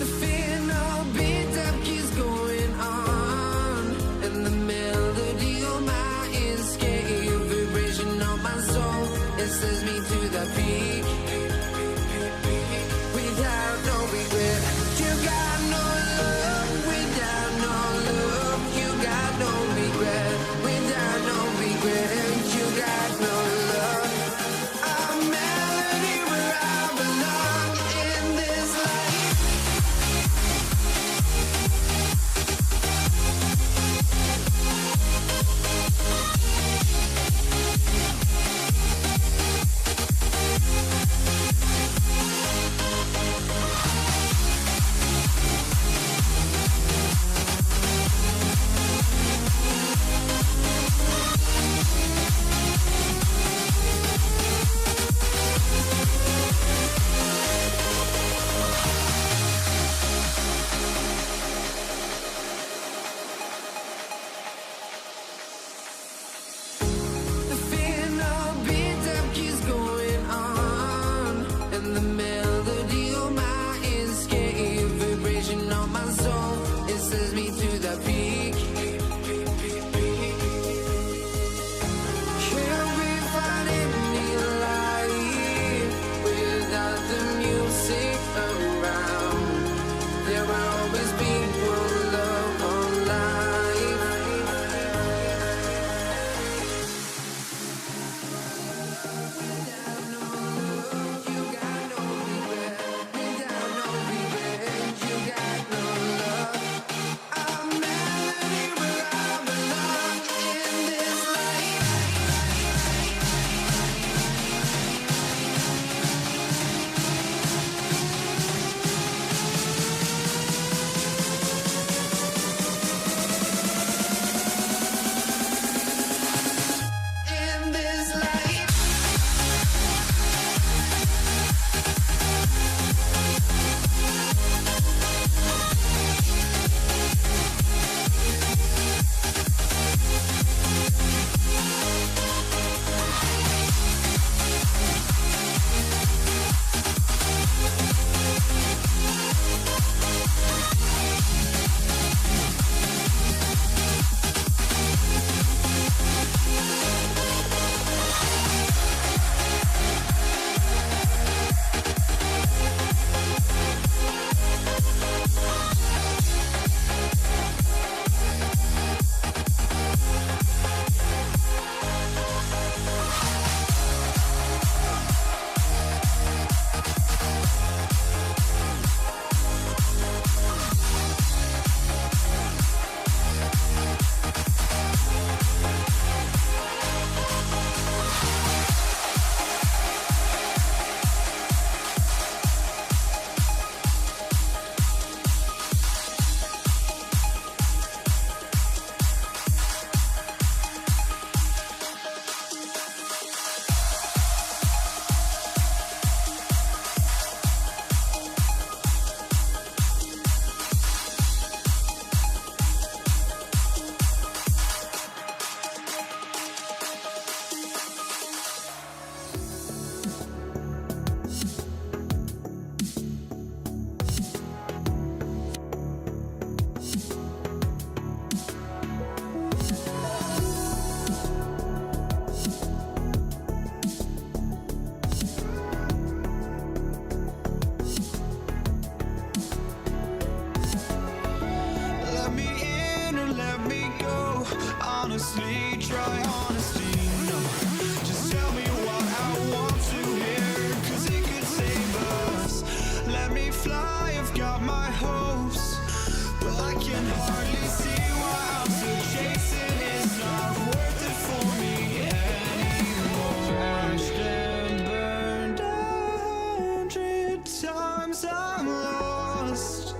The honestly, try honesty. No, just tell me what I want to hear, 'cause it could save us. Let me fly, I've got my hopes, but I can hardly see why I'm still chasing. It's not worth it for me anymore. Crashed and burned 100 times, I'm lost.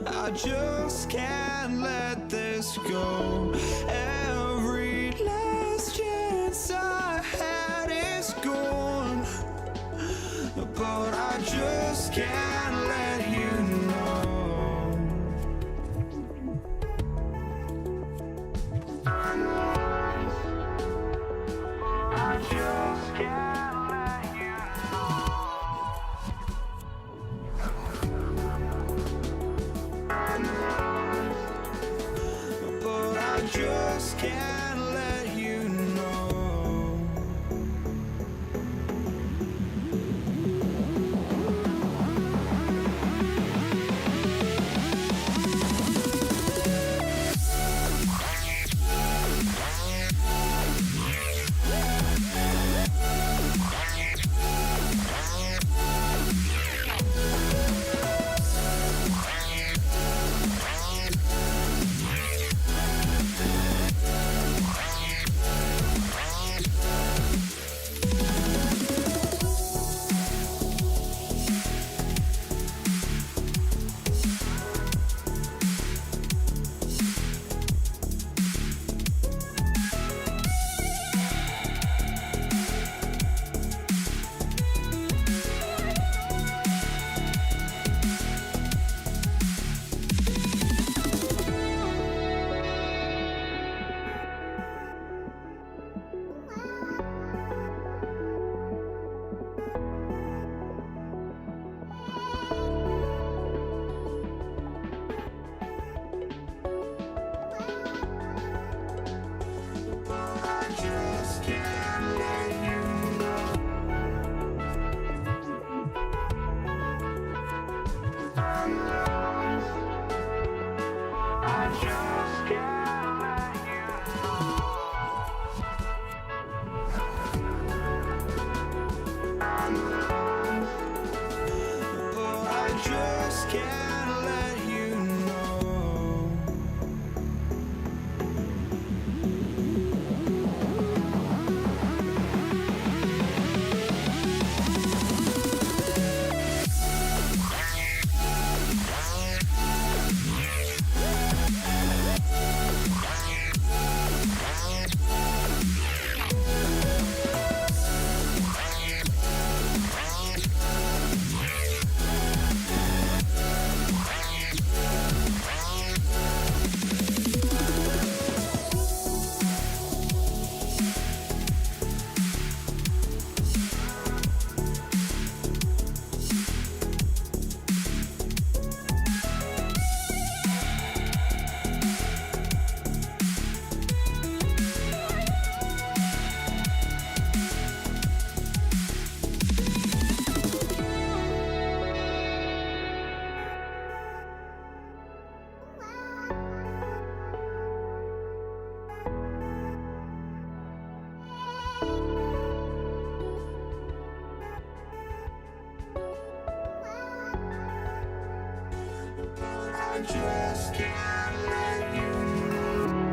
I just can't let this go. Every last chance I had is gone, but I just can't let you know. I just can't let you know. But I just can't let you know. just can't let you know.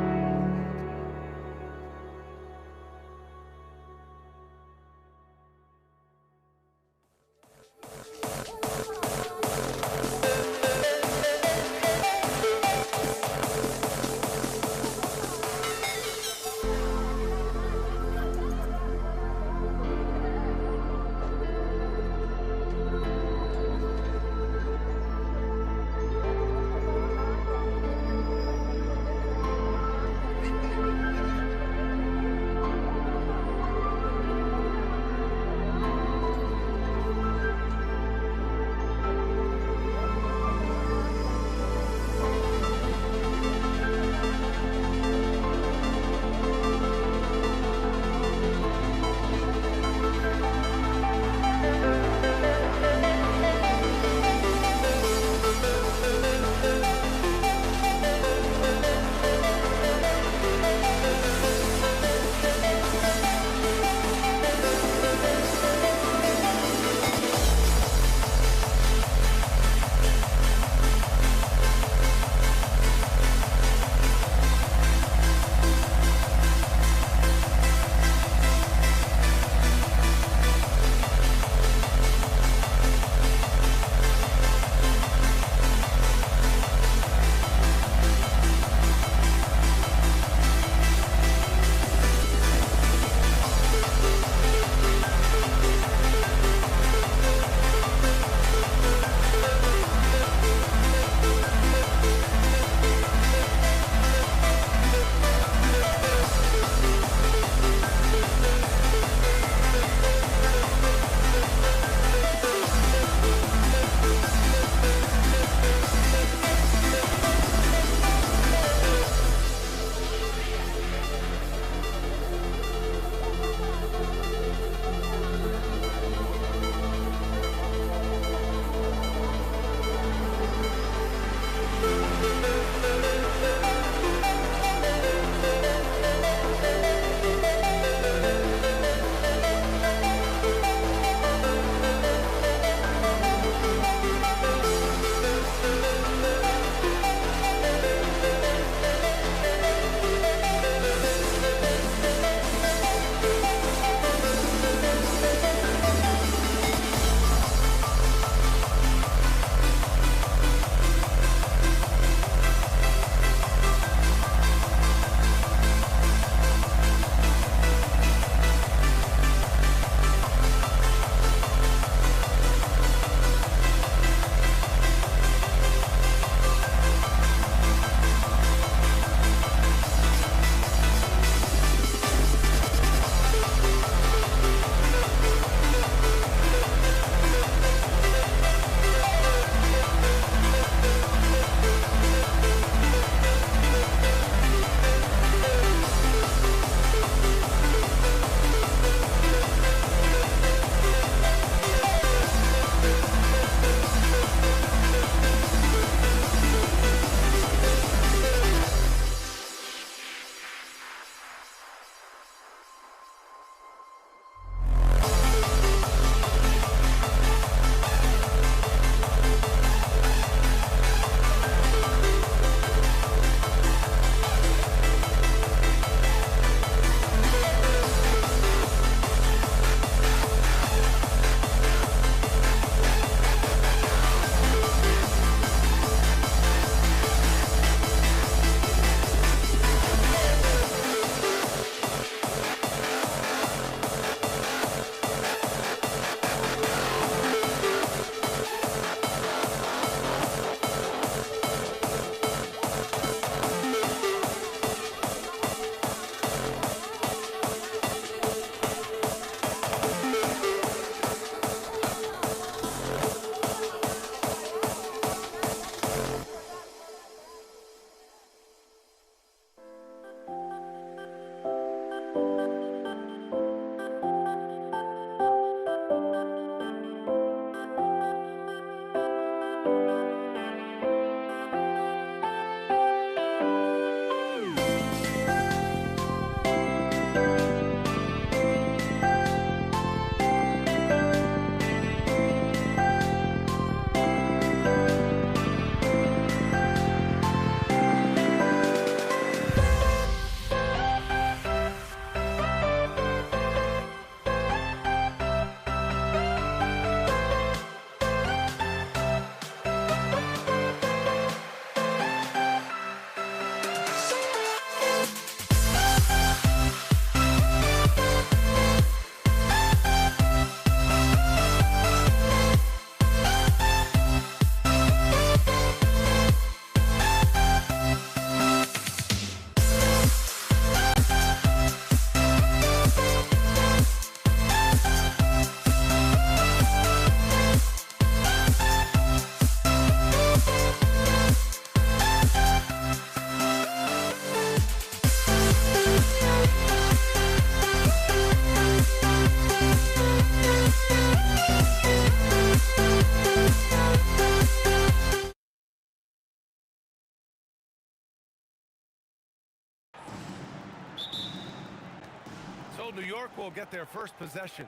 New York will get their first possession.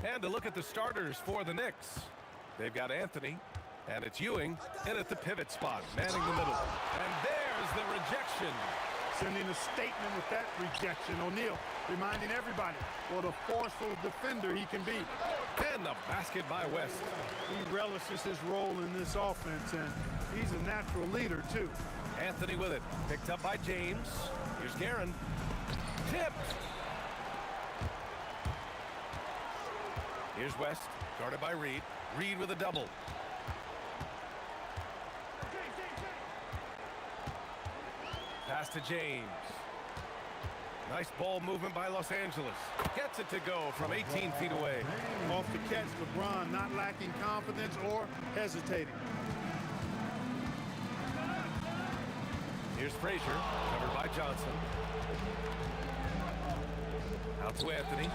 And to look at the starters for the Knicks. They've got Anthony, and it's Ewing in at the pivot spot, manning the middle. And there's the rejection. Sending a statement with that rejection. O'Neal reminding everybody what a forceful defender he can be. And the basket by West. He relishes his role in this offense, and he's a natural leader, too. Anthony with it. Picked up by James. Here's Guerin. Tipped. Here's West, guarded by Reed. Reed with a double. Pass to James. Nice ball movement by Los Angeles. Gets it to go from 18 feet away. Off the catch, LeBron not lacking confidence or hesitating. Here's Frazier, covered by Johnson. Out to Anthony.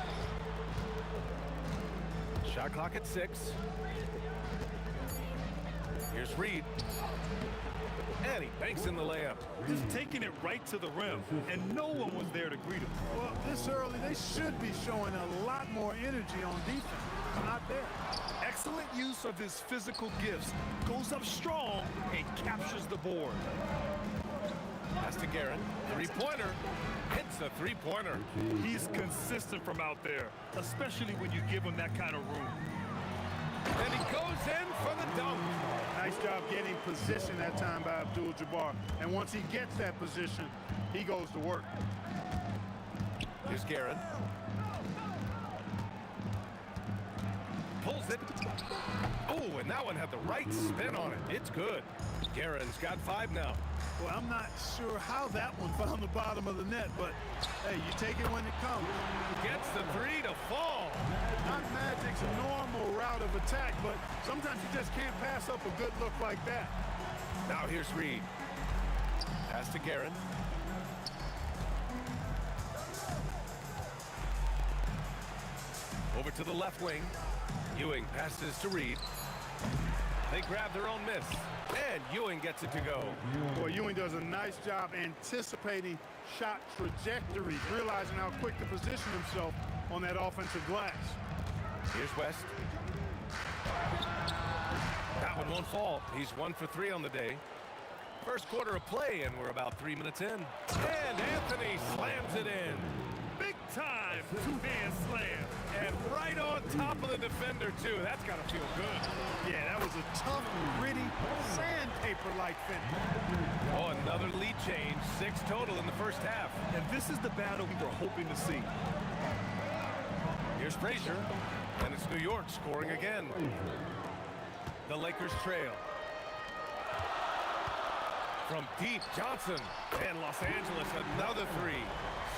Shot clock at 6. Here's Reed. And he banks in the layup. Just taking it right to the rim, and no one was there to greet him. Well, this early, they should be showing a lot more energy on defense. Not there. Excellent use of his physical gifts. Goes up strong and captures the board. Pass to Guerin. Three-pointer. Hits a three-pointer. He's consistent from out there, especially when you give him that kind of room. And he goes in for the dunk. Nice job getting position that time by Abdul-Jabbar. And once he gets that position, he goes to work. Here's Guerin. Pulls it. Oh, and that one had the right spin on it. It's good. Guerin's got 5 now. Well, I'm not sure how that one found the bottom of the net, but hey, you take it when it comes. Gets the 3 to fall. Not Magic's normal route of attack, but sometimes you just can't pass up a good look like that. Now here's Reed. Pass to Guerin. Over to the left wing. Ewing passes to Reed. They grab their own miss. And Ewing gets it to go. Boy, Ewing does a nice job anticipating shot trajectories, realizing how quick to position himself on that offensive glass. Here's West. That one won't fall. He's 1 for 3 on the day. First quarter of play, and we're about 3 minutes in. And Anthony slams it in. Big time two-hand slam. And right on top of the defender, too. That's got to feel good. Yeah, that was a tough, gritty, sandpaper-like finish. Oh, another lead change. 6 total in the first half. And this is the battle we were hoping to see. Here's Frazier. And it's New York scoring again. The Lakers trail. From deep, Johnson. And Los Angeles, another 3.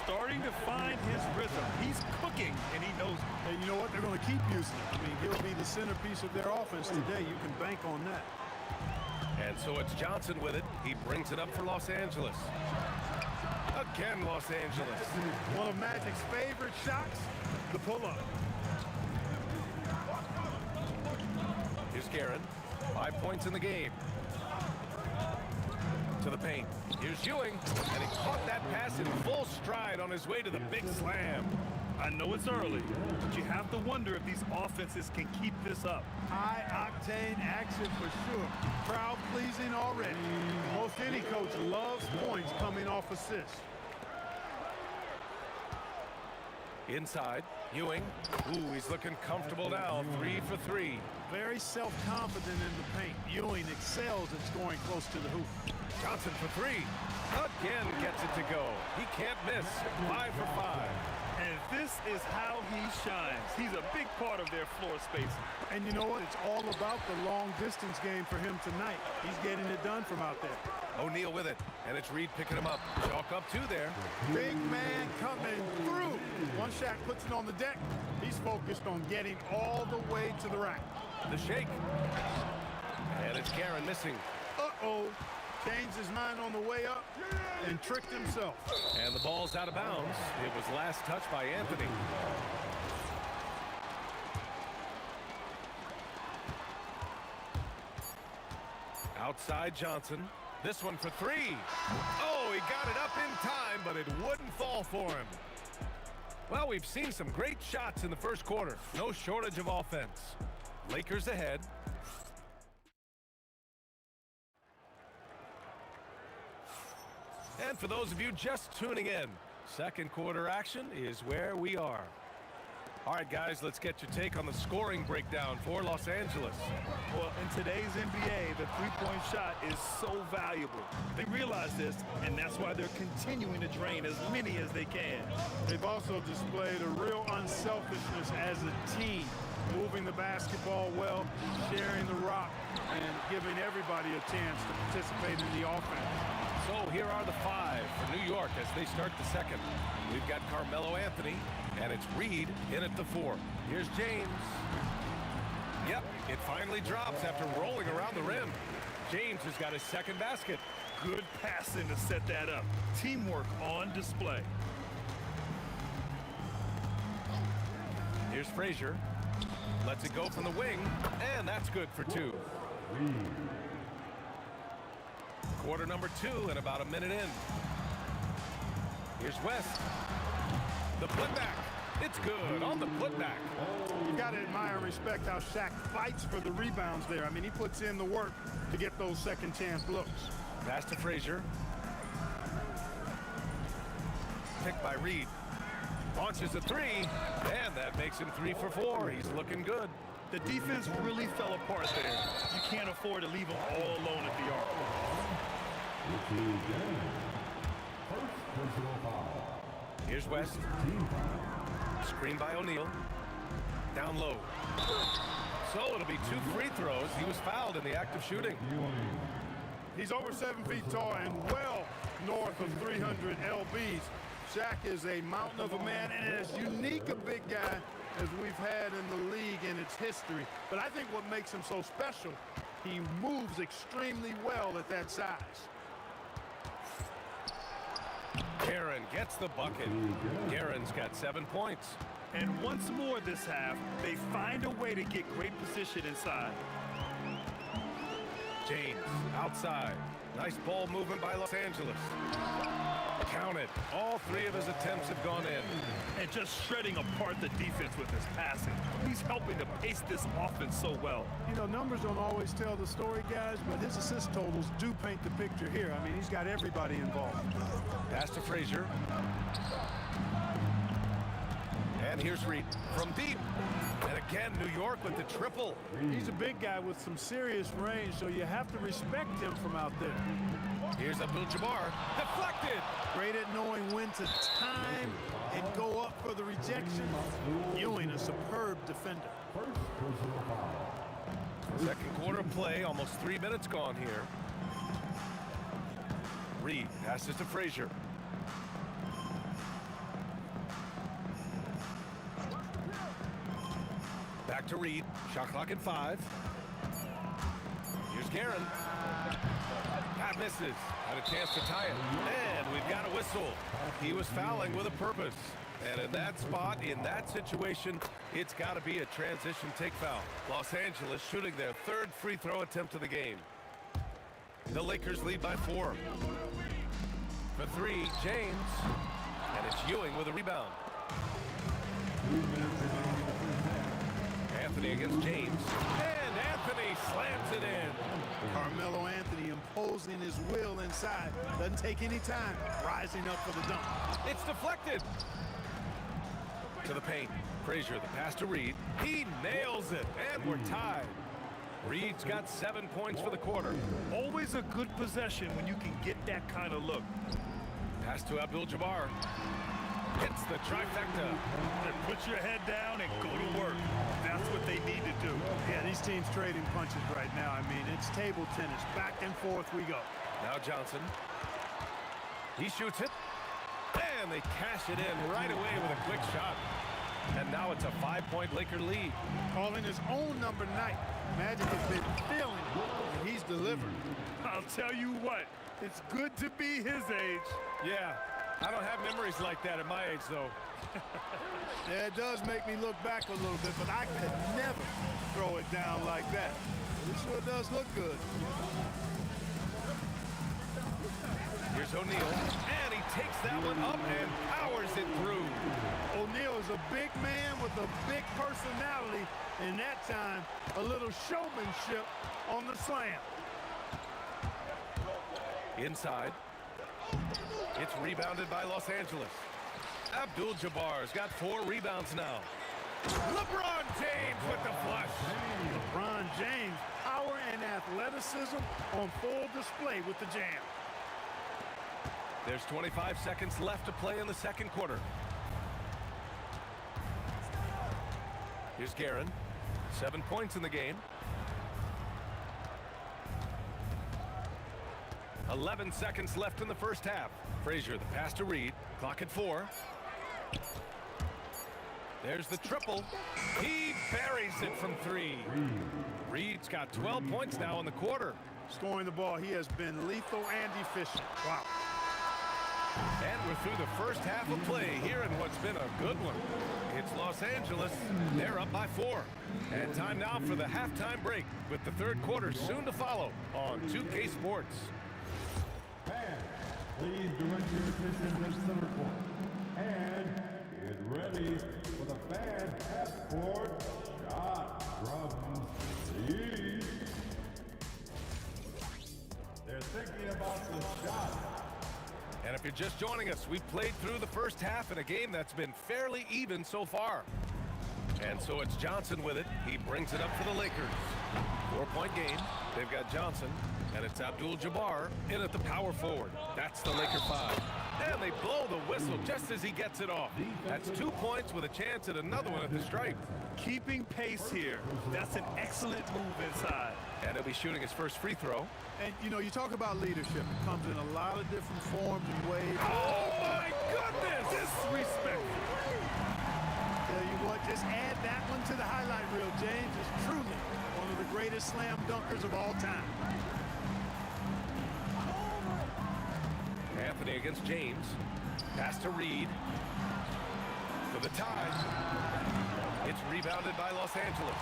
Starting to find his rhythm. He's cooking, and he knows it. And you know what? They're going to keep using it. I mean, he'll be the centerpiece of their offense today. You can bank on that. And so it's Johnson with it. He brings it up for Los Angeles. Again, Los Angeles. One of Magic's favorite shots, the pull-up. Here's Guerin. 5 points in the game. To the paint. Here's Ewing, and he caught that pass in full stride on his way to the big slam. I know it's early, but you have to wonder if these offenses can keep this up. High-octane action for sure. Crowd-pleasing already. Most any coach loves points coming off assists. Inside, Ewing. Ooh, he's looking comfortable now. 3 for 3. Very self-confident in the paint. Ewing excels at scoring close to the hoop. Johnson for 3. Again gets it to go. He can't miss. 5 for 5. And this is how he shines. He's a big part of their floor space. And you know what? It's all about the long-distance game for him tonight. He's getting it done from out there. O'Neal with it, and it's Reed picking him up. Chalk up 2 there. Big man coming through. One shot puts it on the deck. He's focused on getting all the way to the rack. The shake. And it's Guerin missing. Uh-oh. Changed his mind on the way up and tricked himself. And the ball's out of bounds. It was last touched by Anthony. Outside Johnson. This one for 3. Oh, he got it up in time, but it wouldn't fall for him. Well, we've seen some great shots in the first quarter. No shortage of offense. Lakers ahead. And for those of you just tuning in, second quarter action is where we are. All right, guys, let's get your take on the scoring breakdown for Los Angeles. Well, in today's NBA, the three-point shot is so valuable. They realize this, and that's why they're continuing to drain as many as they can. They've also displayed a real unselfishness as a team, moving the basketball well, sharing the rock, and giving everybody a chance to participate in the offense. So here are the five for New York as they start the second. We've got Carmelo Anthony, and it's Reed in at the 4. Here's James. Yep, it finally drops after rolling around the rim. James has got his second basket. Good passing to set that up. Teamwork on display. Here's Frazier. Lets it go from the wing, and that's good for 2. Quarter number 2 and about a minute in. Here's West. The putback. It's good on the putback. You got to admire and respect how Shaq fights for the rebounds there. I mean, he puts in the work to get those second chance looks. Pass to Frazier. Picked by Reed. Launches a 3, and that makes him 3 for 4. He's looking good. The defense really fell apart there. You can't afford to leave them all alone at the arc. Here's West. Screen by O'Neal. Down low. So it'll be 2 free throws. He was fouled in the act of shooting. He's over 7 feet tall and well north of 300 lbs. Shaq is a mountain of a man and as unique a big guy as we've had in the league in its history. But I think what makes him so special, he moves extremely well at that size. Guerin gets the bucket. Guerin's got 7 points. And once more this half, they find a way to get great position inside. James outside. Nice ball movement by Los Angeles. Counted. All 3 of his attempts have gone in. And just shredding apart the defense with his passing. He's helping to pace this offense so well. You know, numbers don't always tell the story, guys, but his assist totals do paint the picture here. I mean, he's got everybody involved. Pass to Frazier. And here's Reed from deep. And again, New York with the triple. He's a big guy with some serious range, so you have to respect him from out there. Here's Abdul-Jabbar. Deflected. Great at knowing when to time and go up for the rejection. Ewing, a superb defender. Second quarter play, almost 3 minutes gone here. Reed passes to Frazier. Back to Reed. Shot clock at 5. Here's Guerin. Pat misses. Had a chance to tie it. And we've got a whistle. He was fouling with a purpose. And in that spot, in that situation, it's got to be a transition take foul. Los Angeles shooting their 3rd free throw attempt of the game. The Lakers lead by 4. For 3, James. And it's Ewing with a rebound. Anthony against James. And Anthony slams it in. Carmelo Anthony imposing his will inside. Doesn't take any time. Rising up for the dunk. It's deflected. To the paint. Frazier, the pass to Reed. He nails it. And we're tied. Reed's got 7 points for the quarter. Always a good possession when you can get that kind of look. Pass to Abdul-Jabbar. Hits the trifecta. And put your head down and go to work. That's what they need to do. Yeah, these teams trading punches right now. I mean, it's table tennis. Back and forth we go. Now Johnson. He shoots it. And they cash it in right away with a quick shot. And now it's a 5-point Laker lead. Calling his own number 9. Magic has been feeling it, and he's delivered. I'll tell you what, it's good to be his age. Yeah, I don't have memories like that at my age, though. Yeah, it does make me look back a little bit, but I could never throw it down like that. It sure does look good. Here's O'Neal, and he takes that one up and powers it through. O'Neal is a big man with a big personality, and that time, a little showmanship on the slam. Inside. It's rebounded by Los Angeles. Abdul-Jabbar's got 4 rebounds now. LeBron James with the flush. LeBron James, power and athleticism on full display with the jam. There's 25 seconds left to play in the second quarter. Here's Guerin. 7 points in the game. 11 seconds left in the first half. Frazier, the pass to Reed. Clock at 4. There's the triple. He buries it from 3. Reed's got 12 points now in the quarter. Scoring the ball, he has been lethal and efficient. Wow. And we're through the first half of play here in what's been a good one. It's Los Angeles. They're up by 4. And time now for the halftime break with the third quarter soon to follow on 2K Sports. Fans, please direct your attention to center court. And get ready for the fan half-court shot from the East. They're thinking about the shot. And if you're just joining us, we've played through the first half in a game that's been fairly even so far. And so it's Johnson with it. He brings it up for the Lakers. 4-point game. They've got Johnson, and it's Abdul-Jabbar in at the power forward. That's the Laker 5. And they blow the whistle just as he gets it off. That's 2 points with a chance at another one at the stripe. Keeping pace here. That's an excellent move inside. And he'll be shooting his first free throw. And, you know, you talk about leadership. It comes in a lot of different forms and ways. Oh, my goodness! Disrespectful. Tell you what, just add that one to the highlight reel. James is truly one of the greatest slam dunkers of all time. Anthony against James. Pass to Reed. For the tie. It's rebounded by Los Angeles.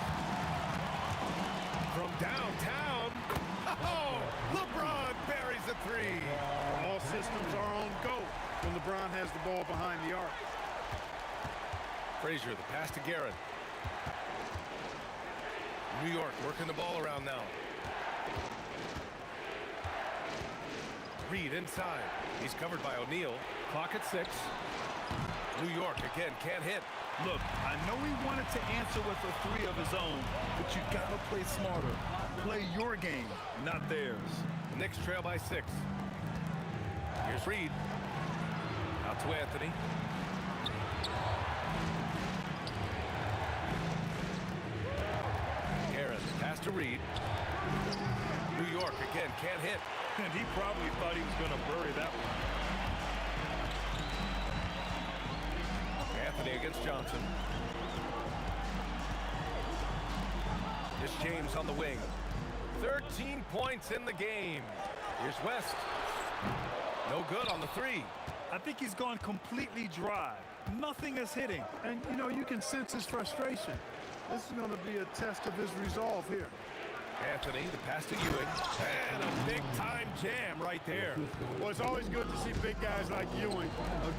From downtown. Oh, LeBron buries a 3. All systems are on go when LeBron has the ball behind the arc. Frazier, the pass to Guerin. New York working the ball around now. Reed inside. He's covered by O'Neal. Clock at 6. New York again can't hit. Look, I know he wanted to answer with a 3 of his own, but you gotta play smarter. Play your game, not theirs. The Knicks trail by 6. Here's Reed. Out to Anthony. Guerin, pass to Reed. New York again can't hit. And he probably thought he was gonna bury that one. Anthony against Johnson. Here's James on the wing. 13 points in the game. Here's West. No good on the 3. I think he's gone completely dry. Nothing is hitting. And, you know, you can sense his frustration. This is going to be a test of his resolve here. Anthony, the pass to Ewing. And a big-time jam right there. Well, it's always good to see big guys like Ewing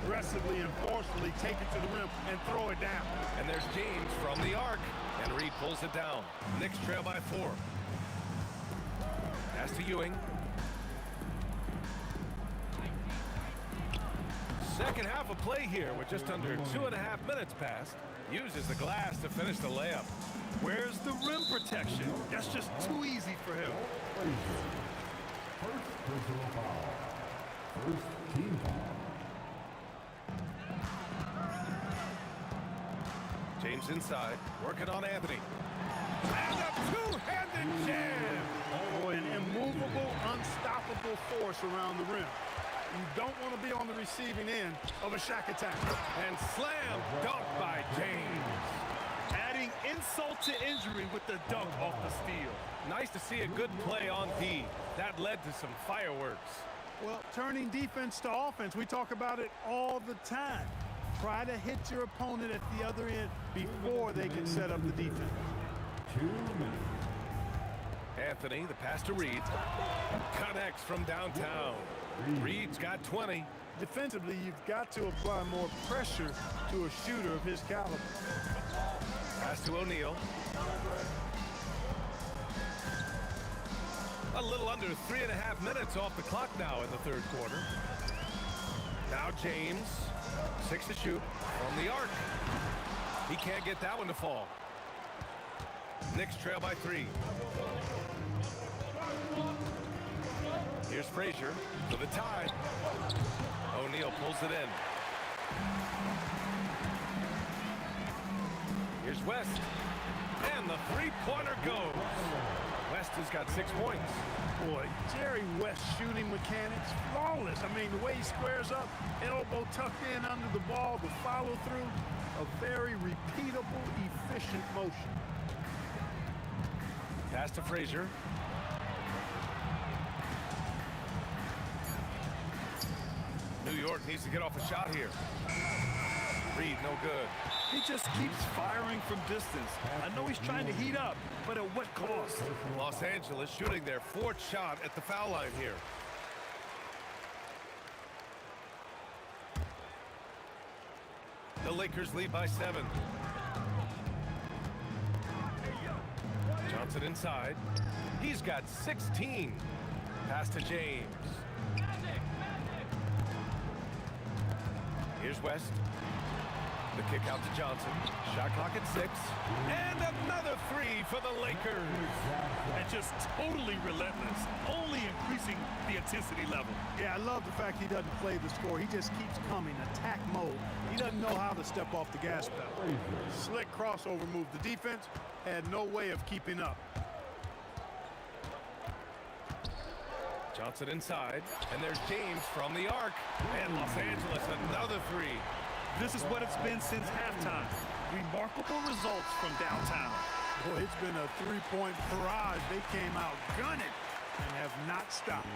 aggressively and forcefully take it to the rim and throw it down. And there's James from the arc. And Reed pulls it down. Knicks trail by 4. Pass to Ewing. Second half of play here with just under 2.5 minutes passed. Uses the glass to finish the layup. Where's the rim protection? That's just too easy for him. First personal foul. First team foul. James inside, working on Anthony. And a two-handed jam! Boy, an immovable, unstoppable force around the rim. You don't want to be on the receiving end of a Shaq attack. And slam dunk by James. Adding insult to injury with the dunk off the steal. Nice to see a good play on D. That led to some fireworks. Well, turning defense to offense, we talk about it all the time. Try to hit your opponent at the other end before they can set up the defense. 2 minutes. Anthony, the pass to Reed. Connects from downtown. Reed's got 20. Defensively, you've got to apply more pressure to a shooter of his caliber. Pass to O'Neal. A little under 3.5 minutes off the clock now in the third quarter. Now James, 6 to shoot from the arc. He can't get that one to fall. Knicks trail by 3. Here's Frazier for the tie. O'Neal pulls it in. Here's West. And the three-pointer goes. West has got 6 points. Boy, Jerry West's shooting mechanics, flawless. I mean, the way he squares up, elbow tucked in under the ball, the follow-through, a very repeatable, efficient motion. Pass to Frazier. New York needs to get off a shot here. Reed, no good. He just keeps firing from distance. I know he's trying to heat up, but at what cost? Los Angeles shooting their 4th shot at the foul line here. The Lakers lead by 7. Johnson inside. He's got 16. Pass to James. Here's West. The kick out to Johnson. Shot clock at 6. And another 3 for the Lakers. And just totally relentless, only increasing the intensity level. Yeah, I love the fact he doesn't play the score. He just keeps coming, attack mode. He doesn't know how to step off the gas pedal. Slick crossover move. The defense had no way of keeping up. Johnson inside, and there's James from the arc. And Los Angeles, another 3. This is what it's been since halftime. Remarkable results from downtown. Boy, it's been a three-point barrage. They came out gunning and have not stopped.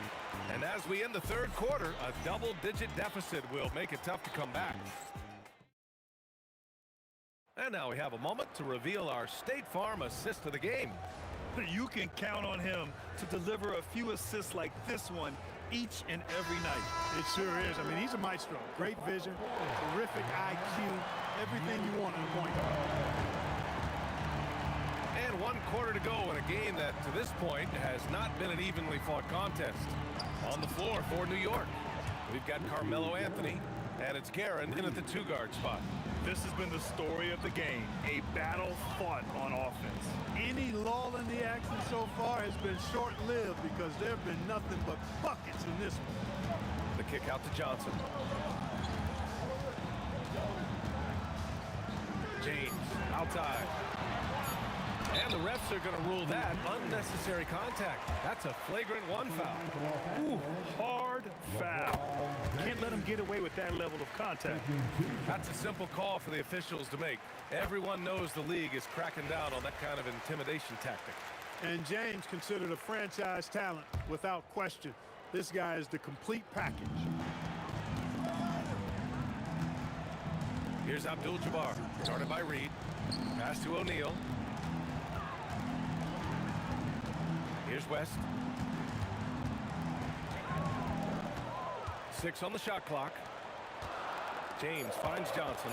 And as we end the third quarter, a double-digit deficit will make it tough to come back. And now we have a moment to reveal our State Farm assist of the game. You can count on him to deliver a few assists like this one each and every night. It sure is. I mean, he's a maestro. Great vision, terrific IQ, everything you want in a point guard. And 1 quarter to go in a game that, to this point, has not been an evenly fought contest. On the floor for New York, we've got Carmelo Anthony, and it's Guerin in at the 2-guard spot. This has been the story of the game, a battle fought on offense. Any lull in the action so far has been short-lived because there have been nothing but buckets in this one. The kick out to Johnson. James outside. And the refs are going to rule that unnecessary contact. That's a flagrant 1 foul. Ooh, hard foul. Can't let him get away with that level of contact. That's a simple call for the officials to make. Everyone knows the league is cracking down on that kind of intimidation tactic. And James considered a franchise talent without question. This guy is the complete package. Here's Abdul-Jabbar, started by Reed. Pass to O'Neal. Here's West. 6 on the shot clock. James finds Johnson.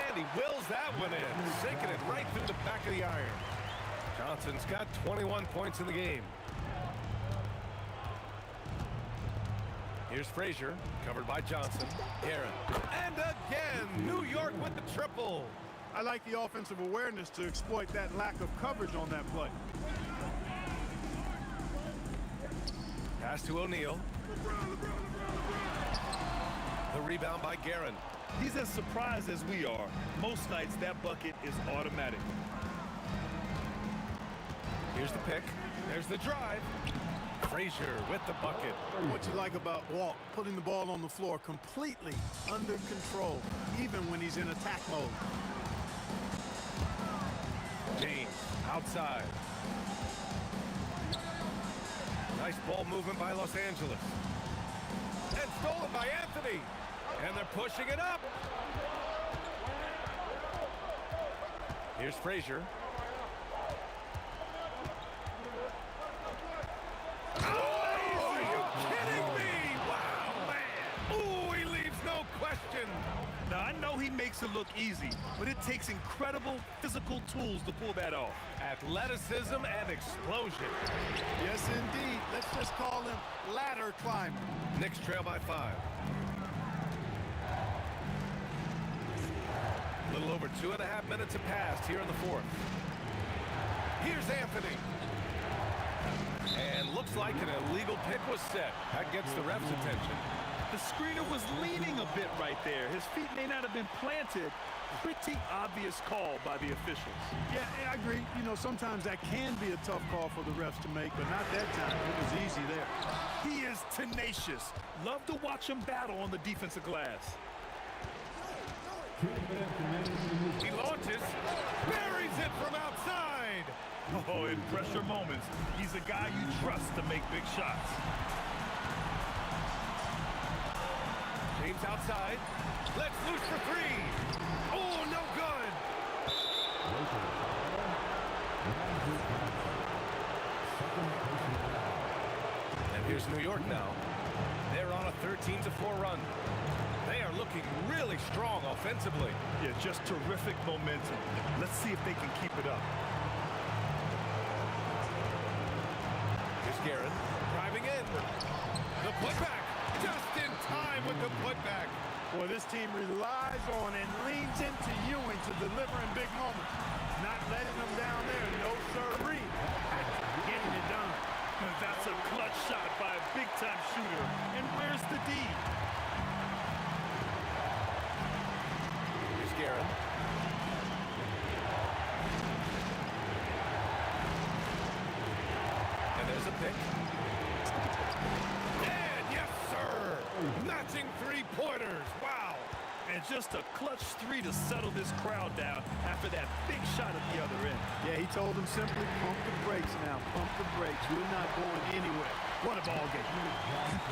And he wills that one in, sinking it right through the back of the iron. Johnson's got 21 points in the game. Here's Frazier, covered by Johnson. Guerin. And again, New York with the triple. I like the offensive awareness to exploit that lack of coverage on that play. Pass to O'Neal. The rebound by Guerin. He's as surprised as we are. Most nights, that bucket is automatic. Here's the pick. There's the drive. Frazier with the bucket. What you like about Walt, putting the ball on the floor completely under control, even when he's in attack mode. James outside. Nice ball movement by Los Angeles. And stolen by Anthony. And they're pushing it up. Here's Frazier. makes it look easy, but it takes incredible physical tools to pull that off. Athleticism and explosion. Yes, indeed. Let's just call him ladder climber. Knicks trail by 5. A little over 2.5 minutes have passed here in the fourth. Here's Anthony. And looks like an illegal pick was set. That gets the ref's attention. The screener was leaning a bit right there. His feet may not have been planted. Pretty obvious call by the officials. Yeah, I agree. You know, sometimes that can be a tough call for the refs to make, but not that time. It was easy there. He is tenacious. Love to watch him battle on the defensive glass. 2 minutes remaining. He launches, buries it from outside. Oh, in pressure moments, he's a guy you trust to make big shots. James outside, lets loose for 3. Oh, no good. And here's New York now. They're on a 13-4 run. They are looking really strong offensively. Yeah, just terrific momentum. Let's see if they can keep it up. Here's Guerin, driving in. The putback, just in time with the putback. Boy, this team relies on and leans into Ewing to deliver in big moments. Not letting them down there, no sirree. Getting it done. And that's a clutch shot by a big-time shooter. And where's the D? Here's Guerin. And there's a pick. And yes, sir! Matching 3-pointers. Wow! And just a clutch 3 to settle this crowd down after that big shot at the other end. Yeah, he told them simply, pump the brakes now, pump the brakes. We're not going anywhere. What a ball game.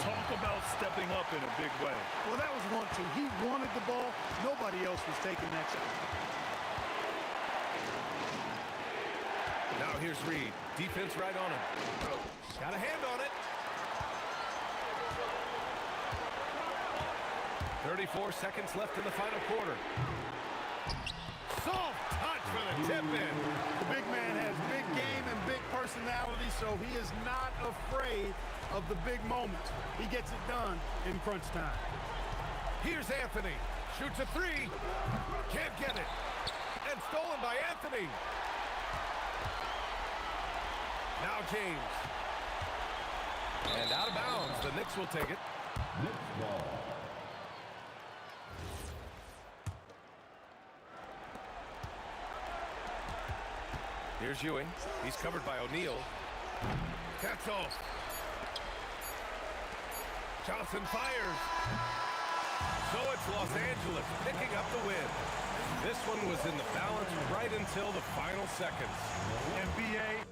Talk about stepping up in a big way. Well, that was 1-2. He wanted the ball. Nobody else was taking that shot. Now here's Reed. Defense right on him. Got a hand on it. 34 seconds left in the final quarter. Soft touch for the tip-in. The big man has big game and big personality, so he is not afraid of the big moments. He gets it done in crunch time. Here's Anthony. Shoots a 3. Can't get it. And stolen by Anthony. Now James. And out of bounds. The Knicks will take it. Knicks ball. Here's Ewing. He's covered by O'Neal. That's off. Johnson fires. So it's Los Angeles picking up the win. This one was in the balance right until the final seconds. NBA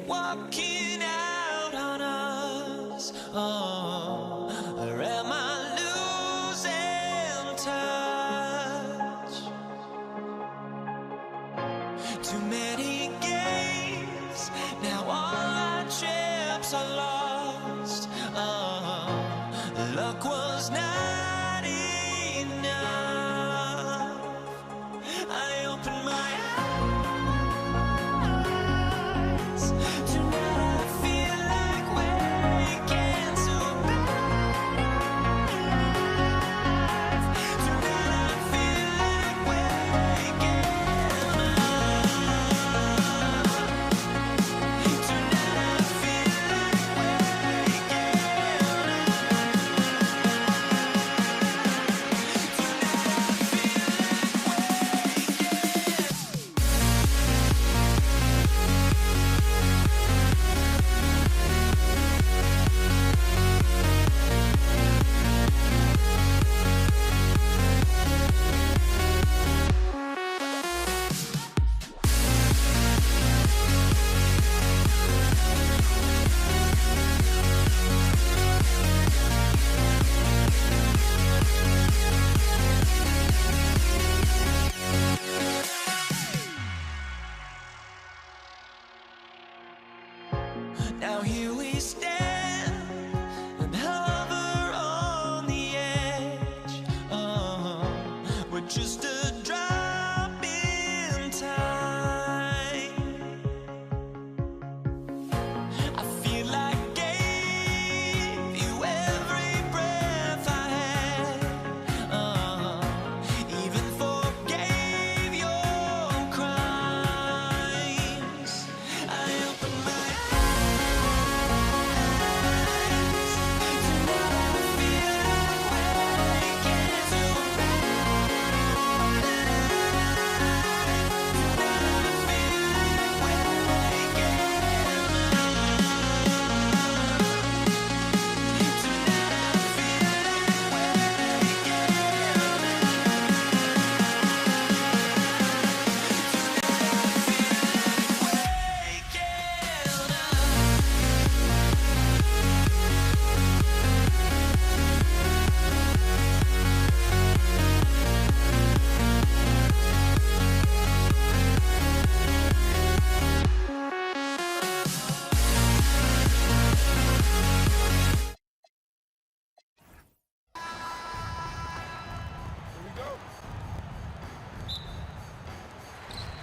walking out on us? Oh, or am I losing touch? Too many games, now all our chips are lost. Oh, luck was not enough. I opened my eyes. Tonight I feel like waking to life. Tonight I feel like waking up. Tonight I feel like waking Now here we stand and hover on the edge. Oh, we're just a drop in time. I feel like I gave you every breath I had. Even forgave your crimes. I opened my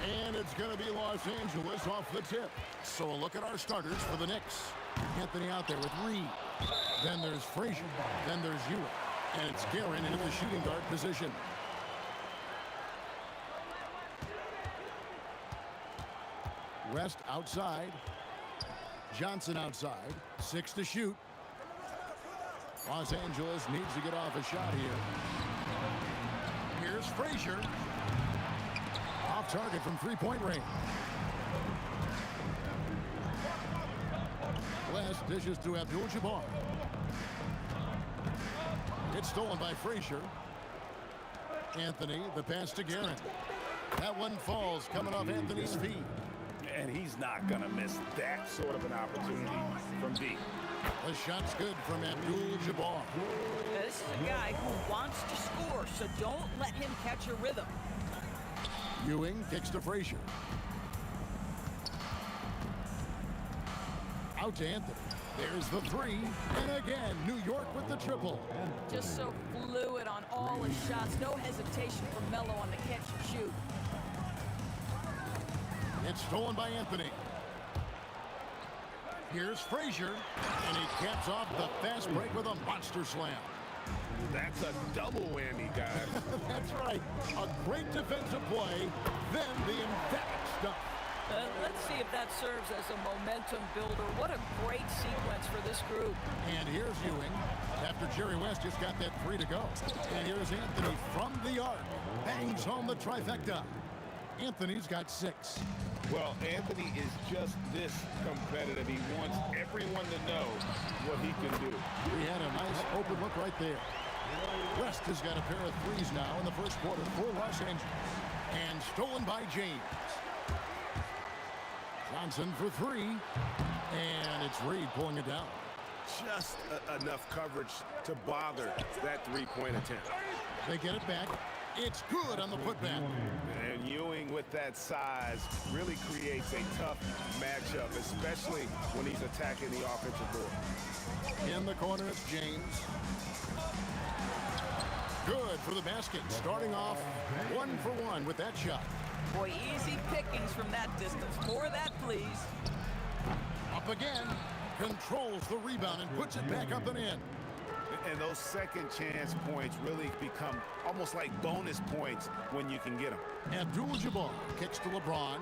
And it's going to be Los Angeles off the tip. So a look at our starters for the Knicks. Anthony out there with Reed. Then there's Frazier. Then there's Ewing. And it's Guerin into the shooting guard position. West outside. Johnson outside. 6 to shoot. Los Angeles needs to get off a shot here. Here's Frazier. Off target from three-point range. West dishes to Abdul-Jabbar. It's stolen by Frazier. Anthony, the pass to Guerin. That one falls coming off Anthony's feet. And he's not going to miss that sort of an opportunity from deep. The shot's good from Abdul-Jabbar. This is a guy who wants to score, so don't let him catch a rhythm. Ewing kicks to Frazier. Out to Anthony. There's the three. And again, New York with the triple. Just so fluid on all his shots. No hesitation from Melo on the catch and shoot. It's stolen by Anthony. Here's Frazier. And he caps off the fast break with a monster slam. That's a double whammy, guys. That's right. A great defensive play, then the emphatic stuff. Let's see if that serves as a momentum builder. What a great sequence for this group. And here's Ewing after Jerry West just got that three to go. And here's Anthony from the arc. Bangs home the trifecta. Anthony's got 6. Well, Anthony is just this competitive. He wants everyone to know what he can do. We had a nice open look right there. West has got a pair of threes now in the first quarter for Los Angeles. And stolen by James. Johnson for three. And it's Reed pulling it down. Just enough coverage to bother that three-point attempt. They get it back. It's good on the putback. And Ewing with that size really creates a tough matchup, especially when he's attacking the offensive board. In the corner, it's James. Good for the basket. Starting off 1 for 1 with that shot. Boy, easy pickings from that distance. More of that, please. Up again. Controls the rebound and puts it back up and in. And those second chance points really become almost like bonus points when you can get them. Abdul-Jabbar kicks to LeBron.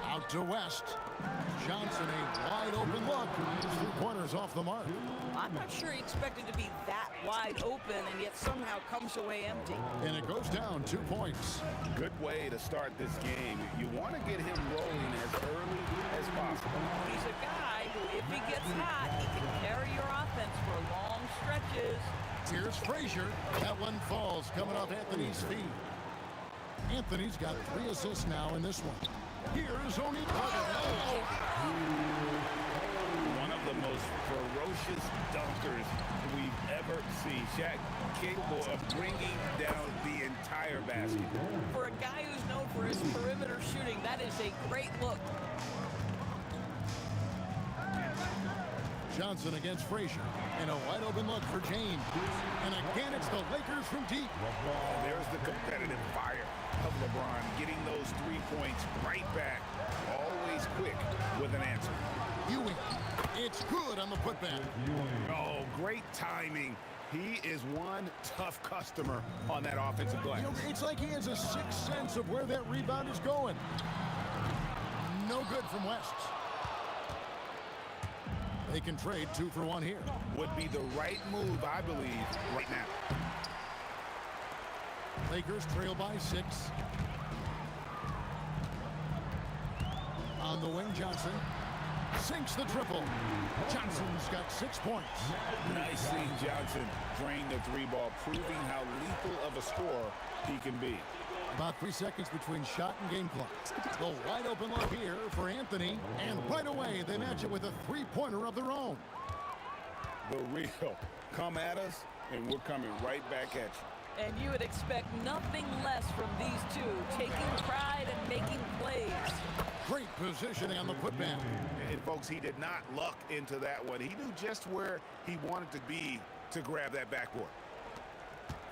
Out to West. Johnson, a wide open look. His three-pointers off the mark. I'm not sure he expected to be that wide open and yet somehow comes away empty. And it goes down 2 points. Good way to start this game. You want to get him rolling as early as possible. He's a guy who, if he gets hot, he can carry your offense for long stretches. Here's Frazier. That one falls coming off Anthony's feet. Anthony's got 3 assists now in this one. Here's Oni. One of the most ferocious dunkers we've ever seen. Shaq capable of bringing down the entire basket. For a guy who's known for his perimeter shooting, that is a great look. Johnson against Frazier. And a wide open look for James. And again, it's the Lakers from deep. And there's the competitive fire of LeBron, getting those 3 points right back. Always quick with an answer. Ewing. It's good on the putback. Oh, great timing. He is one tough customer on that offensive glass. You know, it's like he has a sixth sense of where that rebound is going. No good from West. They can trade 2 for 1 here. Would be the right move, I believe, right now. Lakers trail by 6. On the wing, Johnson sinks the triple. Johnson's got 6 points. Nice seeing Johnson drain the 3-ball, proving how lethal of a scorer he can be. About 3 seconds between shot and game clock. The wide open look here for Anthony. And right away, they match it with a 3-pointer of their own. The real. Come at us, and we're coming right back at you. And you would expect nothing less from these two, taking pride and making plays. Great positioning on the putback. And folks, he did not luck into that one. He knew just where he wanted to be to grab that backboard.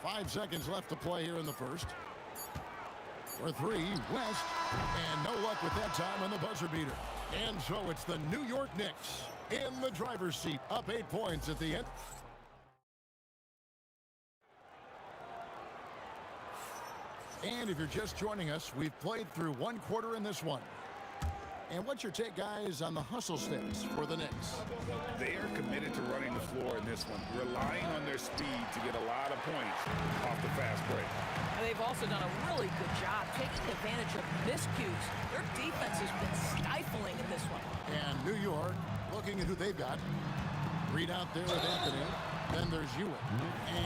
5 seconds left to play here in the first. For 3, West. And no luck with that time on the buzzer beater. And so it's the New York Knicks in the driver's seat, up 8 points at the end. And if you're just joining us, we've played through 1 quarter in this one. And what's your take, guys, on the hustle sticks for the Knicks? They are committed to running the floor in this one, relying on their speed to get a lot of points off the fast break. And they've also done a really good job taking advantage of miscues. Their defense has been stifling in this one. And New York, looking at who they've got. Reed out there with Anthony. Then there's Ewing.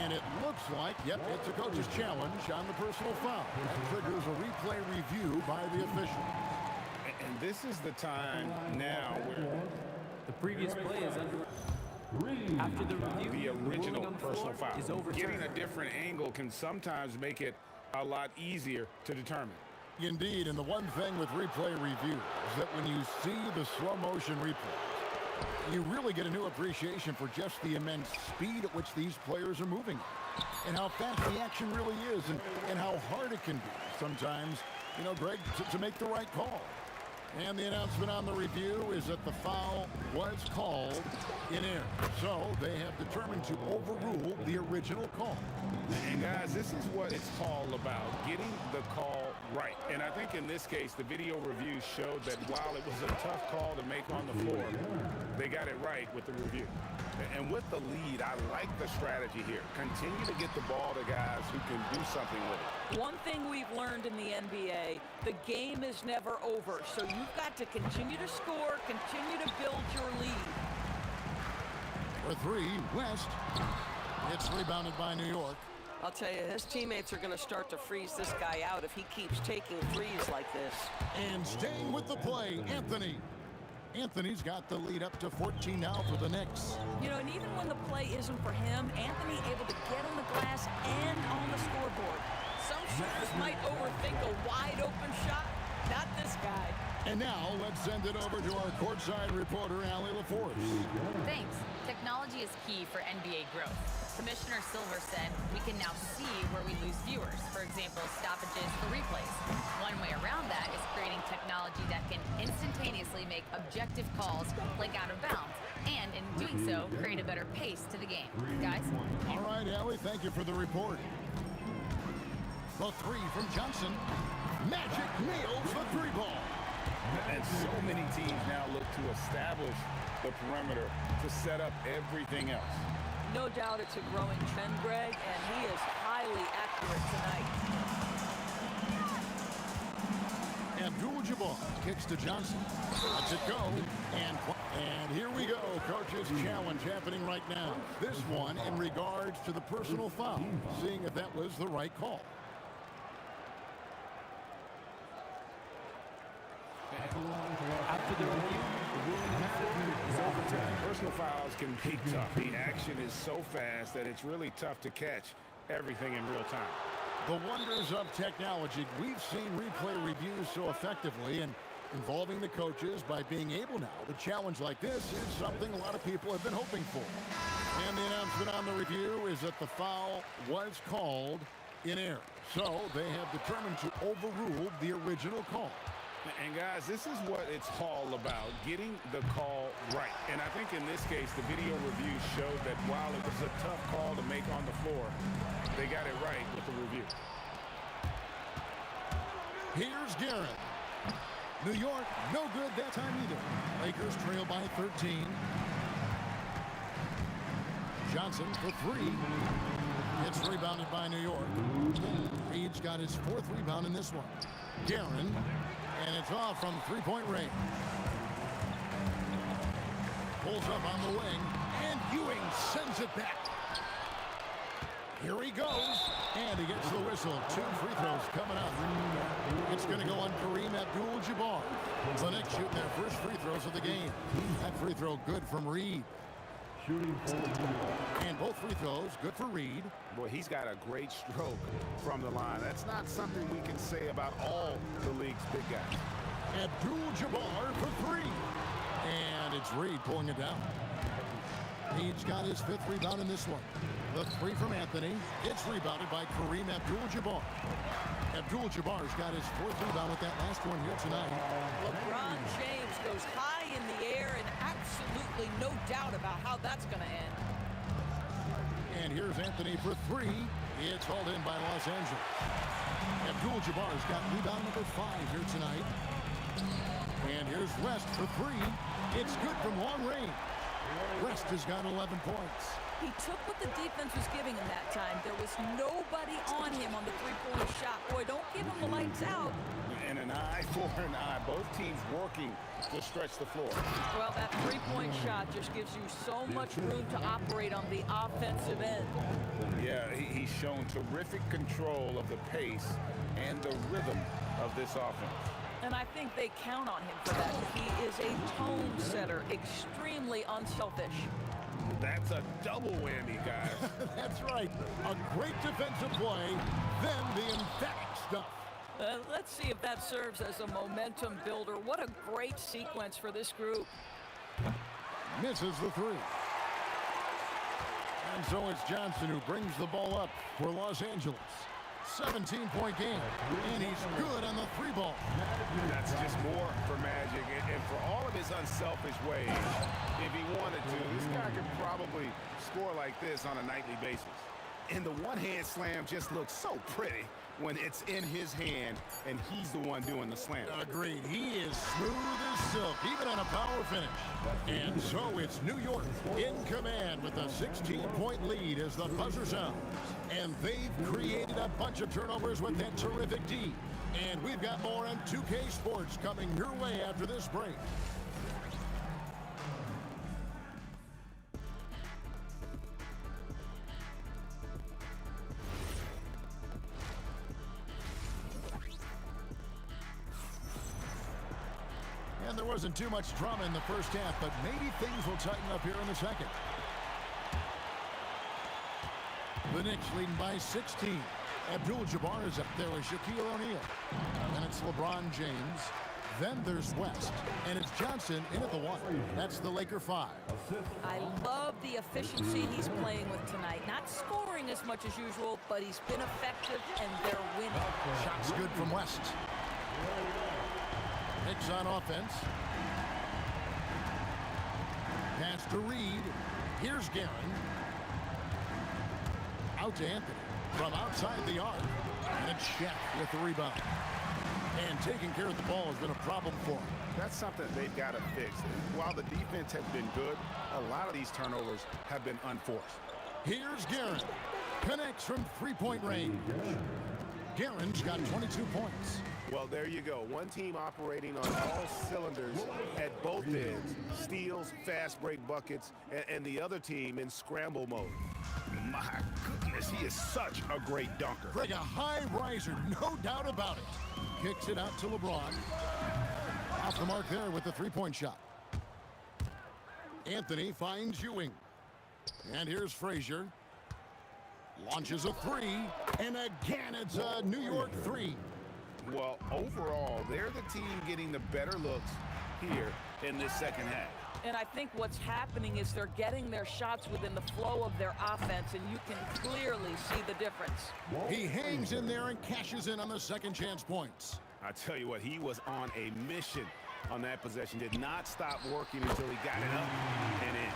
And it looks like, yep, it's a coach's challenge on the personal foul. That triggers a replay review by the official. And this is the time now where the previous play is under. After the review, the original on the personal floor foul. is overturned. Getting a different angle can sometimes make it a lot easier to determine. Indeed, and the one thing with replay review is that when you see the slow motion replay, you really get a new appreciation for just the immense speed at which these players are moving and how fast the action really is and how hard it can be sometimes, you know, Greg, to make the right call. And the announcement on the review is that the foul was called in error. So they have determined to overrule the original call. And guys, this is what it's all about, getting the call right. And I think in this case, the video review showed that while it was a tough call to make on the floor, they got it right with the review. And with the lead, I like the strategy here. Continue to get the ball to guys who can do something with it. One thing we've learned in the NBA, the game is never over. So you've got to continue to score, continue to build your lead. For 3, West. It's rebounded by New York. I'll tell you, his teammates are going to start to freeze this guy out if he keeps taking threes like this. And staying with the play, Anthony. Anthony's got the lead up to 14 now for the Knicks. You know, and even when the play isn't for him, Anthony able to get on the glass and on the scoreboard. Some shooters might overthink a wide open shot. Not this guy. And now let's send it over to our courtside reporter, Allie LaForce. Thanks. Technology is key for NBA growth. Commissioner Silver said we can now see where we lose viewers. For example, stoppages for replays. One way around that is creating technology that can instantaneously make objective calls like out of bounds, and in doing so, create a better pace to the game. Guys? All right, Allie, thank you for the report. The three from Johnson. Magic nails the three ball. And so many teams now look to establish the perimeter to set up everything else. No doubt it's a growing trend, Greg, and he is highly accurate tonight. Abdul-Jabbar kicks to Johnson. Lets it go. And here we go. Coach's challenge happening right now. This one in regards to the personal foul. Seeing if that was the right call. After the review, the ruling on the field is overturned. Personal fouls can be tough. The action is so fast that it's really tough to catch everything in real time. The wonders of technology. We've seen replay reviews so effectively and involving the coaches by being able now to challenge like this is something a lot of people have been hoping for. And the announcement on the review is that the foul was called in error. So they have determined to overrule the original call. And guys, this is what it's all about, getting the call right. And I think in this case, the video review showed that while it was a tough call to make on the floor, they got it right with the review. Here's Garrett. New York, no good that time either. Lakers trail by 13. Johnson for three. It's rebounded by New York. Reed's got his fourth rebound in this one. Guerin, and it's off from three-point range. Pulls up on the wing, and Ewing sends it back. Here he goes, and he gets the whistle. 2 free throws coming up. It's going to go on Kareem Abdul-Jabbar. The Knicks shooting their first free throws of the game. That free throw good from Reed. And both free throws good for Reed. Boy, he's got a great stroke from the line. That's not something we can say about all the league's big guys. Abdul-Jabbar for three. And it's Reed pulling it down. Reed's got his 5th rebound in this one. The three from Anthony. It's rebounded by Kareem Abdul-Jabbar. Abdul-Jabbar's got his 4th rebound with that last one here tonight. LeBron James goes high in the air and absolutely no doubt about how that's going to end. And here's Anthony for three. It's hauled in by Los Angeles. Abdul-Jabbar's got rebound number 5 here tonight. And here's West for three. It's good from long range. West has got 11 points. He took what the defense was giving him that time. There was nobody on him on the three-point shot. Boy, don't give him the lights out. And an eye for an eye. Both teams working to stretch the floor. Well, that three-point shot just gives you so much room to operate on the offensive end. Yeah, he's shown terrific control of the pace and the rhythm of this offense. And I think they count on him for that. He is a tone setter, extremely unselfish. That's a double whammy, guys. That's right. A great defensive play, then the emphatic stuff. Let's see if that serves as a momentum builder. What a great sequence for this group. Misses the three. And so it's Johnson who brings the ball up for Los Angeles. 17-point game, and he's good on the 3-ball. That's just more for Magic, and for all of his unselfish ways, if he wanted to, this guy could probably score like this on a nightly basis. And the one-hand slam just looks so pretty when it's in his hand, and he's the one doing the slam. Agreed. He is smooth as silk, even on a power finish. And so it's New York in command with a 16-point lead as the buzzer sounds. And they've created a bunch of turnovers with that terrific D. And we've got more on 2K Sports coming your way after this break. And there wasn't too much drama in the first half, but maybe things will tighten up here in the second. The Knicks leading by 16. Abdul-Jabbar is up there with Shaquille O'Neal. And it's LeBron James. Then there's West. And it's Johnson in at the 1. That's the Laker 5. I love the efficiency he's playing with tonight. Not scoring as much as usual, but he's been effective, and they're winning. Shots good from West. Knicks on offense. Pass to Reed. Here's Guerin. Out to Anthony. From outside the arc. And it's Shaq with the rebound. And taking care of the ball has been a problem for him. That's something they've got to fix. While the defense has been good, a lot of these turnovers have been unforced. Here's Guerin. Connects from three-point range. Guerin's got 22 points. Well, there you go. One team operating on all cylinders at both ends. Steals, fast break buckets, and the other team in scramble mode. My goodness, he is such a great dunker. Greg, a high riser, no doubt about it. Kicks it out to LeBron. Off the mark there with the three-point shot. Anthony finds Ewing. And here's Frazier. Launches a three. And again, it's a New York three. Well, overall, they're the team getting the better looks here in this second half. And I think what's happening is they're getting their shots within the flow of their offense, and you can clearly see the difference. He hangs in there and cashes in on the second chance points. I tell you what, he was on a mission on that possession. Did not stop working until he got it up and in.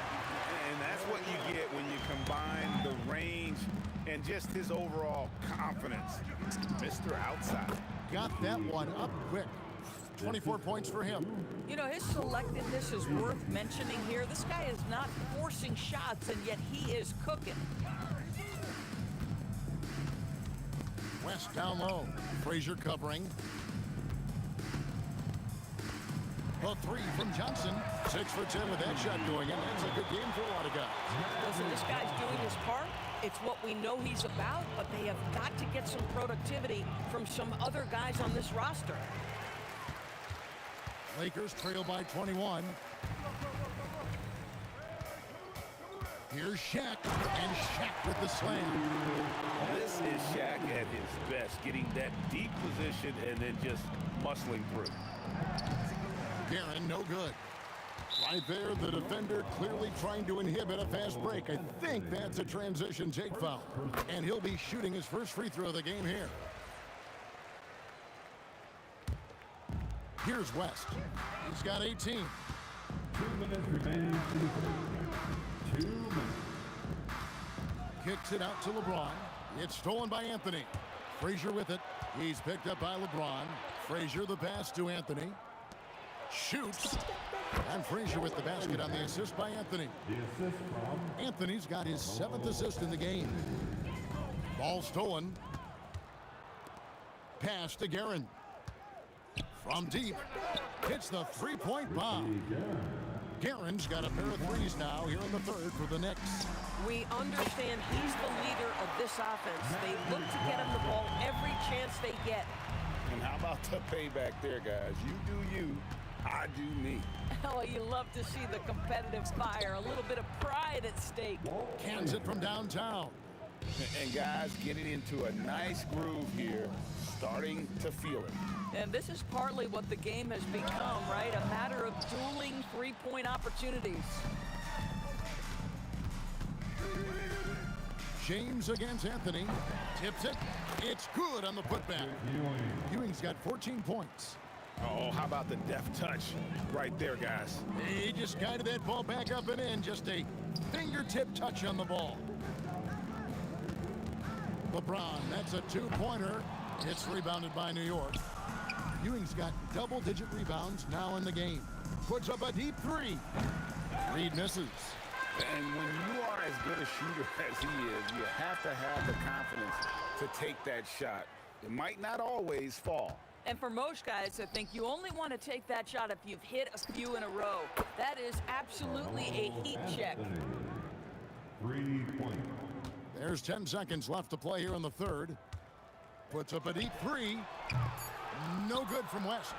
And that's what you get when you combine the range and just his overall confidence. Mr. Outside. Got that one up quick. 24 points for him. You know, his selectiveness is worth mentioning here. This guy is not forcing shots, and yet he is cooking. West down low. Frazier covering. A three from Johnson. 6 for 10 with that shot going in. That's a good game for a lot of guys. Listen, this guy's doing his part. It's what we know he's about, but they have got to get some productivity from some other guys on this roster. Lakers trail by 21. Here's Shaq, and Shaq with the slam. This is Shaq at his best, getting that deep position and then just muscling through. Guerin, no good. Right there, the defender clearly trying to inhibit a fast break. I think that's a transition take foul. And he'll be shooting his first free throw of the game here. Here's West. He's got 18. 2 minutes remaining. 2 minutes. Kicks it out to LeBron. It's stolen by Anthony. Frazier with it. He's picked up by LeBron. Frazier the pass to Anthony. Shoots. And Frazier with the basket on the assist by Anthony. The assist from Anthony's got his 7th assist in the game. Ball stolen. Pass to Guerin. From deep. Hits the three-point bomb. Guerin's got a pair of threes now here in the third for the Knicks. We understand he's the leader of this offense. They look to get him the ball every chance they get. And how about the payback there, guys? You do you, I do me. Oh, you love to see the competitive fire. A little bit of pride at stake. Cans it from downtown. And guys, getting into a nice groove here, starting to feel it. And this is partly what the game has become, right? A matter of dueling three-point opportunities. James against Anthony. Tips it. It's good on the putback. Ewing's got 14 points. Oh, how about the deft touch right there, guys? He just guided that ball back up and in. Just a fingertip touch on the ball. LeBron, that's a two-pointer. It's rebounded by New York. Ewing's got double-digit rebounds now in the game. Puts up a deep three. Reed misses. And when you are as good a shooter as he is, you have to have the confidence to take that shot. It might not always fall. And for most guys, I think you only want to take that shot if you've hit a few in a row. That is absolutely a heat check. 3 points. There's 10 seconds left to play here in the third. Puts up a deep three. No good from West.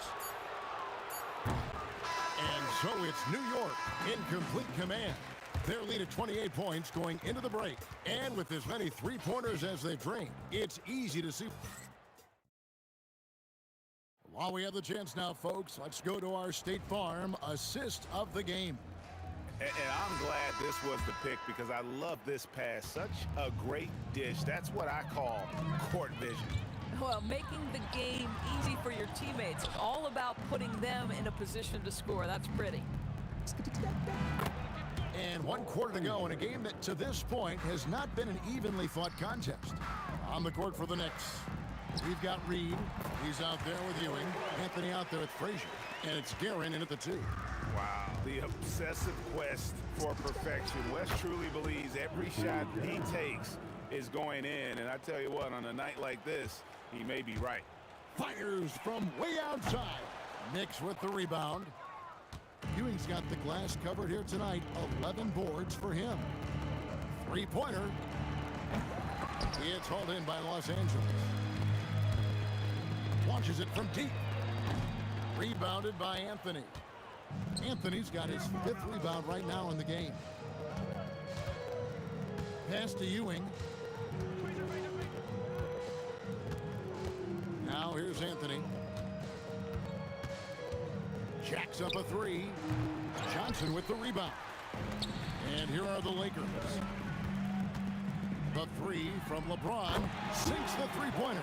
And so it's New York in complete command. Their lead at 28 points going into the break. And with as many three-pointers as they've drained, it's easy to see. While we have the chance now, folks, let's go to our State Farm assist of the game. And I'm glad this was the pick because I love this pass. Such a great dish. That's what I call court vision. Well, making the game easy for your teammates. All about putting them in a position to score. That's pretty. And 1 quarter to go in a game that to this point has not been an evenly fought contest. On the court for the Knicks, we've got Reed. He's out there with Ewing. Anthony out there with Frazier. And it's Guerin in at the 2. Wow, the obsessive quest for perfection. Wes truly believes every shot he takes is going in. And I tell you what, on a night like this, he may be right. Fires from way outside. Knicks with the rebound. Ewing's got the glass covered here tonight. 11 boards for him. Three-pointer. It's hauled in by Los Angeles. Launches it from deep. Rebounded by Anthony. Anthony's got his 5th rebound right now in the game. Pass to Ewing. Now here's Anthony. Jacks up a 3. Johnson with the rebound. And here are the Lakers. The 3 from LeBron sinks the three-pointer.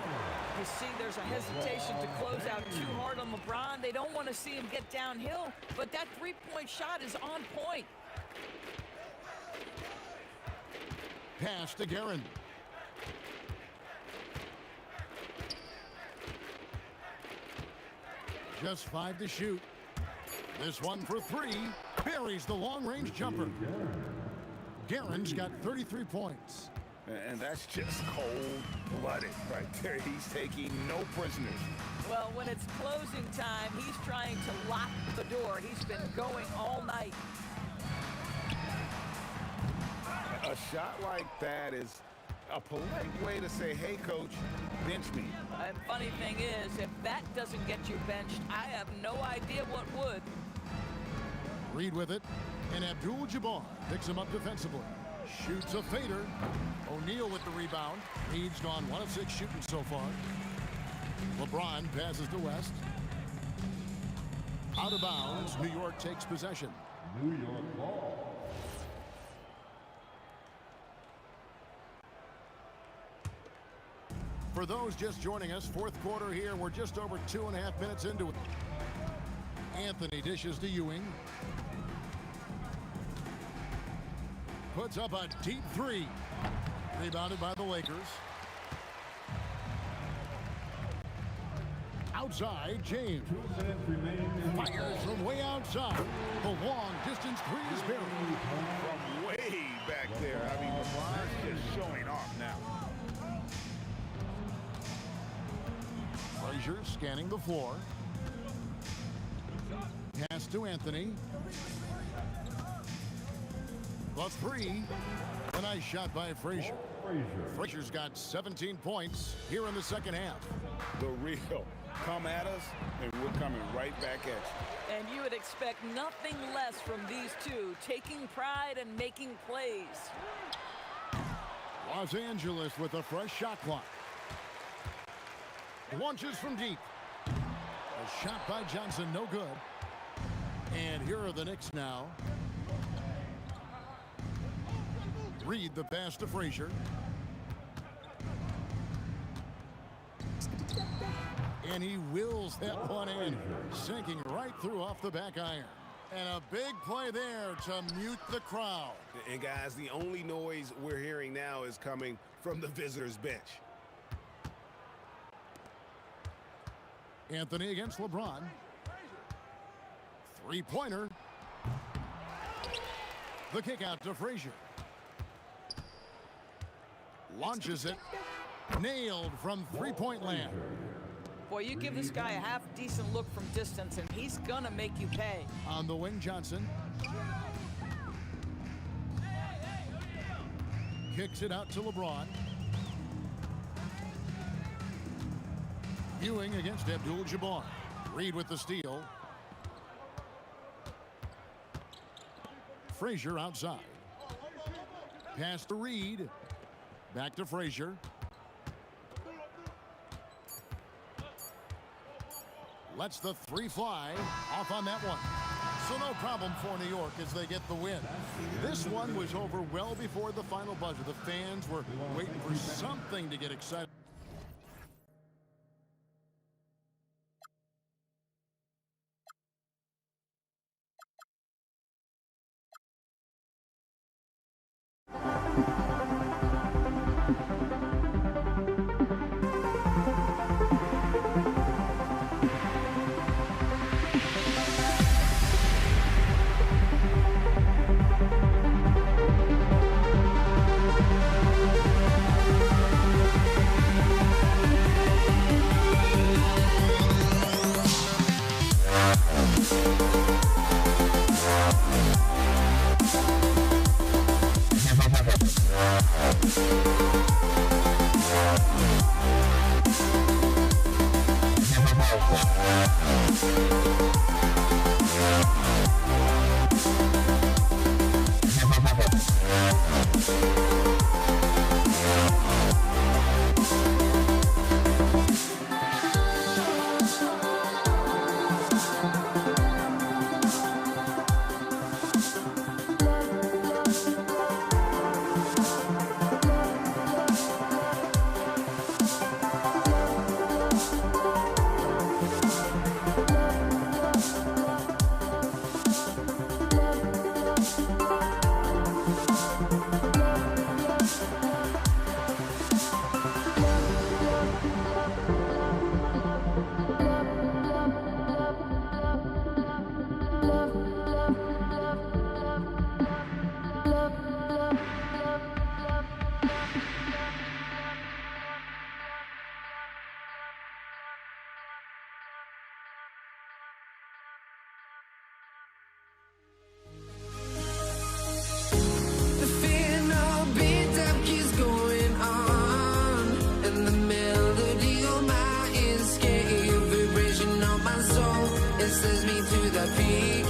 You see there's a hesitation to close out too hard on LeBron. They don't want to see him get downhill, but that three-point shot is on point. Pass to Guerin. Just 5 to shoot. This one for 3. Buries the long-range jumper. Guerin's got 33 points. And that's just cold-blooded right there. He's taking no prisoners. Well, when it's closing time, he's trying to lock the door. He's been going all night. A shot like that is a polite way to say, hey, coach, bench me. And funny thing is, if that doesn't get you benched, I have no idea what would. Reed with it, and Abdul-Jabbar picks him up defensively. Shoots a fader. O'Neal with the rebound. Reed's gone 1 of 6 shooting so far. LeBron passes to West. Out of bounds, New York takes possession. New York ball. For those just joining us, 4th quarter here. We're just over 2.5 minutes into it. Anthony dishes to Ewing. Puts up a deep 3. Rebounded by the Lakers. Outside, James. 2 minutes remaining. Fires from way outside. The long distance 3 is buried. From way back there. I mean, LeBron's just showing off now. Frazier scanning the floor. Pass to Anthony. The 3. A nice shot by Frazier. Frazier's got 17 points here in the second half. The real. Come at us, and we're coming right back at you. And you would expect nothing less from these two, taking pride and making plays. Los Angeles with a fresh shot clock. Launches from deep. A shot by Johnson, no good. And here are the Knicks now. Reed the pass to Frazier. And he wills that one in, sinking right through off the back iron. And a big play there to mute the crowd. And guys, the only noise we're hearing now is coming from the visitors' bench. Anthony against LeBron. Three-pointer. The kick out to Frazier. Launches it. Nailed from three-point land. Boy, you give this guy a half-decent look from distance, and he's going to make you pay. On the wing, Johnson. Kicks it out to LeBron. Ewing against Abdul-Jabbar. Reed with the steal. Frazier outside. Pass to Reed. Back to Frazier. Lets the three fly. Off on that one. So no problem for New York as they get the win. This one was over well before the final buzzer. The fans were waiting for something to get excited. The final beat-up keeps going on, and the melody on my escape, vibration on my soul, it sends me to the peak.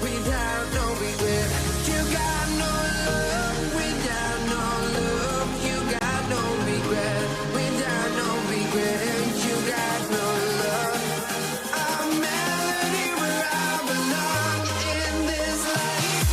Without no regret, you got no love. Without no love, you got no regret. Without no regret, you got no love. A melody where I belong in this life.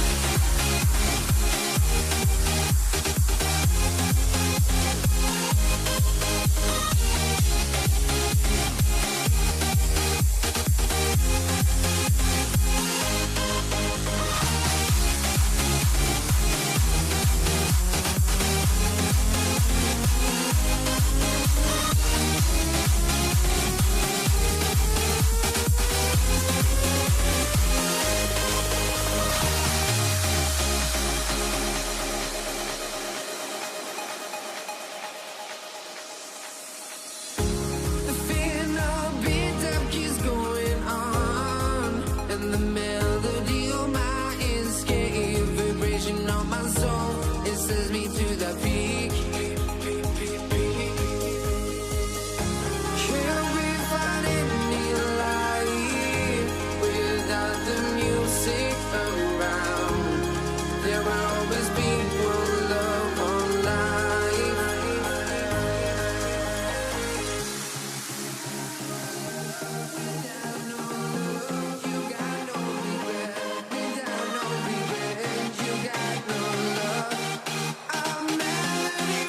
The final beat-up keeps going on, and the melody on my escape, vibration on my soul, it sends me to the peak. Can't we find any light without the music around? There will always be one love, one life. Without no love, you got no regret. Without no regret, you got no love. A melody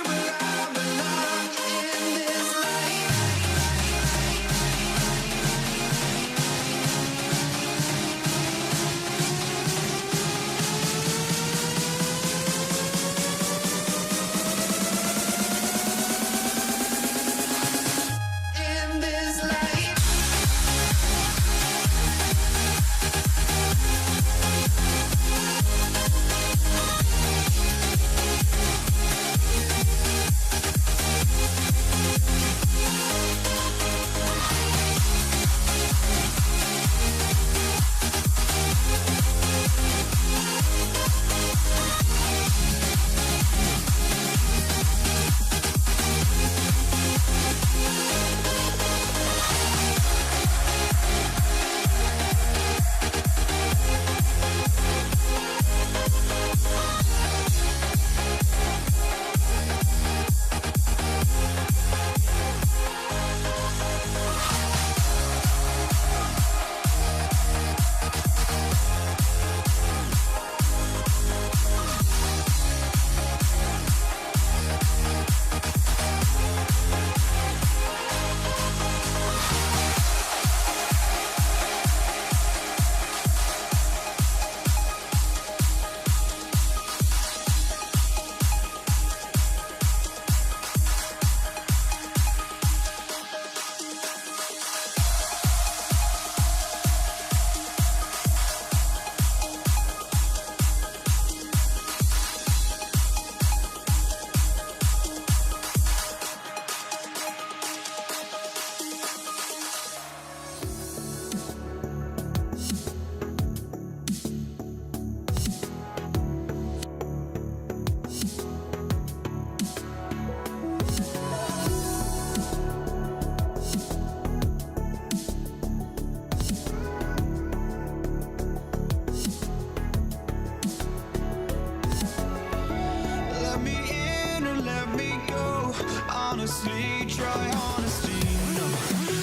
let me in or let me go. Honestly, try honesty. No,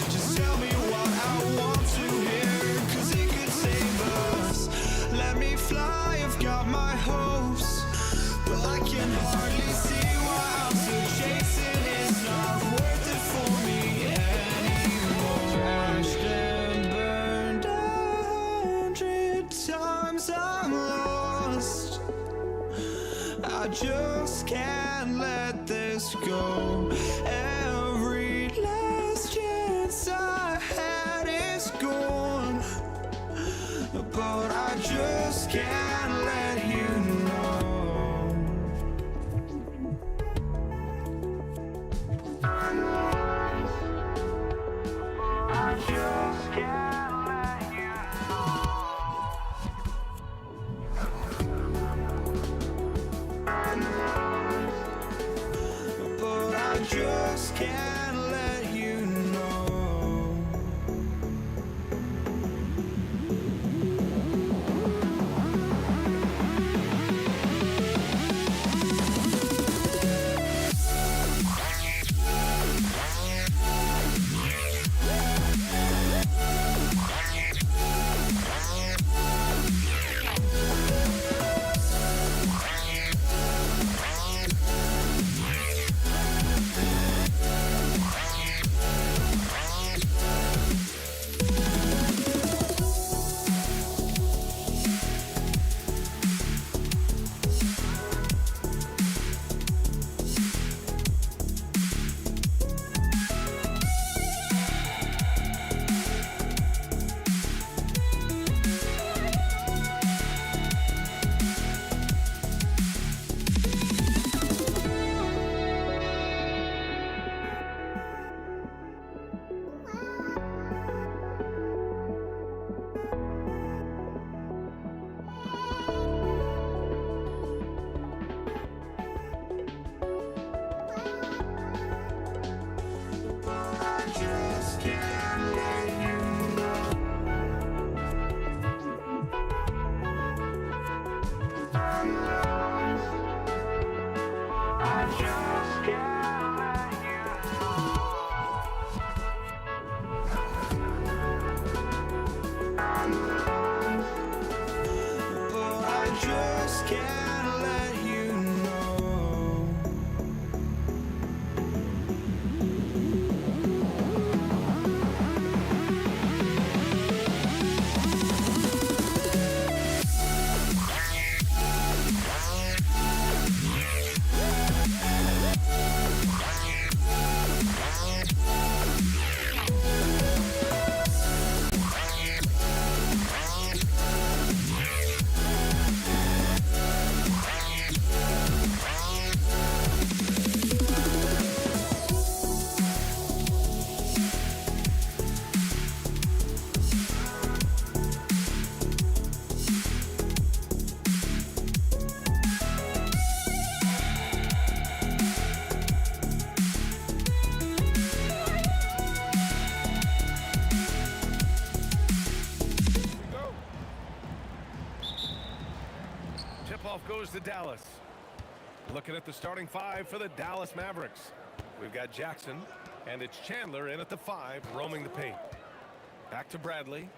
just tell me what I want to hear, 'cause it could save us. Let me fly, I've got my hopes, but I can hardly see why I'm still chasing. It's not worth it for me anymore. Crashed and burned 100 times, I'm lost. I just can't let this go. Every last chance I had is gone, but I just can't let you know. I just can't let you know. But I just can't let you know. Tip-off goes to Dallas. Looking at the starting five for the Dallas Mavericks. We've got Jackson, and it's Chandler in at the 5, roaming the paint. Back to Bradley.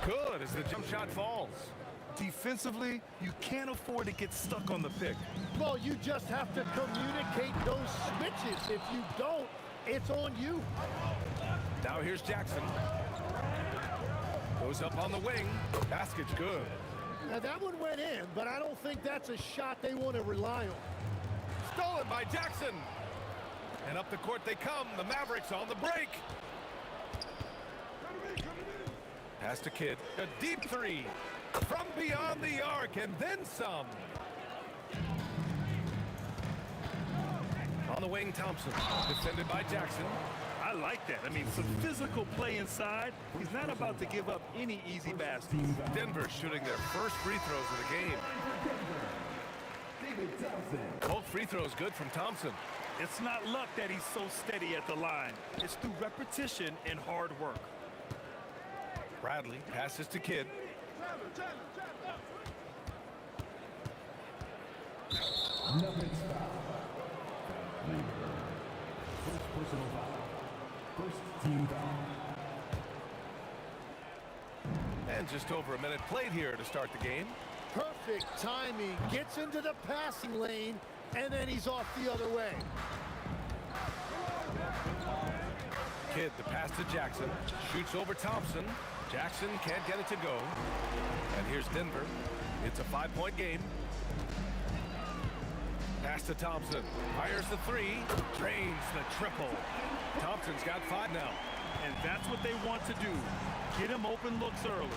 Good as the jump shot falls. Defensively, you can't afford to get stuck on the pick. Well, you just have to communicate those switches. If you don't, it's on you. Now here's Jackson. Goes up on the wing. Basket's good. Now that one went in, but I don't think that's a shot they want to rely on. Stolen by Jackson. And up the court they come. The Mavericks on the break. Pass to Kidd. A deep 3 from beyond the arc, and then some. On the wing, Thompson. Defended by Jackson. I like that. I mean, some physical play inside. He's not about to give up any easy baskets. Denver shooting their first free throws of the game. Both free throws good from Thompson. It's not luck that he's so steady at the line. It's through repetition and hard work. Bradley passes to Kidd. Nuggets foul. Leader. First personal foul. First team foul. And just over a minute played here to start the game. Perfect timing. Gets into the passing lane, and then he's off the other way. Kidd, the pass to Jackson. Shoots over Thompson. Jackson can't get it to go. And here's Denver. It's a 5-point game. Pass to Thompson. Fires the three. Drains the triple. Thompson's got 5 now. And that's what they want to do. Get him open looks early.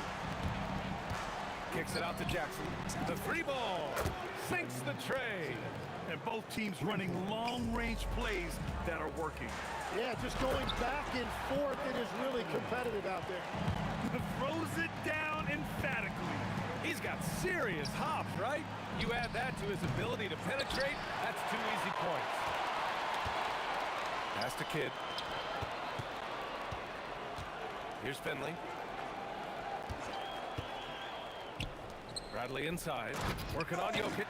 Kicks it out to Jackson. The 3 ball. Sinks the tray. And both teams running long-range plays that are working. Yeah, just going back and forth. It is really competitive out there. Throws it down emphatically. He's got serious hops, right? You add that to his ability to penetrate, that's 2 easy points. Pass to Kidd. Here's Finley. Bradley inside. Working on Jokic.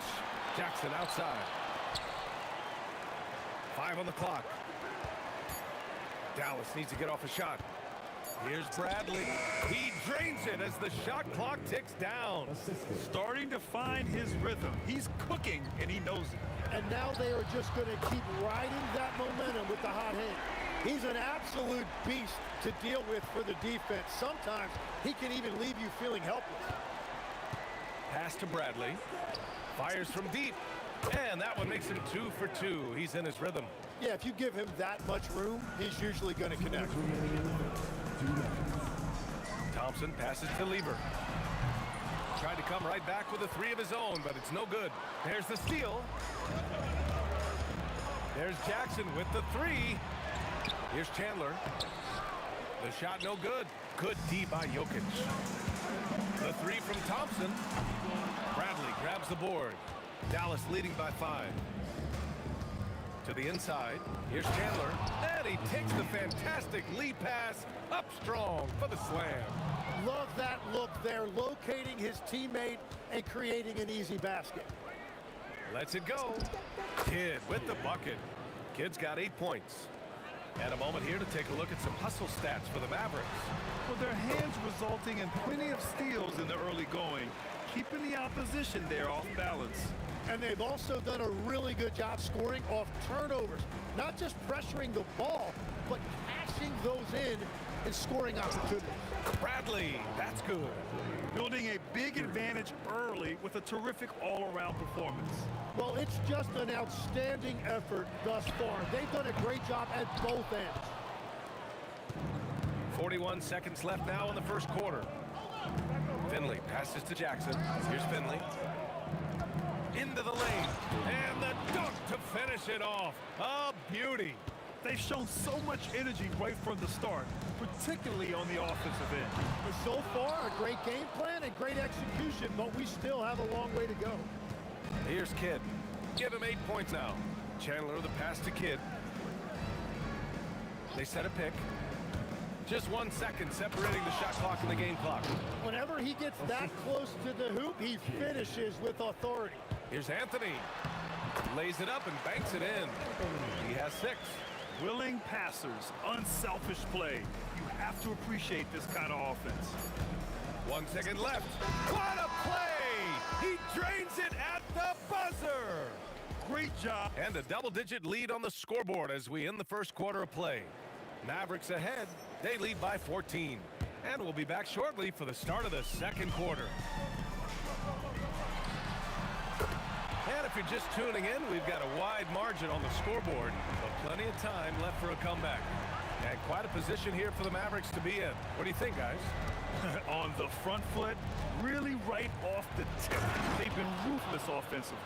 Jackson outside. 5 on the clock. Dallas needs to get off a shot. Here's Bradley. He drains it as the shot clock ticks down. Starting to find his rhythm. He's cooking, and he knows it. And now they are just going to keep riding that momentum with the hot hand. He's an absolute beast to deal with for the defense. Sometimes he can even leave you feeling helpless. Pass to Bradley. Fires from deep. And that one makes him 2 for 2. He's in his rhythm. Yeah, if you give him that much room, he's usually going to connect. Thompson passes to Lieber. Tried to come right back with a 3 of his own, but it's no good. There's the steal. There's Jackson with the 3. Here's Chandler. The shot no good. Good D by Jokic. The 3 from Thompson. Bradley grabs the board. Dallas leading by 5. To the inside. Here's Chandler. And he takes the fantastic lead pass up strong for the slam. Love that look there, locating his teammate and creating an easy basket. Lets it go. Kidd with the bucket. Kidd's got 8 points. And a moment here to take a look at some hustle stats for the Mavericks. With their hands resulting in plenty of steals in the early going, keeping the opposition there off balance. And they've also done a really good job scoring off turnovers. Not just pressuring the ball, but cashing those in and scoring opportunities. Bradley, that's good. Building a big advantage early with a terrific all-around performance. Well, it's just an outstanding effort thus far. They've done a great job at both ends. 41 seconds left now in the first quarter. Finley passes to Jackson. Here's Finley. Into the lane. And the dunk to finish it off. A beauty. They've shown so much energy right from the start, particularly on the offensive end. But so far, a great game plan and great execution, but we still have a long way to go. Here's Kidd. Give him 8 points now. Chandler the pass to Kidd. They set a pick. Just 1 second separating the shot clock and the game clock. Whenever he gets that close to the hoop, he finishes with authority. Here's Anthony. Lays it up and banks it in. He has 6. Willing passers, unselfish play. You have to appreciate this kind of offense. 1 second left. What a play! He drains it at the buzzer! Great job. And a double-digit lead on the scoreboard as we end the first quarter of play. Mavericks ahead. They lead by 14. And we'll be back shortly for the start of the second quarter. And if you're just tuning in, we've got a wide margin on the scoreboard, but plenty of time left for a comeback. And quite a position here for the Mavericks to be in. What do you think, guys? On the front foot, really right off the tip. They've been ruthless offensively.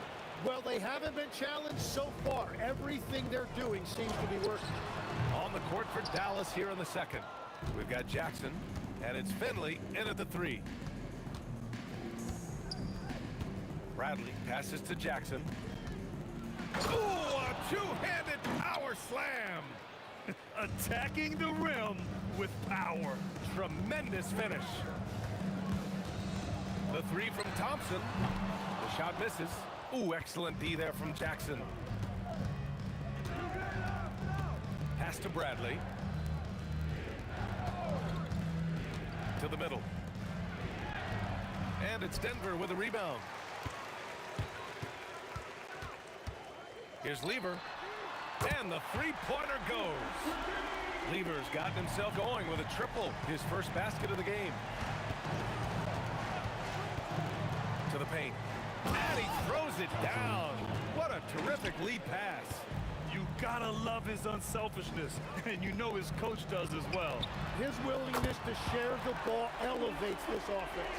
Well, they haven't been challenged so far. Everything they're doing seems to be working. On the court for Dallas here in the second. We've got Jackson, and it's Finley in at the 3. Bradley passes to Jackson. Ooh, a two-handed power slam. Attacking the rim with power. Tremendous finish. The 3 from Thompson. The shot misses. Ooh, excellent D there from Jackson. Pass to Bradley. To the middle. And it's Denver with a rebound. Here's Lever. And the three-pointer goes. Lever's gotten himself going with a triple. His first basket of the game. To the paint. And he throws it down. What a terrific lead pass. You gotta love his unselfishness, and you know his coach does as well. His willingness to share the ball elevates this offense.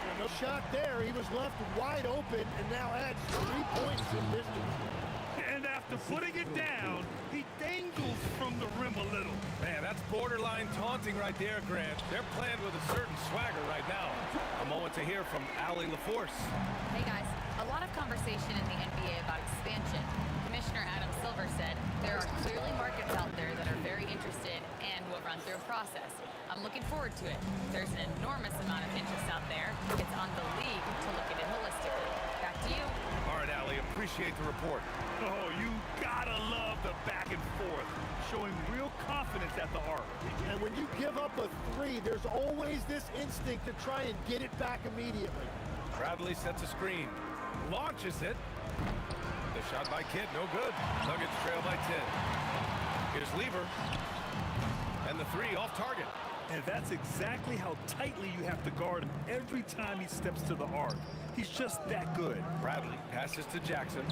And no shot there, he was left wide open and now adds 3 points in distance. And after putting it down, he dangles from the rim a little. Man, that's borderline taunting right there, Grant. They're playing with a certain swagger right now. A moment to hear from Allie LaForce. Hey guys, a lot of conversation in the NBA about expansion. Commissioner Adam Silver said there are clearly markets out there that are very interested and will run through a process. I'm looking forward to it. There's an enormous amount of interest out there. It's on the league to look at it holistically. Back to you. All right, Allie, appreciate the report. Oh, you gotta love the back and forth, showing real confidence at the arc. And when you give up a three, there's always this instinct to try and get it back immediately. Bradley sets a screen. Launches it. The shot by Kidd, no good. Nuggets trail by 10. Here's Lever. And the three off target. And that's exactly how tightly you have to guard him every time he steps to the arc. He's just that good. Bradley passes to Jackson.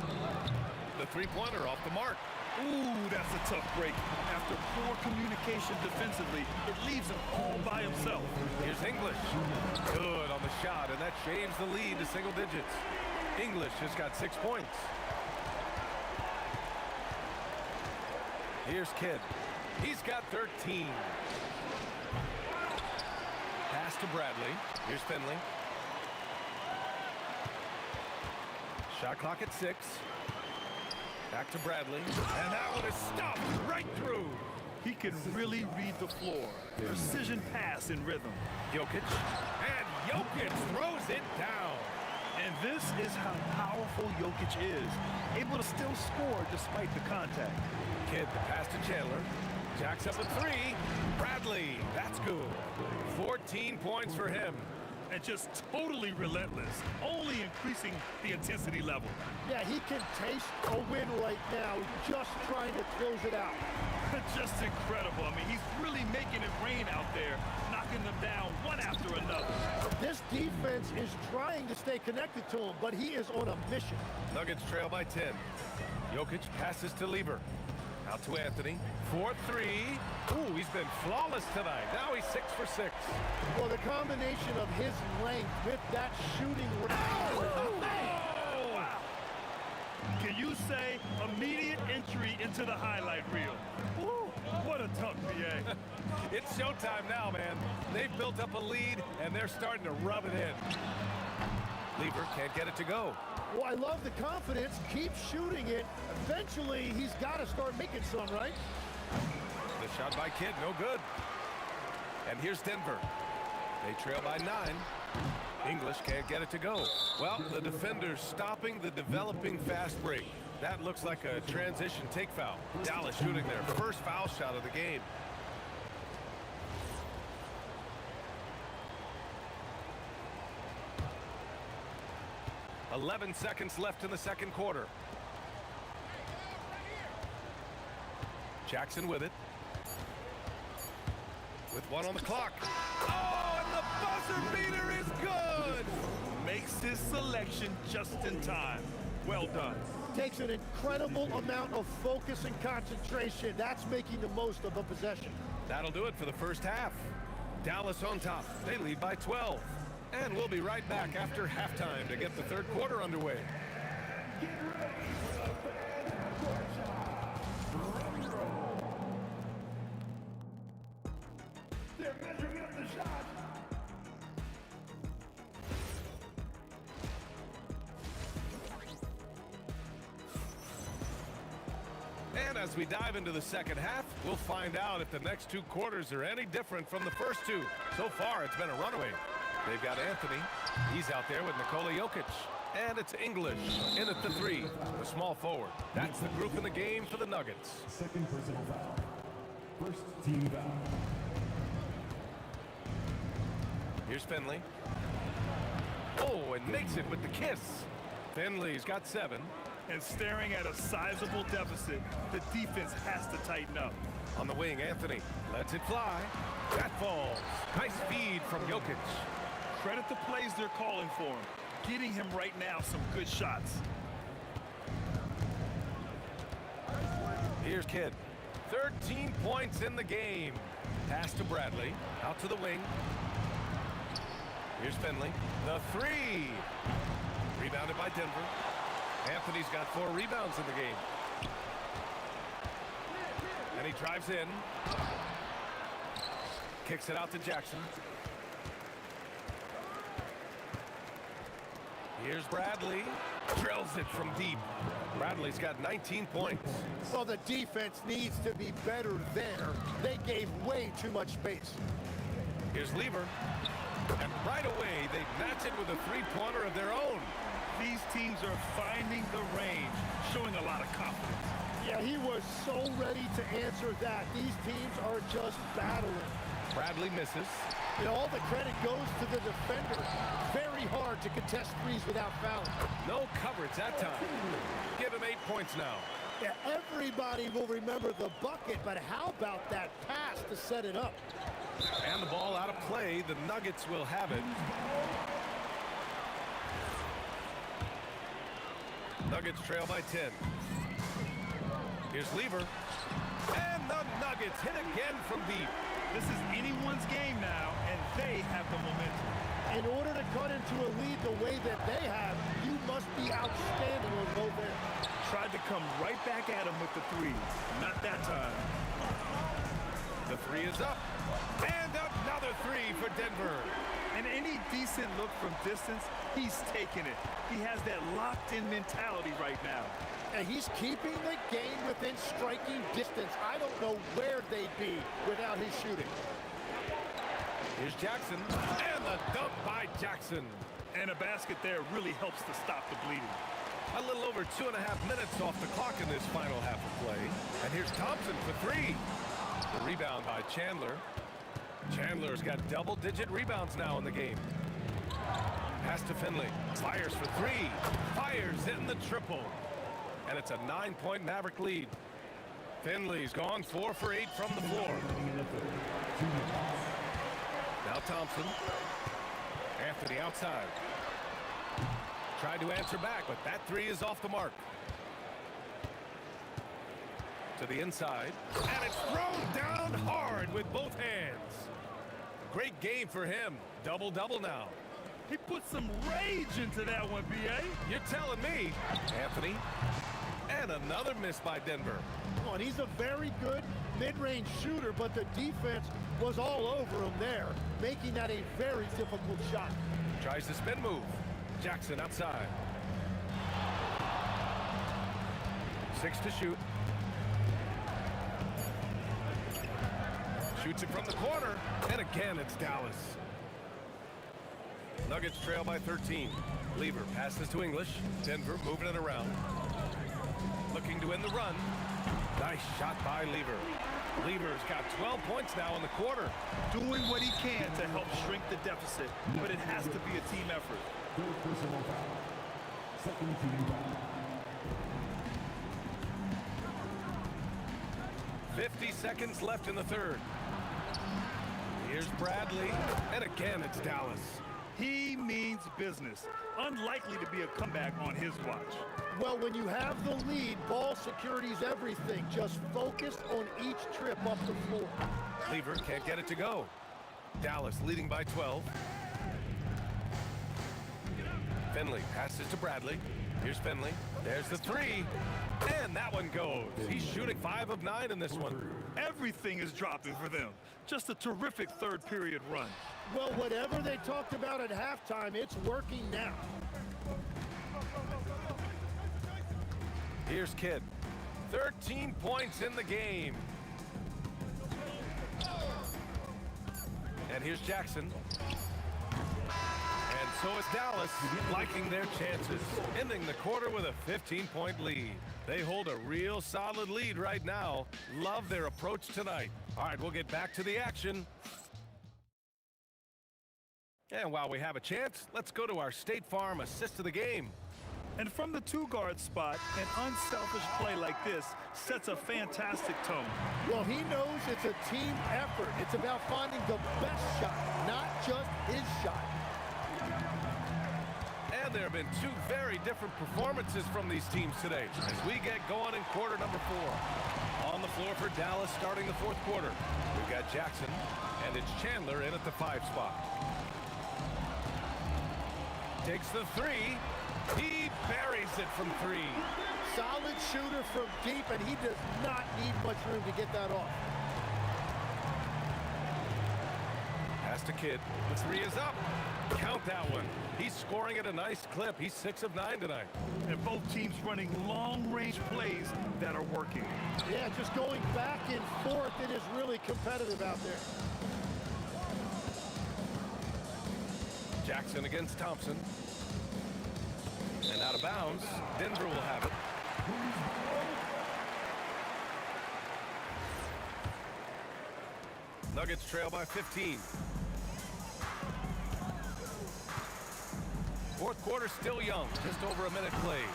The three-pointer off the mark. Ooh, that's a tough break. After poor communication defensively, it leaves him all by himself. Here's English. Good on the shot, and that shaves the lead to single digits. English has got 6 points. Here's Kidd. He's got 13. Pass to Bradley. Here's Finley. Shot clock at 6. Back to Bradley. And that one is stopped right through. He can really read the floor. Precision pass in rhythm. Jokic. And Jokic throws it down. And this is how powerful Jokic is. Able to still score despite the contact. Kidd, the pass to Chandler. Jacks up a three. Bradley, that's good. 14 points for him. And just totally relentless, only increasing the intensity level. Yeah, he can taste a win right now, just trying to close it out. Just incredible. I mean, he's really making it rain out there, knocking them down one after another. This defense is trying to stay connected to him, but he is on a mission. Nuggets trail by 10. Jokic passes to Lever. Out to Anthony. 4-3. Ooh, he's been flawless tonight. Now he's 6 for 6. Well, the combination of his length with that shooting... Oh, wow. Can you say immediate entry into the highlight reel? Woo, what a tough BA. It's showtime now, man. They've built up a lead, and they're starting to rub it in. Lever can't get it to go. Well, I love the confidence. Keep shooting it. Eventually, he's got to start making some, right? The shot by Kidd, no good. And here's Denver. They trail by 9. English can't get it to go. Well, the defender's stopping the developing fast break. That looks like a transition take foul. Dallas shooting their first foul shot of the game. .11 seconds left in the second quarter. Jackson with it. With one on the clock. Oh, and the buzzer beater is good! Makes his selection just in time. Well done. Takes an incredible amount of focus and concentration. That's making the most of a possession. That'll do it for the first half. Dallas on top. They lead by 12. And we'll be right back after halftime to get the third quarter underway. They're measuring up the shot. And as we dive into the second half, we'll find out if the next two quarters are any different from the first two. So far, it's been a runaway. They've got Anthony. He's out there with Nikola Jokic. And it's English in at the 3, the small forward. That's the group in the game for the Nuggets. Second personal foul. First team foul. Here's Finley. Oh, and makes it with the kiss. Finley's got 7. And staring at a sizable deficit, the defense has to tighten up. On the wing, Anthony lets it fly. That falls. Nice feed from Jokic. Credit the plays they're calling for him. Getting him right now some good shots. Here's Kidd. 13 points in the game. Pass to Bradley. Out to the wing. Here's Finley. The 3. Rebounded by Denver. Anthony's got 4 rebounds in the game. And he drives in. Kicks it out to Jackson. Here's Bradley. Drills it from deep. Bradley's got 19 points. Well, the defense needs to be better there. They gave way too much space. Here's Lever. And right away, they match it with a three-pointer of their own. These teams are finding the range, showing a lot of confidence. Yeah, he was so ready to answer that. These teams are just battling. Bradley misses. And all the credit goes to the defender. Very hard to contest threes without fouling. No coverage that time. Give him 8 points now. Yeah, everybody will remember the bucket, but how about that pass to set it up? And the ball out of play. The Nuggets will have it. Nuggets trail by 10. Here's Lever. And the Nuggets hit again from deep. This is anyone's game now, and they have the momentum. In order to cut into a lead the way that they have, you must be outstanding on both ends. Tried to come right back at him with the 3. Not that time. The 3 is up. And another 3 for Denver. And any decent look from distance, he's taking it. He has that locked-in mentality right now. And he's keeping the game within striking distance. I don't know where they'd be without his shooting. Here's Jackson. And the dunk by Jackson. And a basket there really helps to stop the bleeding. A little over 2.5 minutes off the clock in this final half of play. And here's Thompson for 3. The rebound by Chandler. Chandler's got double-digit rebounds now in the game. Pass to Finley. Fires for 3. Fires in the triple. And it's a 9-point Maverick lead. Finley's gone 4 for 8 from the floor. Now Thompson. Anthony outside. Tried to answer back, but that 3 is off the mark. To the inside. And it's thrown down hard with both hands. Great game for him. Double-double now. He put some rage into that one, B.A. You're telling me. Anthony. And another miss by Denver. Oh, and he's a very good mid-range shooter, but the defense was all over him there, making that a very difficult shot. Tries the spin move. Jackson outside. 6 to shoot. Shoots it from the corner. And again, it's Dallas. Nuggets trail by 13. Lever passes to English. Denver moving it around. Looking to end the run. Nice shot by Lever. Lever's got 12 points now in the quarter. Doing what he can to help shrink the deficit, but it has to be a team effort. Third personal foul. Second team foul. 50 seconds left in the third. Here's Bradley. And again, it's Dallas. He means business. Unlikely to be a comeback on his watch. Well, when you have the lead, ball security's everything. Just focus on each trip up the floor. Lever can't get it to go. Dallas leading by 12. Finley passes to Bradley. Here's Finley. There's the 3. And that one goes. He's shooting 5 of 9 in this one. Everything is dropping for them. Just a terrific third period run. Well, whatever they talked about at halftime, it's working now. Here's Kidd. 13 points in the game. And here's Jackson. And So it's Dallas liking their chances, ending the quarter with a 15-point lead. They hold a real solid lead right now. Love their approach tonight. All right, we'll get back to the action. And while we have a chance, let's go to our State Farm assist of the game. And from the two-guard spot, an unselfish play like this sets a fantastic tone. Well, he knows it's a team effort. It's about finding the best shot, not just his shot. And there have been two very different performances from these teams today as we get going in quarter number 4. On the floor for Dallas starting the fourth quarter. We've got Jackson, and it's Chandler in at the 5 spot. Takes the 3. He buries it from 3. Solid shooter from deep, and he does not need much room to get that off. Pass to Kidd. The 3 is up. Count that one. He's scoring at a nice clip. He's 6 of 9 tonight. And both teams running long-range plays that are working. Yeah, just going back and forth. It is really competitive out there. Jackson against Thompson. And out of bounds. Denver will have it. Nuggets trail by 15. Fourth quarter still young. Just over a minute played.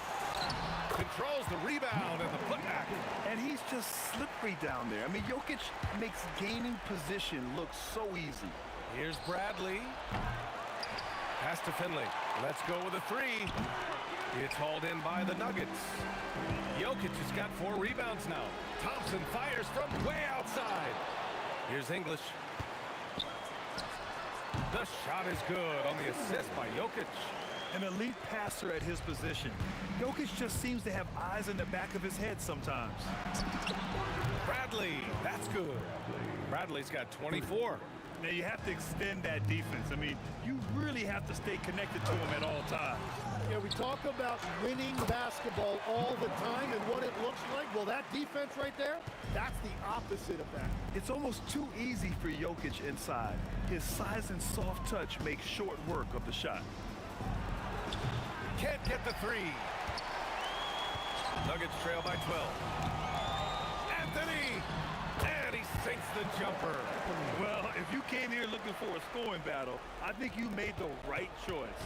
Controls the rebound and the putback. And he's just slippery down there. I mean, Jokic makes gaining position look so easy. Here's Bradley. Pass to Finley. Let's go with a 3. It's hauled in by the Nuggets. Jokic has got 4 rebounds now. Thompson fires from way outside. Here's English. The shot is good on the assist by Jokic. An elite passer at his position. Jokic just seems to have eyes in the back of his head sometimes. Bradley, that's good. Bradley's got 24. Now you have to extend that defense. I mean, you really have to stay connected to him at all times. Yeah, we talk about winning basketball all the time and what it looks like. Well, that defense right there, that's the opposite of that. It's almost too easy for Jokic inside. His size and soft touch make short work of the shot. Can't get the 3. Nuggets trail by 12. Anthony! And he sinks the jumper. Well, if you came here looking for a scoring battle, I think you made the right choice.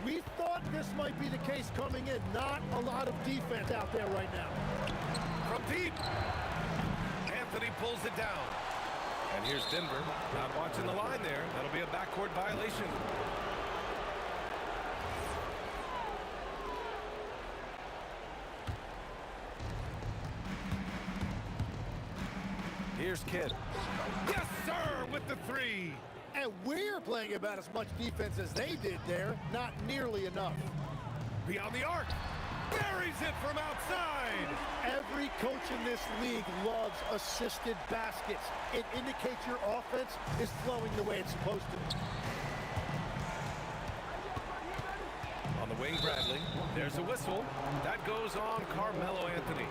We thought this might be the case coming in. Not a lot of defense out there right now. From deep. Anthony pulls it down. And here's Denver. Not watching the line there. That'll be a backcourt violation. Here's Kidd. Yes, sir, with the 3. And we're playing about as much defense as they did there. Not nearly enough. Beyond the arc. Buries it from outside. Every coach in this league loves assisted baskets. It indicates your offense is flowing the way it's supposed to. On the wing, Bradley. There's a whistle. That goes on Carmelo Anthony.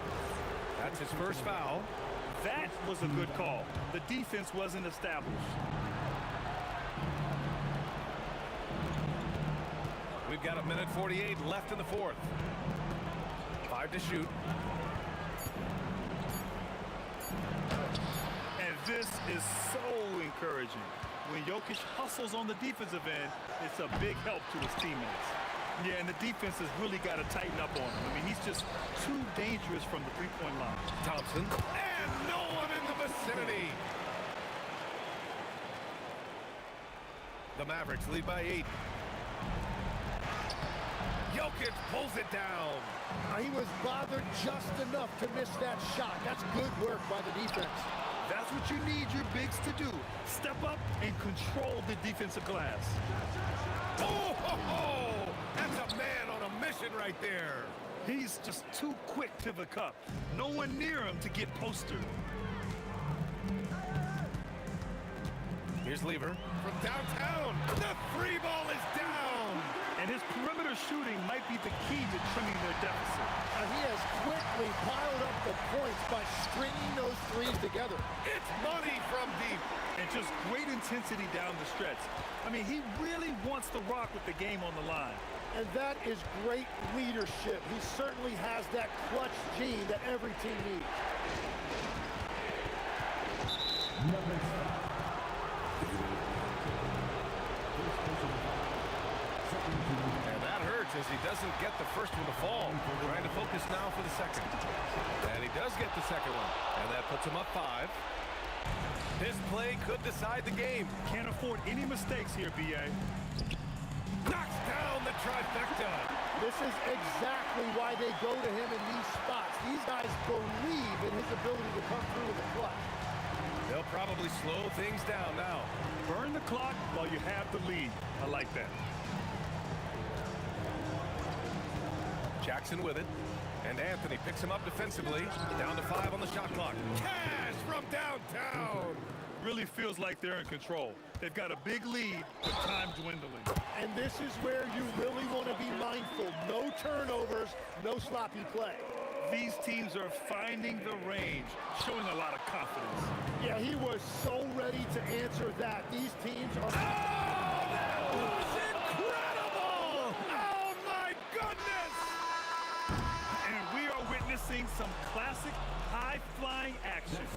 That's his first foul. That was a good call. The defense wasn't established. We've got 1:48 left in the fourth. 5 to shoot. And this is so encouraging. When Jokic hustles on the defensive end, it's a big help to his teammates. Yeah, and the defense has really got to tighten up on him. I mean, he's just too dangerous from the three-point line. Thompson. And no one in the vicinity. The Mavericks lead by 8. Jokic pulls it down. He was bothered just enough to miss that shot. That's good work by the defense. That's what you need your bigs to do. Step up and control the defensive glass. Oh, ho, ho. That's a man on a mission right there. He's just too quick to the cup. No one near him to get postered. Here's Lever from downtown. The 3 ball is down. And his perimeter shooting might be the key to trimming their deficit. He has quickly piled up the points by stringing those threes together. It's money from deep. And just great intensity down the stretch. I mean, he really wants to rock with the game on the line. And that is great leadership. He certainly has that clutch gene that every team needs. And that hurts as he doesn't get the first one to fall. Trying to focus now for the second. And he does get the second one. And that puts him up 5. This play could decide the game. Can't afford any mistakes here, B.A. Knocks down the trifecta. This is exactly why they go to him in these spots. These guys believe in his ability to come through with a clutch. They'll probably slow things down now. Burn the clock while you have the lead. I like that. Jackson with it. And Anthony picks him up defensively. Down to 5 on the shot clock. Cash from downtown. Really feels like they're in control. They've got a big lead with time dwindling. And this is where you really want to be mindful. No turnovers, no sloppy play. These teams are finding the range, showing a lot of confidence. Yeah, he was so ready to answer that. These teams are... That was incredible! Oh, my goodness! And we are witnessing some classic high-flying action.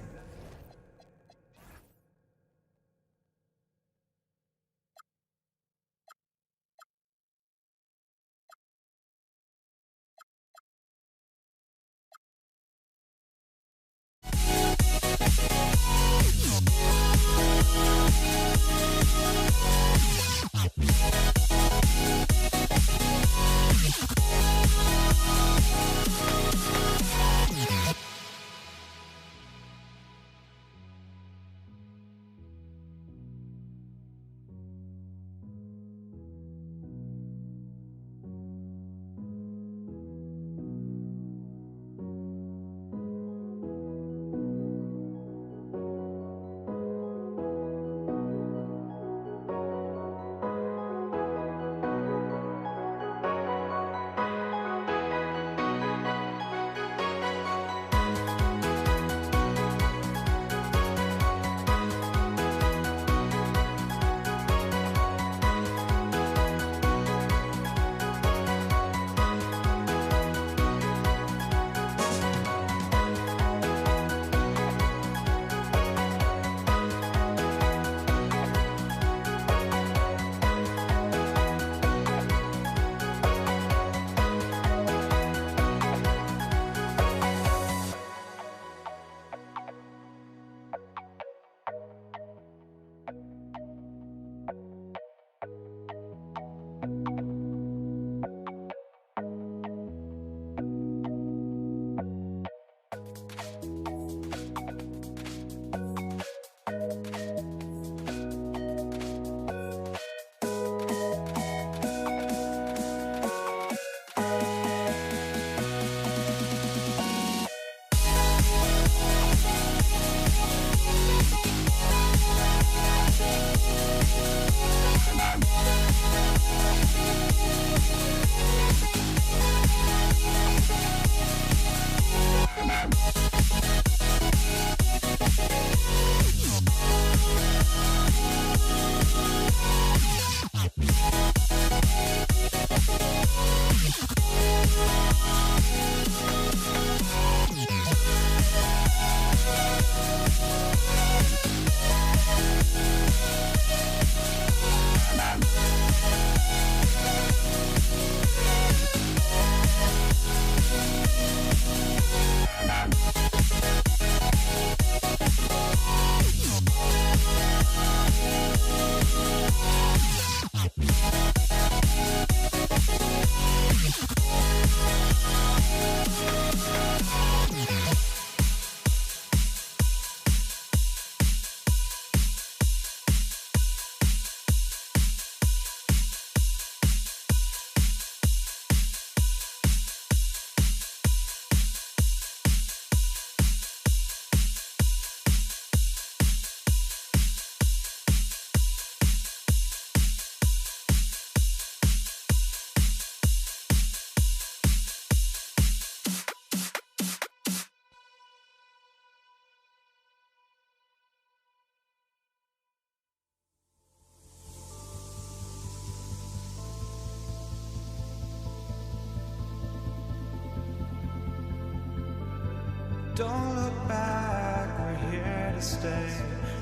Don't look back, we're here to stay.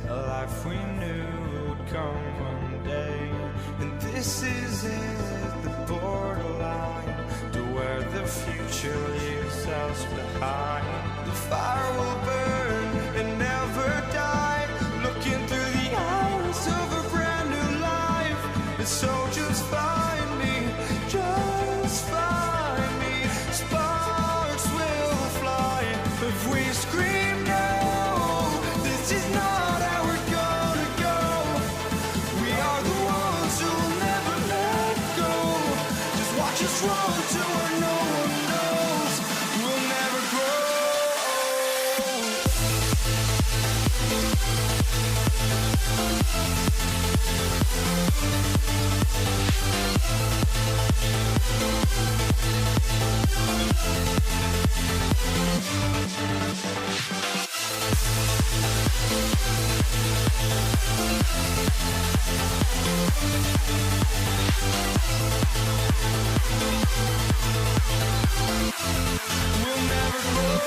A life we knew would come one day. And this is it, the borderline to where the future leaves us behind. The fire will burn and never die, looking through the eyes of a brand new life. And so just find me, just find me. Sparks will fly if we scream no. This is not how we're gonna go. We are the ones who will never let go. Just watch us run to where no one knows. We'll never grow. We'll never grow.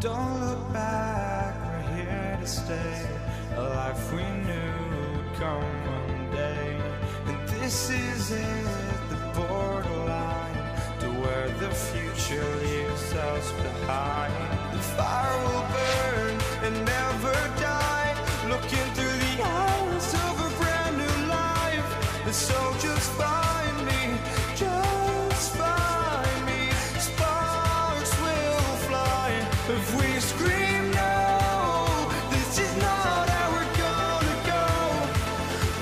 Don't look back, we're here to stay. A life we knew would come one day. And this is it, the borderline to where the future leaves us behind. The fire will burn and never die, looking through the eyes of a brand new life. And so just find me, just find me. Sparks will fly if we scream no. This is not how we're gonna go.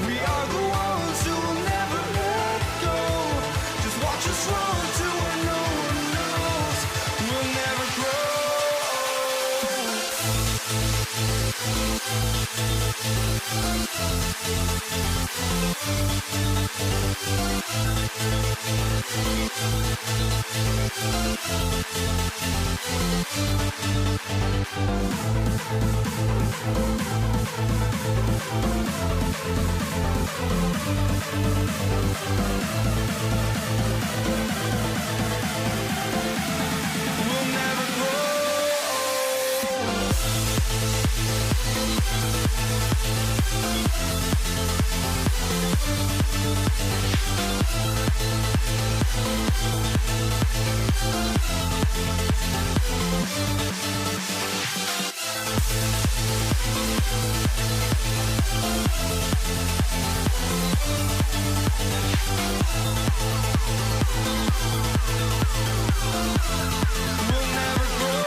We are the ones who will never let go. Just watch us run to where no one knows. We'll never grow. We'll never grow. We'll never grow.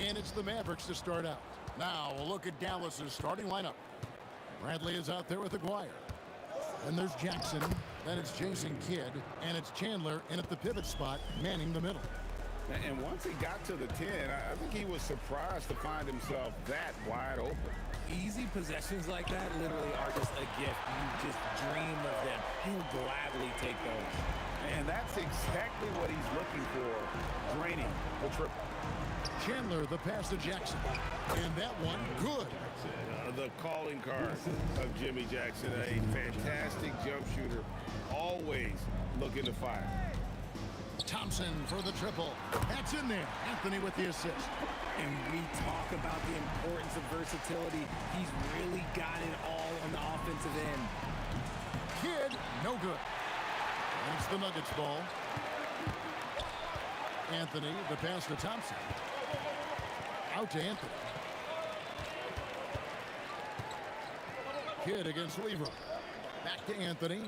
And it's the Mavericks to start out. Now we'll look at Dallas's starting lineup. Bradley is out there with Aguirre. Then there's Jackson. Then it's Jason Kidd. And it's Chandler in at the pivot spot, manning the middle. And once he got to the 10, I think he was surprised to find himself that wide open. Easy possessions like that literally are just a gift. You just dream of them. He'll gladly take those. And that's exactly what he's looking for, draining the triple. Chandler, the pass to Jackson. And that one, good. The calling card of Jimmy Jackson, a fantastic jump shooter, always looking to fire. Thompson for the triple. That's in there. Anthony with the assist. And we talk about the importance of versatility. He's really got it all on the offensive end. Kidd, no good. And it's the Nuggets ball. Anthony, the pass to Thompson. Out to Anthony. Kidd against Lever. Back to Anthony.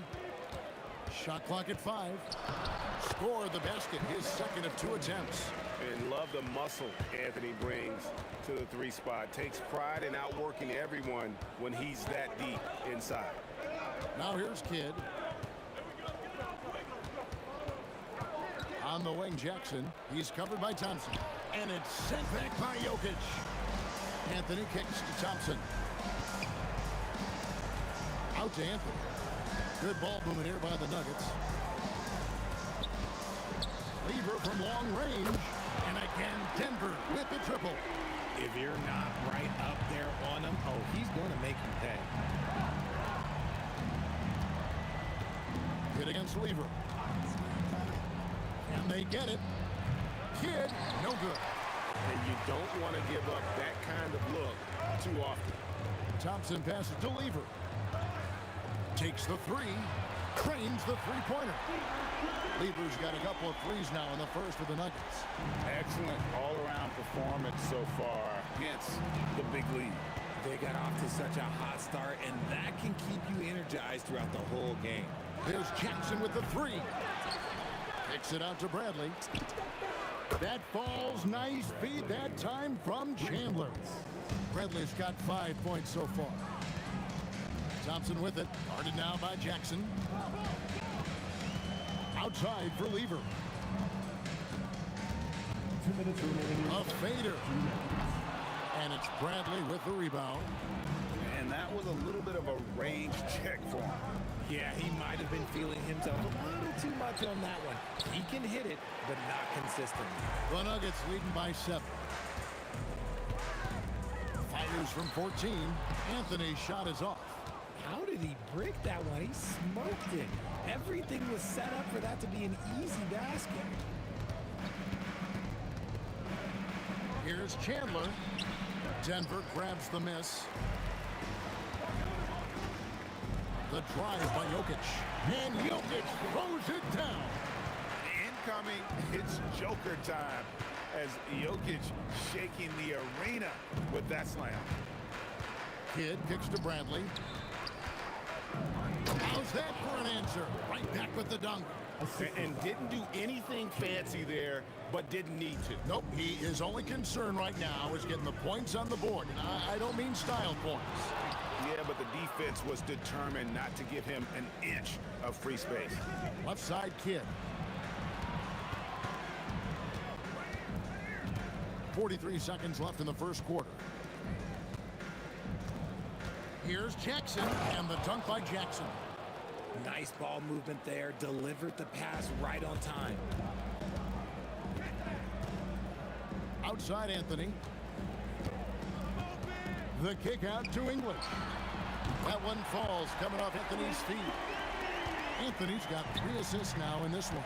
Shot clock at 5. Scored the basket, his second of 2 attempts. And love the muscle Anthony brings to the 3 spot. Takes pride in outworking everyone when he's that deep inside. Now here's Kidd. On the wing, Jackson. He's covered by Thompson. And it's sent back by Jokic. Anthony kicks to Thompson. Out to Anthony. Good ball movement here by the Nuggets. Lever from long range. And again, Denver with the triple. If you're not right up there on him, oh, he's going to make you pay. Kidd against Lever. And they get it. Kidd, no good. And you don't want to give up that kind of look too often. Thompson passes to Lever. Takes the 3. Cranes the three-pointer. Lever's got a couple of threes now in the first for the Nuggets. Excellent all-around performance so far against the big lead. They got off to such a hot start, and that can keep you energized throughout the whole game. There's Jackson with the 3. Kicks it out to Bradley. That falls nice feed that time from Chandler. Bradley's got 5 points so far. Thompson with it. Guarded now by Jackson. Outside for Lever. 2 minutes remaining. A fader. And it's Bradley with the rebound. And that was a little bit of a range check for him. Yeah, he might have been feeling himself a little too much on that one. He can hit it, but not consistently. The Nuggets leading by 7. Fires from 14. Anthony's shot is off. How did he break that one? He smoked it. Everything was set up for that to be an easy basket. Here's Chandler. Denver grabs the miss. The drive by Jokic. And Jokic throws it down. Incoming, it's Joker time as Jokic shaking the arena with that slam. Kidd kicks to Bradley. How's that for an answer? Right back with the dunk. And didn't do anything fancy there, but didn't need to. Nope, his only concern right now is getting the points on the board. And I don't mean style points. Yeah, but the defense was determined not to give him an inch of free space. Left side, Kidd. 43 seconds left in the first quarter. Here's Jackson, and the dunk by Jackson. Nice ball movement there. Delivered the pass right on time. Outside Anthony. The kick out to English. That one falls coming off Anthony's feet. Anthony's got 3 assists now in this one.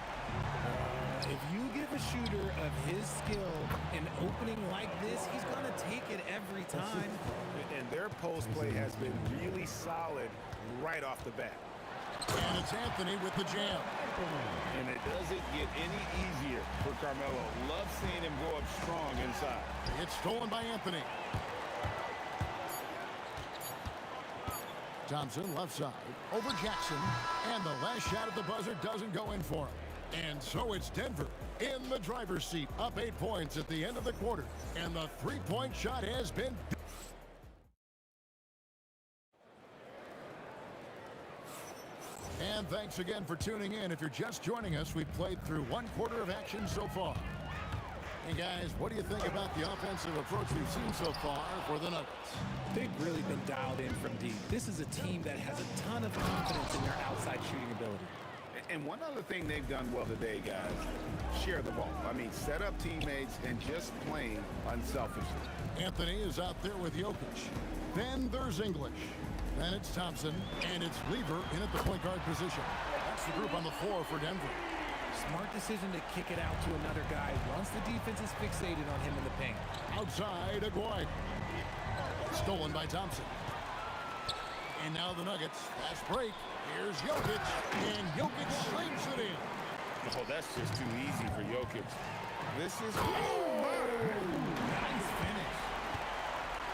If you give a shooter of his skill an opening like this, he's going to take it every time. And their post play has been really solid right off the bat. And it's Anthony with the jam. And it doesn't get any easier for Carmelo. Love seeing him go up strong inside. It's stolen by Anthony. Thompson left side over Jackson. And the last shot at the buzzer doesn't go in for him. And so it's Denver in the driver's seat, up 8 points at the end of the quarter. And the three-point shot has been... And thanks again for tuning in. If you're just joining us, we've played through 1 quarter of action so far. Hey guys, what do you think about the offensive approach we've seen so far for the Nuggets? They've really been dialed in from deep. This is a team that has a ton of confidence in their outside shooting ability. And one other thing they've done well today, guys, share the ball. I mean, set up teammates and just playing unselfishly. Anthony is out there with Jokic. Then there's English. Then it's Thompson, and it's Lever in at the point guard position. That's the group on the floor for Denver. Smart decision to kick it out to another guy once the defense is fixated on him in the paint. Outside, Aguirre. Stolen by Thompson. And now the Nuggets. Fast break. Here's Jokic, and Jokic slams it in. Oh, that's just too easy for Jokic. This is... Nice finish.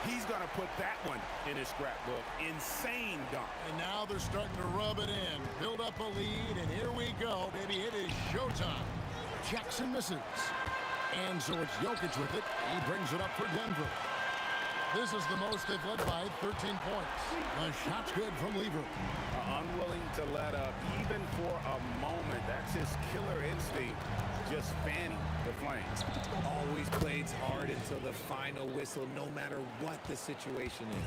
He's going to put that one in his scrapbook. Insane dunk. And now they're starting to rub it in. Build up a lead, and here we go, baby. It is showtime. Jackson misses. And so it's Jokic with it. He brings it up for Denver. This is the most they've led by 13 points. The shot's good from Lever. Unwilling to let up even for a moment. That's his killer instinct. Just fanning the flames. Always plays hard until the final whistle, no matter what the situation is.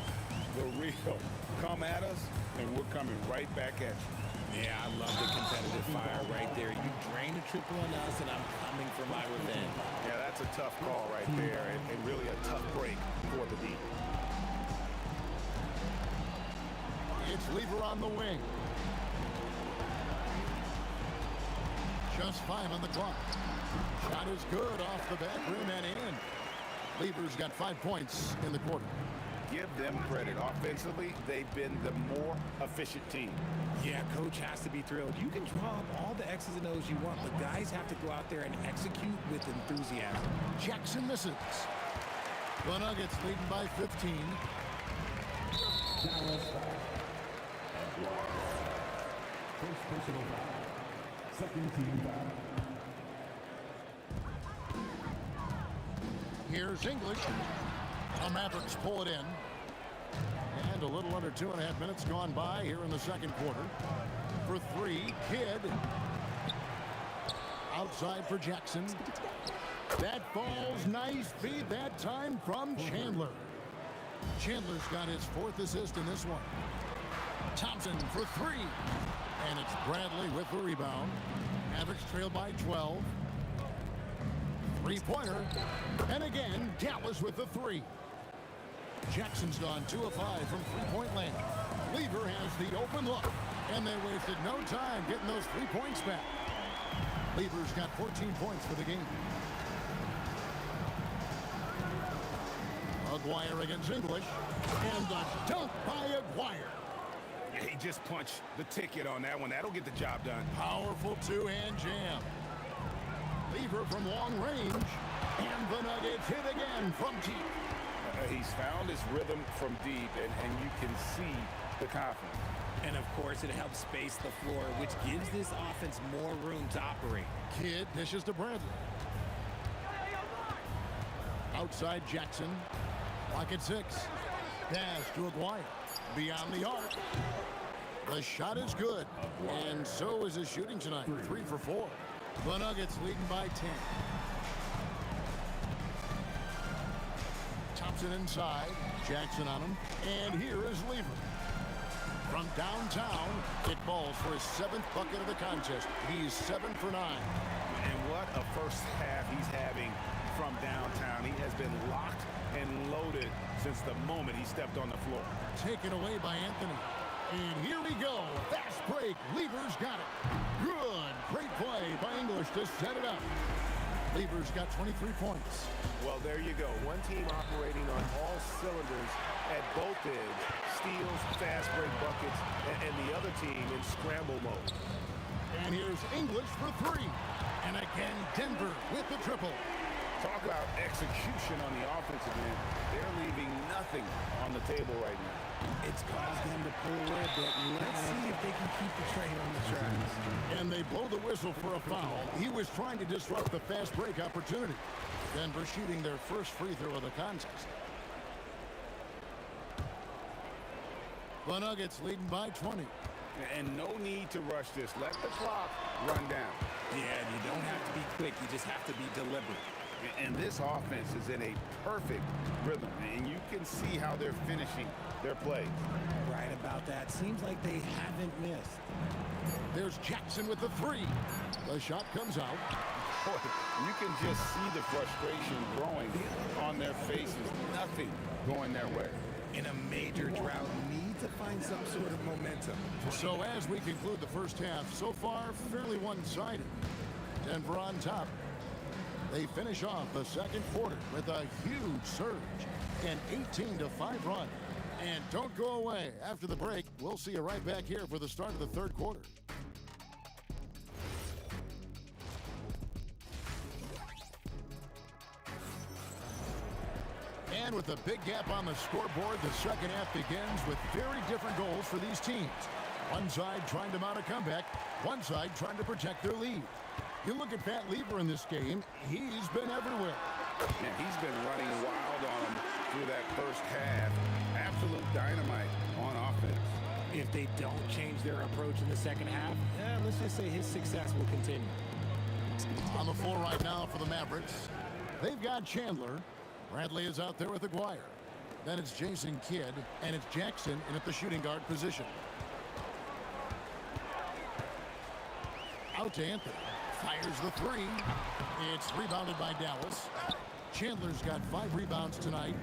The real. Come at us, and we're coming right back at you. Yeah, I love the competitive fire right there. You drain a triple on us, and I'm coming for my revenge. Yeah, that's a tough call right there, and really a tough break for the D. It's Lever on the wing. Just 5 on the clock. Shot is good off the back rim and in. Lever's got 5 points in the quarter. Give them credit. Offensively, they've been the more efficient team. Yeah, coach has to be thrilled. You can draw up all the X's and O's you want, but guys have to go out there and execute with enthusiasm. Jackson misses. The Nuggets leading by 15. Dallas. First personal foul. Second team foul. Here's English. The Mavericks pull it in. And a little under 2.5 minutes gone by here in the second quarter. For 3, Kidd. Outside for Jackson. That falls. Nice feed that time from Chandler. Chandler's got his 4th assist in this one. Thompson for 3. And it's Bradley with the rebound. Mavericks trail by 12. Three-pointer. And again, Dallas with the 3. Jackson's gone 2 of 5 from three-point land. Lever has the open look. And they wasted no time getting those 3 points back. Lever's got 14 points for the game. Aguirre against English. And the dunk by Aguirre. He just punched the ticket on that one. That'll get the job done. Powerful two-hand jam. Lever from long range. And the Nuggets hit again from deep. He's found his rhythm from deep, and you can see the confidence. And of course, it helps space the floor, which gives this offense more room to operate. Kidd dishes to Bradley. Outside Jackson. Clock at 6. Pass to Aguirre. Beyond the arc. The shot is good. And so is his shooting tonight. 3 for 4. The Nuggets leading by 10. Thompson inside. Jackson on him. And here is Lever. From downtown, it falls for his 7th bucket of the contest. He's 7 for 9. And what a first half he's having from downtown. He has been locked and loaded since the moment he stepped on the floor. Taken away by Anthony. And here we go. Fast break. Lever's got it. Good. Great play by English to set it up. Lever's got 23 points. Well, there you go. One team operating on all cylinders at both ends. Steals, fast break buckets, and the other team in scramble mode. And here's English for 3. And again, Denver with the triple. Talk about execution on the offensive end. They're leaving nothing on the table right now. It's caused them to pull away a bit. Let's see if they can keep the train on the tracks. And they blow the whistle for a foul. He was trying to disrupt the fast break opportunity. Denver shooting their first free throw of the contest. The Nuggets leading by 20. And no need to rush this. Let the clock run down. Yeah, you don't have to be quick. You just have to be deliberate. And this offense is in a perfect rhythm, and you can see how they're finishing their plays. Right about that. Seems like they haven't missed. There's Jackson with the three. The shot comes out. Boy, you can just see the frustration growing on their faces. Nothing going their way. In a major drought, need to find some sort of momentum. So as we conclude the first half, so far fairly one-sided. Denver on top. They finish off the second quarter with a huge surge, an 18-5 run. And don't go away. After the break, we'll see you right back here for the start of the third quarter. And with a big gap on the scoreboard, the second half begins with very different goals for these teams. One side trying to mount a comeback, one side trying to protect their lead. You look at Pat Lever in this game, he's been everywhere. Man, he's been running wild on them through that first half. Absolute dynamite on offense. If they don't change their approach in the second half, let's just say his success will continue. On the floor right now for the Mavericks, they've got Chandler. Bradley is out there with Aguirre. Then it's Jason Kidd, and it's Jackson in at the shooting guard position. Out to Anthony. Fires the three. It's rebounded by Dallas. Chandler's got 5 rebounds tonight.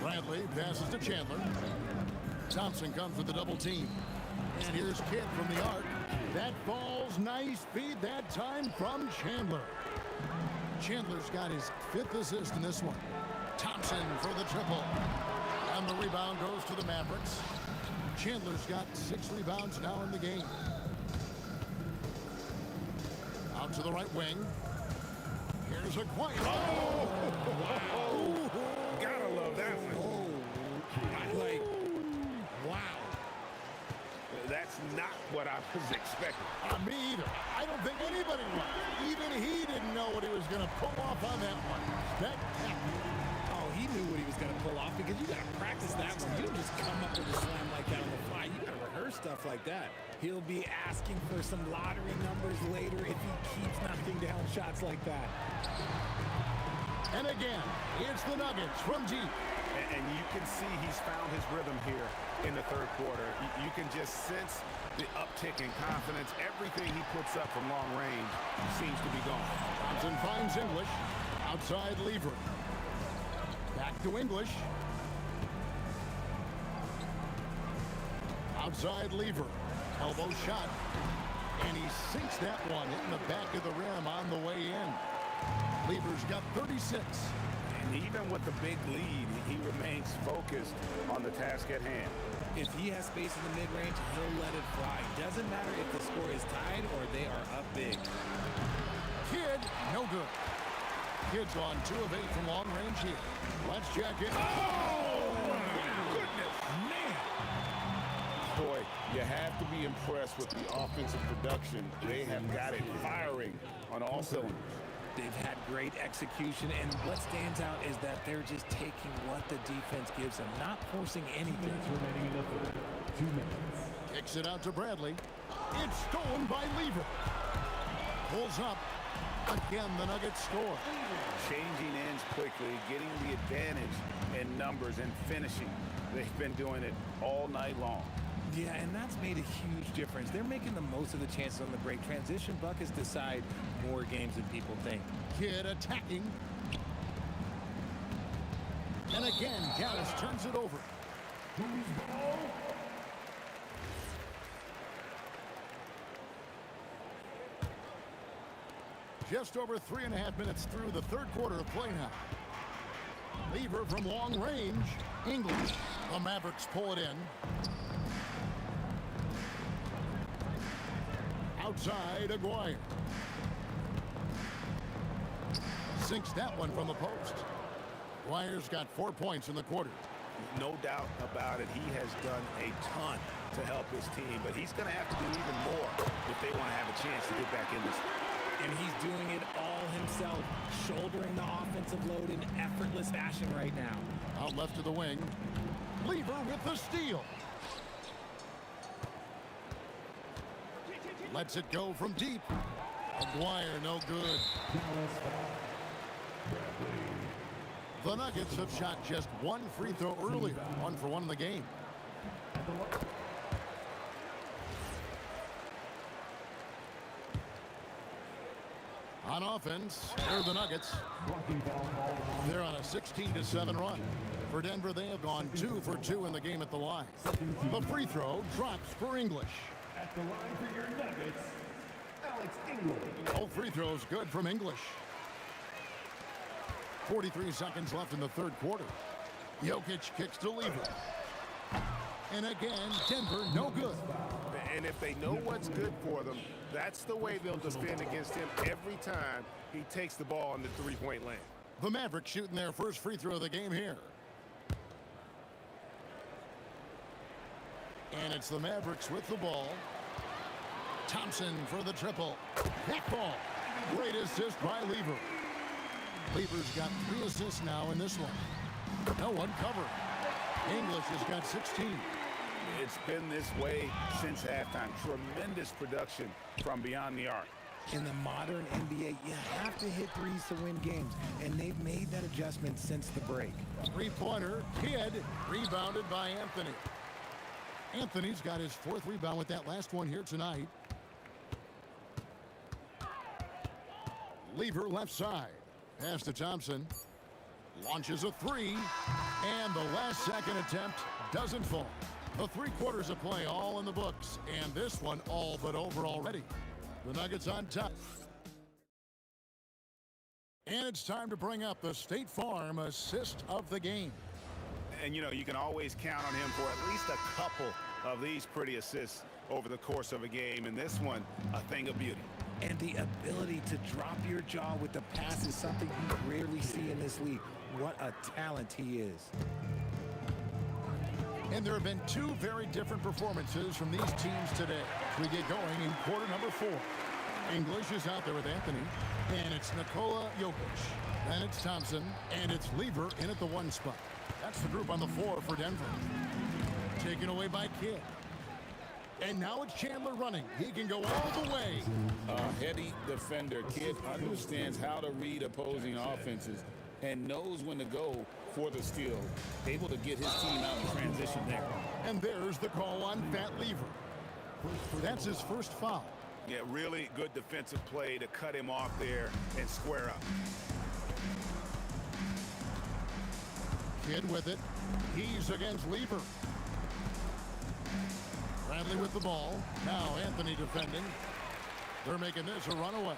Bradley passes to Chandler. Thompson comes with the double team. And here's Kidd from the arc. That falls nice feed that time from Chandler. Chandler's got his 5th assist in this one. Thompson for the triple. And the rebound goes to the Mavericks. Chandler's got 6 rebounds now in the game. Out to the right wing. Here's a quiet. Oh! Wow. Gotta love that one. Wow. That's not what I was expecting. Me either. I don't think anybody was. Even he didn't know what he was going to pull off on that one. Oh, he knew what he was going to pull off because you got to practice that one. You don't just come up with a slam like that on the fly. You got to rehearse stuff like that. He'll be asking for some lottery numbers later if he keeps knocking down shots like that. And again, it's the Nuggets from deep. And you can see he's found his rhythm here in the third quarter. You can just sense the uptick in confidence. Everything he puts up from long range seems to be gone. Thompson finds English. Outside Lever. Back to English. Outside Lever. Elbow shot. And he sinks that one, hitting the back of the rim on the way in. Lever's got 36. And even with the big lead, he remains focused on the task at hand. If he has space in the mid-range, he'll let it fly. Doesn't matter if the score is tied or they are up big. Kidd, no good. Kidd's on 2 of 8 from long range here. Let's check it. Oh, my goodness. Man. Boy, you have to be impressed with the offensive production. They have got it firing on all cylinders. They've had great execution, and what stands out is that they're just taking what the defense gives them, not forcing anything. Remaining in the third. 2 minutes. Kicks it out to Bradley. It's stolen by Lever. Pulls up. Again, the Nuggets score. Changing ends quickly, getting the advantage in numbers and finishing. They've been doing it all night long. Yeah, and that's made a huge difference. They're making the most of the chances on the break. Transition buckets decide more games than people think. Kidd attacking. And again, Dallas turns it over. Just over 3.5 minutes through the third quarter of play now. Lever from long range. English. The Mavericks pull it in. Outside, Aguirre. sinks that one from the post. Dwyer's got 4 points in the quarter. No doubt about it. He has done a ton to help his team, but he's going to have to do even more if they want to have a chance to get back in this. And he's doing it all himself, shouldering the offensive load in effortless fashion right now. Out left to the wing. Lever with the steal. Lets it go from deep. Dwyer, no good. The Nuggets have shot just one free throw earlier, 1 for 1 in the game. On offense, they're the Nuggets. They're on a 16-7 run. For Denver, they have gone 2 for 2 in the game at the line. The free throw drops for English. At the line for your Nuggets, Alex English. All free throws good from English. 43 seconds left in the third quarter. Jokic kicks to Lever. And again, Denver, no good. And if they know what's good for them, that's the way they'll defend against him every time he takes the ball in the three-point lane. The Mavericks shooting their first free throw of the game here. And it's the Mavericks with the ball. Thompson for the triple. That ball. Great assist by Lever. Lever's got 3 assists now in this one. No one covered. English has got 16. It's been this way since halftime. Tremendous production from beyond the arc. In the modern NBA, you have to hit threes to win games, and they've made that adjustment since the break. Three-pointer, Kidd, rebounded by Anthony. Anthony's got his 4th rebound with that last one here tonight. Lever left side. Pass to Thompson. Launches a 3. And the last second attempt doesn't fall. The 3 quarters of play all in the books. And this one all but over already. The Nuggets on top. And it's time to bring up the State Farm assist of the game. And, you know, you can always count on him for at least a couple of these pretty assists over the course of a game. And this one, a thing of beauty. And the ability to drop your jaw with the pass is something you rarely see in this league. What a talent he is. And there have been 2 very different performances from these teams today. We get going in quarter number 4. English is out there with Anthony. And it's Nikola Jokic. Then it's Thompson. And it's Lever in at the 1 spot. That's the group on the floor for Denver. Taken away by Kidd. And now it's Chandler running. He can go all the way. A heady defender. Kidd understands how to read opposing offenses and knows when to go for the steal. Able to get his team out in transition there. And there's the call on Fat Lever. That's his first foul. Yeah, really good defensive play to cut him off there and square up. Kidd with it. He's against Lever. Bradley with the ball. Now Anthony defending. They're making this a runaway.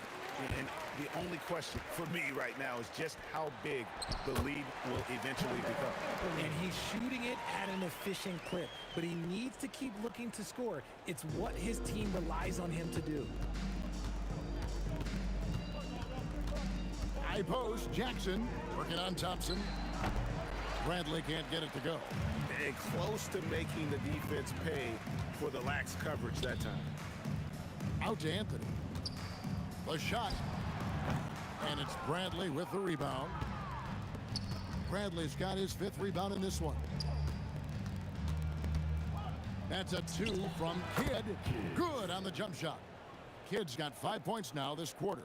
And the only question for me right now is just how big the lead will eventually become. And he's shooting it at an efficient clip, but he needs to keep looking to score. It's what his team relies on him to do. High post, Jackson working on Thompson. Bradley can't get it to go. And close to making the defense pay for the lax coverage that time. Out to Anthony. The shot. And it's Bradley with the rebound. Bradley's got his 5th rebound in this one. That's a 2 from Kidd. Good on the jump shot. Kidd's got 5 points now this quarter.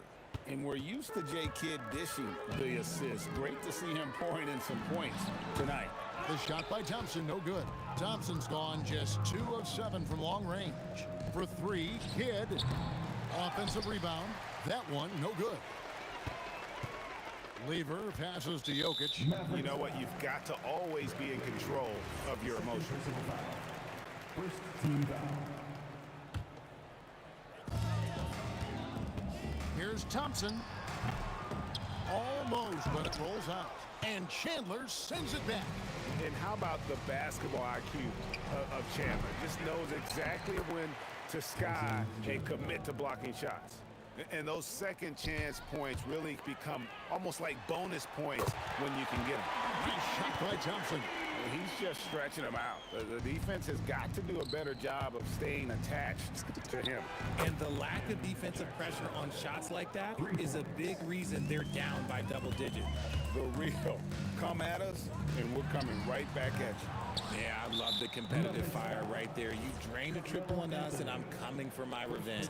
And we're used to J. Kidd dishing the assist. Great to see him pouring in some points tonight. The shot by Thompson, no good. Thompson's gone just 2 of 7 from long range. For 3, Kidd. Offensive rebound. That one, no good. Lever passes to Jokic. You know what? You've got to always be in control of your emotions. First team foul. Here's Thompson. Almost, but it rolls out. And Chandler sends it back. And how about the basketball IQ of Chandler? Just knows exactly when to sky and commit to blocking shots. And those second chance points really become almost like bonus points when you can get them. Nice shot by Thompson. He's just stretching them out. The defense has got to do a better job of staying attached to him. And the lack of defensive pressure on shots like that is a big reason they're down by double digits. The real. Come at us, and we're coming right back at you. Yeah, I love the competitive fire right there. You drained a triple on us, and I'm coming for my revenge.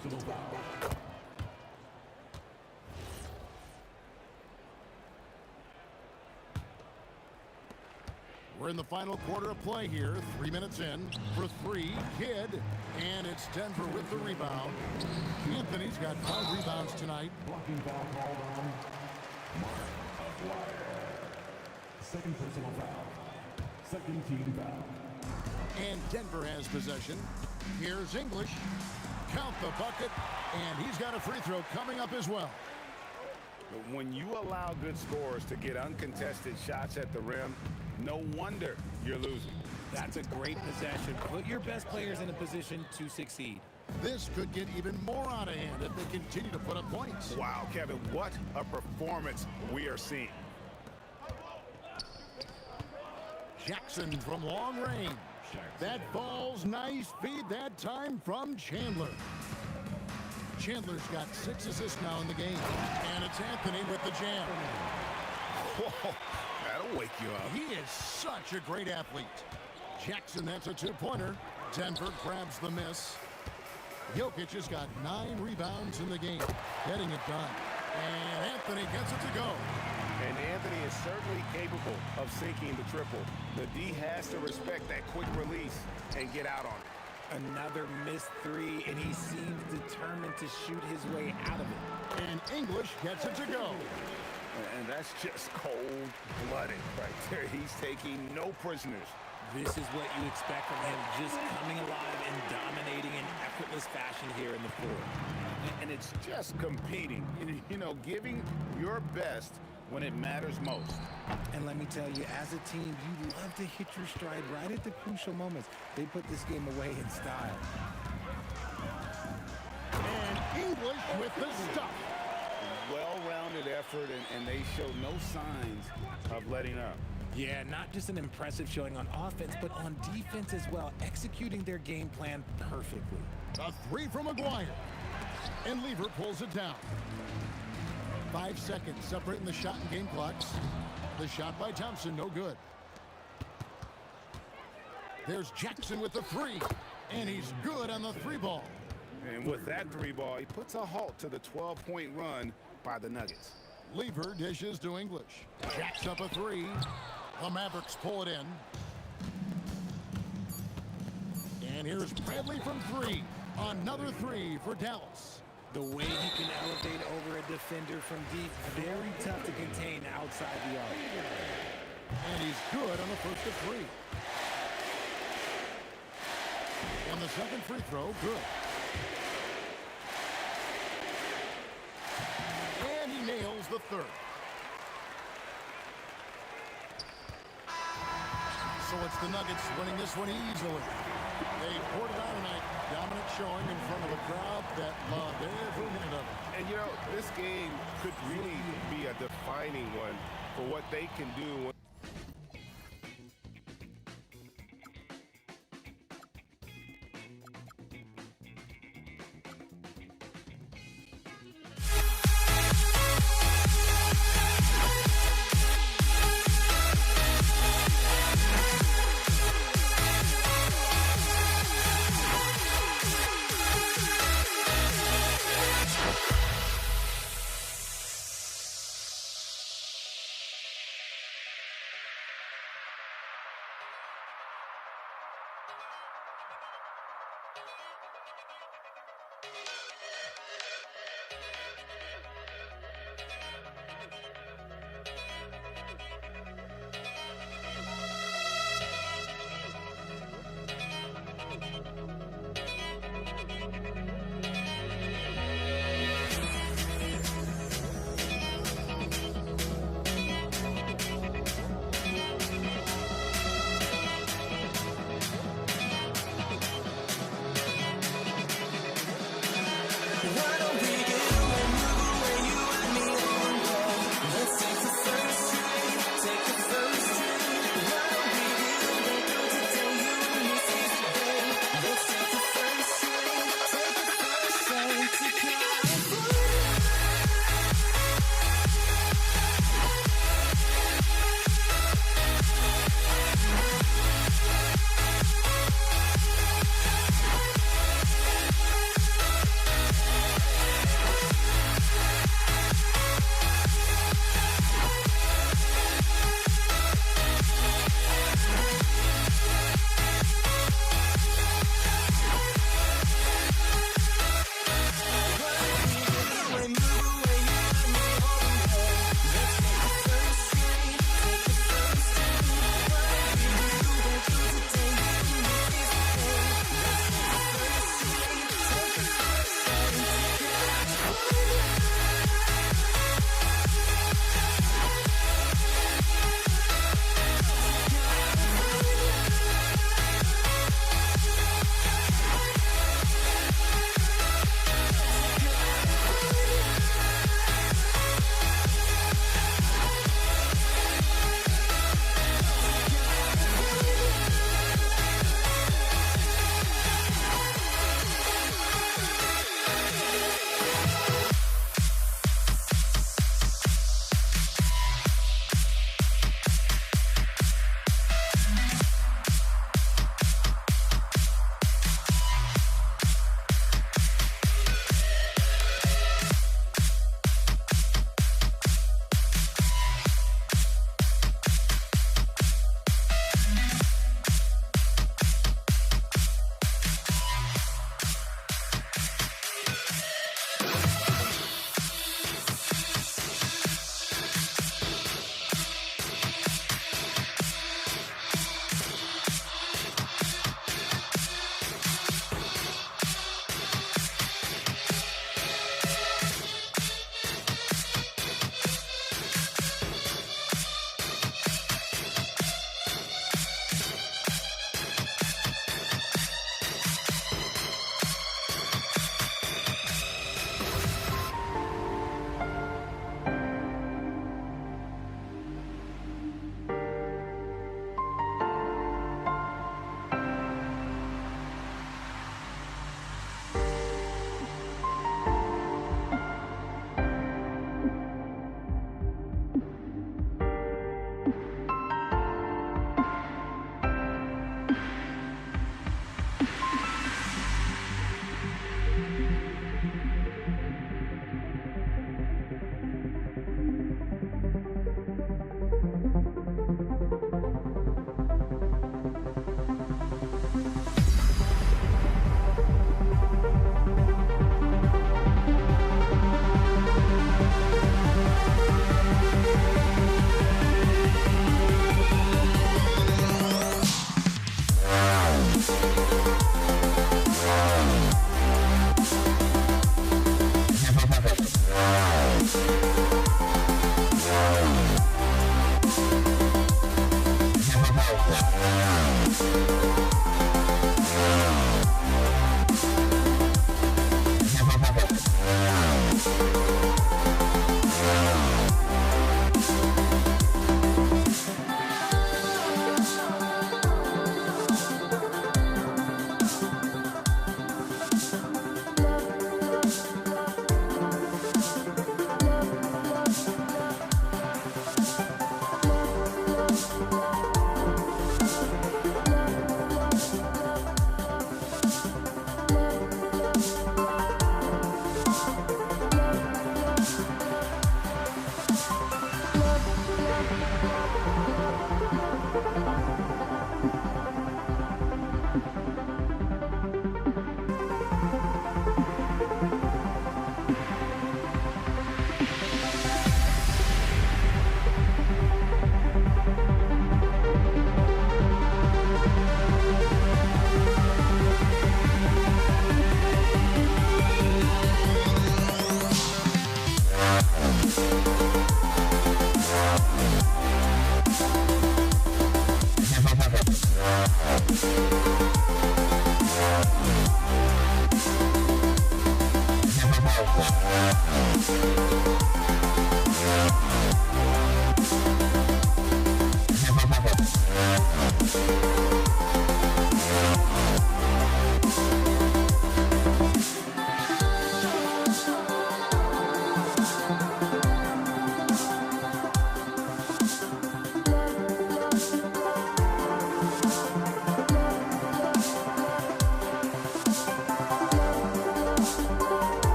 We're in the final quarter of play here. 3 minutes in. For three, Kidd. And it's Denver with the rebound. Anthony's got 5 rebounds tonight. Blocking foul called on Mark Aguirre. Second personal foul. Second team foul. And Denver has possession. Here's English. Count the bucket. And he's got a free throw coming up as well. But when you allow good scorers to get uncontested shots at the rim, no wonder you're losing. That's a great possession. Put your best players in a position to succeed. This could get even more out of hand if they continue to put up points. Wow, Kevin, what a performance we are seeing. Jackson from long range. That ball's nice feed that time from Chandler. Chandler's got 6 assists now in the game. And it's Anthony with the jam. Whoa, that'll wake you up. He is such a great athlete. Jackson, that's a 2-pointer. Denver grabs the miss. Jokic has got 9 rebounds in the game, getting it done. And Anthony gets it to go. And Anthony is certainly capable of sinking the triple. The D has to respect that quick release and get out on it. Another missed 3, and he seems determined to shoot his way out of it. And English gets it to go. And that's just cold-blooded right there. He's taking no prisoners. This is what you expect from him, just coming alive and dominating in effortless fashion here in the fourth. And it's just competing, you know, giving your best when it matters most. And let me tell you, as a team, you love to hit your stride right at the crucial moments. They put this game away in style. And English with the stuff. Well-rounded effort, and they show no signs of letting up. Yeah, not just an impressive showing on offense, but on defense as well, executing their game plan perfectly. A 3 from Aguirre. And Lever pulls it down. 5 seconds separating the shot and game clocks. The shot by Thompson, no good. There's Jackson with the 3. And he's good on the 3 ball. And with that 3 ball, he puts a halt to the 12-point run by the Nuggets. Lever dishes to English. Jacks up a 3. The Mavericks pull it in. And here's Bradley from 3. Another 3 for Dallas. The way he can elevate over a defender from deep, very tough to contain outside the arc. And he's good on the first of 3. And the second free throw, good. And he nails the 3rd. So it's the Nuggets winning this one easily. They poured it out tonight. Dominant showing in front of a crowd that loved every minute of it. And, you know, this game could really be a defining one for what they can do.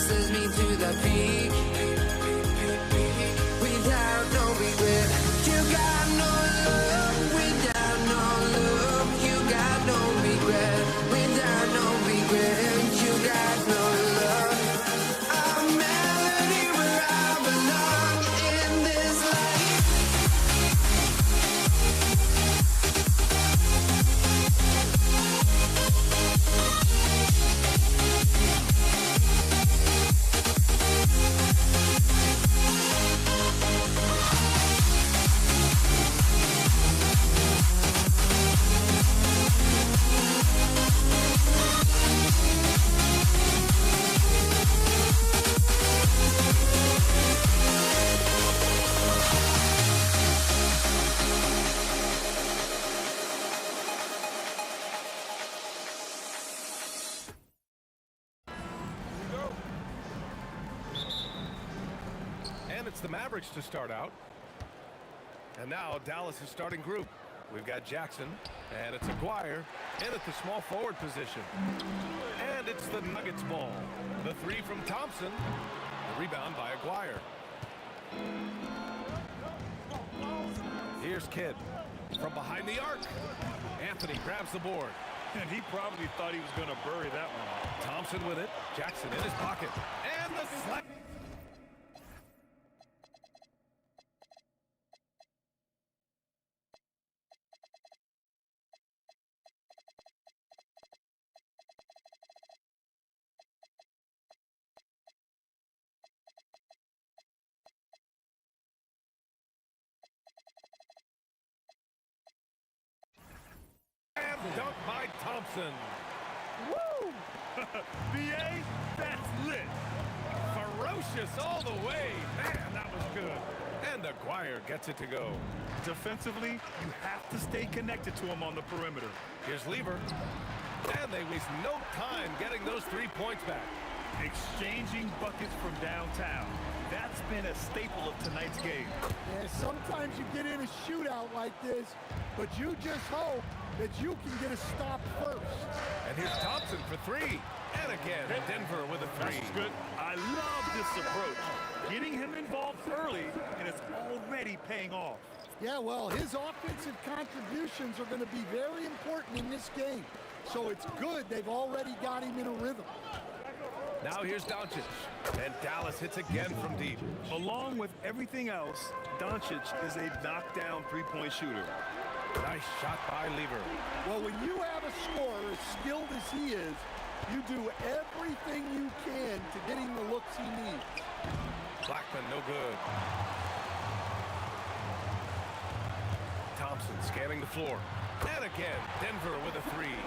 sends me to the peak. Without no regret, you got no love. Without no love, you got no regret. Without no regret, you got no love. A melody where I belong in this life. And it's the Mavericks to start out. And now Dallas' starting group. We've got Jackson, and it's Aguirre in at the small forward position. And it's the Nuggets ball. The three from Thompson. The rebound by Aguirre. Here's Kidd from behind the arc. Anthony grabs the board. And he probably thought he was going to bury that one. Thompson with it. Jackson in his pocket. And the slap. Dunk by Thompson. Woo! BA, that's lit. Ferocious all the way. Man, that was good. And Aguirre gets it to go. Defensively, you have to stay connected to him on the perimeter. Here's Lever. And they waste no time getting those 3 points back. Exchanging buckets from downtown. That's been a staple of tonight's game. Yeah, sometimes you get in a shootout like this, but you just hope that you can get a stop first. And here's Thompson for three. And again, Denver with a three. That's good. I love this approach. Getting him involved early, and it's already paying off. Yeah, well, his offensive contributions are going to be very important in this game. So it's good they've already got him in a rhythm. Now here's Doncic. And Dallas hits again from deep. Along with everything else, Doncic is a knockdown three-point shooter. Nice shot by Lever. Well, when you have a scorer as skilled as he is, you do everything you can to get him the looks he needs. Blackman, no good. Thompson scanning the floor. And again, Denver with a three.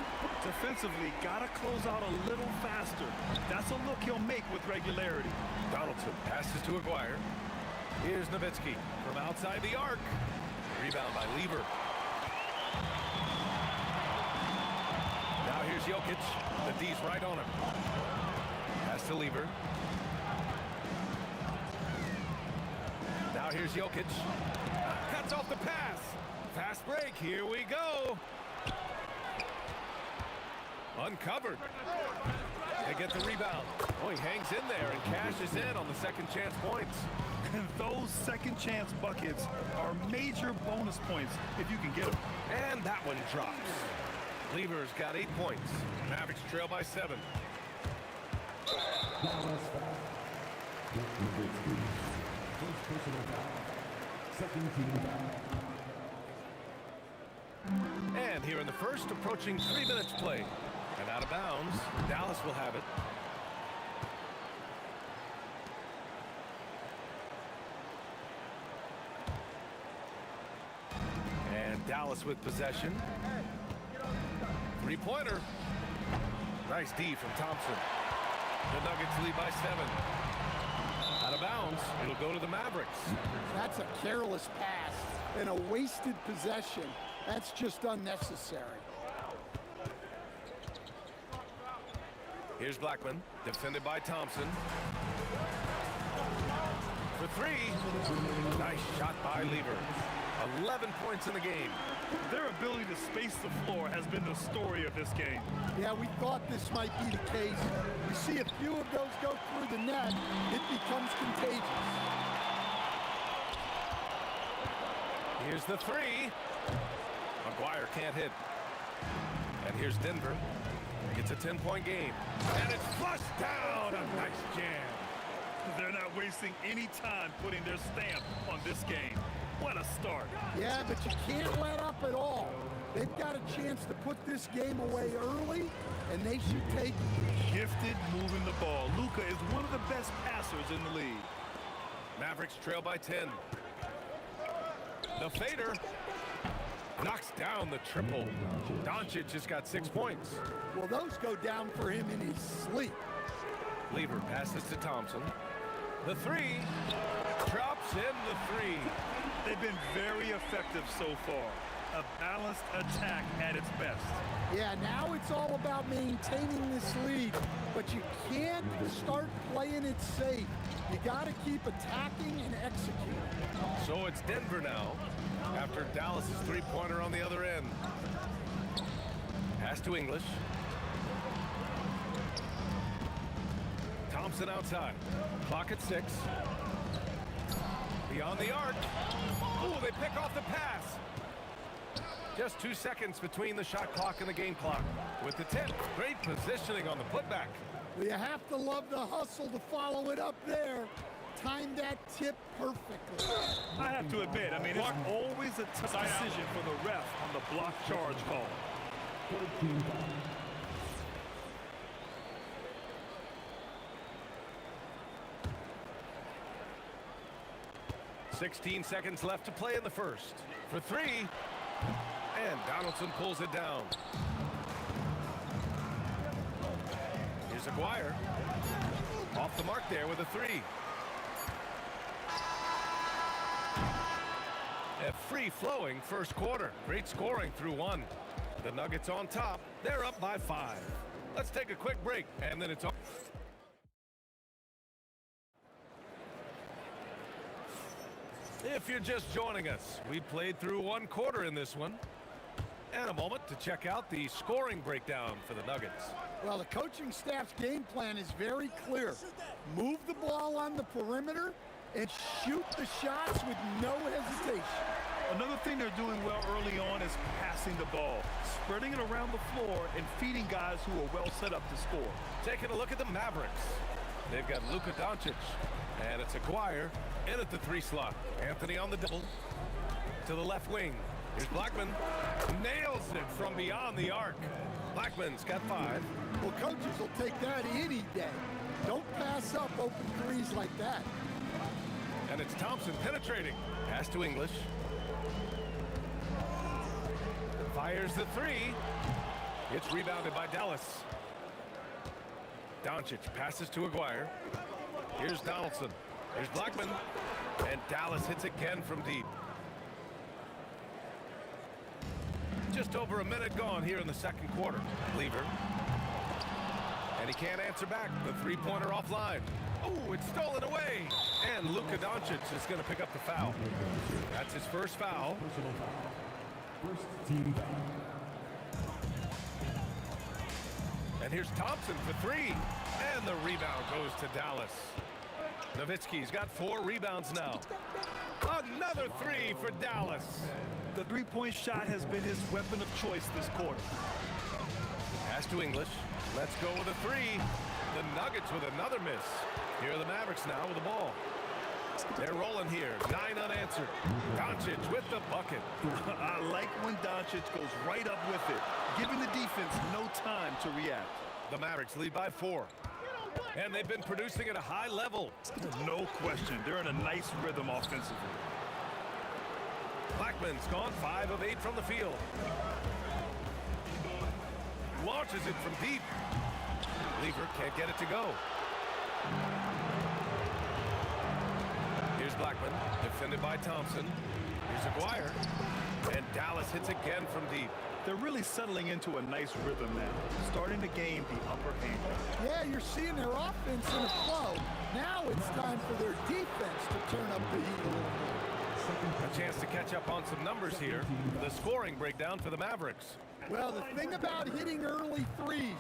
Defensively, gotta close out a little faster. That's a look he'll make with regularity. Donaldson passes to Aguirre. Here's Nowitzki from outside the arc. Rebound by Lever. Now here's Jokic. The D's right on him. Pass to Lever. Now here's Jokic. Cuts off the pass. Fast break. Here we go. Uncovered. They get the rebound. Oh, he hangs in there and cashes in on the second chance points. And those second chance buckets are major bonus points if you can get them. And that one drops. Lever's got 8 points. Mavericks trail by 7. Second team foul. And here in the first, approaching 3 minutes play. And out of bounds, Dallas will have it. And Dallas with possession. Three-pointer. Nice D from Thompson. The Nuggets lead by 7. Out of bounds, it'll go to the Mavericks. That's a careless pass and a wasted possession. That's just unnecessary. Here's Blackman, defended by Thompson. For three. Nice shot by Lever. 11 points in the game. Their ability to space the floor has been the story of this game. Yeah, we thought this might be the case. We see a few of those go through the net, it becomes contagious. Here's the three. McGuire can't hit. And here's Denver. It's a 10-point game. And it's flushed down. A nice jam. They're not wasting any time putting their stamp on this game. What a start. Yeah, but you can't let up at all. They've got a chance to put this game away early, and they should take it. Gifted moving the ball. Luka is one of the best passers in the league. Mavericks trail by 10. The fader knocks down the triple. Doncic just got 6 points. Well, those go down for him in his sleep. Lever passes to Thompson. The three. Drops in the three. They've been very effective so far. A balanced attack at its best. Yeah, now it's all about maintaining this lead, but you can't start playing it safe. You got to keep attacking and executing. So it's Denver now, after Dallas' three-pointer on the other end. Pass to English. Thompson outside. Clock at 6. Beyond the arc. Ooh, they pick off the pass. Just 2 seconds between the shot clock and the game clock. With the tip, great positioning on the putback. Well, you have to love the hustle to follow it up there. Timed that tip perfectly. I have to admit, I mean, it's always a tough decision for the ref on the block charge call. 16 seconds left to play in the first. For three. And Donaldson pulls it down. Here's Aguirre. Off the mark there with a three. A free-flowing first quarter. Great scoring through one. The Nuggets on top. They're up by 5. Let's take a quick break, and then it's on. If you're just joining us, we played through one quarter in this one. And a moment to check out the scoring breakdown for the Nuggets. Well, the coaching staff's game plan is very clear. Move the ball on the perimeter and shoot the shots with no hesitation. Another thing they're doing well early on is passing the ball, spreading it around the floor and feeding guys who are well set up to score. Taking a look at the Mavericks. They've got Luka Doncic, and it's Aguirre in at the 3 slot. Anthony on the double to the left wing. Here's Blackman. Nails it from beyond the arc. Blackman's got 5. Well, coaches will take that any day. Don't pass up open threes like that. And it's Thompson penetrating. Pass to English. Fires the 3. It's rebounded by Dallas. Doncic passes to Aguirre. Here's Donaldson. Here's Blackman. And Dallas hits again from deep. Just over a minute gone here in the second quarter. Lever. And he can't answer back. The three-pointer offline. Oh, it's stolen away. And Luka Doncic is going to pick up the foul. That's his first foul. First team foul. And here's Thompson for 3. And the rebound goes to Dallas. Nowitzki's got 4 rebounds now. Another 3 for Dallas. The three-point shot has been his weapon of choice this quarter. Pass to English. Let's go with a 3. The Nuggets with another miss. Here are the Mavericks now with the ball. They're rolling here. 9 unanswered. Doncic with the bucket. I like when Doncic goes right up with it, giving the defense no time to react. The Mavericks lead by 4. And they've been producing at a high level. No question. They're in a nice rhythm offensively. Blackman's gone 5 of 8 from the field. Launches it from deep. Lever can't get it to go. Here's Blackman, defended by Thompson. Here's Aguirre. And Dallas hits again from deep. They're really settling into a nice rhythm now, starting to gain the upper hand. Yeah, you're seeing their offense in a flow. Now it's time for their defense to turn up the heat a little bit. A chance to catch up on some numbers here. The scoring breakdown for the Mavericks. Well, the thing about hitting early threes,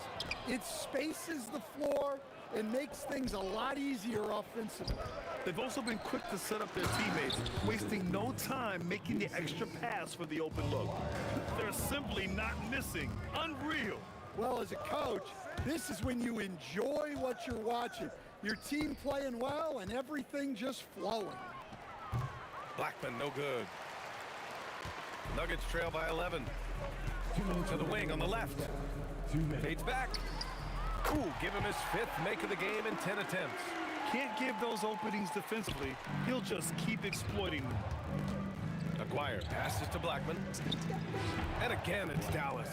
it spaces the floor and makes things a lot easier offensively. They've also been quick to set up their teammates, wasting no time making the extra pass for the open look. They're simply not missing. Unreal. Well, as a coach, this is when you enjoy what you're watching. Your team playing well and everything just flowing. Blackman, no good. Nuggets trail by 11. To the wing on the left. Fades back. Ooh, give him his 5th make of the game in 10 attempts. Can't give those openings defensively. He'll just keep exploiting them. Aguirre passes to Blackman. And again, it's Dallas.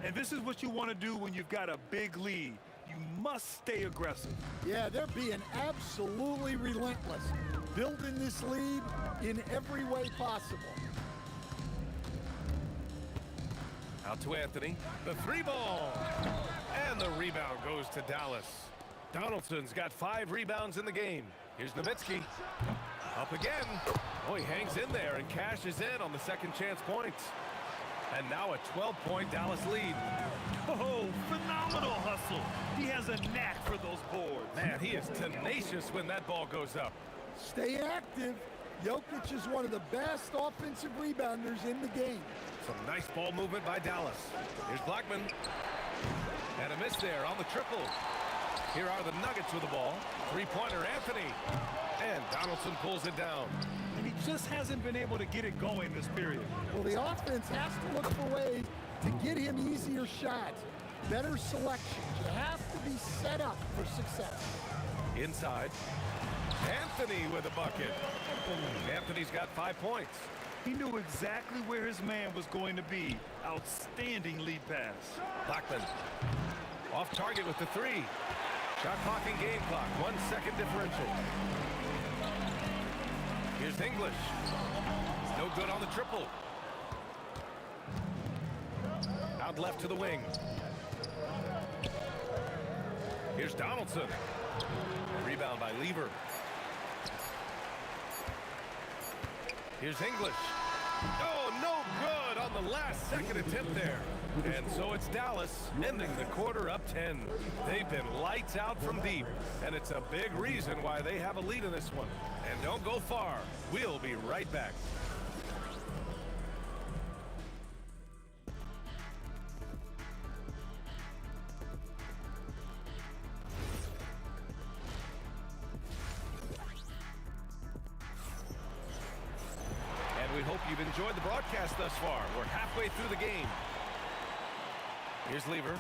And this is what you want to do when you've got a big lead. You must stay aggressive. Yeah, they're being absolutely relentless, building this lead in every way possible. Out to Anthony. The 3 ball. And the rebound goes to Dallas. Donaldson's got 5 rebounds in the game. Here's Nowitzki. Up again. Oh, he hangs in there and cashes in on the second chance points. And now a 12-point Dallas lead. Oh, phenomenal hustle. He has a knack for those boards. Man, he is tenacious when that ball goes up. Stay active. Jokic is one of the best offensive rebounders in the game. Some nice ball movement by Dallas. Here's Blackman. And a miss there on the triple. Here are the Nuggets with the ball. 3-pointer Anthony. And Donaldson pulls it down. And he just hasn't been able to get it going this period. Well, the offense has to look for ways to get him easier shots, better selection. You have to be set up for success. Inside. Anthony with a bucket. Anthony's got 5 points. He knew exactly where his man was going to be. Outstanding lead pass. Blackman. Off target with the 3. Shot clock and game clock. 1 second differential. Here's English. No good on the triple. Out left to the wing. Here's Donaldson. Rebound by Lever. Here's English. Oh, no good on the last second attempt there. And so it's Dallas ending the quarter up 10. They've been lights out from deep, and it's a big reason why they have a lead in this one. And don't go far. We'll be right back. We hope you've enjoyed the broadcast thus far. We're halfway through the game. Here's Lever.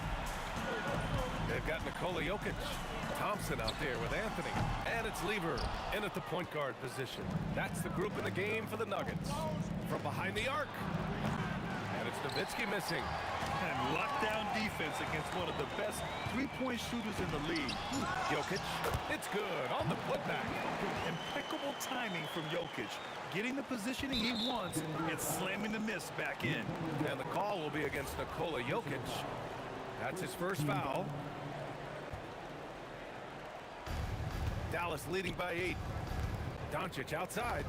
They've got Nikola Jokic. Thompson out there with Anthony. And it's Lever in at the point guard position. That's the group in the game for the Nuggets. From behind the arc. And it's Nowitzki missing. And lockdown defense against one of the best three-point shooters in the league. Jokic. It's good on the putback. Impeccable timing from Jokic. Getting the positioning he wants and slamming the miss back in. And the call will be against Nikola Jokic. That's his first foul. Dallas leading by 8. Doncic outside.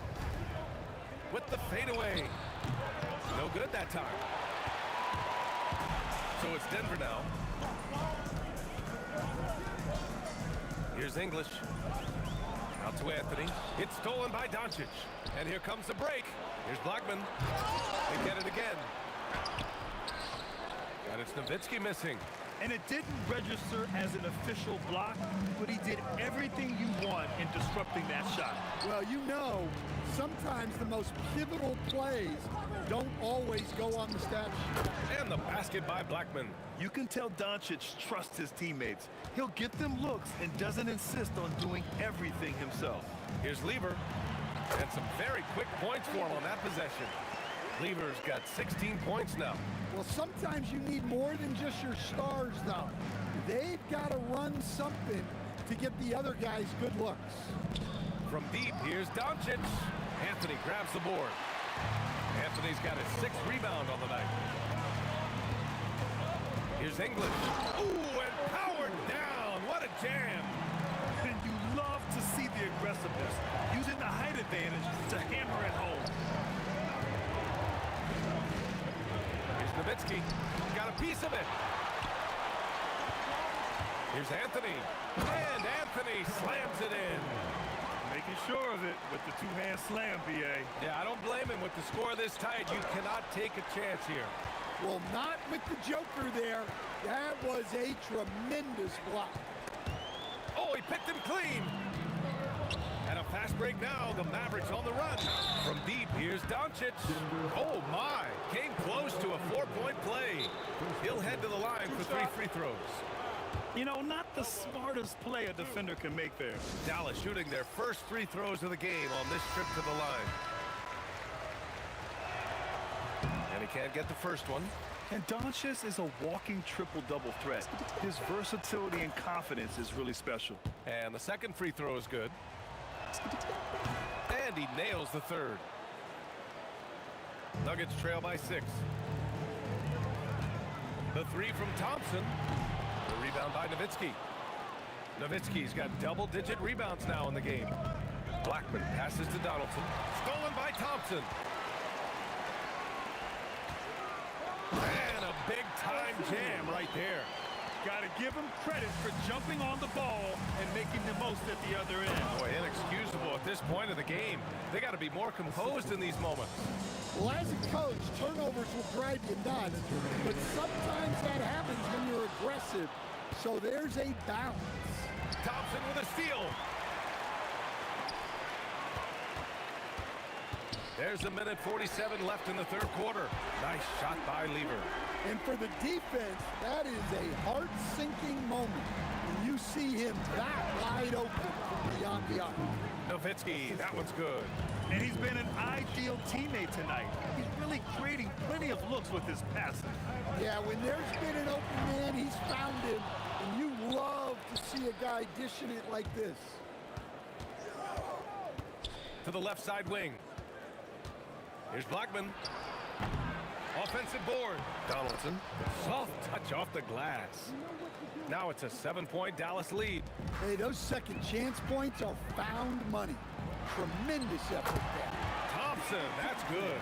With the fadeaway. No good that time. So it's Denver now. Here's English. Out to Anthony. It's stolen by Doncic. And here comes the break. Here's Blackman. They get it again. And it's Nowitzki missing. And it didn't register as an official block, but he did everything you want in disrupting that shot. Well, you know, sometimes the most pivotal plays don't always go on the stat sheet. And the basket by Blackman. You can tell Doncic trusts his teammates. He'll get them looks and doesn't insist on doing everything himself. Here's Lever. And some very quick points for him on that possession. Lever's got 16 points now. Well, sometimes you need more than just your stars, though. They've got to run something to get the other guys good looks. From deep, here's Doncic. Anthony grabs the board. Anthony's got his 6th rebound on the night. Here's English. Ooh, and powered down. What a jam. And you love to see the aggressiveness, using the height advantage to hammer it home. Here's Nowitzki. Got a piece of it. Here's Anthony. And Anthony slams it in. Making sure of it with the two-hand slam, B.A. Yeah, I don't blame him. With the score this tight, you cannot take a chance here. Well, not with the Joker there. That was a tremendous block. Oh, he picked him clean. And a fast break now. The Mavericks on the run. From deep, here's Doncic. Oh, my. Came close to a 4-point play. He'll head to the line for 3 free throws. You know, not the smartest play a defender can make there. Dallas shooting their first 3 throws of the game on this trip to the line. And he can't get the first one. And Doncic is a walking triple-double threat. His versatility and confidence is really special. And the second free throw is good. And he nails the third. Nuggets trail by 6. The 3 from Thompson. The rebound by Nowitzki. Nowitzki's got double-digit rebounds now in the game. Blackman passes to Donaldson. Stolen by Thompson. And a big-time jam right there. Got to give him credit for jumping on the ball and making the most at the other end. Boy, inexcusable at this point of the game. They got to be more composed in these moments. Well, as a coach, turnovers will drive you nuts, but sometimes that happens when you're aggressive. So there's a balance. Thompson with a steal. There's a minute 47 left in the third quarter. Nice shot by Lever. And for the defense, that is a heart-sinking moment when you see him that wide open from beyond the arc. Nowitzki, that one's good. And he's been an ideal teammate tonight. He's really creating plenty of looks with his passing. Yeah, when there's been an open man, he's found him. And you love to see a guy dishing it like this. To the left side wing. Here's Blackman. Offensive board. Donaldson. Soft touch off the glass. Now it's a 7-point Dallas lead. Hey, those second chance points are found money. Tremendous effort there. Thompson, that's good.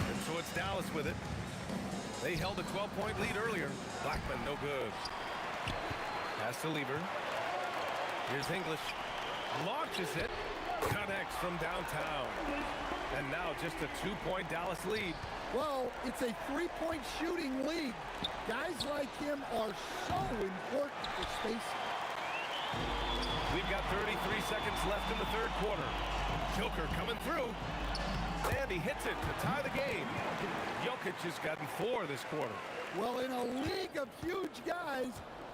And so it's Dallas with it. They held a 12-point lead earlier. Blackman, no good. Pass to Lever. Here's English. Launches it. Connects from downtown. And now just a 2-point Dallas lead. Well, it's a 3-point shooting lead. Guys like him are so important for spacing. We've got 33 seconds left in the third quarter. Joker coming through. And he hits it to tie the game. Jokic has gotten 4 this quarter. Well, in a league of huge guys,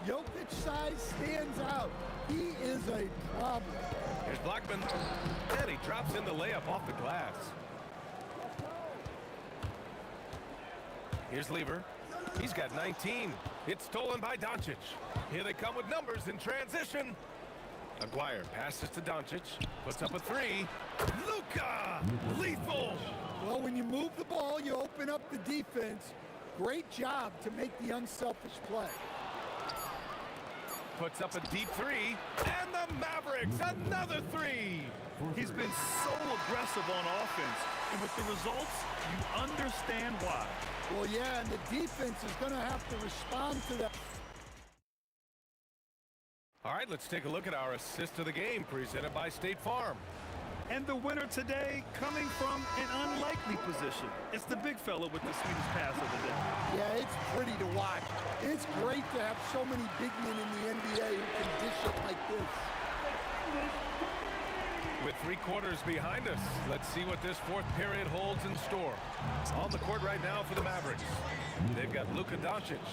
Jokic's size stands out. He is a problem. Here's Blackman. And he drops in the layup off the glass. Here's Lever. He's got 19. It's stolen by Doncic. Here they come with numbers in transition. Aguirre passes to Doncic. Puts up a 3. Luka! Lethal! Well, when you move the ball, you open up the defense. Great job to make the unselfish play. Puts up a deep 3. And the Mavericks, another 3. He's been so aggressive on offense. And with the results, you understand why. Well, yeah, and the defense is going to have to respond to that. All right, let's take a look at our assist of the game presented by State Farm. And the winner today coming from an unlikely position. It's the big fella with the sweetest pass of the day. Yeah, it's pretty to watch. It's great to have so many big men in the NBA who can dish it like this. With 3 quarters behind us, let's see what this fourth period holds in store. On the court right now for the Mavericks, they've got Luka Doncic,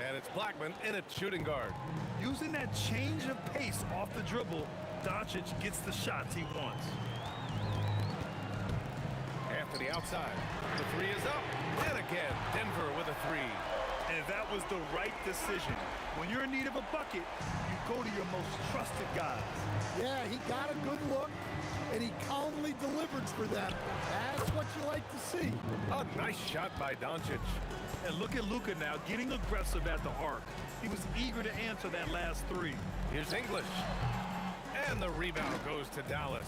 and it's Blackman in at shooting guard. Using that change of pace off the dribble, Doncic gets the shots he wants. Anthony outside. The 3 is up. And again, Denver with a 3. And that was the right decision. When you're in need of a bucket, you go to your most trusted guys. Yeah, he got a good look, and he calmly delivered for them. That's what you like to see. A nice shot by Doncic. And look at Luka now getting aggressive at the arc. He was eager to answer that last 3. Here's English. And the rebound goes to Dallas.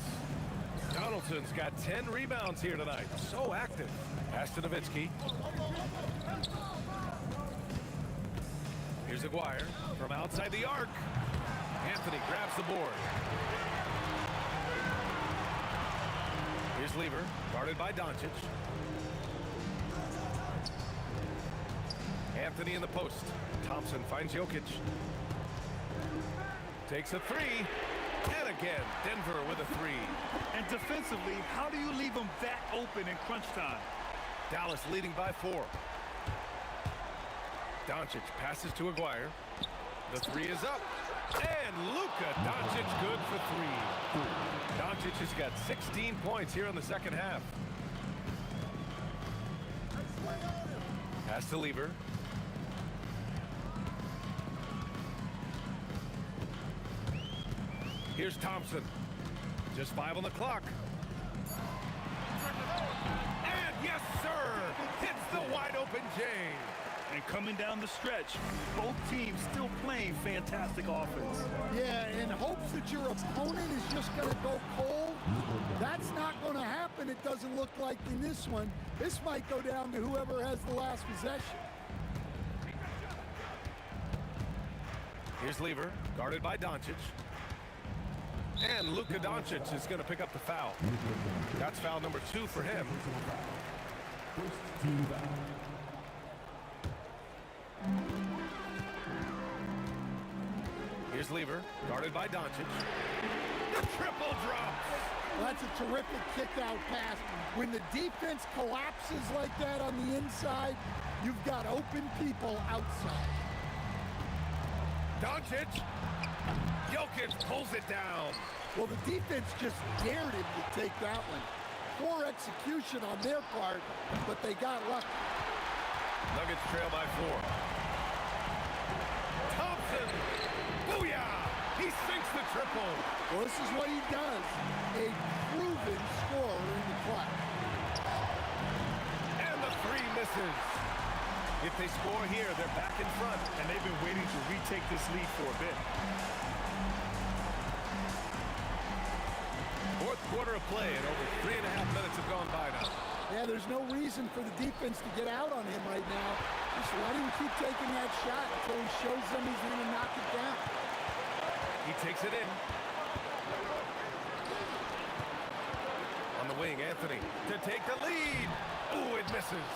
Donaldson's got 10 rebounds here tonight. So active. Pass to Nowitzki. Here's Aguirre from outside the arc. Anthony grabs the board. Here's Lever, guarded by Doncic. Anthony in the post. Thompson finds Jokic. Takes a three. And again, Denver with a three. And defensively, how do you leave them that open in crunch time? Dallas leading by 4. Doncic passes to Aguirre. The three is up. And Luka Doncic good for 3. Doncic has got 16 points here in the second half. Pass to Lever. Here's Thompson. Just 5 on the clock. And yes, sir! Hits the wide open James. And coming down the stretch, both teams still playing fantastic offense. Yeah, in hopes that your opponent is just going to go cold. That's not going to happen, it doesn't look like in this one. This might go down to whoever has the last possession. Here's Lever, guarded by Doncic. And Luka Doncic is going to pick up the foul. That's foul number 2 for him. Here's Lever, guarded by Doncic. The triple drop. Well, that's a terrific kick-out pass. When the defense collapses like that on the inside, you've got open people outside. Doncic. Jokic pulls it down. Well, the defense just dared him to take that one. Poor execution on their part, but they got lucky. Nuggets trail by 4. Thompson. Booyah! He sinks the triple. Well, this is what he does. A proven scorer in the clutch. And the 3 misses. If they score here, they're back in front. And they've been waiting to retake this lead for a bit. Fourth quarter of play, and over 3.5 minutes have gone by now. Yeah, there's no reason for the defense to get out on him right now. Just let him keep taking that shot until he shows them he's going to knock it down. He takes it in. On the wing, Anthony to take the lead. Ooh, it misses.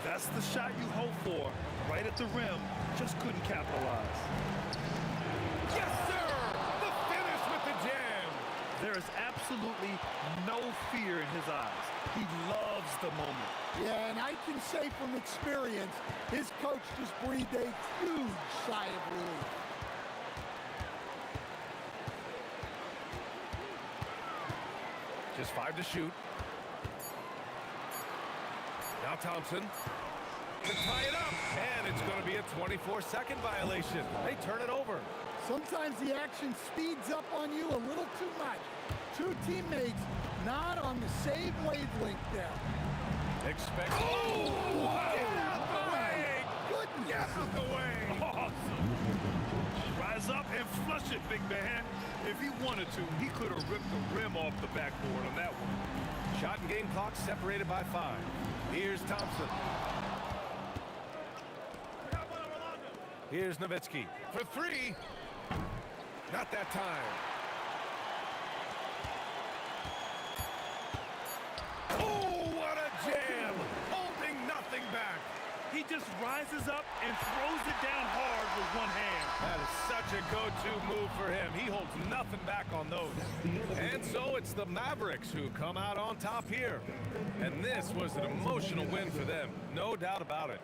That's the shot you hope for. Right at the rim, just couldn't capitalize. Yes, sir! The finish with the jam. There is absolutely no fear in his eyes. He loves the moment. Yeah, and I can say from experience, his coach just breathed a huge sigh of relief. Just 5 to shoot. Now Thompson to tie it up, and it's going to be a 24-second violation. They turn it over. Sometimes the action speeds up on you a little too much. 2 teammates not on the same wavelength there. Expect. Oh! Get out the way! Goodness! Get out the way! Awesome. Rise up and flush it, big man. If he wanted to, he could have ripped the rim off the backboard on that one. Shot and game clock separated by 5. Here's Thompson. Here's Nowitzki for 3. Not that time. Oh, what a jam! Holding nothing back. He just rises up and throws it down hard with one hand. That is such a go-to move for him. He holds nothing back on those. And so it's the Mavericks who come out on top here. And this was an emotional win for them. No doubt about it.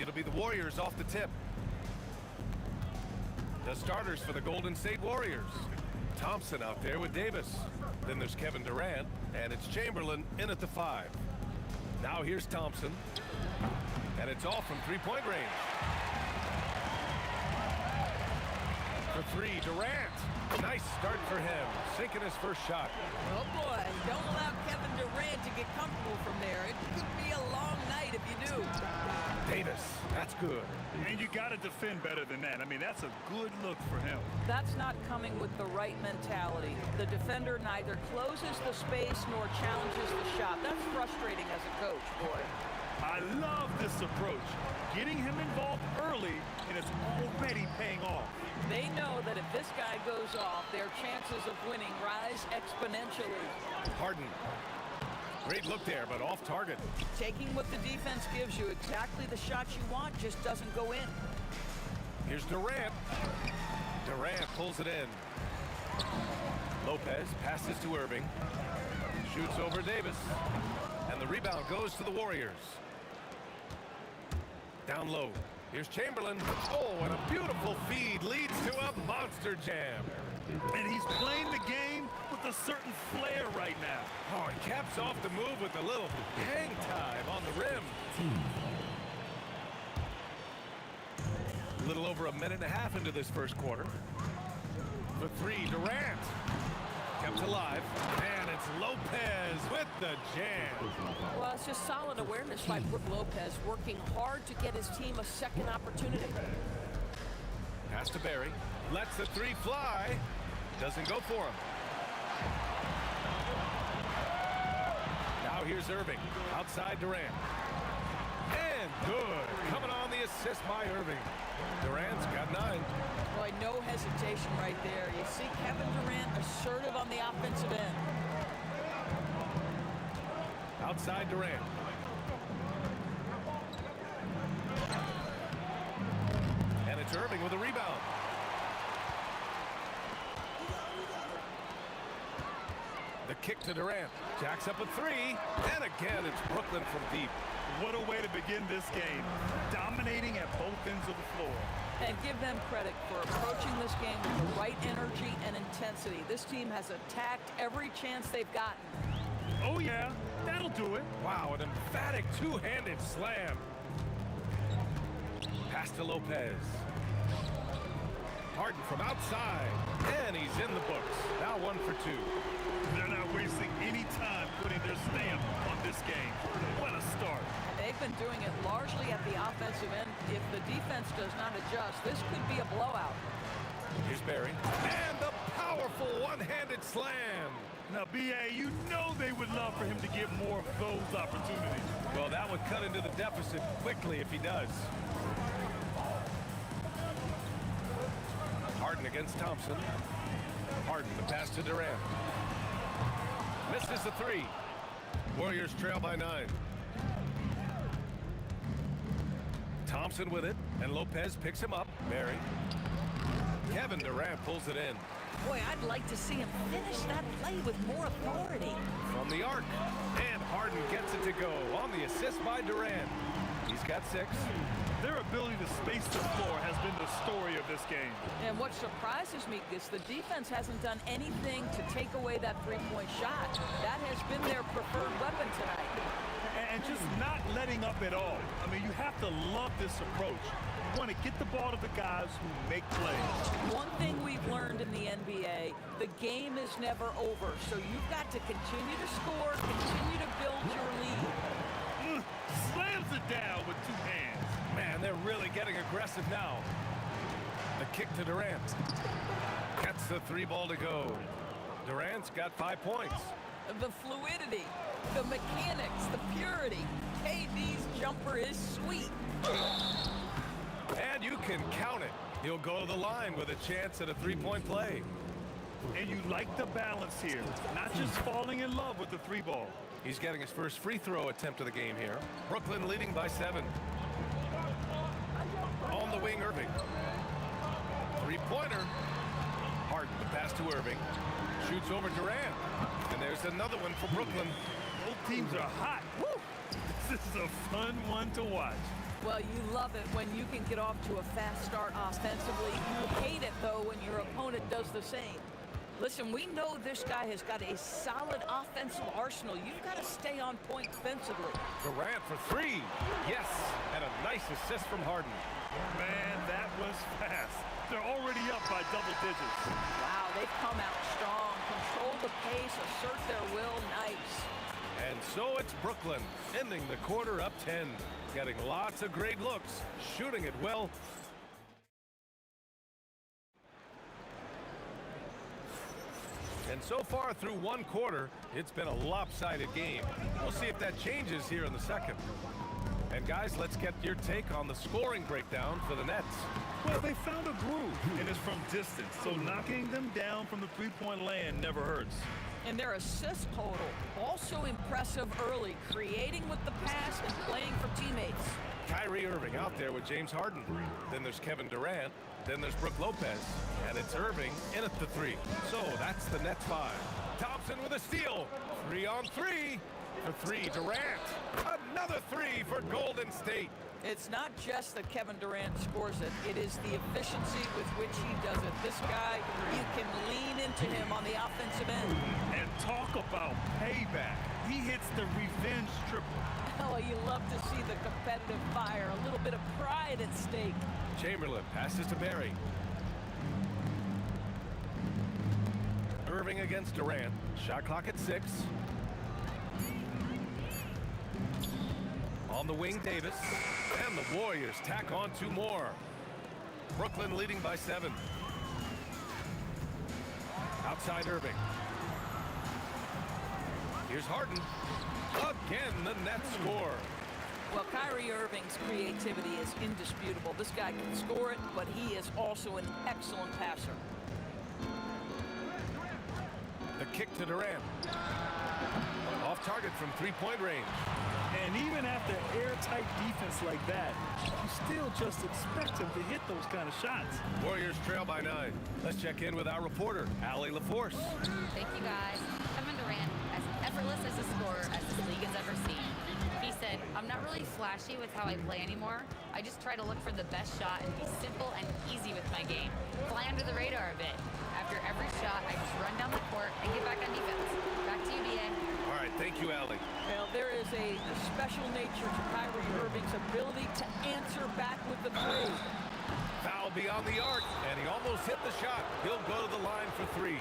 It'll be the Warriors off the tip. The starters for the Golden State Warriors. Thompson out there with Davis. Then there's Kevin Durant, and it's Chamberlain in at the 5. Now here's Thompson, and it's all from three-point range. For three, Durant. Nice start for him, sinking his first shot. Oh boy, don't allow Kevin Durant to get comfortable from there. It could be a long night if you do. Davis, that's good. And you got to defend better than that. I mean, that's a good look for him. That's not coming with the right mentality. The defender neither closes the space nor challenges the shot. That's frustrating as a coach, boy. I love this approach. Getting him involved early, and it's already paying off. They know that if this guy goes off, their chances of winning rise exponentially. Harden. Great look there, but off target. Taking what the defense gives you, exactly the shot you want, just doesn't go in. Here's Durant. Durant pulls it in. Lopez passes to Irving. Shoots over Davis. And the rebound goes to the Warriors. Down low. Here's Chamberlain. Oh, and a beautiful feed leads to a monster jam. And he's playing the game with a certain flair right now. Oh, he caps off the move with a little hang time on the rim. A little over a minute and a half into this first quarter. For three, Durant. Kept alive. And it's Lopez with the jam. Well, it's just solid awareness by Brook Lopez, working hard to get his team a second opportunity. Pass to Barry. Lets the three fly. Doesn't go for him. Now here's Irving. Outside Durant. And good. Coming on the assist by Irving. Durant's got 9. Boy, no hesitation right there. You see Kevin Durant assertive on the offensive end. Outside Durant. And it's Irving with a rebound. The kick to Durant. Jacks up a 3. And again, it's Brooklyn from deep. What a way to begin this game. Dominating at both ends of the floor. And give them credit for approaching this game with the right energy and intensity. This team has attacked every chance they've gotten. Oh, yeah. That'll do it. Wow, an emphatic two-handed slam. Pass to Lopez. Harden from outside. And he's in the books. Now 1 for 2. They're not wasting any time putting their stamp on this game. What a start. They've been doing it largely at the offensive end. If the defense does not adjust, this could be a blowout. Here's Barry. And the powerful one-handed slam. Now, B.A., you know they would love for him to get more of those opportunities. Well, that would cut into the deficit quickly if he does. Harden against Thompson. Harden, the pass to Durant. Misses the 3. Warriors trail by 9. Thompson with it, and Lopez picks him up. Barry. Kevin Durant pulls it in. Boy, I'd like to see him finish that play with more authority. From the arc. And Harden gets it to go on the assist by Durant. He's got 6. Their ability to space the floor has been the story of this game. And what surprises me is the defense hasn't done anything to take away that three-point shot. That has been their preferred weapon tonight. And just not letting up at all. I mean, you have to love this approach. You want to get the ball to the guys who make plays. One thing we've learned in the NBA, the game is never over. So you've got to continue to score, continue to build your lead. Slams it down with 2 hands. Man, they're really getting aggressive now. The kick to Durant. Gets the 3 ball to go. Durant's got 5 points. The fluidity, the mechanics, the purity. KD's jumper is sweet. And you can count it. He'll go to the line with a chance at a 3-point play. And you like the balance here. Not just falling in love with the 3 ball. He's getting his first free throw attempt of the game here. Brooklyn leading by 7. On the wing, Irving. 3-pointer. Harden, the pass to Irving. Shoots over Durant. And there's another one for Brooklyn. Both teams are hot. Woo! This is a fun one to watch. Well, you love it when you can get off to a fast start offensively. You hate it, though, when your opponent does the same. Listen, we know this guy has got a solid offensive arsenal. You've got to stay on point defensively. Durant for 3. Yes, and a nice assist from Harden. Man, that was fast. They're already up by double digits. Wow, they've come out strong. Control the pace, assert their will. Nice. And so it's Brooklyn, ending the quarter up 10. Getting lots of great looks, shooting it well. And so far through 1 quarter, it's been a lopsided game. We'll see if that changes here in the second. And guys, let's get your take on the scoring breakdown for the Nets. Well, they found a groove, and it's from distance, so knocking them down from the 3-point land never hurts. And their assist total, also impressive early, creating with the pass and playing for teammates. Kyrie Irving out there with James Harden. Then there's Kevin Durant. Then there's Brook Lopez. And it's Irving in at the 3. So that's the Nets 5. Thompson with a steal. 3 on 3. For 3, Durant. Another 3 for Golden State. It's not just that Kevin Durant scores it. It is the efficiency with which he does it. This guy, you can lean into him on the offensive end. And talk about payback. He hits the revenge triple. Oh, you love to see the competitive fire. A little bit of pride at stake. Chamberlain passes to Barry. Irving against Durant. Shot clock at 6. On the wing, Davis. And the Warriors tack on 2 more. Brooklyn leading by 7. Outside Irving. Here's Harden. Again, the net score. Well, Kyrie Irving's creativity is indisputable. This guy can score it, but he is also an excellent passer. The kick to Durant. Off target from 3-point range. And even after airtight defense like that, you still just expect him to hit those kind of shots. Warriors trail by 9. Let's check in with our reporter, Allie LaForce. Thank you, guys. Kevin Durant, as effortless as a scorer as this league has ever seen. He said, "I'm not really flashy with how I play anymore. I just try to look for the best shot and be simple and easy with my game. Fly under the radar a bit. After every shot, I just run down the court and get back on defense." Back to you, BA. All right, thank you, Allie. Well, there is a special nature to Kyrie Irving's ability to answer back with the three. Foul beyond the arc, and he almost hit the shot. He'll go to the line for 3.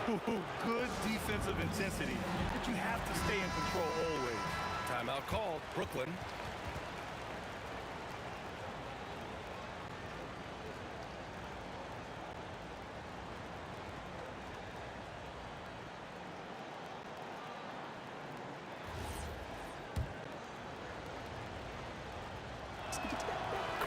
Good defensive intensity, but you have to stay in control always. Timeout called. Brooklyn.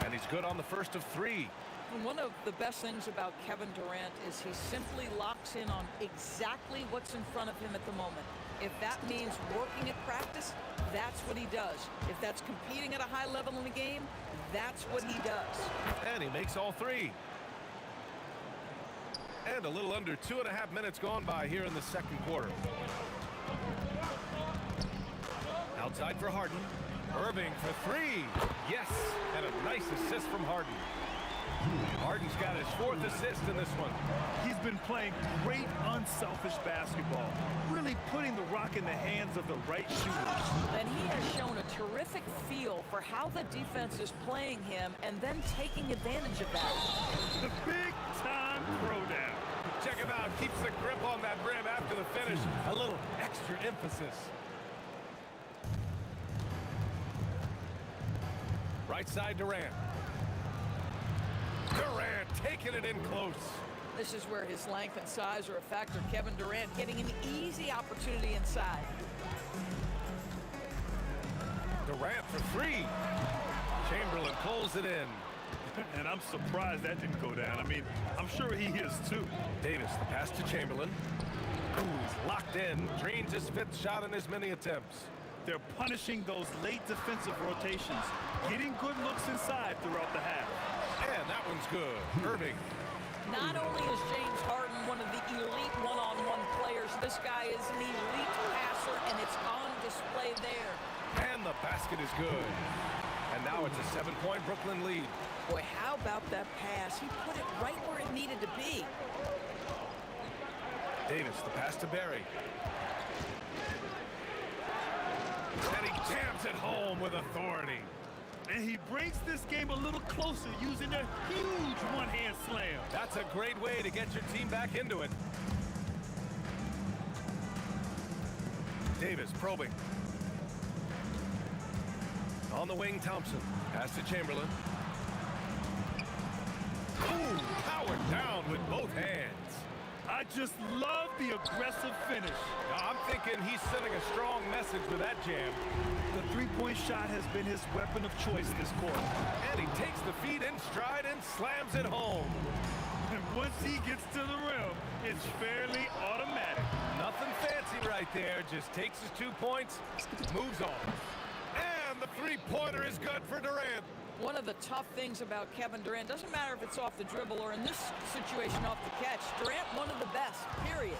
And he's good on the first of 3. And one of the best things about Kevin Durant is he simply locks in on exactly what's in front of him at the moment. If that means working at practice, that's what he does. If that's competing at a high level in the game, that's what he does. And he makes all 3. And a little under 2.5 minutes gone by here in the second quarter. Outside for Harden. Irving for 3. Yes, and a nice assist from Harden. Harden's got his 4th assist in this one. He's been playing great unselfish basketball, really putting the rock in the hands of the right shooters. And he has shown a terrific feel for how the defense is playing him and then taking advantage of that. The big-time throwdown. Check him out. Keeps the grip on that rim after the finish. A little extra emphasis. Right side, Durant. Durant taking it in close. This is where his length and size are a factor. Kevin Durant getting an easy opportunity inside. Durant for 3. Chamberlain pulls it in. And I'm surprised that didn't go down. I mean, I'm sure he is too. Davis, the pass to Chamberlain. Ooh, he's locked in. Drains his 5th shot in as many attempts. They're punishing those late defensive rotations, getting good looks inside throughout the half. And that one's good. Irving. Not only is James Harden one of the elite one-on-one players, this guy is an elite passer, and it's on display there. And the basket is good. And now it's a 7-point Brooklyn lead. Boy, how about that pass? He put it right where it needed to be. Davis, the pass to Barry. And he jams it home with authority. And he brings this game a little closer using a huge one-hand slam. That's a great way to get your team back into it. Davis probing. On the wing, Thompson. Pass to Chamberlain. Ooh, powered down with both hands. I just love the aggressive finish. I'm thinking he's sending a strong message with that jam. The three-point shot has been his weapon of choice this quarter. And he takes the feet in stride and slams it home. And once he gets to the rim, it's fairly automatic. Nothing fancy right there. Just takes his 2 points, moves on. And the three-pointer is good for Durant. One of the tough things about Kevin Durant, doesn't matter if it's off the dribble or in this situation off the catch, Durant one of the best, period.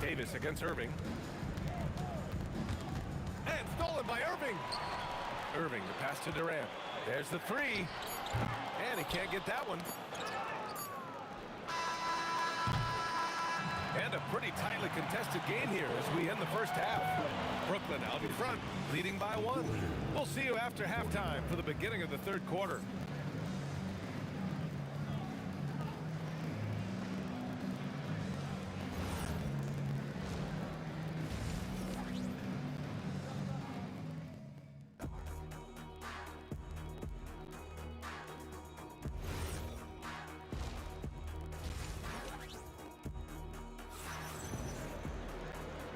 Davis against Irving. And stolen by by Irving. Irving, the pass to Durant. There's the three. And he can't get that one. And a pretty tightly contested game here as we end the first half. Brooklyn out in front, leading by 1. We'll see you after halftime for the beginning of the third quarter.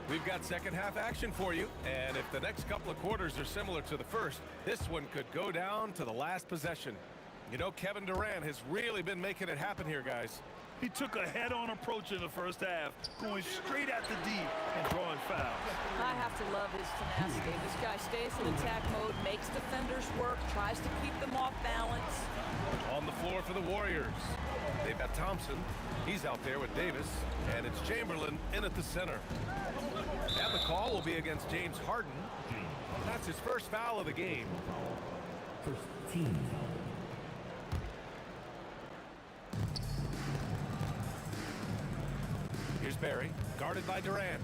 We've got second half action for you, and if the next couple of quarters are similar to the first, this one could go down to the last possession. You know, Kevin Durant has really been making it happen here, guys. He took a head-on approach in the first half, going straight at the D and drawing fouls. I have to love his tenacity. This guy stays in attack mode, makes defenders work, tries to keep them off balance. On the floor for the Warriors, they've got Thompson. He's out there with Davis, and it's Chamberlain in at the center. And the call will be against James Harden. That's his first foul of the game. First team. Here's Barry, guarded by Durant.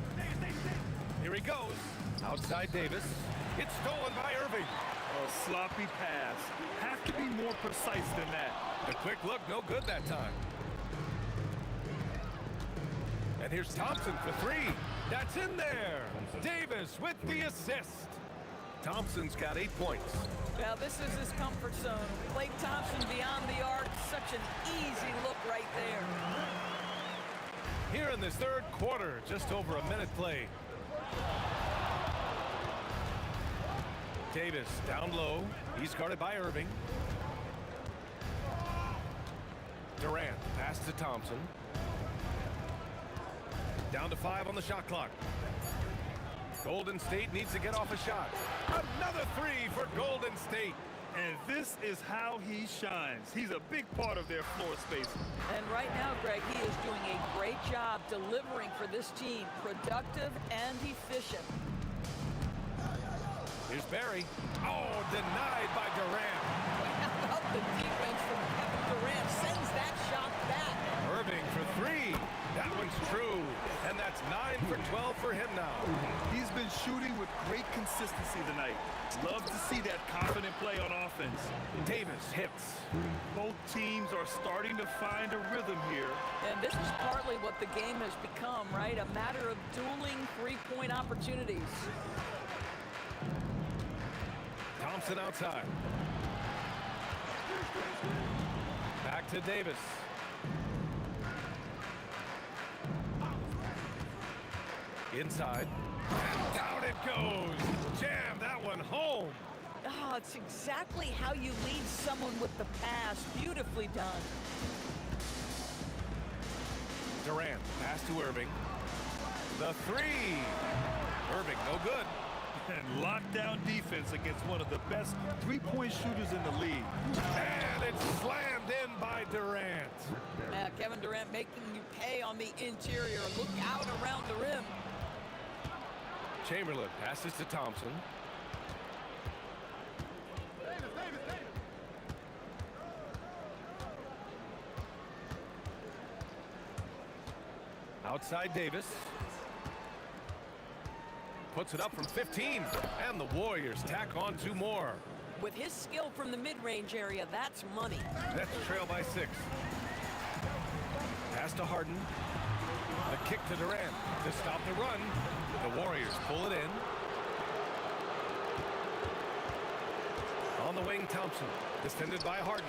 Here he goes. Outside Davis. It's stolen by Irving. A sloppy pass. Have to be more precise than that. A quick look, no good that time. And here's Thompson for three. That's in there. Davis with the assist. Thompson's got 8 points. Now this is his comfort zone. Klay Thompson beyond the arc. Such an easy look right there. Here in this third quarter, just over a minute played. Davis down low. He's guarded by Irving. Durant pass to Thompson. Down to 5 on the shot clock. Golden State needs to get off a shot. Another three for Golden State. And this is how he shines. He's a big part of their floor space. And right now, Greg, he is doing a great job delivering for this team. Productive and efficient. Here's Barry. Oh, denied by Durant. How about the defense from Kevin Durant sends that shot back. Irving for three. That one's true. And that's 9 for 12 for him now. He's been shooting with great consistency tonight. Love to see that confident play on offense. Davis hits. Both teams are starting to find a rhythm here. And this is partly what the game has become, right? A matter of dueling three-point opportunities. Thompson outside. Back to Davis. Inside. And down it goes. Jam that one home. Oh, it's exactly how you lead someone with the pass. Beautifully done. Durant, pass to Irving. The three. Irving, no good. And lockdown defense against one of the best three-point shooters in the league. And it's slammed in by Durant. Kevin Durant making you pay on the interior. Look out around the rim. Chamberlain passes to Thompson. Outside Davis. Puts it up from 15. And the Warriors tack on 2 more. With his skill from the mid-range area, that's money. Nets trail by 6. Pass to Harden. The kick to Durant to stop the run. The Warriors pull it in. On the wing, Thompson. Defended by Harden.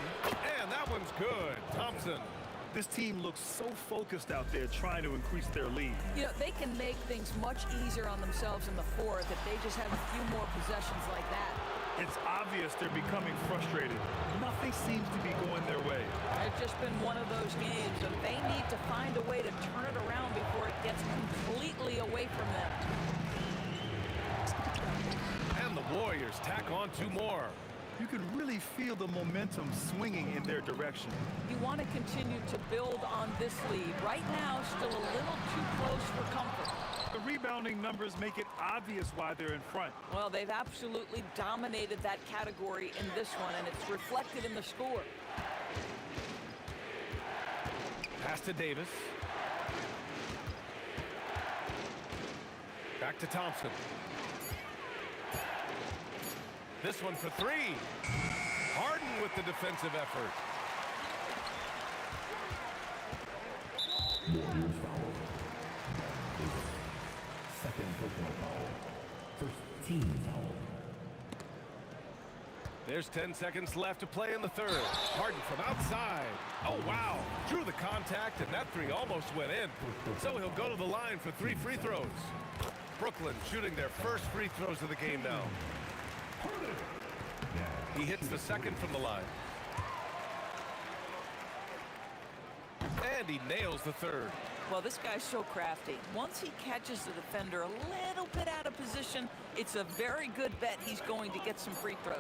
And that one's good. Thompson. This team looks so focused out there trying to increase their lead. You know, they can make things much easier on themselves in the fourth if they just have a few more possessions like that. It's obvious they're becoming frustrated. Nothing seems to be going their way. It's just been one of those games, and they need to find a way to turn it around before it gets completely away from them. And the Warriors tack on 2 more. You can really feel the momentum swinging in their direction. You want to continue to build on this lead. Right now, still a little too close for comfort. The rebounding numbers make it obvious why they're in front. Well, they've absolutely dominated that category in this one, and it's reflected in the score. Pass to Davis. Back to Thompson. This one for three. Harden with the defensive effort. Warriors foul. Second personal foul. First team foul. There's 10 seconds left to play in the third. Harden from outside. Oh, wow. Drew the contact, and that three almost went in. So he'll go to the line for 3 free throws. Brooklyn shooting their first free throws of the game now. He hits the second from the line. And he nails the third. Well, this guy's so crafty. Once he catches the defender a little bit out of position, it's a very good bet he's going to get some free throws.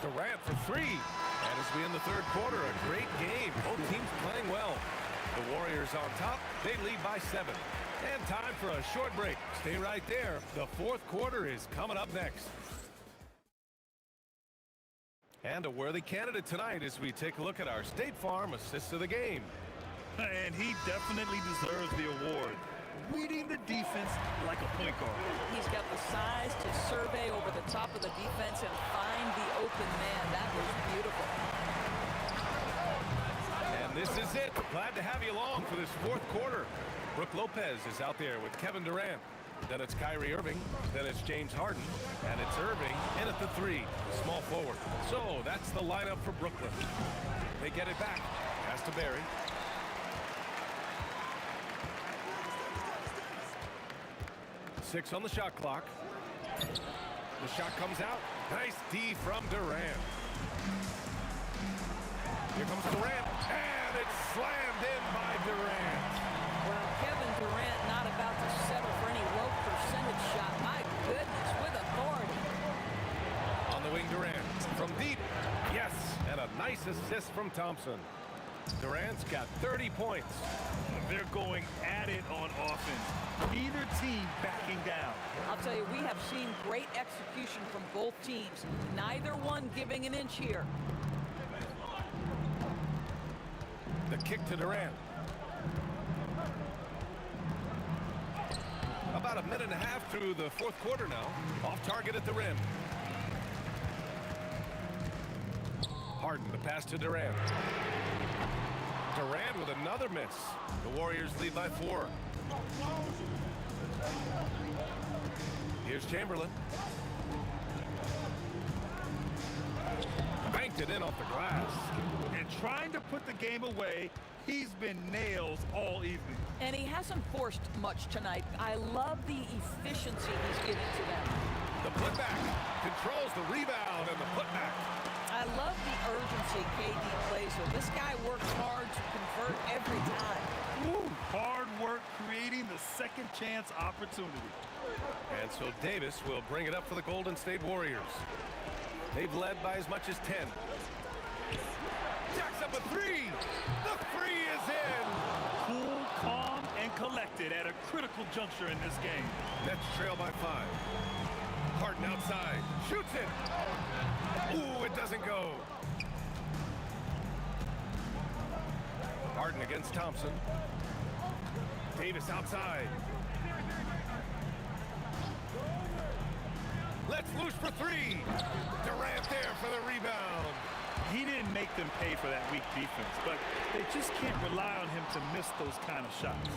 Durant for three. And as we end the third quarter, a great game. Both teams playing well. The Warriors on top. They lead by 7. And time for a short break. Stay right there. The fourth quarter is coming up next. And a worthy candidate tonight as we take a look at our State Farm Assist of the Game. And he definitely deserves the award. Reading the defense like a point guard. He's got the size to survey over the top of the defense and find the open man. That was beautiful. And this is it. Glad to have you along for this fourth quarter. Brook Lopez is out there with Kevin Durant. Then it's Kyrie Irving. Then it's James Harden. And it's Irving in at the 3. Small forward. So that's the lineup for Brooklyn. They get it back. Pass to Barry. Six on the shot clock. The shot comes out. Nice D from Durant. Here comes Durant. And it's slammed in by Durant. Well, Kevin Durant not about to settle for any low percentage shot. My goodness, with authority. On the wing, Durant. From deep. Yes. And a nice assist from Thompson. Durant's got 30 points. They're going at it on offense. Neither team backing down. I'll tell you, we have seen great execution from both teams. Neither one giving an inch here. The kick to Durant. About a minute and a half through the fourth quarter now. Off target at the rim. Harden, the pass to Durant. Durant with another miss. The Warriors lead by 4. Here's Chamberlain. Banked it in off the glass. And trying to put the game away, he's been nails all evening. And he hasn't forced much tonight. I love the efficiency he's giving to them. The putback controls the rebound and the putback. I love the urgency KD plays with. This guy works hard to convert every time. Woo. Hard work creating the second chance opportunity. And so Davis will bring it up for the Golden State Warriors. They've led by as much as 10. Jacks up a 3. The 3 is in. Cool, calm, and collected at a critical juncture in this game. Nets trail by 5. Harden outside. Shoots it. Ooh, it doesn't go. Harden against Thompson. Davis outside. Let's loose for 3. Durant there for the rebound. He didn't make them pay for that weak defense, but they just can't rely on him to miss those kind of shots.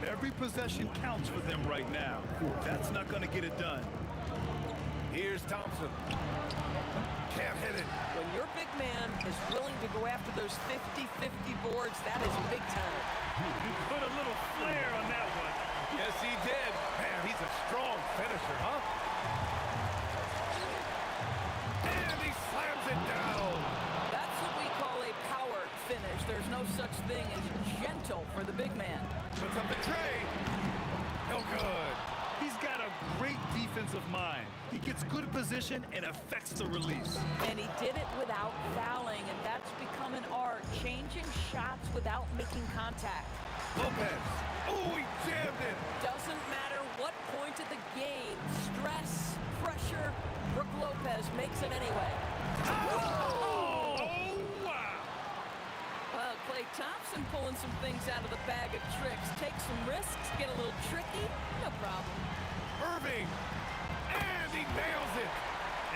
Every possession counts for them right now. That's not going to get it done. Here's Thompson. Can't hit it. When your big man is willing to go after those 50-50 boards, that is big time. He put a little flair on that one. Yes, he did. Man, he's a strong finisher, huh? And he slams it down. That's what we call a power finish. There's no such thing as gentle for the big man. Puts up the tray. No good. He's got a great defensive mind. He gets good position and affects the release. And he did it without fouling, and that's become an art, changing shots without making contact. Lopez. Oh, he jammed it. Doesn't matter what point makes it anyway. Oh, wow. Well, Klay Thompson pulling some things out of the bag of tricks. Take some risks, get a little tricky, no problem. Irving, and he nails it.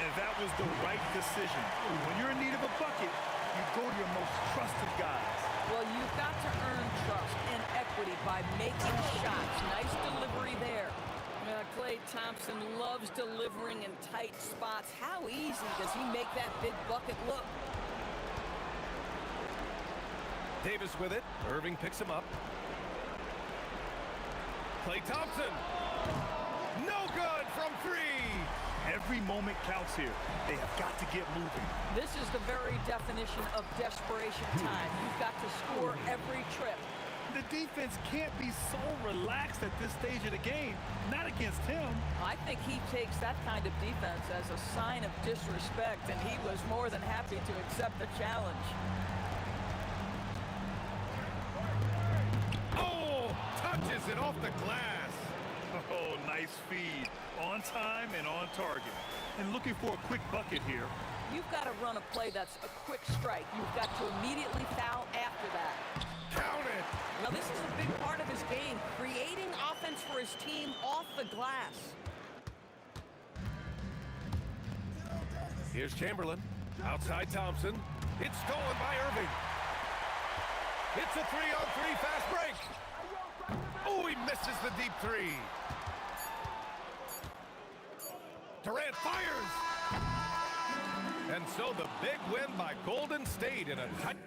And that was the right decision. When you're in need of a bucket, you go to your most trusted guys. Well, you've got to earn trust and equity by making shots. Nice delivery there. Klay Thompson loves delivering in tight spots. How easy does he make that big bucket look? Davis with it. Irving picks him up. Klay Thompson. No good from three. Every moment counts here. They have got to get moving. This is the very definition of desperation time. You've got to score every trip. The defense can't be so relaxed at this stage of the game. Not against him. I think he takes that kind of defense as a sign of disrespect, and he was more than happy to accept the challenge. Oh, touches it off the glass. Oh, nice feed. On time and on target. And looking for a quick bucket here. You've got to run a play that's a quick strike. You've got to immediately foul after that. Count it. Now, this is a big part of his game, creating offense for his team off the glass. Here's Chamberlain. Outside Thompson. It's stolen by Irving. It's a 3-on-3 fast break. Oh, he misses the deep three. Durant fires. And so the big win by Golden State in a tight...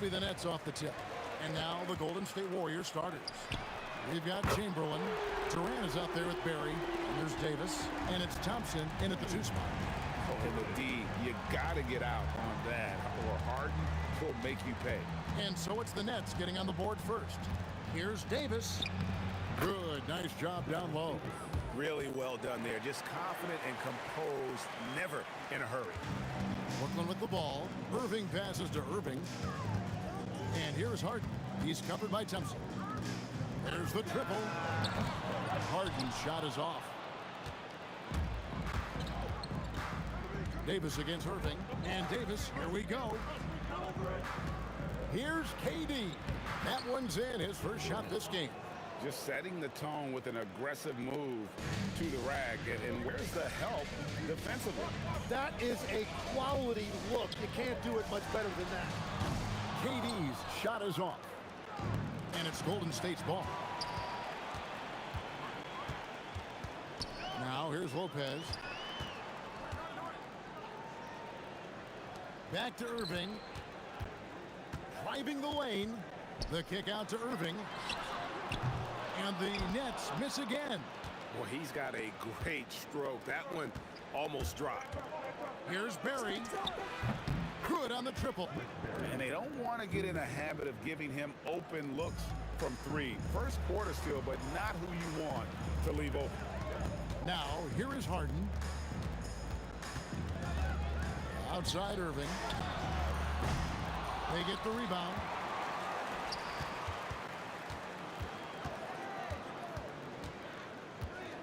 Be the Nets off the tip. And now the Golden State Warriors starters. We've got Chamberlain. Durant is out there with Barry. And there's Davis. And it's Thompson in at the 2 spot. Oh, the D, you got to get out on that, or Harden will make you pay. And so it's the Nets getting on the board first. Here's Davis. Good, nice job down low. Really well done there. Just confident and composed, never in a hurry. Brooklyn with the ball. Irving passes to Irving. And here's Harden. He's covered by Thompson. There's the triple. Harden's shot is off. Davis against Irving. And Davis, here we go. Here's KD. That one's in, his first shot this game. Just setting the tone with an aggressive move to the rack. And where's the help defensively? That is a quality look. You can't do it much better than that. KD's shot is off. And it's Golden State's ball. Now here's Lopez. Back to Irving. Driving the lane. The kick out to Irving. And the Nets miss again. Well, he's got a great stroke. That one almost dropped. Here's Barry. Good on the triple. And they don't want to get in a habit of giving him open looks from three. First quarter still, but not who you want to leave open. Now, here is Harden. Outside Irving. They get the rebound.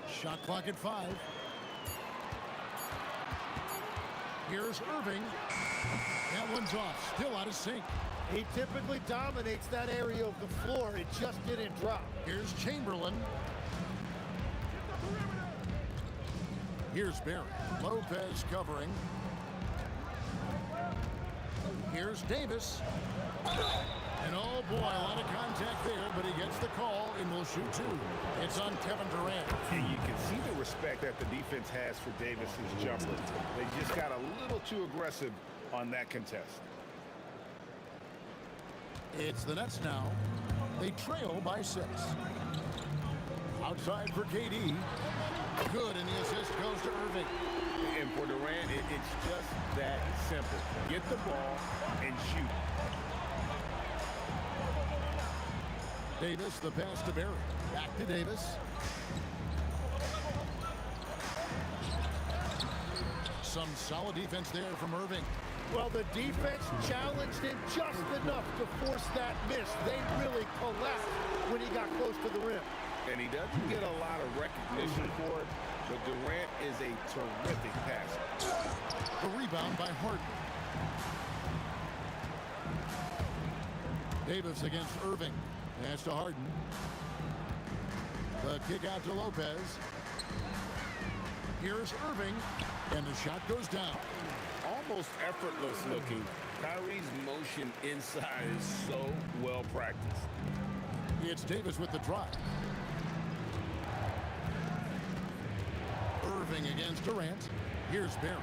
Shot clock at 5. Here's Irving. That one's off. Still out of sync. He typically dominates that area of the floor. It just didn't drop. Here's Chamberlain. Here's Barry. Lopez covering. Here's Davis. And oh boy, a lot of contact there, but he gets the call and will shoot 2. It's on Kevin Durant. And you can see the respect that the defense has for Davis's jumper. They just got a little too aggressive on that contest. It's the Nets now. They trail by 6. Outside for KD. Good, and the assist goes to Irving. And for Durant, it's just that simple. Get the ball and shoot. Davis, the pass to Barry. Back to Davis. Some solid defense there from Irving. Well, the defense challenged him just enough to force that miss. They really collapsed when he got close to the rim. And he doesn't get a lot of recognition for it, but Durant is a terrific passer. The rebound by Harden. Davis against Irving. Pass to Harden. The kick out to Lopez. Here's Irving, and the shot goes down. Almost effortless looking. Kyrie's motion inside is so well practiced. It's Davis with the drive. Irving against Durant. Here's Barry.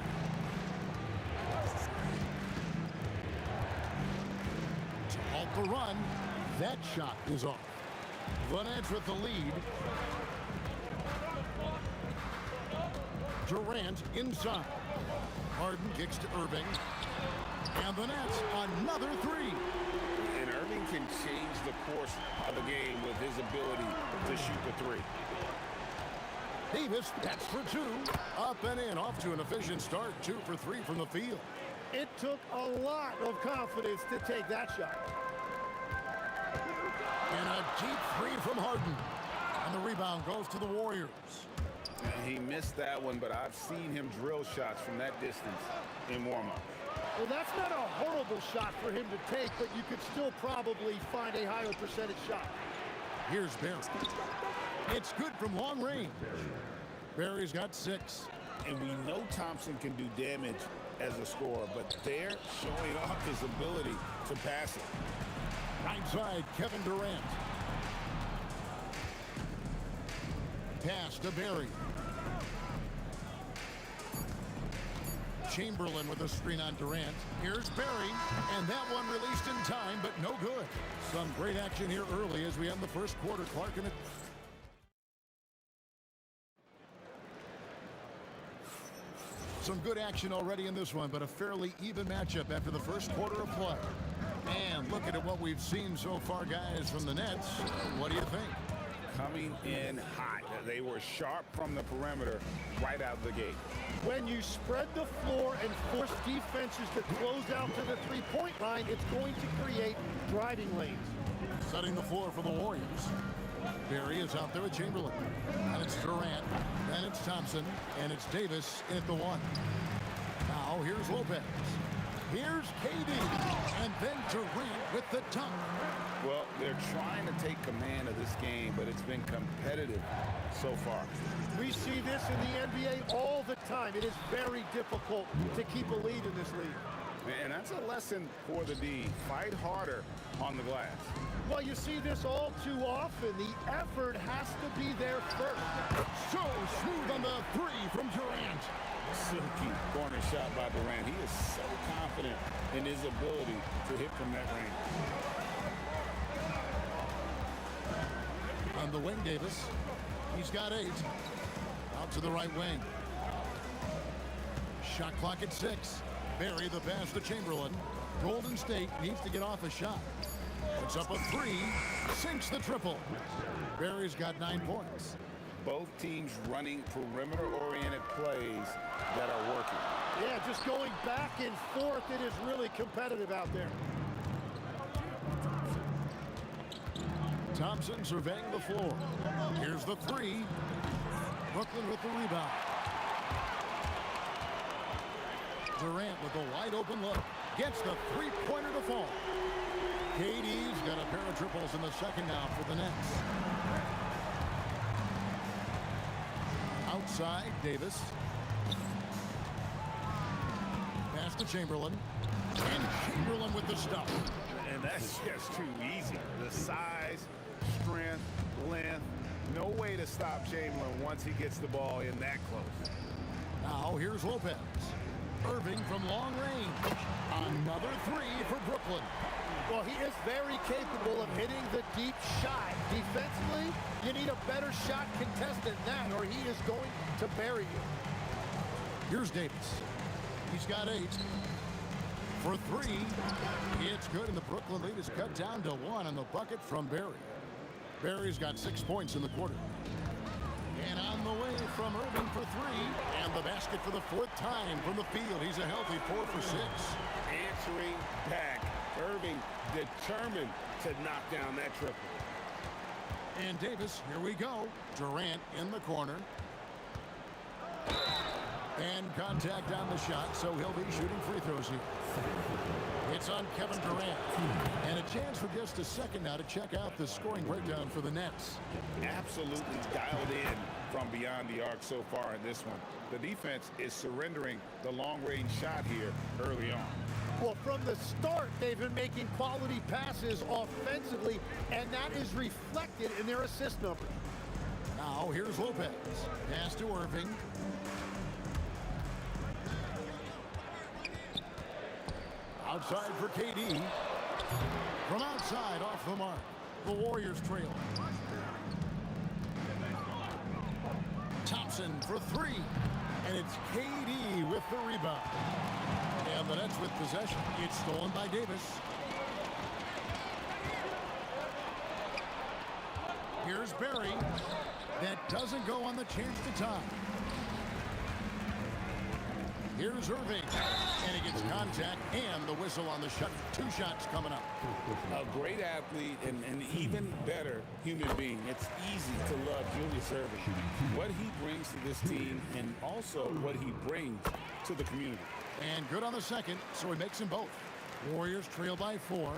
To halt the run. That shot is off. The Nets with the lead. Durant inside. Harden kicks to Irving. And the Nets, another 3. And Irving can change the course of the game with his ability to shoot the 3. Davis, that's for 2. Up and in, off to an efficient start. 2 for 3 from the field. It took a lot of confidence to take that shot. And a deep 3 from Harden. And the rebound goes to the Warriors. He missed that one, but I've seen him drill shots from that distance in warm-up. Well, that's not a horrible shot for him to take, but you could still probably find a higher percentage shot. Here's Barry. It's good from long range. Barry's got 6. And we know Thompson can do damage as a scorer, but they're showing off his ability to pass it. Right side, Kevin Durant. Pass to Barry. Chamberlain with a screen on Durant. Here's Barry, and that one released in time, but no good. Some great action here early as we end the first quarter. Clark in it. Some good action already in this one, but a fairly even matchup after the first quarter of play. And looking at what we've seen so far, guys, from the Nets, what do you think? Coming in hot. They were sharp from the perimeter right out of the gate. When you spread the floor and force defenses to close out to the three-point line, it's going to create driving lanes. Setting the floor for the Warriors. Barry is out there with Chamberlain. And it's Durant. Then it's Thompson. And it's Davis at the 1. Now here's Lopez. Here's KD. And then Durant with the dunk. Well, they're trying to take command of this game, but it's been competitive so far. We see this in the NBA all the time. It is very difficult to keep a lead in this league. And that's a lesson for the D. Fight harder on the glass. Well, Well, you see this all too often. The effort has to be there first. So smooth on the three from Durant. Silky corner shot by Durant. He is so confident in his ability to hit from that range. On the wing, Davis. He's got 8. Out to the right wing. Shot clock at 6. Barry the pass to Chamberlain. Golden State needs to get off a shot. Puts up a 3. Sinks the triple. Barry's got 9 points. Both teams running perimeter-oriented plays that are working. Yeah, just going back and forth. It is really competitive out there. Thompson surveying the floor. Here's the 3. Brooklyn with the rebound. Durant with a wide open look. Gets the three-pointer to fall. KD's got a pair of triples in the second now for the Nets. Outside, Davis. Pass to Chamberlain. And Chamberlain with the stop. And that's just too easy. The size, strength, length. No way to stop Chamberlain once he gets the ball in that close. Now here's Lopez. Irving from long range. Another 3 for Brooklyn. Well, he is very capable of hitting the deep shot. Defensively, you need a better shot contestant than that, or he is going to bury you. Here's Davis. He's got 8. For 3. It's good, and the Brooklyn lead is cut down to 1 on the bucket from Barry. Barry's got 6 points in the quarter. And on the way from Irving for 3. And the basket for the 4th time from the field. He's a healthy 4 for 6. Answering back. Irving determined to knock down that triple. And Davis, here we go. Durant in the corner. And contact on the shot, so he'll be shooting free throws here. It's on Kevin Durant. And a chance for just a second now to check out the scoring breakdown for the Nets. Absolutely dialed in from beyond the arc so far in this one. The defense is surrendering the long-range shot here early on. Well, from the start, they've been making quality passes offensively, and that is reflected in their assist number. Now, here's Lopez. Pass to Irving. Outside for KD. From outside, off the mark. The Warriors trail. Thompson for 3. And it's KD with the rebound. And the Nets with possession. It's stolen by Davis. Here's Barry. That doesn't go on the chance to tie. Here's Irving. And he gets contact and the whistle on the shot. 2 shots coming up. A great athlete and an even better human being. It's easy to love Julius Irving. What he brings to this team and also what he brings to the community. And good on the second, so he makes them both. Warriors trail by 4.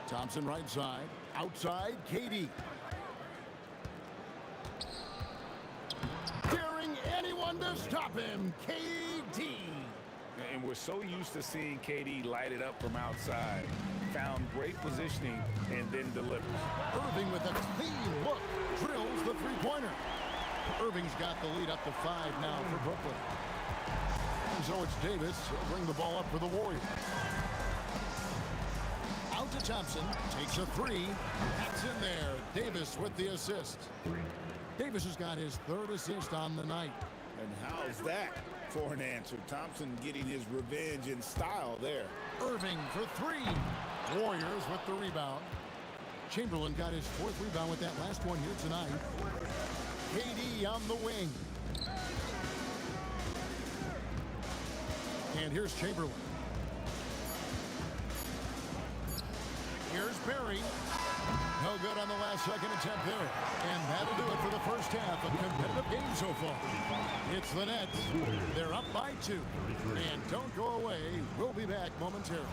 Thompson right side. Outside, KD. Daring anyone to stop him, KD. And we're so used to seeing KD light it up from outside. Found great positioning and then delivers. Irving with a clean look. Drills the three-pointer. Irving's got the lead up to 5 now for Brooklyn. And so it's Davis. He'll bring the ball up for the Warriors. Out to Thompson. Takes a 3. That's in there. Davis with the assist. Davis has got his 3rd assist on the night. And how's that for an answer? Thompson getting his revenge in style there. Irving for 3. Warriors with the rebound. Chamberlain got his 4th rebound with that last one here tonight. KD on the wing. And here's Chamberlain. Here's Barry. No good on the last second attempt there. And that'll do it for the first half. A competitive game so far. It's the Nets. They're up by 2. And don't go away. We'll be back momentarily.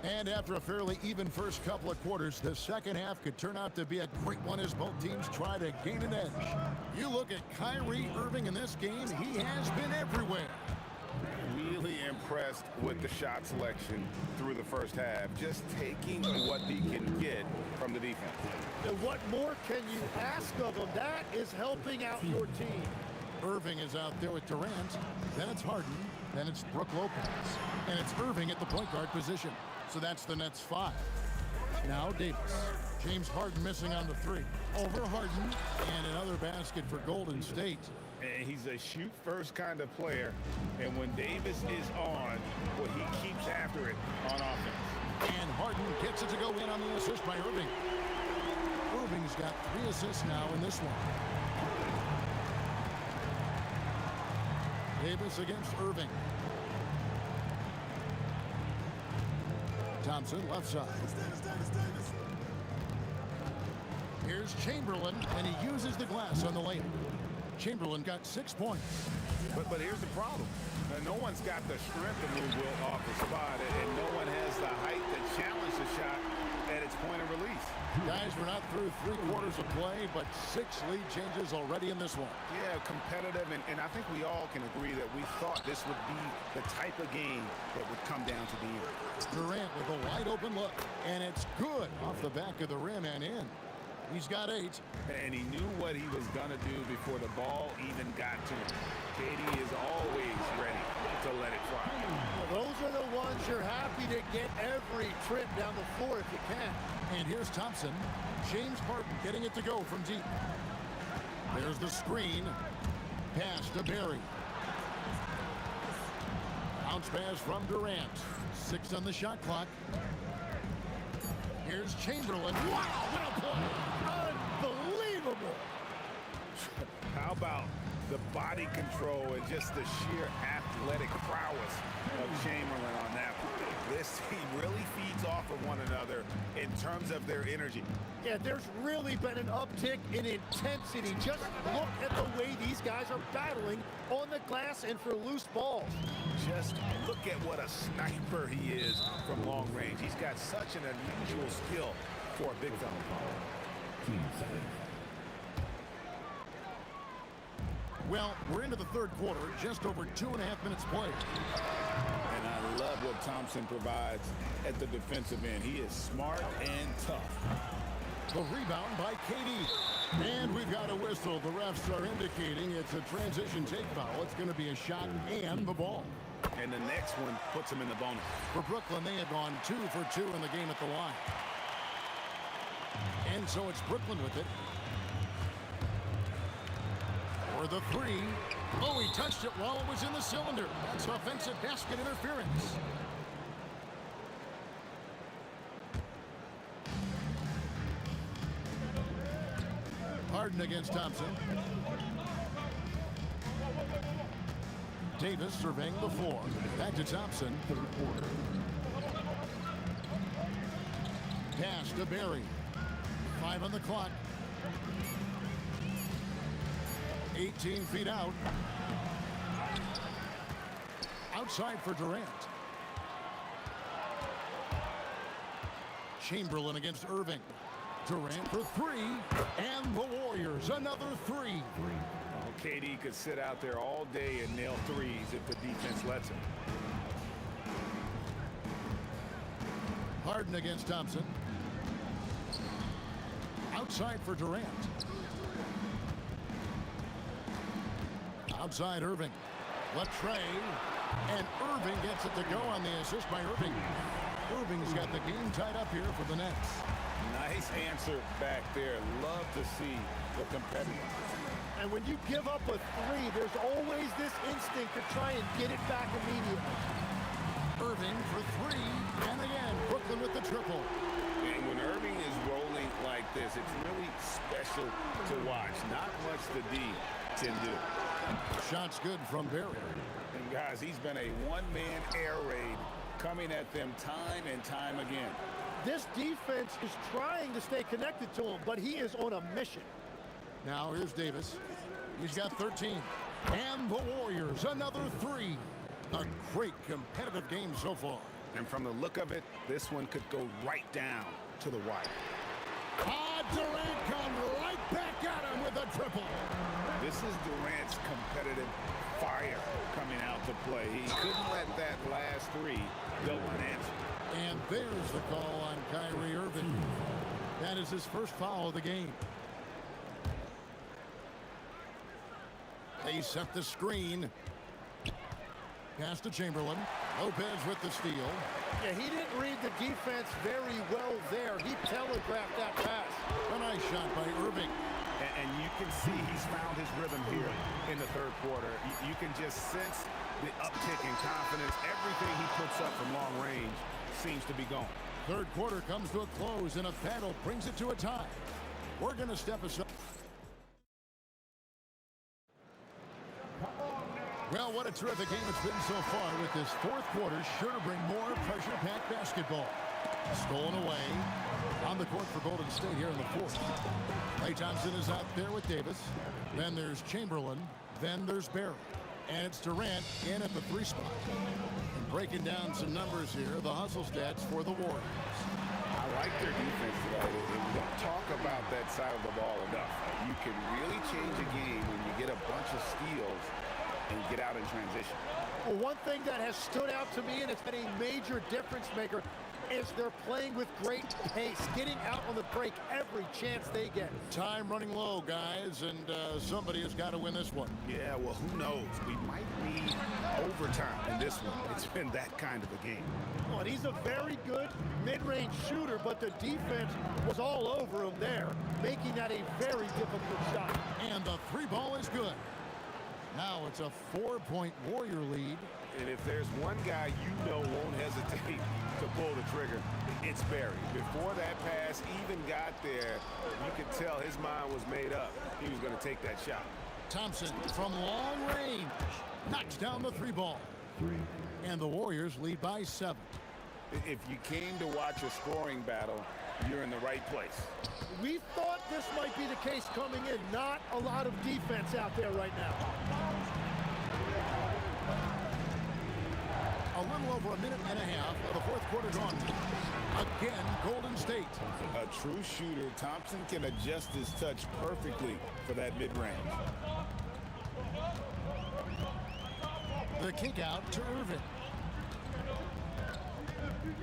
And after a fairly even first couple of quarters, the second half could turn out to be a great one as both teams try to gain an edge. You look at Kyrie Irving in this game, he has been everywhere. Really impressed with the shot selection through the first half, just taking what he can get from the defense. And what more can you ask of him? That is helping out your team. Irving is out there with Durant, then it's Harden, then it's Brook Lopez, and it's Irving at the point guard position. So that's the Nets 5. Now Davis. James Harden missing on the 3. Over Harden, and another basket for Golden State. And he's a shoot-first kind of player, and when Davis is on, well, he keeps after it on offense. And Harden gets it to go in on the assist by Irving. Irving's got 3 assists now in this one. Davis against Irving. Thompson left side. Here's Chamberlain, and he uses the glass on the layup. Chamberlain got 6 points. But here's the problem. No one's got the strength to move Wilt off the spot, and no one has the height to challenge the shot at its point of release. Guys, we're not through 3 quarters of play, but 6 lead changes already in this one. Yeah, competitive, and I think we all can agree that we thought this would be the type of game that would come down to the end. Durant with a wide open look, and it's good off the back of the rim and in. He's got 8. And he knew what he was going to do before the ball even got to him. KD is always ready to let it fly. Well, those are the ones you're happy to get every trip down the floor if you can. And here's Thompson. James Harden getting it to go from deep. There's the screen. Pass to Barry. Bounce pass from Durant. 6 on the shot clock. Here's Chamberlain. Wow, what a play! Unbelievable! How about the body control and just the sheer athletic prowess of Chamberlain on that one? This team really feeds off of one another in terms of their energy. Yeah, there's really been an uptick in intensity. Just look at the way these guys are battling on the glass and for loose balls. Just look at what a sniper he is from long range. He's got such an unusual skill for a big fella. Well, we're into the third quarter, just over 2.5 minutes played. And I love what Thompson provides at the defensive end. He is smart and tough. The rebound by KD. And we've got a whistle. The refs are indicating it's a transition take foul. It's going to be a shot and the ball. And the next one puts him in the bonus. For Brooklyn, they have gone 2 for 2 in the game at the line. And so it's Brooklyn with it. For the 3. Oh, he touched it while it was in the cylinder. That's offensive basket interference. Harden against Thompson. Davis surveying the floor. Back to Thompson. Pass to Barry. 5 on the clock. 18 feet out. Outside for Durant. Chamberlain against Irving. Durant for 3. And the Warriors, another 3. Well, KD could sit out there all day and nail threes if the defense lets him. Harden against Thompson. Outside for Durant. Outside Irving. Latrey. And Irving gets it to go on the assist by Irving. Irving's got the game tied up here for the Nets. Nice answer back there. Love to see the competitive. And when you give up a 3, there's always this instinct to try and get it back immediately. Irving for 3. And again, Brooklyn with the triple. And when Irving is rolling like this, it's really special to watch. Not much the D can do. Shot's good from Barry. And guys, he's been a one-man air raid coming at them time and time again. This defense is trying to stay connected to him, but he is on a mission. Now here's Davis. He's got 13. And the Warriors, another 3. A great competitive game so far. And from the look of it, this one could go right down to the wire. Durant comes right back at him with a triple. This is Durant's competitive fire coming out to play. He couldn't let that last three go unanswered. And there's the call on Kyrie Irving. That is his first foul of the game. They set the screen. Pass to Chamberlain. Lopez with the steal. Yeah, he didn't read the defense very well there. He telegraphed that pass. A nice shot by Irving. And you can see he's found his rhythm here in the third quarter. You can just sense the uptick in confidence. Everything he puts up from long range seems to be going. Third quarter comes to a close, and a battle brings it to a tie. We're going to step aside. Well, what a terrific game it's been so far, with this fourth quarter sure to bring more pressure-packed basketball. Stolen away on the court for Golden State here in the fourth. Klay Thompson is out there with Davis. Then there's Chamberlain. Then there's Barry. And it's Durant in at the 3 spot. And breaking down some numbers here, the hustle stats for the Warriors. I like their defense today. We don't talk about that side of the ball enough. You can really change a game when you get a bunch of steals and get out in transition. Well, one thing that has stood out to me, and it's been a major difference maker, is they're playing with great pace, getting out on the break every chance they get. Time running low, guys, and somebody has got to win this one. Yeah, well, who knows? We might need overtime in this one. It's been that kind of a game. Well, he's a very good mid-range shooter, but the defense was all over him there, making that a very difficult shot. And the 3 ball is good. Now it's a 4-point Warrior lead. And if there's one guy you know won't hesitate to pull the trigger, it's Barry. Before that pass even got there, you could tell his mind was made up. He was going to take that shot. Thompson from long range knocks down the 3 ball. And the Warriors lead by 7. If you came to watch a scoring battle, you're in the right place. We thought this might be the case coming in. Not a lot of defense out there right now. A little over a minute and a half of the fourth quarter gone. Again, Golden State. A true shooter, Thompson can adjust his touch perfectly for that mid-range. The kick out to Irving.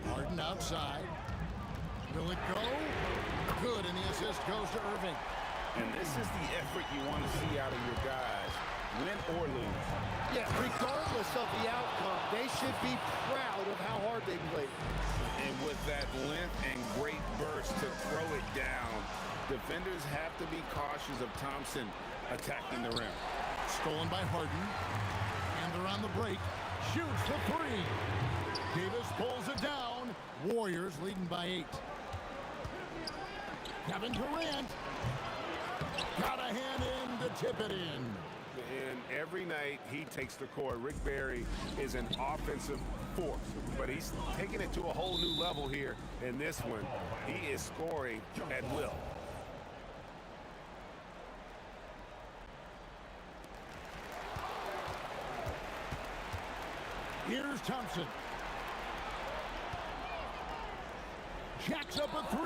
Harden outside. Will it go? Good, and the assist goes to Irving. And this is the effort you want to see out of your guys, win or lose. Yeah, regardless of the outcome, they should be proud of how hard they played. And with that length and great burst to throw it down, defenders have to be cautious of Thompson attacking the rim. Stolen by Harden. And they're on the break. Shoots the 3. Davis pulls it down. Warriors leading by 8. Kevin Durant got a hand in to tip it in. And every night he takes the court. Rick Barry is an offensive force, but he's taking it to a whole new level here in this one. He is scoring at will. Here's Thompson. Jacks up a 3.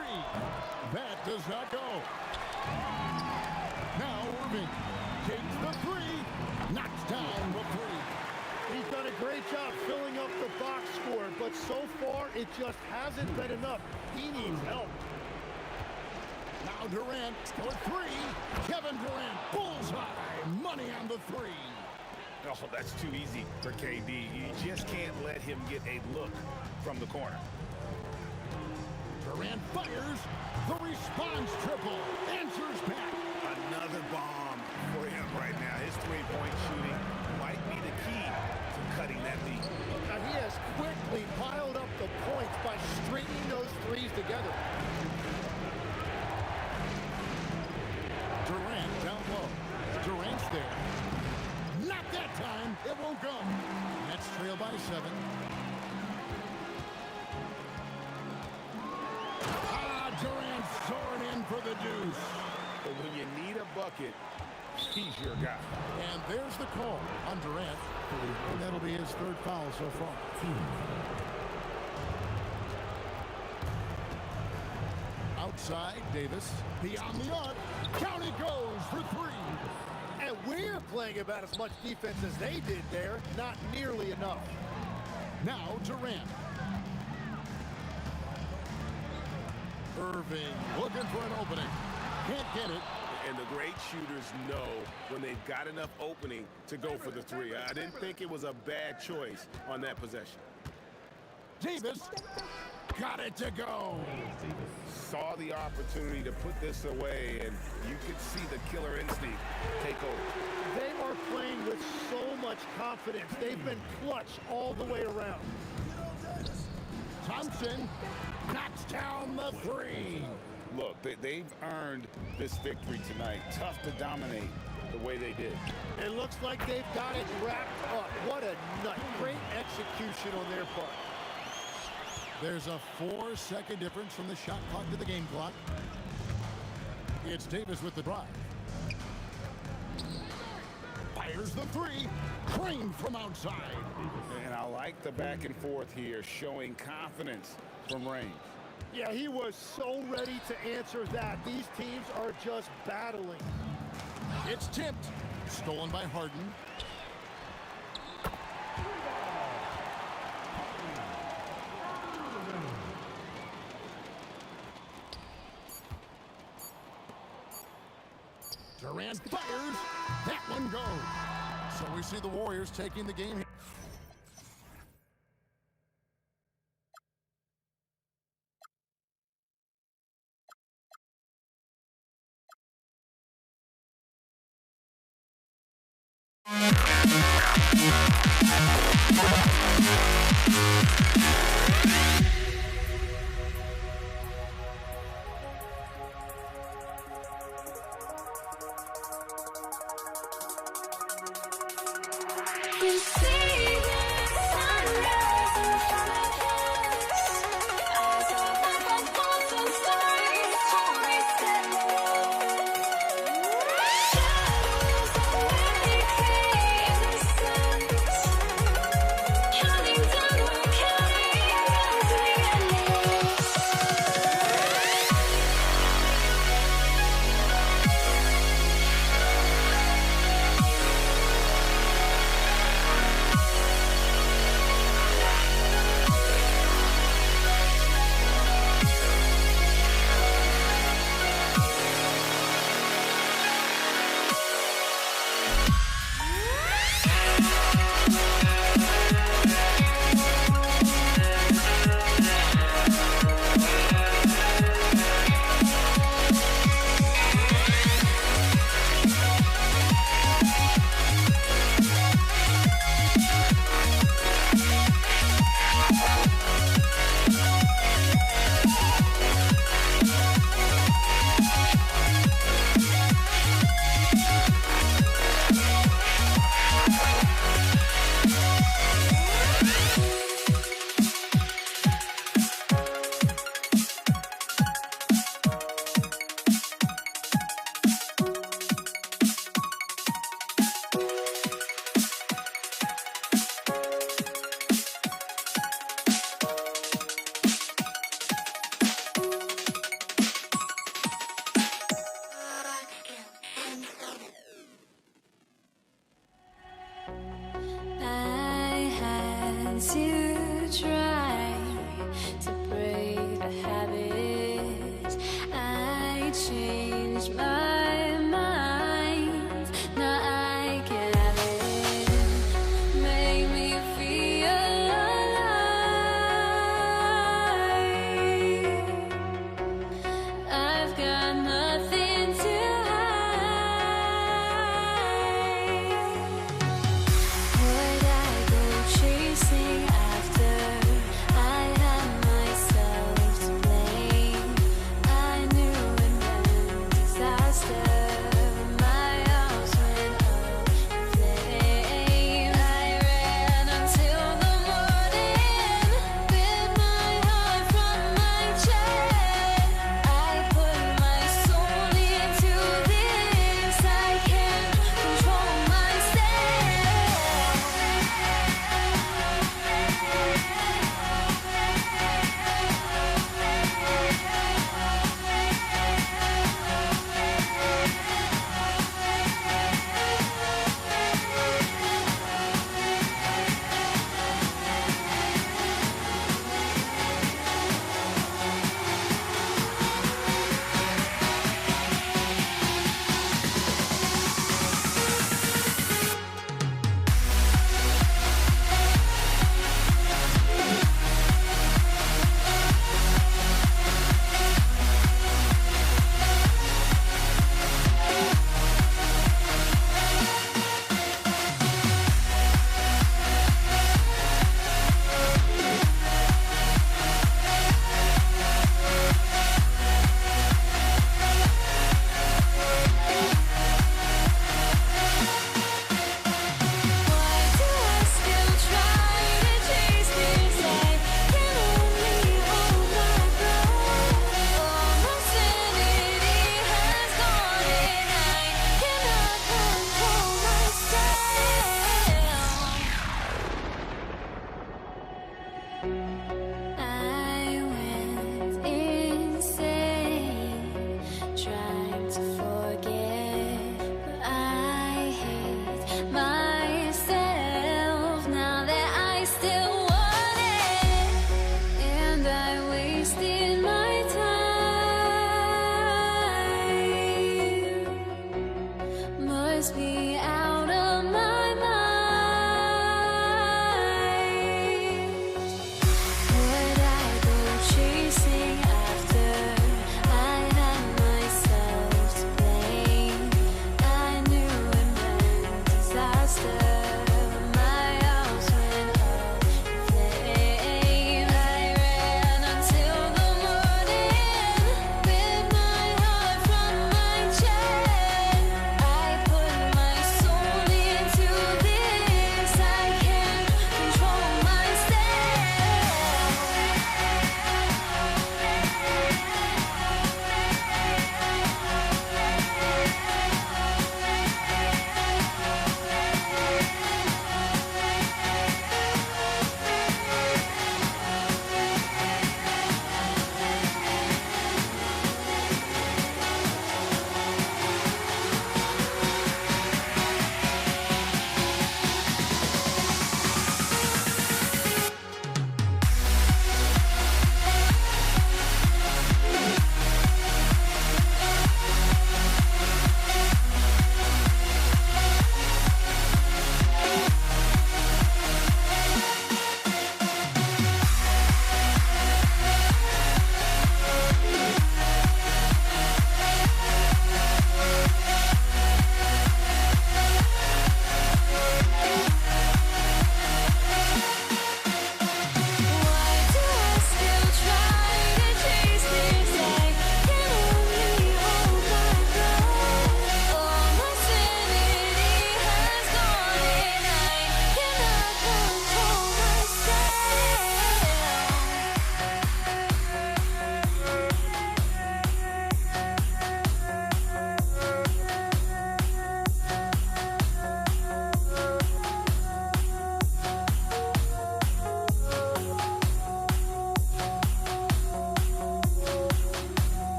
That does not go. Now Irving takes the 3. Knocks down the 3. He's done a great job filling up the box score, but so far it just hasn't been enough. He needs help. Now Durant for 3. Kevin Durant, bullseye. Money on the 3. Oh, that's too easy for KD. You just can't let him get a look from the corner. Durant fires. The response triple. Answers back. Another bomb for him right now. His three-point shooting might be the key to cutting that lead. Now he has quickly piled up the points by stringing those 3s together. Durant down low. Durant's there. Not that time. It won't go. Nets trail by 7. Durant soaring in for the deuce. But when you need a bucket, he's your guy. And there's the call on Durant. And that'll be his 3rd foul so far. outside, Davis. Beyond the arc. Down it goes for three. And we're playing about as much defense as they did there. Not nearly enough. Now Durant. Irving looking for an opening. Can't get it. And the great shooters know when they've got enough opening to go for the three. I didn't think it was a bad choice on that possession. Davis got it to go. Saw the opportunity to put this away, and you could see the killer instinct take over. They are playing with so much confidence. They've been clutch all the way around. Thompson knocks down the three. Look, they've earned this victory tonight. Tough to dominate the way they did. It looks like they've got it wrapped up. What a nut. Great execution on their part. There's a 4-second difference from the shot clock to the game clock. It's Davis with the drive. Fires the three. Crane from outside. And I like the back and forth here, showing confidence from range. Yeah, he was so ready to answer that. These teams are just battling. It's tipped. Stolen by Harden. Durant fires. That one goes. So we see the Warriors taking the game.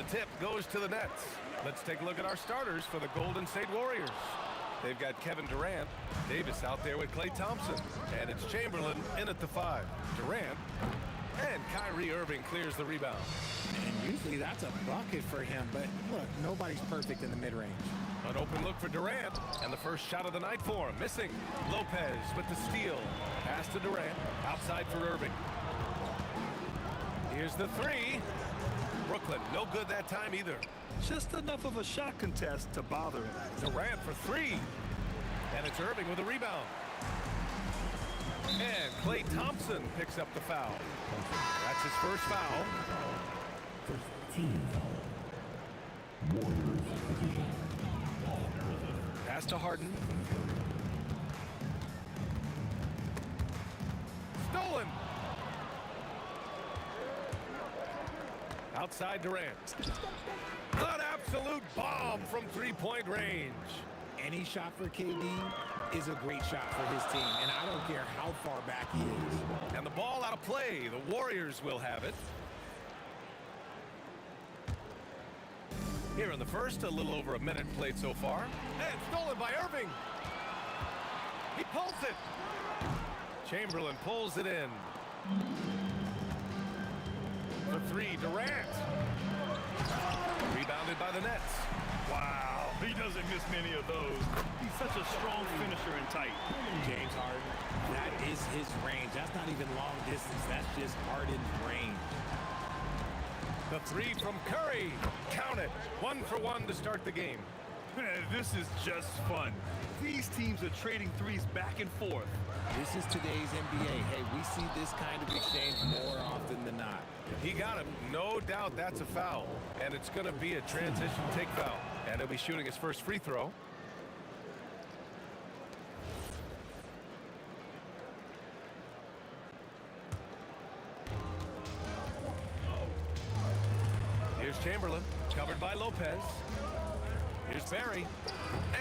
tip goes to the Nets. Let's take a look at our starters for the Golden State Warriors. They've got Kevin Durant, Davis out there with Klay Thompson, and it's Chamberlain in at the 5. Durant, and Kyrie Irving clears the rebound. And usually that's a bucket for him, but look, nobody's perfect in the mid-range. An open look for Durant, and the first shot of the night for him. Missing. Lopez with the steal. Pass to Durant. Outside for Irving. Here's the 3. Brooklyn, no good that time either. Just enough of a shot contest to bother him. Durant for 3. And it's Irving with a rebound. And Klay Thompson picks up the foul. That's his first foul. First team foul. Warriors position. Pass to Harden. Stolen. Outside Durant. An absolute bomb from three-point range. Any shot for KD is a great shot for his team, and I don't care how far back he is. And the ball out of play. The Warriors will have it. Here in the first, a little over a minute played so far. And stolen by Irving. He pulls it. Chamberlain pulls it in. For 3, Durant. Rebounded by the Nets. Wow, he doesn't miss many of those. He's such a strong finisher and tight. James Harden, that is his range. That's not even long distance. That's just Harden's range. The 3 from Curry. Count it. 1 for 1 to start the game. This is just fun. These teams are trading threes back and forth. This is today's NBA. Hey, we see this kind of exchange more often than not. He got him. No doubt that's a foul. And it's going to be a transition take foul. And he'll be shooting his first free throw. Here's Chamberlain, covered by Lopez. Here's Barry.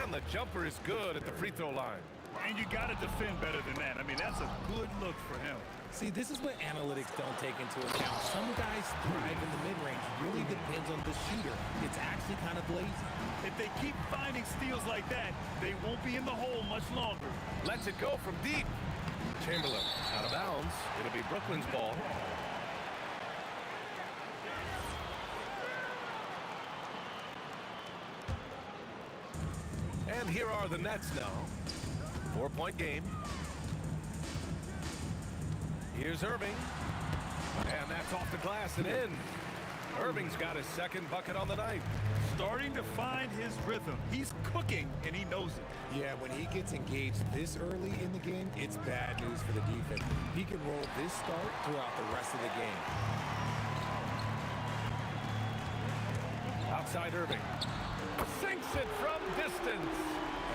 And the jumper is good at the free throw line. And you got to defend better than that. I mean, that's a good look for him. See, this is what analytics don't take into account. Some guys thrive in the mid-range. Really depends on the shooter. It's actually kind of lazy. If they keep finding steals like that, they won't be in the hole much longer. Lets it go from deep. Chamberlain out of bounds. It'll be Brooklyn's ball. And here are the Nets now. 4-point game. Here's Irving. And that's off the glass and in. Irving's got his second bucket on the night. Starting to find his rhythm. He's cooking, and he knows it. Yeah, when he gets engaged this early in the game, it's bad news for the defense. He can roll this start throughout the rest of the game. Outside Irving. Sinks it from distance.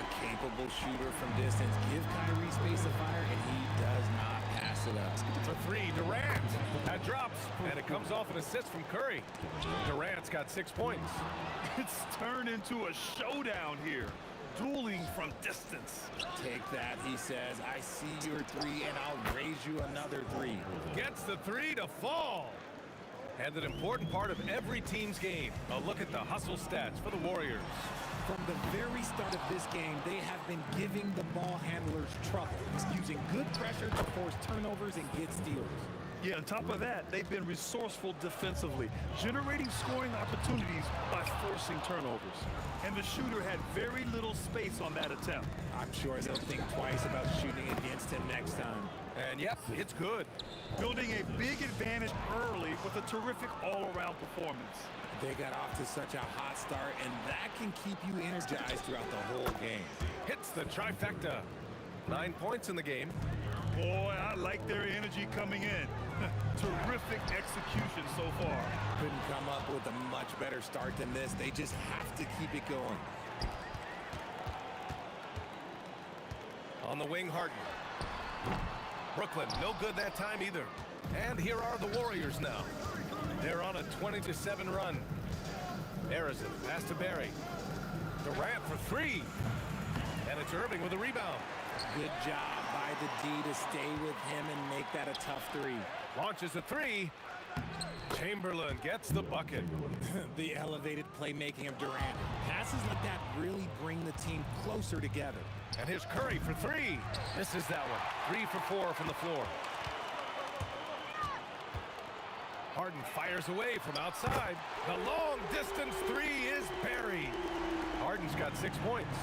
A capable shooter from distance. Give Kyrie space to fire, and he does not pass it up. For 3, Durant. That drops, and it comes off an assist from Curry. Durant's got 6 points. It's turned into a showdown here. Dueling from distance. Take that, he says. I see your 3, and I'll raise you another 3. Gets the 3 to fall. And an important part of every team's game. A look at the hustle stats for the Warriors. From the very start of this game, they have been giving the ball handlers trouble, using good pressure to force turnovers and get steals. Yeah, on top of that, they've been resourceful defensively, generating scoring opportunities by forcing turnovers. And the shooter had very little space on that attempt. I'm sure they'll think twice about shooting against him next time. And yep, it's good. Building a big advantage early with a terrific all-around performance. They got off to such a hot start, and that can keep you energized throughout the whole game. Hits the trifecta. 9 points in the game. Boy, I like their energy coming in. Terrific execution so far. Couldn't come up with a much better start than this. They just have to keep it going. On the wing, Harden. Brooklyn, no good that time either. And here are the Warriors now. They're on a 20-7 run. Harrison, pass to Barry. Durant for 3. And it's Irving with a rebound. Good job by the D to stay with him and make that a tough three. Launches a three. Chamberlain gets the bucket. The elevated playmaking of Durant. Passes like that really bring the team closer together. And here's Curry for three. Misses that one. 3 for 4 from the floor. Harden fires away from outside. The long distance three is buried. Harden's got 6 points.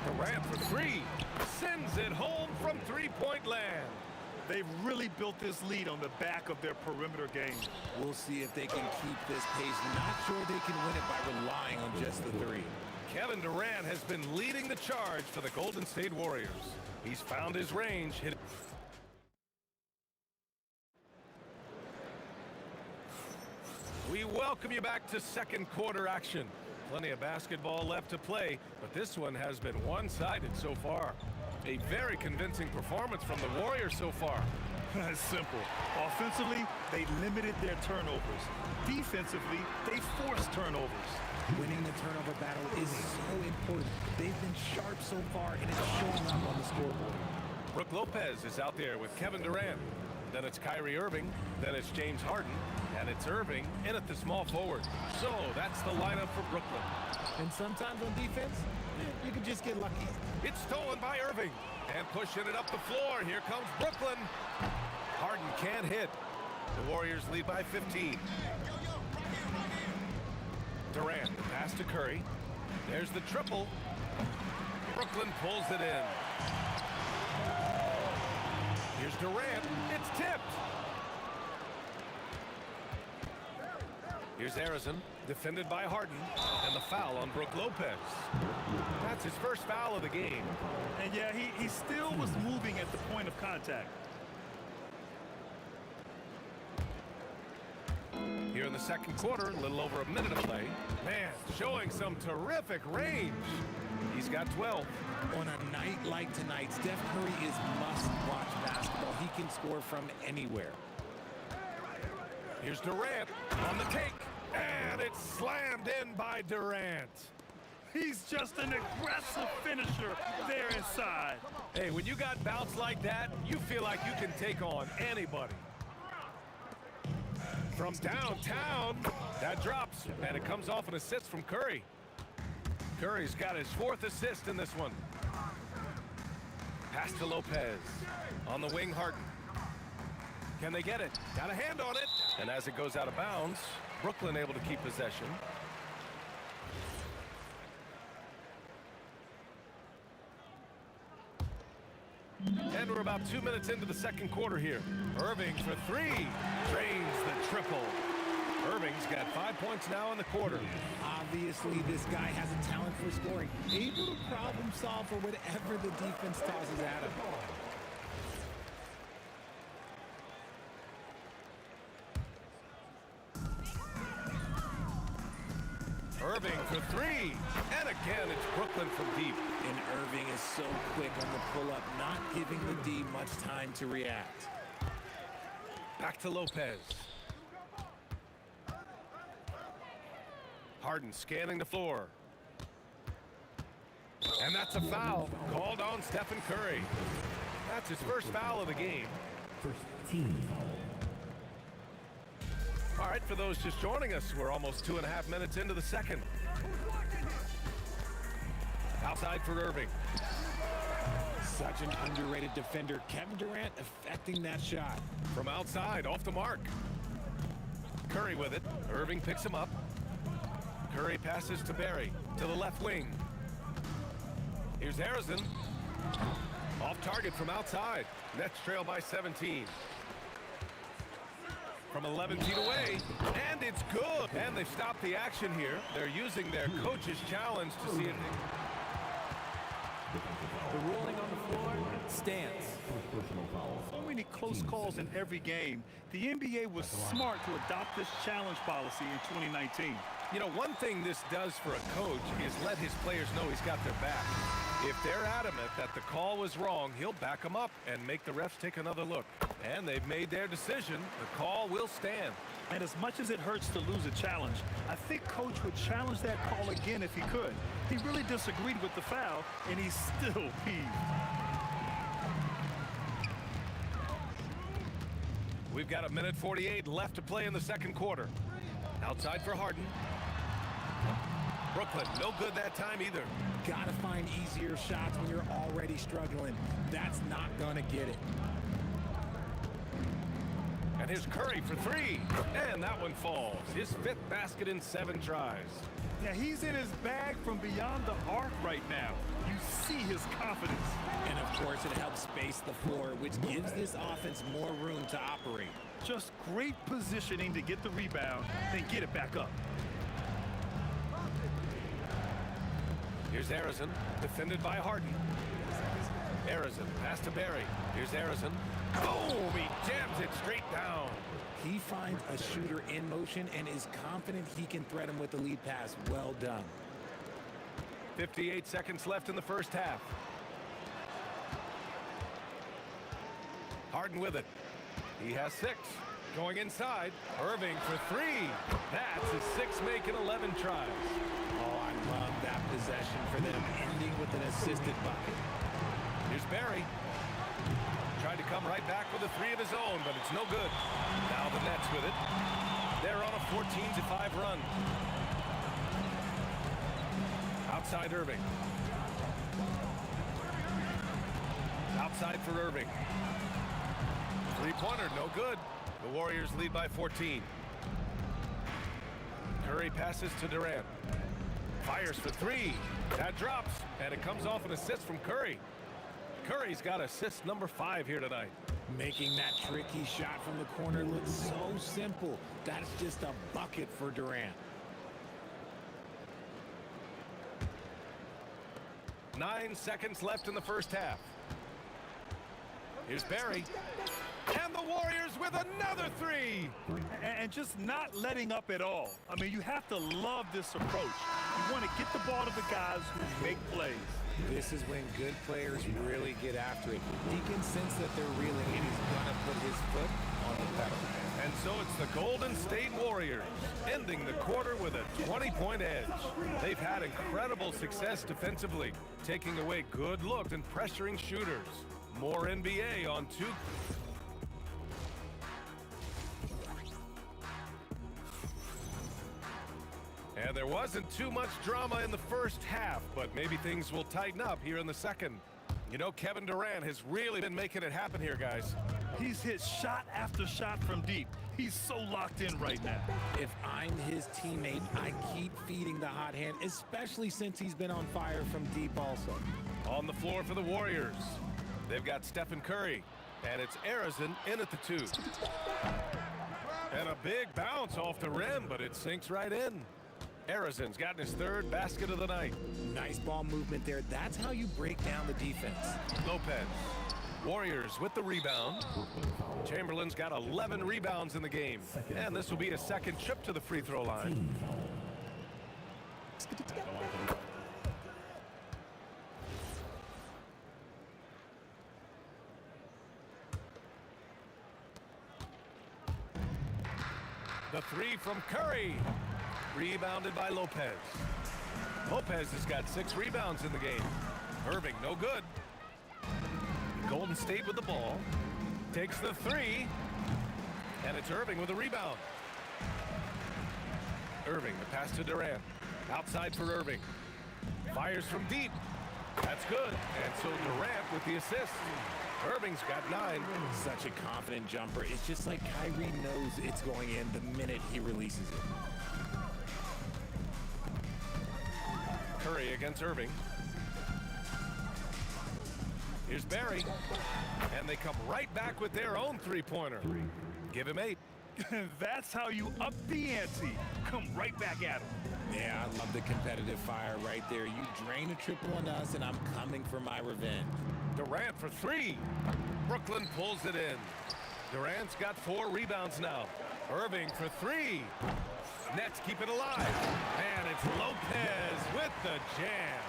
Durant for three. Sends it home from three-point land. They've really built this lead on the back of their perimeter game. We'll see if they can keep this pace. Not sure they can win it by relying on just the three. Kevin Durant has been leading the charge for the Golden State Warriors. He's found his range. We welcome you back to second quarter action. Plenty of basketball left to play, but this one has been one-sided so far. A very convincing performance from the Warriors so far. It's simple. Offensively, they limited their turnovers. Defensively, they forced turnovers. Winning the turnover battle is so important. They've been sharp so far, and it's showing up on the scoreboard. Brook Lopez is out there with Kevin Durant. Then it's Kyrie Irving. Then it's James Harden. And it's Irving in at the small forward. So that's the lineup for Brooklyn. And sometimes on defense, you can just get lucky. It's stolen by Irving. And pushing it up the floor. Here comes Brooklyn. Harden can't hit. The Warriors lead by 15. Durant, pass to Curry. There's the triple. Brooklyn pulls it in. Here's Durant. It's tipped. Here's Arizon, defended by Harden, and the foul on Brook Lopez. That's his first foul of the game. And yeah, he still was moving at the point of contact. Here in the second quarter, a little over a minute of play. Man, showing some terrific range. He's got 12. On a night like tonight, Steph Curry is must-watch basketball. He can score from anywhere. Here's Durant on the take, and it's slammed in by Durant. He's just an aggressive finisher there inside. Hey, when you got bouts like that, you feel like you can take on anybody. From downtown, that drops, and it comes off an assist from Curry. Curry's got his 4th assist in this one. Pass to Lopez. On the wing, Harden. Can they get it? Got a hand on it. And as it goes out of bounds, Brooklyn able to keep possession. And we're about 2 minutes into the second quarter here. Irving for three. Drains the triple. Irving's got 5 points now in the quarter. Obviously, this guy has a talent for scoring. Able to problem solve for whatever the defense tosses at him. Irving for three. And again, it's Brooklyn from deep. And Irving is so quick on the pull-up, not giving the D much time to react. Back to Lopez. Harden scanning the floor. And that's a foul called on Stephen Curry. That's his first foul of the game. First team foul. All right, for those just joining us, we're almost 2.5 minutes into the second. Outside for Irving. Such an underrated defender. Kevin Durant affecting that shot. From outside, off the mark. Curry with it. Irving picks him up. Curry passes to Barry, to the left wing. Here's Arizon. Off target from outside. Nets trail by 17. From 11 feet away, and it's good. And they've stopped the action here. They're using their coach's challenge to see if they... The ruling on the floor stands. So many close calls in every game. The NBA was smart to adopt this challenge policy in 2019. You know, one thing this does for a coach is let his players know he's got their back. If they're adamant that the call was wrong, he'll back them up and make the refs take another look. And they've made their decision. The call will stand. And as much as it hurts to lose a challenge, I think Coach would challenge that call again if he could. He really disagreed with the foul, and he's still peeved. We've got 1:48 left to play in the second quarter. Outside for Harden. Brooklyn, no good that time either. Gotta find easier shots when you're already struggling. That's not gonna get it. And here's Curry for three. And that one falls. His 5th basket in 7 tries. Yeah, he's in his bag from beyond the arc right now. You see his confidence. And of course, it helps space the floor, which gives this offense more room to operate. Just great positioning to get the rebound, then get it back up. Here's Arizon, defended by Harden. Arizon, pass to Barry. Here's Arizon. Oh, he jams it straight down. He finds a shooter in motion and is confident he can threat him with the lead pass. Well done. 58 seconds left in the first half. Harden with it. He has 6. Going inside. Irving for 3. That's his 6th make in 11 tries. Oh, I love that possession for them, ending with an assisted bucket. Here's Barry. Tried to come right back with a 3 of his own, but it's no good. Now the Nets with it. They're on a 14-5 run. Outside Irving. Outside for Irving. 3-pointer, no good. The Warriors lead by 14. Curry passes to Durant. Fires for 3. That drops, and it comes off an assist from Curry. Curry's got assist number 5 here tonight. Making that tricky shot from the corner look so simple. That's just a bucket for Durant. 9 seconds left in the first half. Here's Barry. And the Warriors with another 3. And just not letting up at all. I mean, you have to love this approach. You want to get the ball to the guys who make plays. This is when good players really get after it. He can sense that they're reeling, and he's going to put his foot on the pedal. And so it's the Golden State Warriors ending the quarter with a 20-point edge. They've had incredible success defensively, taking away good looks and pressuring shooters. More NBA on 2. And there wasn't too much drama in the first half, but maybe things will tighten up here in the second. You know, Kevin Durant has really been making it happen here, guys. He's hit shot after shot from deep. He's so locked in right now. If I'm his teammate, I keep feeding the hot hand, especially since he's been on fire from deep also. On the floor for the Warriors, they've got Stephen Curry, and it's Arizon in at the 2. And a big bounce off the rim, but it sinks right in. Arizon's gotten his 3rd basket of the night. Nice ball movement there. That's how you break down the defense. Lopez. Warriors with the rebound. Chamberlain's got 11 rebounds in the game. And this will be a second trip to the free throw line. The 3 from Curry. Rebounded by Lopez. Lopez has got 6 rebounds in the game. Irving, no good. Golden State with the ball. Takes the 3. And it's Irving with a rebound. Irving, the pass to Durant. Outside for Irving. Fires from deep. That's good. And so Durant with the assist. Irving's got 9. Such a confident jumper. It's just like Kyrie knows it's going in the minute he releases it. Curry against Irving. Here's Barry. And they come right back with their own 3-pointer. Give him 8. That's how you up the ante. Come right back at him. Yeah, I love the competitive fire right there. You drain a triple on us, and I'm coming for my revenge. Durant for 3. Brooklyn pulls it in. Durant's got 4 rebounds now. Irving for 3. Nets keep it alive. And it's Lopez with the jam.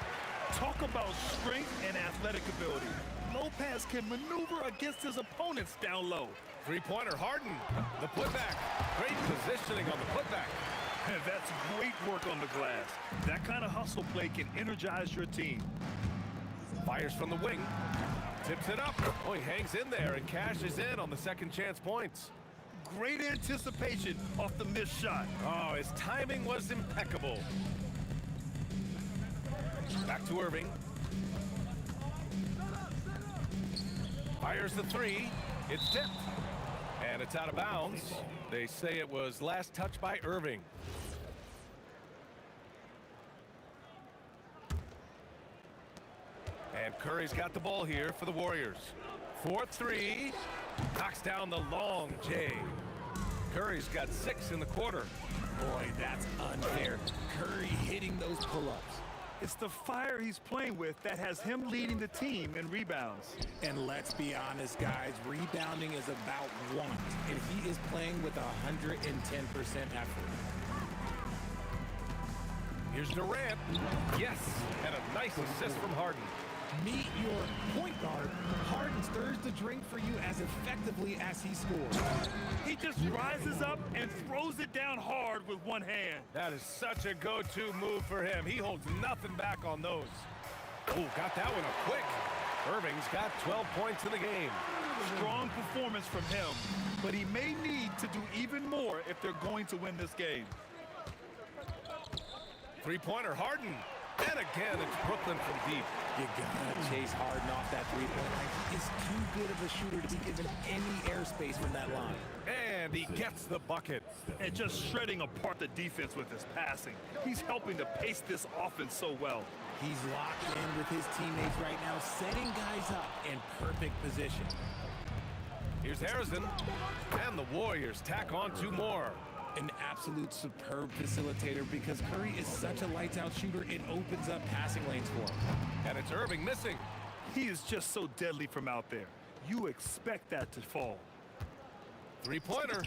Talk about strength and athletic ability. Lopez can maneuver against his opponents down low. Three-pointer, Harden. The putback. Great positioning on the putback. And that's great work on the glass. That kind of hustle play can energize your team. Fires from the wing. Tips it up. Oh, he hangs in there and cashes in on the second chance points. Great anticipation off the missed shot. Oh, his timing was impeccable. Back to Irving. Fires the three. It's tipped. And it's out of bounds. They say it was last touched by Irving. And Curry's got the ball here for the Warriors. 4-3. Knocks down the long J. Curry's got 6 in the quarter. Boy, that's unfair. Curry hitting those pull-ups. It's the fire he's playing with that has him leading the team in rebounds. And let's be honest, guys, rebounding is about want, and he is playing with 110% effort. Here's Durant. Yes, and a nice assist from Harden. Meet your point guard. Harden stirs the drink for you as effectively as he scores. He just rises up and throws it down hard with one hand. That is such a go-to move for him. He holds nothing back on those. Oh, got that one up quick. Irving's got 12 points in the game. Strong performance from him, but he may need to do even more if they're going to win this game. Three-pointer, Harden. And again, it's Brooklyn from deep. You gotta chase Harden off that three-point line. He is too good of a shooter to be given any airspace from that line. And he gets the bucket. And just shredding apart the defense with his passing. He's helping to pace this offense so well. He's locked in with his teammates right now, setting guys up in perfect position. Here's Harrison. And the Warriors tack on 2 more. An absolute superb facilitator because Curry is such a lights-out shooter, it opens up passing lanes for him. And it's Irving missing. He is just so deadly from out there. You expect that to fall. Three-pointer.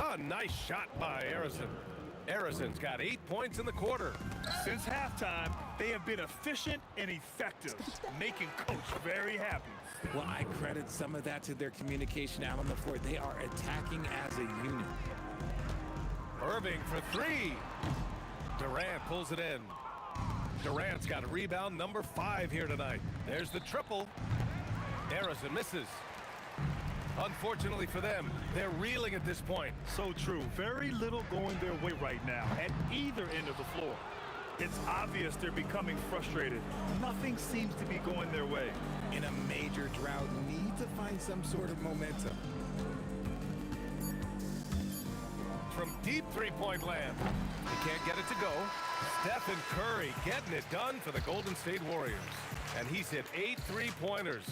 A nice shot by Harrison. Harrison's got 8 points in the quarter. Since halftime, they have been efficient and effective, making Coach very happy. Well, I credit some of that to their communication out on the floor. They are attacking as a unit. Irving for 3. Durant pulls it in. Durant's got a rebound number 5 here tonight. There's the triple. Harrison misses. Unfortunately for them, they're reeling at this point. So true. Very little going their way right now at either end of the floor. It's obvious they're becoming frustrated. Nothing seems to be going their way. In a major drought, need to find some sort of momentum. From deep three-point land. He can't get it to go. Stephen Curry getting it done for the Golden State Warriors. And he's hit 8 3-pointers.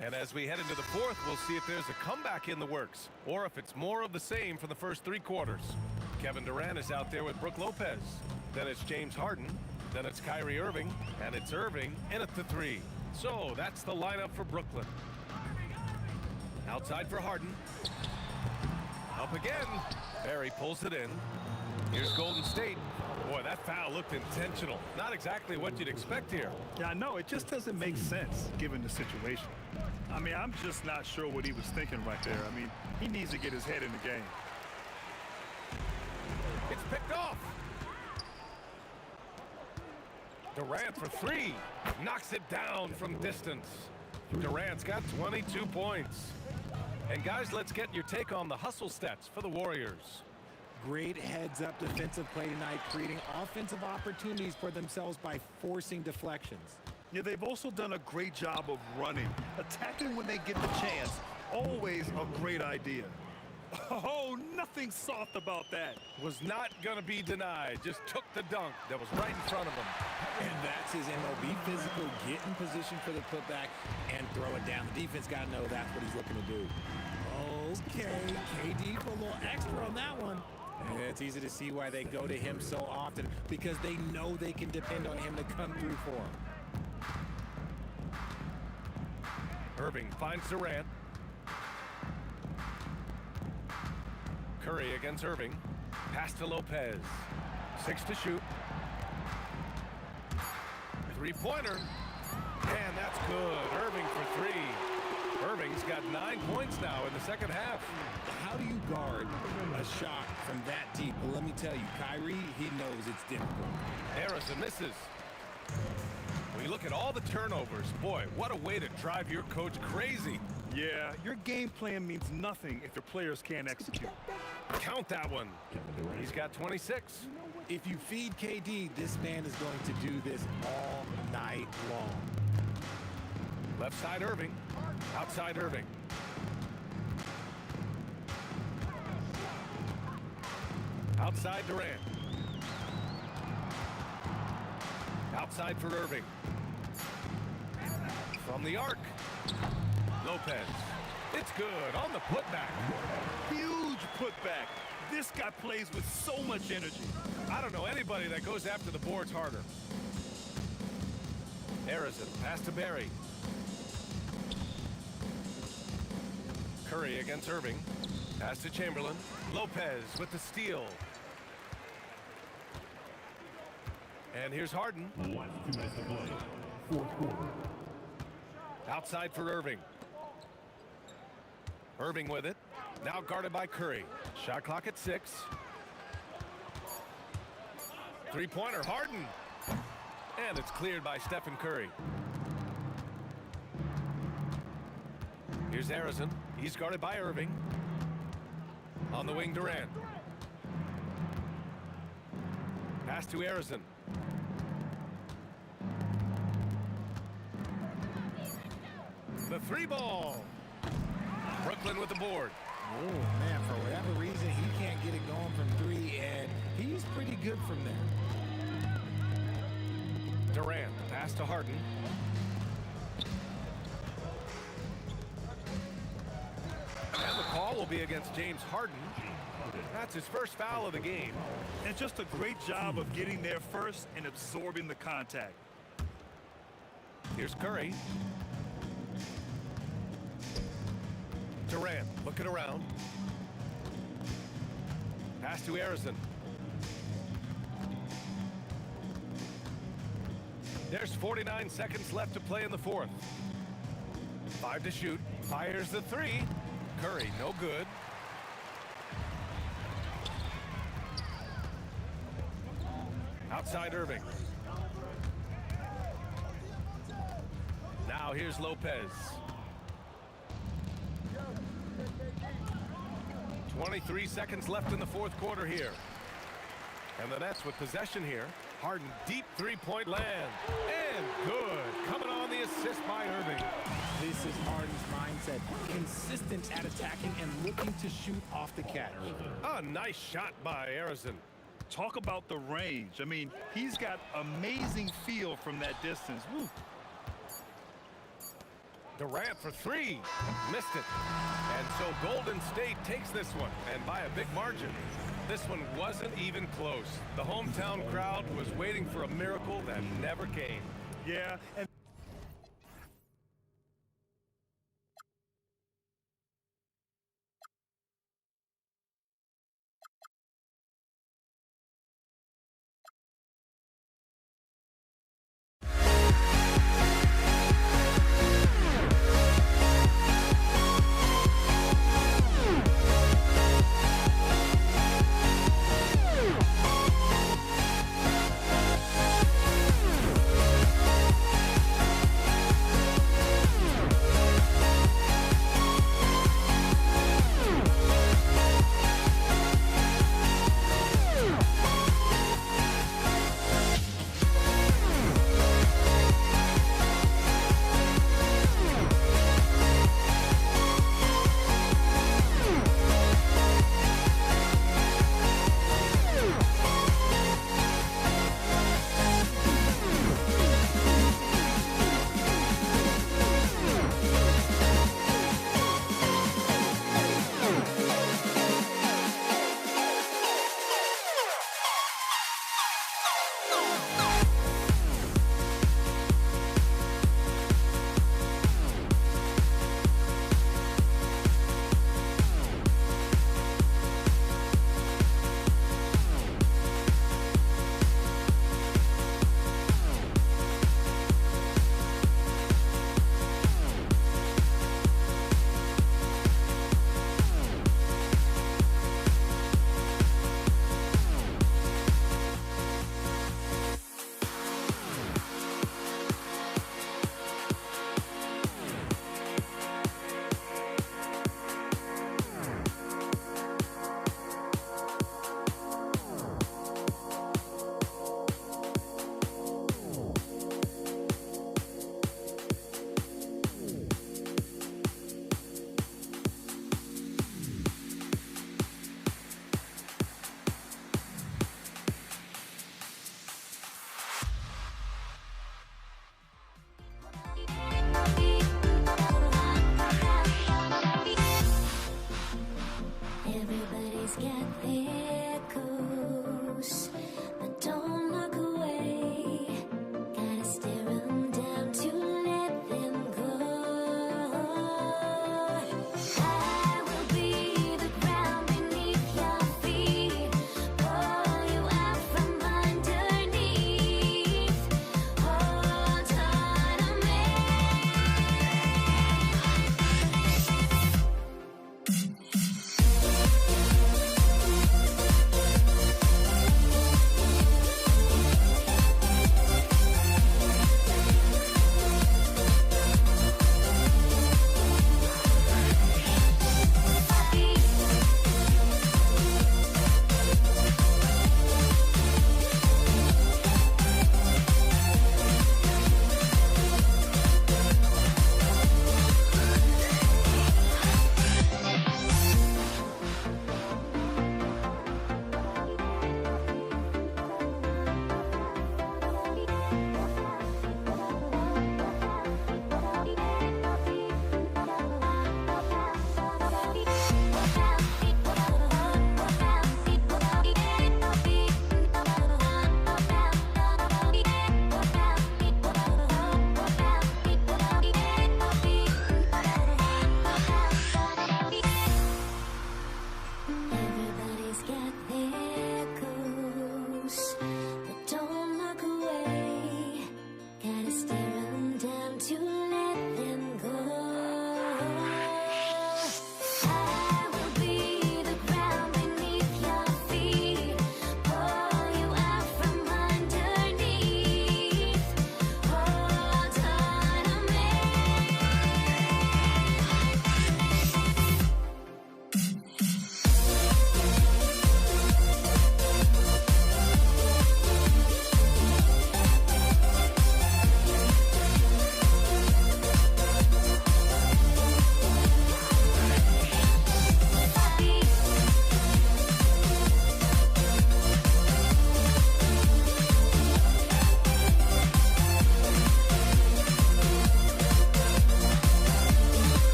And as we head into the fourth, we'll see if there's a comeback in the works or if it's more of the same for the first 3 quarters. Kevin Durant is out there with Brook Lopez. Then it's James Harden. Then it's Kyrie Irving. And it's Irving in at the 3. So that's the lineup for Brooklyn. Outside for Harden. Up again. Barry pulls it in. Here's Golden State. Boy, that foul looked intentional. Not exactly what you'd expect here. Yeah, I know. It just doesn't make sense given the situation. I mean, I'm just not sure what he was thinking right there. I mean, he needs to get his head in the game. It's picked off. Durant for 3. Knocks it down from distance. Durant's got 22 points. And guys, let's get your take on the hustle stats for the Warriors. Great heads-up defensive play tonight, creating offensive opportunities for themselves by forcing deflections. Yeah, they've also done a great job of running. Attacking when they get the chance. Always a great idea. Oh, nothing soft about that. Was not going to be denied. Just took the dunk that was right in front of him. And that's his MO. Be physical, get in position for the putback, and throw it down. The defense got to know that's what he's looking to do. Okay, KD for a little extra on that one. And it's easy to see why they go to him so often, because they know they can depend on him to come through for them. Irving finds Durant. Curry against Irving. Pass to Lopez. 6 to shoot. 3-pointer. And that's good. Irving for 3. Irving's got 9 points now in the second half. How do you guard a shot from that deep? Well, let me tell you, Kyrie, he knows it's difficult. Harrison misses. When you look at all the turnovers, boy, what a way to drive your coach crazy. Yeah, your game plan means nothing if your players can't execute. Count that one. He's got 26. If you feed KD, this man is going to do this all night long. Left side Irving. Outside Irving. Outside Durant. Outside for Irving. From the arc. Lopez. It's good on the putback. Huge putback. This guy plays with so much energy. I don't know anybody that goes after the boards harder. Harrison, pass to Barry. Curry against Irving. Pass to Chamberlain. Lopez with the steal. And here's Harden. Last 2 minutes to play. Fourth quarter. Outside for Irving. Irving with it. Now guarded by Curry. Shot clock at 6. 3-pointer, Harden. And it's cleared by Stephen Curry. Here's Harrison. He's guarded by Irving. On the wing, Durant. Pass to Harrison. The 3-ball. Brooklyn with the board. Oh, man, for whatever reason, he can't get it going from 3, and he's pretty good from there. Durant, pass to Harden. And the call will be against James Harden. That's his first foul of the game. And just a great job of getting there first and absorbing the contact. Here's Curry. Durant looking around. Pass to Harrison. There's 49 seconds left to play in the fourth. 5 to shoot. Fires the 3. Curry, no good. Outside Irving. Now here's Lopez. 23 seconds left in the fourth quarter here. And the Nets with possession here. Harden, deep 3-point land. And good. Coming on the assist by Irving. This is Harden's mindset. Consistent at attacking and looking to shoot off the catch. A nice shot by Harrison. Talk about the range. I mean, he's got amazing feel from that distance. Woo. Durant for 3. Missed it. And so Golden State takes this one, and by a big margin. This one wasn't even close. The hometown crowd was waiting for a miracle that never came. Yeah, and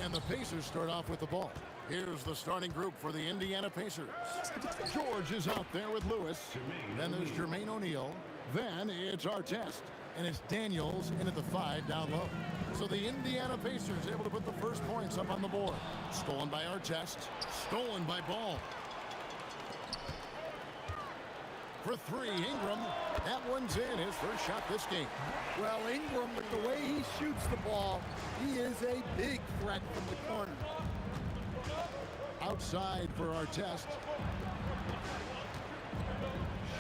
And the Pacers start off with the ball. Here's the starting group for the Indiana Pacers. George is out there with Lewis. Then there's Jermaine O'Neal. Then it's Artest. And it's Daniels in at the 5 down low. So the Indiana Pacers able to put the first points up on the board. Stolen by Artest. Stolen by Ball. For 3, Ingram. That one's in, his first shot this game. Well, Ingram, with the way he shoots the ball, he is a big threat from the corner. Outside for Artest.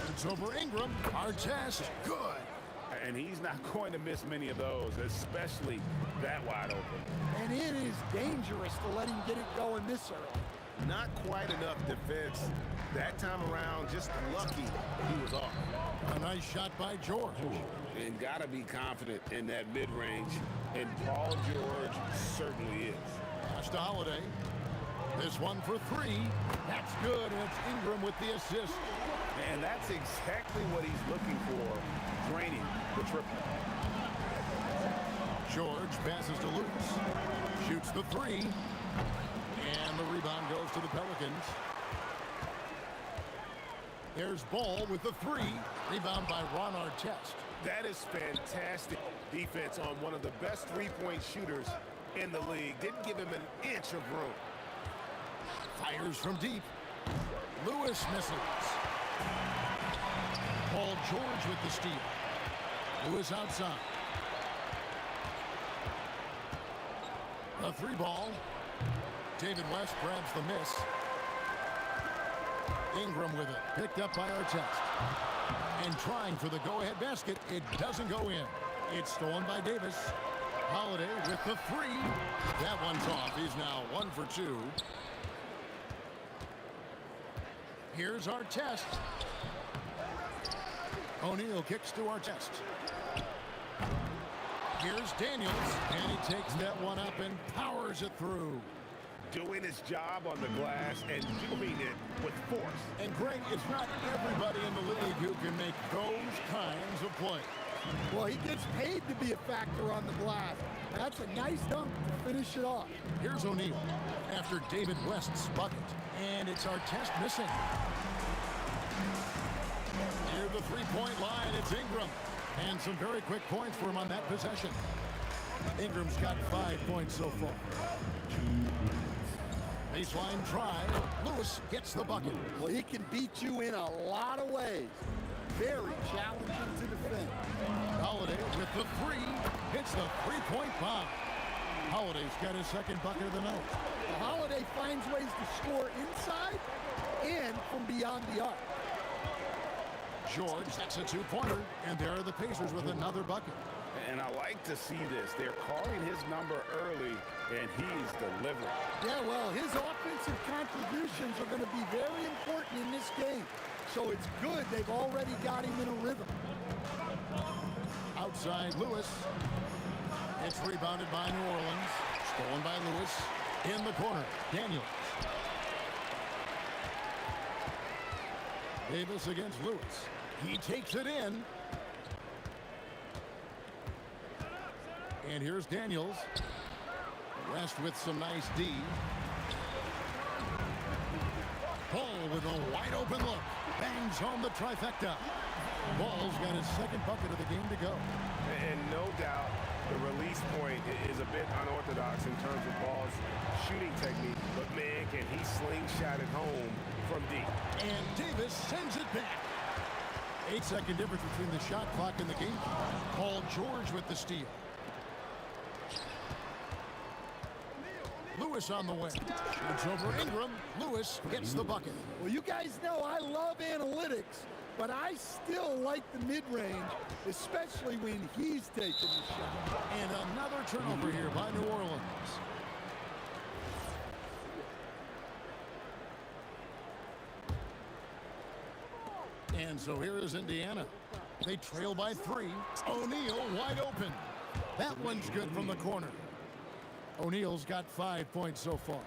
Shoots over Ingram. Artest, good. And he's not going to miss many of those, especially that wide open. And it is dangerous to let him get it going this early. Not quite enough defense that time around. Just lucky he was off. A nice shot by George. And got to be confident in that mid-range. And Paul George certainly is. Pass to Holiday. This one for 3. That's good, and it's Ingram with the assist. And that's exactly what he's looking for, draining the triple. George passes to Lewis. Shoots the three. And the rebound goes to the Pelicans. There's Ball with the three. Rebound by Ron Artest. That is fantastic defense on one of the best three-point shooters in the league. Didn't give him an inch of room. Fires from deep. Lewis misses. Paul George with the steal. Lewis outside. The three ball. David West grabs the miss. Ingram with it. Picked up by Artest. And trying for the go-ahead basket. It doesn't go in. It's stolen by Davis. Holiday with the three. That one's off. He's now 1 for 2. Here's Artest. O'Neal kicks to Artest. Here's Daniels, and he takes that one up and powers it through. Doing his job on the glass and doing it with force. And Greg, it's not everybody in the league who can make those kinds of plays. Well, he gets paid to be a factor on the glass. That's a nice dunk to finish it off. Here's O'Neal after David West's bucket. And it's Artest missing. Near the three-point line, it's Ingram. And some very quick points for him on that possession. Ingram's got 5 points so far. Baseline try. Lewis gets the bucket. Well, he can beat you in a lot of ways. Very challenging to defend. Holiday with the three. Hits the three-point bomb. Holiday's got his second bucket of the night. Holiday finds ways to score inside and from beyond the arc. George, that's a two-pointer. And there are the Pacers with another bucket. And I like to see this. They're calling his number early, and he's delivering. Yeah, well, his offensive contributions are going to be very important in this game. So it's good they've already got him in a rhythm. Outside Lewis. It's rebounded by New Orleans. Stolen by Lewis. In the corner, Daniels. Davis against Lewis. He takes it in. And here's Daniels. West with some nice D. Ball with a wide open look. Bangs home the trifecta. Ball's got his second bucket of the game to go. And no doubt the release point is a bit unorthodox in terms of Ball's shooting technique. But man, can he slingshot it home from deep. And Davis sends it back. 8-second difference between the shot clock and the game. Paul George with the steal. Lewis on the way. It's over Ingram. Lewis gets the bucket. Well, you guys know I love analytics, but I still like the mid-range, especially when he's taking the shot. And another turnover here by New Orleans. And so here is Indiana. They trail by 3. O'Neal wide open. That one's good from the corner. O'Neal's got 5 points so far.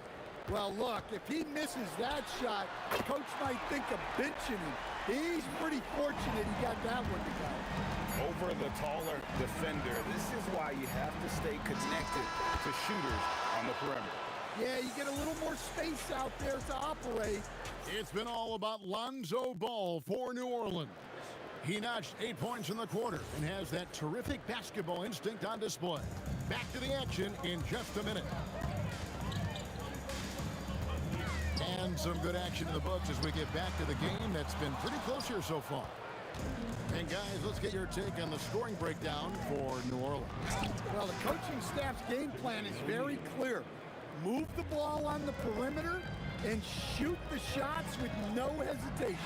Well, look, if he misses that shot, the coach might think of benching him. He's pretty fortunate he got that one to go. Over the taller defender. This is why you have to stay connected to shooters on the perimeter. Yeah, you get a little more space out there to operate. It's been all about Lonzo Ball for New Orleans. He notched 8 points in the quarter and has that terrific basketball instinct on display. Back to the action in just a minute. And some good action in the books as we get back to the game that's been pretty close here so far. And guys, let's get your take on the scoring breakdown for New Orleans. Well, the coaching staff's game plan is very clear. Move the ball on the perimeter and shoot the shots with no hesitation.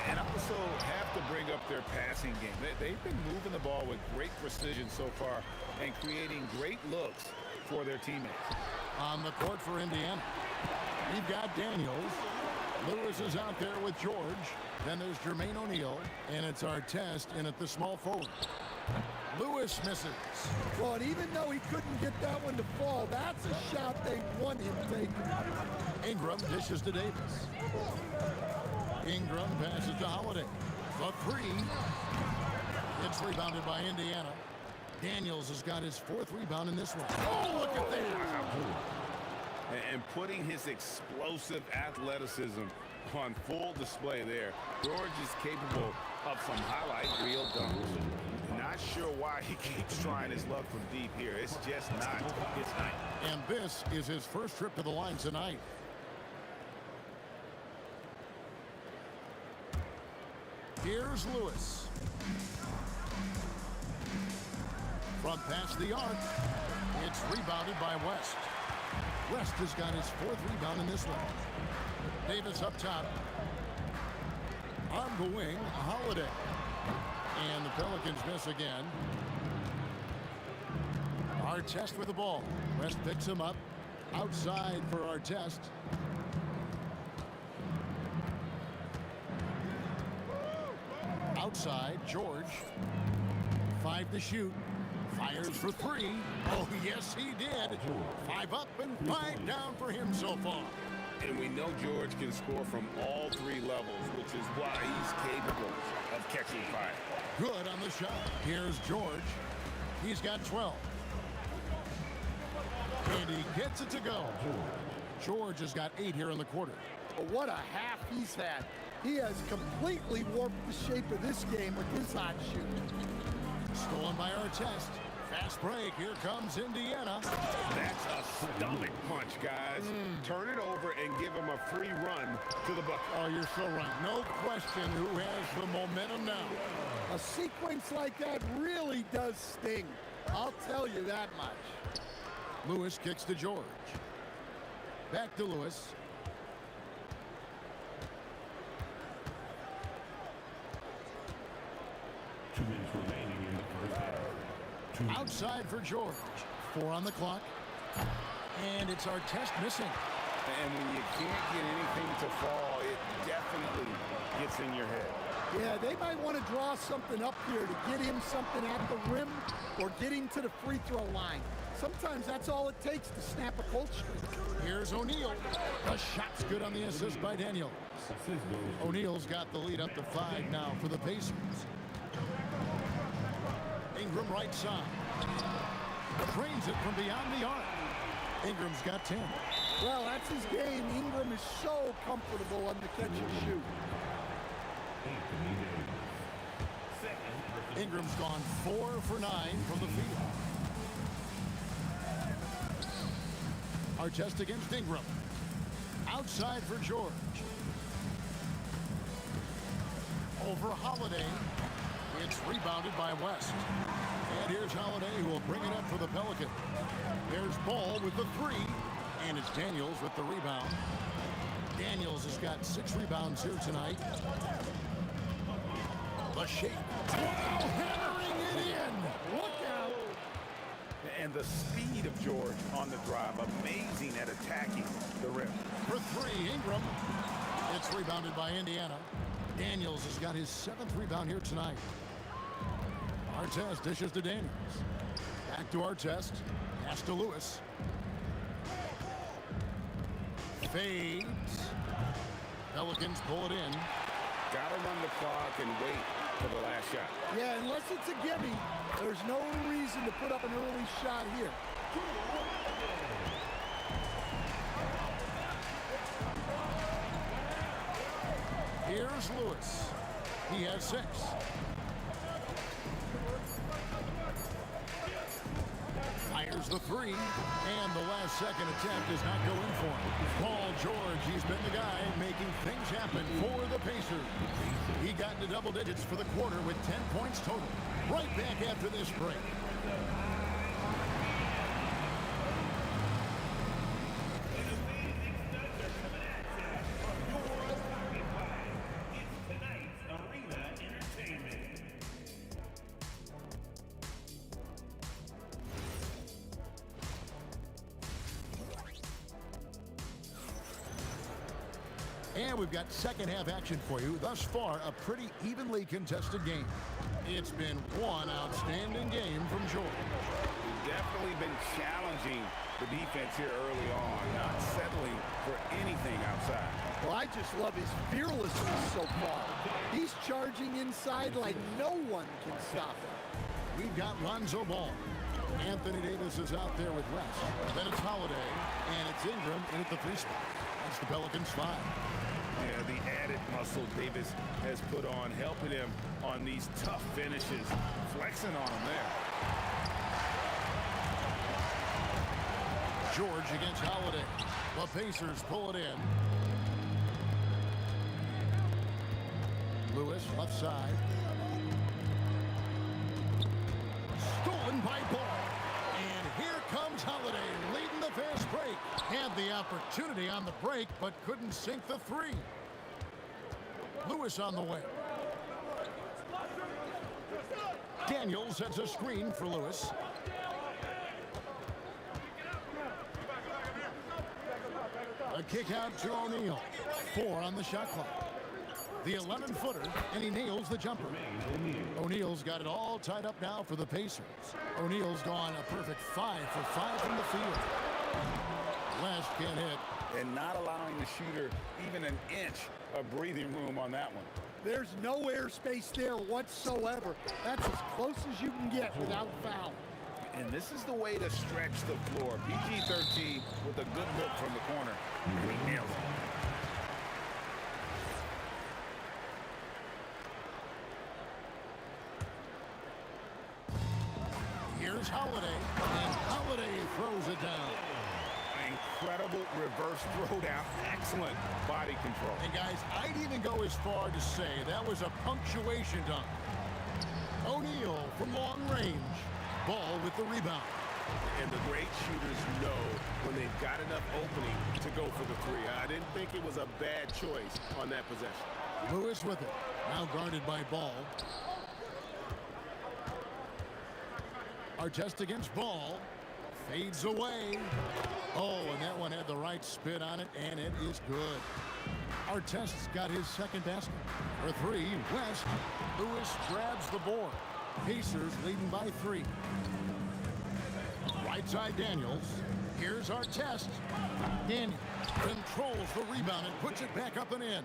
And also have to bring up their passing game. They've been moving the ball with great precision so far and creating great looks for their teammates. On the court for Indiana, we've got Daniels. Lewis is out there with George. Then there's Jermaine O'Neal, and it's Artest in at the small forward. Lewis misses. Well, and even though he couldn't get that one to fall, that's a shot they want him taking. Ingram dishes to Davis. Ingram passes to Holiday. The three. It's rebounded by Indiana. Daniels has got his 4th rebound in this one. Oh, look at that. And putting his explosive athleticism on full display there. George is capable of some highlight reel dunks. Not sure why he keeps trying his luck from deep here. It's just not his night. And this is his first trip to the line tonight. Here's Lewis. Front past the arc. It's rebounded by West. West has got his 4th rebound in this one. Davis up top. On the wing, Holiday. And the Pelicans miss again. Artest with the ball. West picks him up. Outside for Artest. Outside, George. 5 to shoot. Fires for 3. Oh, yes, he did. 5 up and 5 down for him so far. And we know George can score from all 3 levels, which is why he's capable of catching fire. Good on the shot. Here's George. He's got 12. And he gets it to go. George has got 8 here in the quarter. What a half he's had. He has completely warped the shape of this game with his hot shoot. Stolen by Artest. Fast break. Here comes Indiana. That's a stomach punch, guys. Turn it over and give him a free run to the bucket. Oh, you're so right. No question who has the momentum now. A sequence like that really does sting. I'll tell you that much. Lewis kicks to George. Back to Lewis. Outside for George. 4 on the clock. And it's Artest missing. And when you can't get anything to fall, it definitely gets in your head. Yeah, they might want to draw something up here to get him something at the rim or get him to the free throw line. Sometimes that's all it takes to snap a cold streak. Here's O'Neal. The shot's good on the assist by Daniels. O'Neal's got the lead up to 5 now for the Pacers. Ingram right side. Drains it from beyond the arc. Ingram's got 10. Well, that's his game. Ingram is so comfortable on the catch and shoot. Ingram's gone 4 for 9 from the field. Artest against Ingram. Outside for George. Over Holiday. It's rebounded by West. And here's Holiday, who will bring it up for the Pelicans. There's Ball with the 3. And it's Daniels with the rebound. Daniels has got 6 rebounds here tonight. The shake. Wow, hammering it in. Look out. And the speed of George on the drive, amazing at attacking the rim. For 3, Ingram. It's rebounded by Indiana. Daniels has got his 7th rebound here tonight. Artest dishes to Daniels. Back to Artest. Pass to Lewis. Fades. Pelicans pull it in. Gotta run the clock and wait for the last shot. Yeah, unless it's a gimme, there's no reason to put up an early shot here. Here's Lewis. He has 6. Fires the 3, and the last second attempt does not go in for him. Paul George, he's been the guy making things happen for the Pacers. He got into double digits for the quarter with 10 points total. Right back after this break. And we've got second half action for you. Thus far, a pretty evenly contested game. It's been one outstanding game from George. Definitely been challenging the defense here early on, not settling for anything outside. Well, I just love his fearlessness so far. He's charging inside like no one can stop him. we've got Lonzo Ball. Anthony Davis is out there with West. Then it's Holiday, and it's Ingram in at the 3 spot. That's the Pelicans 5. Yeah, the added muscle Davis has put on, helping him on these tough finishes, flexing on him there. George against Holiday. The Pacers pull it in. Lewis, left side. Stolen by Ball. And here comes Holiday leading the fast break. Had the opportunity on the break, but couldn't sink the 3. Lewis on the way. Daniels sets a screen for Lewis. A kick out to O'Neal. 4 on the shot clock. The 11-footer, and he nails the jumper. O'Neal's got it all tied up now for the Pacers. O'Neal's gone a perfect 5 for 5 from the field. West can't hit. And not allowing the shooter even an inch of breathing room on that one. There's no airspace there whatsoever. That's as close as you can get without foul. And this is the way to stretch the floor. PG-13 with a good look from the corner. And he nails it. Here's Holiday, and Holiday throws it down. Incredible reverse throwdown. Excellent body control. And guys, I'd even go as far to say that was a punctuation dunk. O'Neal from long range. Ball with the rebound. And the great shooters know when they've got enough opening to go for the 3. I didn't think it was a bad choice on that possession. Lewis with it. Now guarded by Ball. Artest against Ball. Fades away. Oh, and that one had the right spin on it, and it is good. Artest's got his second basket. For 3, West. Lewis grabs the board. Pacers leading by 3. Right side Daniels. Here's Artest. Daniels controls the rebound and puts it back up and in.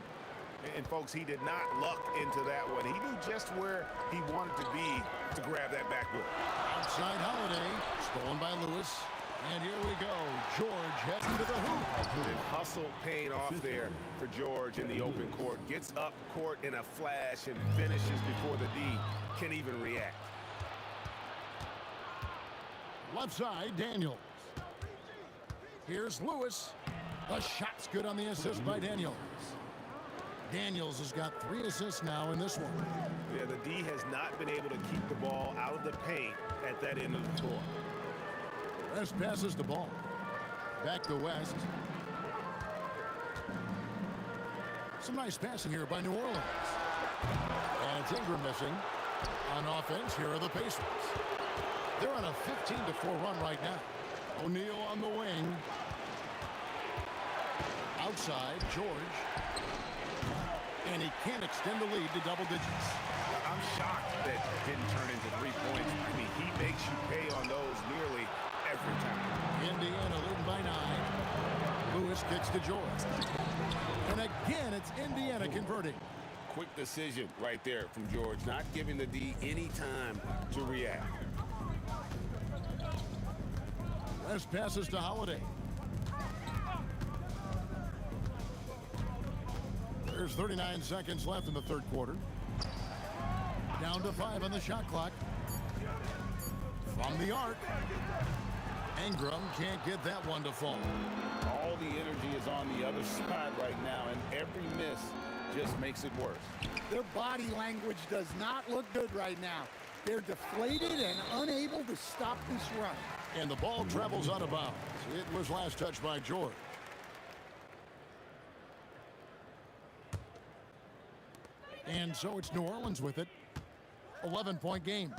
And folks, he did not luck into that one. He knew just where he wanted to be to grab that backboard. Outside Holiday, stolen by Lewis. And here we go. George heading to the hoop. And hustle paying off there for George in the open court. Gets up court in a flash and finishes before the D can even react. Left side, Daniels. Here's Lewis. The shot's good on the assist by Daniels. Daniels has got 3 assists now in this one. Yeah, the D has not been able to keep the ball out of the paint at that end of the court. West passes the ball. Back to West. Some nice passing here by New Orleans. And it's Ingram missing. On offense, here are the Pacers. They're on a 15-4 run right now. O'Neal on the wing. Outside, George. And he can't extend the lead to double digits. I'm shocked that didn't turn into 3 points. I mean, he makes you pay on those nearly every time. Indiana leading by 9. Lewis kicks to George. And again, it's Indiana converting. Quick decision right there from George, not giving the D any time to react. West passes to Holiday. There's 39 seconds left in the third quarter. Down to 5 on the shot clock. From the arc. Ingram can't get that one to fall. All the energy is on the other side right now, and every miss just makes it worse. Their body language does not look good right now. They're deflated and unable to stop this run. And the ball travels out of bounds. It was last touched by George. And so it's New Orleans with it. 11-point game.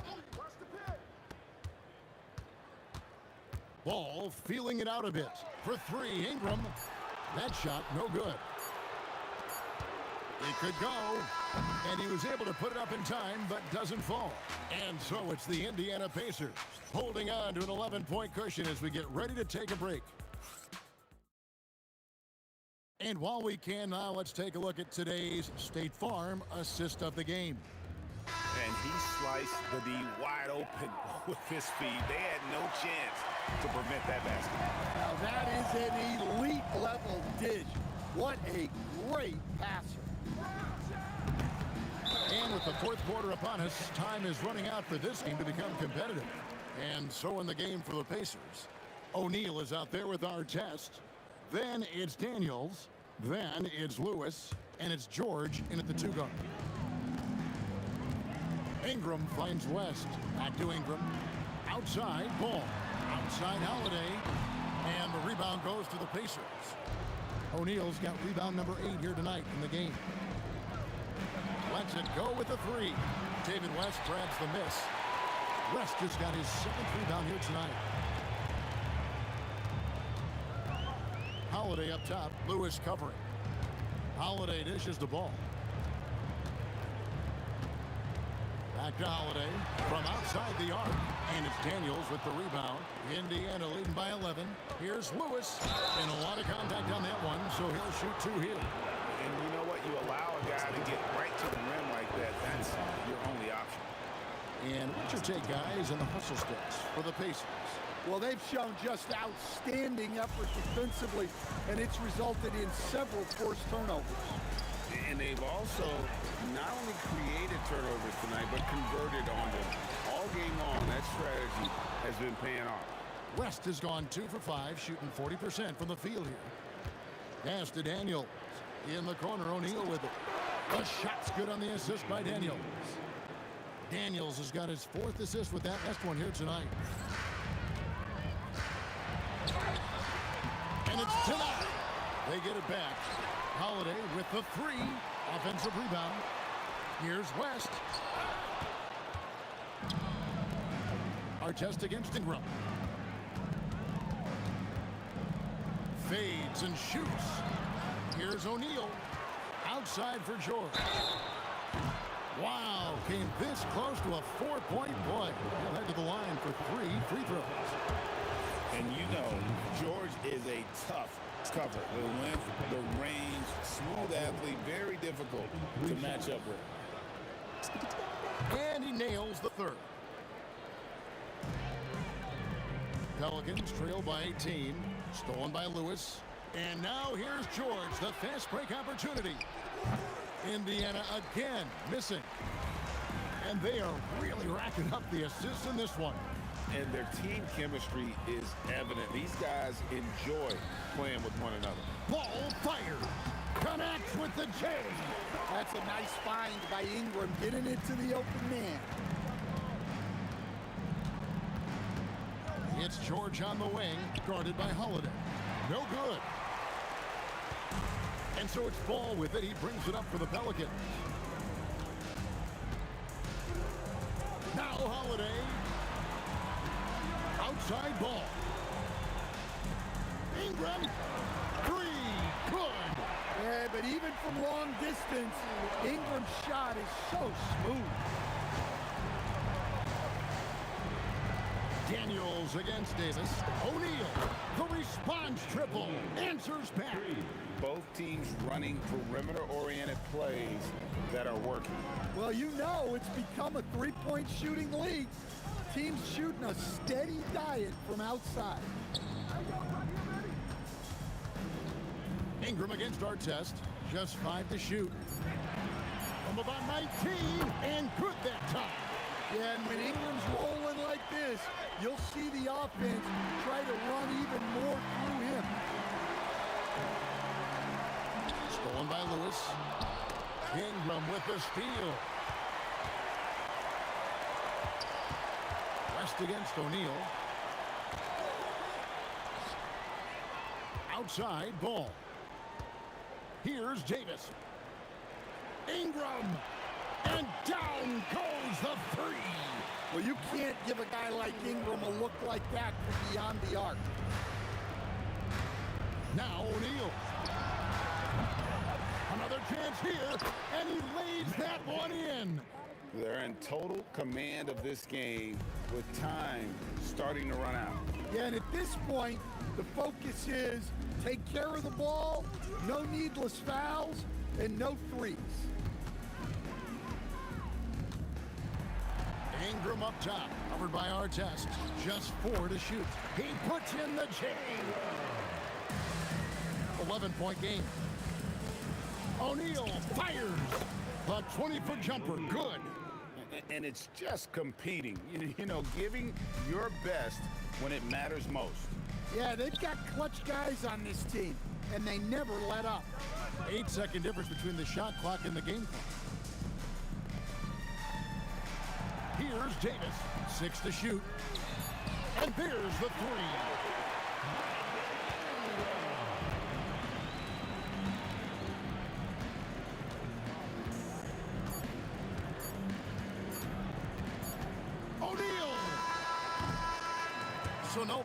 Ball feeling it out a bit. For 3, Ingram. That shot, no good. It could go. And he was able to put it up in time, but doesn't fall. And so it's the Indiana Pacers holding on to an 11-point cushion as we get ready to take a break. And while we can now, let's take a look at today's State Farm assist of the game. And He sliced the D wide open with his feet. They had no chance to prevent that basket. Now that is an elite level dish. What a great passer. And with the fourth quarter upon us, time is running out for this game to become competitive. And so in the game for the Pacers. O'Neal is out there with our test. Then it's Daniels. Then it's Lewis. And it's George in at the 2 guard. Ingram finds West. Back to Ingram. Outside, Ball. Outside, Holiday. And the rebound goes to the Pacers. O'Neal's got rebound number 8 here tonight in the game. Lets it go with the 3. David West grabs the miss. West has got his 7th rebound here tonight. Holiday up top. Lewis covering. Holiday dishes the ball. Back to Holiday from outside the arc. And it's Daniels with the rebound. Indiana leading by 11. Here's Lewis. And a lot of contact on that one, so he'll shoot 2 here. And you know what? You allow a guy to get right to the rim like that. That's your only option. And what's your take, guys, in the hustle sticks for the Pacers? Well, they've shown just outstanding effort defensively, and it's resulted in several forced turnovers. And they've also not only created turnovers tonight, but converted on them. All game long, that strategy has been paying off. West has gone 2 for 5, shooting 40% from the field here. Pass to Daniels. In the corner, O'Neal with it. The shot's good on the assist by Daniels. Daniels has got his 4th assist with that last one here tonight. And it's tonight. They get it back. Holiday with the 3. Offensive rebound. Here's West. Artest against Ingram. Fades and shoots. Here's O'Neal. Outside for George. Wow, came this close to a 4-point play. Head to the line for 3 free throws. And you know, George is a tough cover. The length, the range, smooth athlete, very difficult to match up with. And he nails the 3rd. Pelicans trail by 18. Stolen by Lewis. And now here's George, the fast break opportunity. Indiana again missing. And they are really racking up the assists in this one. And their team chemistry is evident. These guys enjoy playing with one another. Ball fired. Connects with the J. That's a nice find by Ingram, getting it to the open man. It's George on the wing, guarded by Holiday. No good. And so it's Ball with it. He brings it up for the Pelicans. Now Holiday. Outside Ball. Ingram. 3. Good. Yeah, but even from long distance, Ingram's shot is so smooth. Daniels against Davis. O'Neal. The response triple. Answers back. Both teams running perimeter-oriented plays that are working. Well, you know it's become a 3-point shooting league. Teams shooting a steady diet from outside. Ingram against Artest. Just 5 to shoot. From about 19, and good that time. Yeah, and when Ingram's rolling like this, you'll see the offense try to run even more through him. Stolen by Lewis. Ingram with the steal. West against O'Neal. Outside Ball. Here's Davis. Ingram. And down goes the 3. Well, you can't give a guy like Ingram a look like that from beyond the arc. Now O'Neal. Another chance here, and he lays that one in. They're in total command of this game with time starting to run out. Yeah, and at this point, the focus is take care of the ball, no needless fouls, and no threes. Ingram up top, covered by Artest. Just 4 to shoot. He puts in the chain. 11-point game. O'Neal fires. A 20-foot jumper, good. And it's just competing, you know, giving your best when it matters most. Yeah, they've got clutch guys on this team, and they never let up. 8-second difference between the shot clock and the game clock. Here's Davis, 6 to shoot. And there's the 3. O'Neal! So no.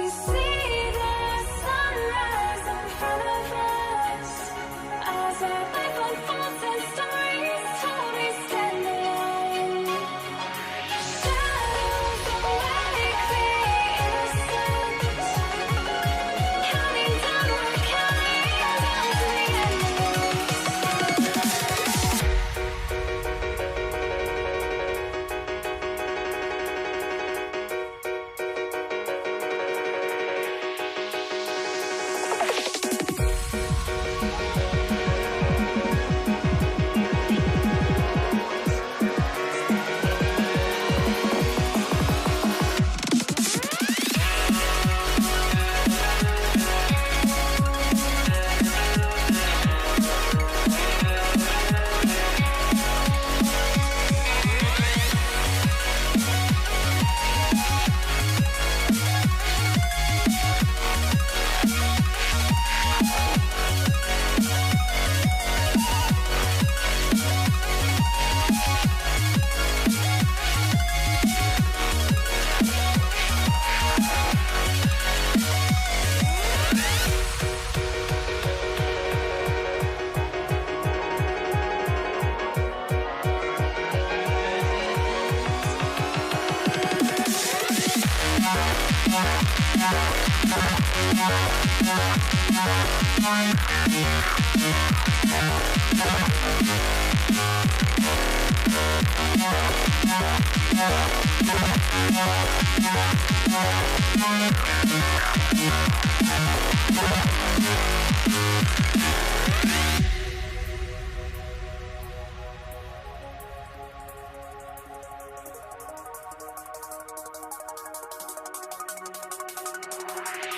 We see the sunrise in front of us as our life unfolds and stories told. We stand alone. Shadows awake the innocence, counting down, we're counting down to the end.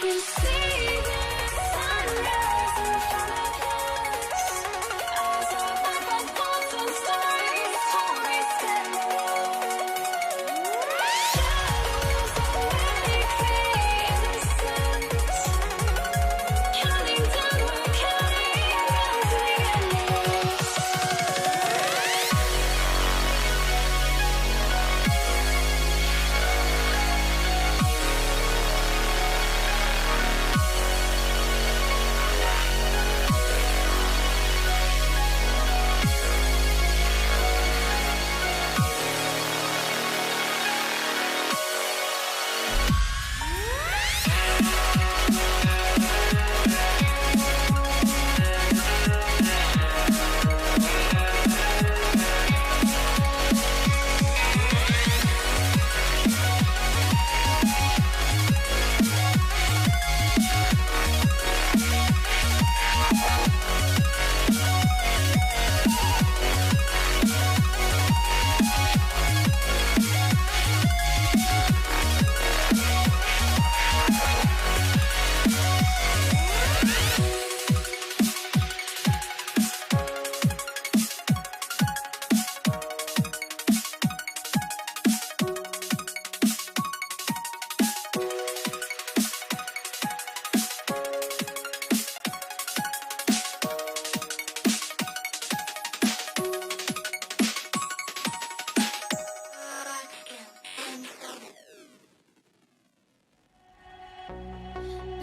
We see the sunrise in front of us as our life unfolds and stories told. We stand alone. Shadows awake the innocence, counting down, we're counting down to the endless.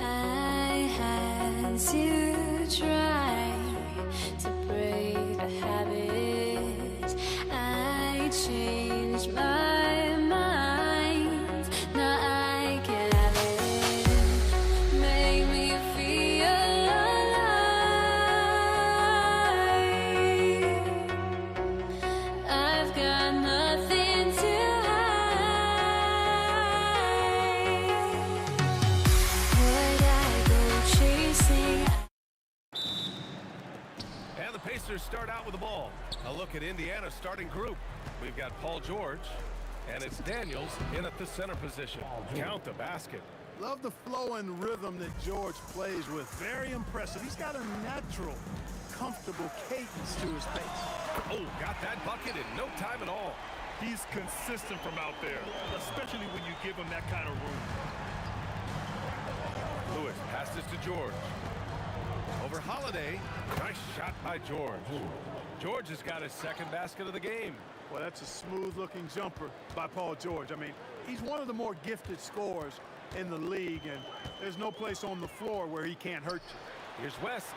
I had to try to break the habit. I changed my mind. Now I can have it. Make me feel alive. I've got nothing to And the Pacers start out with the ball. A look at Indiana's starting group. We've got Paul George, and it's Daniels in at the center position. Count the basket. Love the flow and rhythm that George plays with. Very impressive. He's got a natural, comfortable cadence to his pace. Oh, got that bucket in no time at all. He's consistent from out there, especially when you give him that kind of room. Lewis passes to George. Over Holiday. Nice shot by George. George has got his second basket of the game. Well, that's a smooth-looking jumper by Paul George. I mean, he's one of the more gifted scorers in the league, and there's no place on the floor where he can't hurt you. Here's West.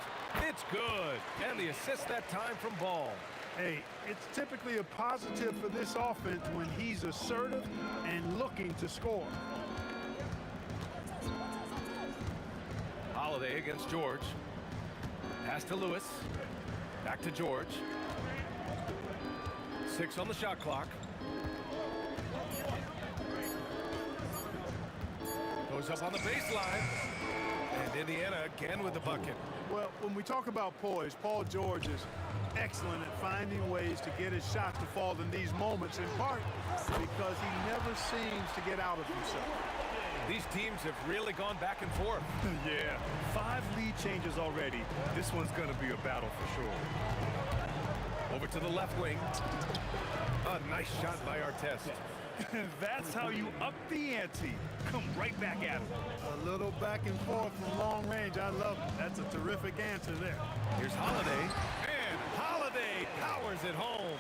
It's good. And the assist that time from Ball. Hey, it's typically a positive for this offense when he's assertive and looking to score. Holiday against George. Pass to Lewis. Back to George. 6 on the shot clock. Goes up on the baseline. And Indiana again with the bucket. Well, when we talk about poise, Paul George is excellent at finding ways to get his shot to fall in these moments, in part because he never seems to get out of himself. These teams have really gone back and forth. Yeah, 5 lead changes already. This one's going to be a battle for sure. Over to the left wing. A nice shot by Artest. That's how you up the ante. Come right back at him. A little back and forth from long range. I love it. That's a terrific answer there. Here's Holiday. And Holiday powers it home.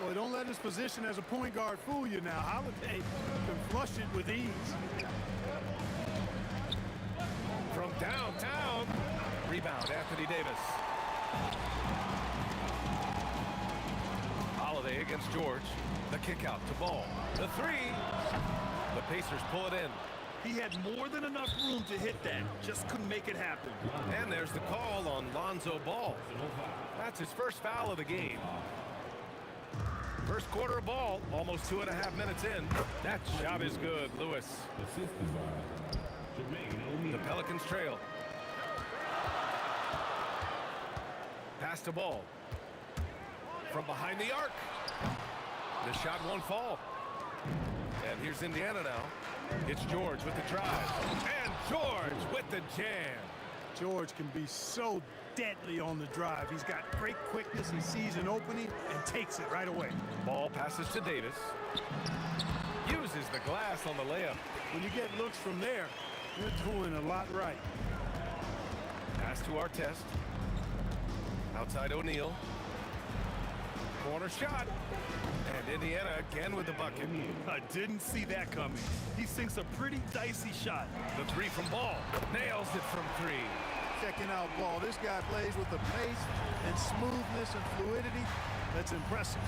Well, don't let his position as a point guard fool you now. Holiday can flush it with ease. From downtown. Rebound, Anthony Davis. Holiday against George. The kick out to Ball. The 3. The Pacers pull it in. He had more than enough room to hit that. Just couldn't make it happen. And there's the call on Lonzo Ball. That's his first foul of the game. First quarter of ball, almost 2.5 minutes in. That shot is good, Lewis. The Pelicans trail. Pass to Ball. From behind the arc. The shot won't fall. And here's Indiana now. It's George with the drive. And George with the jam. George can be so deadly on the drive. He's got great quickness. He sees an opening and takes it right away. Ball passes to Davis. Uses the glass on the layup. When you get looks from there, you're doing a lot right. Pass to Artest. Outside O'Neal. Corner shot. And Indiana again with the bucket. I didn't see that coming. He sinks a pretty dicey shot. The 3 from Ball. Nails it from 3. Checking out Ball. This guy plays with a pace and smoothness and fluidity that's impressive.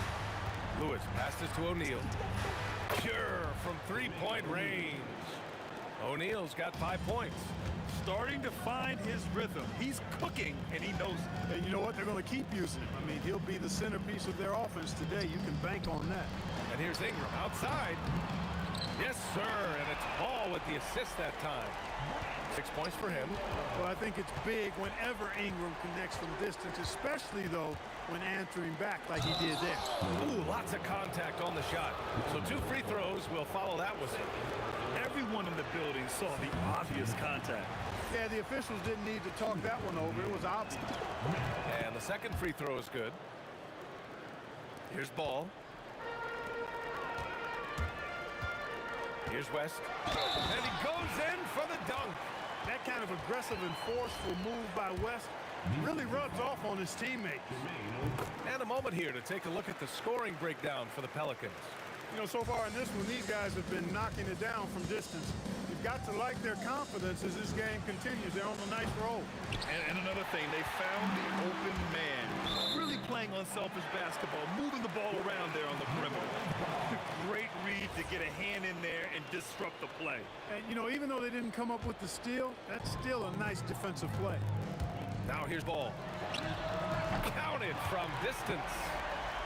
Lewis passes to O'Neal. Pure from 3-point range. O'Neal's got 5 points. Starting to find his rhythm. He's cooking, and he knows it. And you know what? They're going to keep using him. I mean, he'll be the centerpiece of their offense today. You can bank on that. And here's Ingram outside. Yes, sir. And it's Ball with the assist that time. 6 points for him. Well, I think it's big whenever Ingram connects from distance, especially, though, when answering back like he did there. Ooh, lots of contact on the shot. So 2 free throws will follow that whistle. Everyone in the building saw the obvious contact. Yeah, the officials didn't need to talk that one over. It was obvious. And the second free throw is good. Here's Ball. Here's West. And he goes in for the dunk. That kind of aggressive and forceful move by West really rubs off on his teammates. And a moment here to take a look at the scoring breakdown for the Pelicans. You know, so far in this one, these guys have been knocking it down from distance. You've got to like their confidence as this game continues. They're on a nice roll. And another thing, they found the open man. Really playing unselfish basketball, moving the ball around there on the perimeter. Great read to get a hand in there and disrupt the play. And, you know, even though they didn't come up with the steal, that's still a nice defensive play. Now here's Ball. Counted from distance.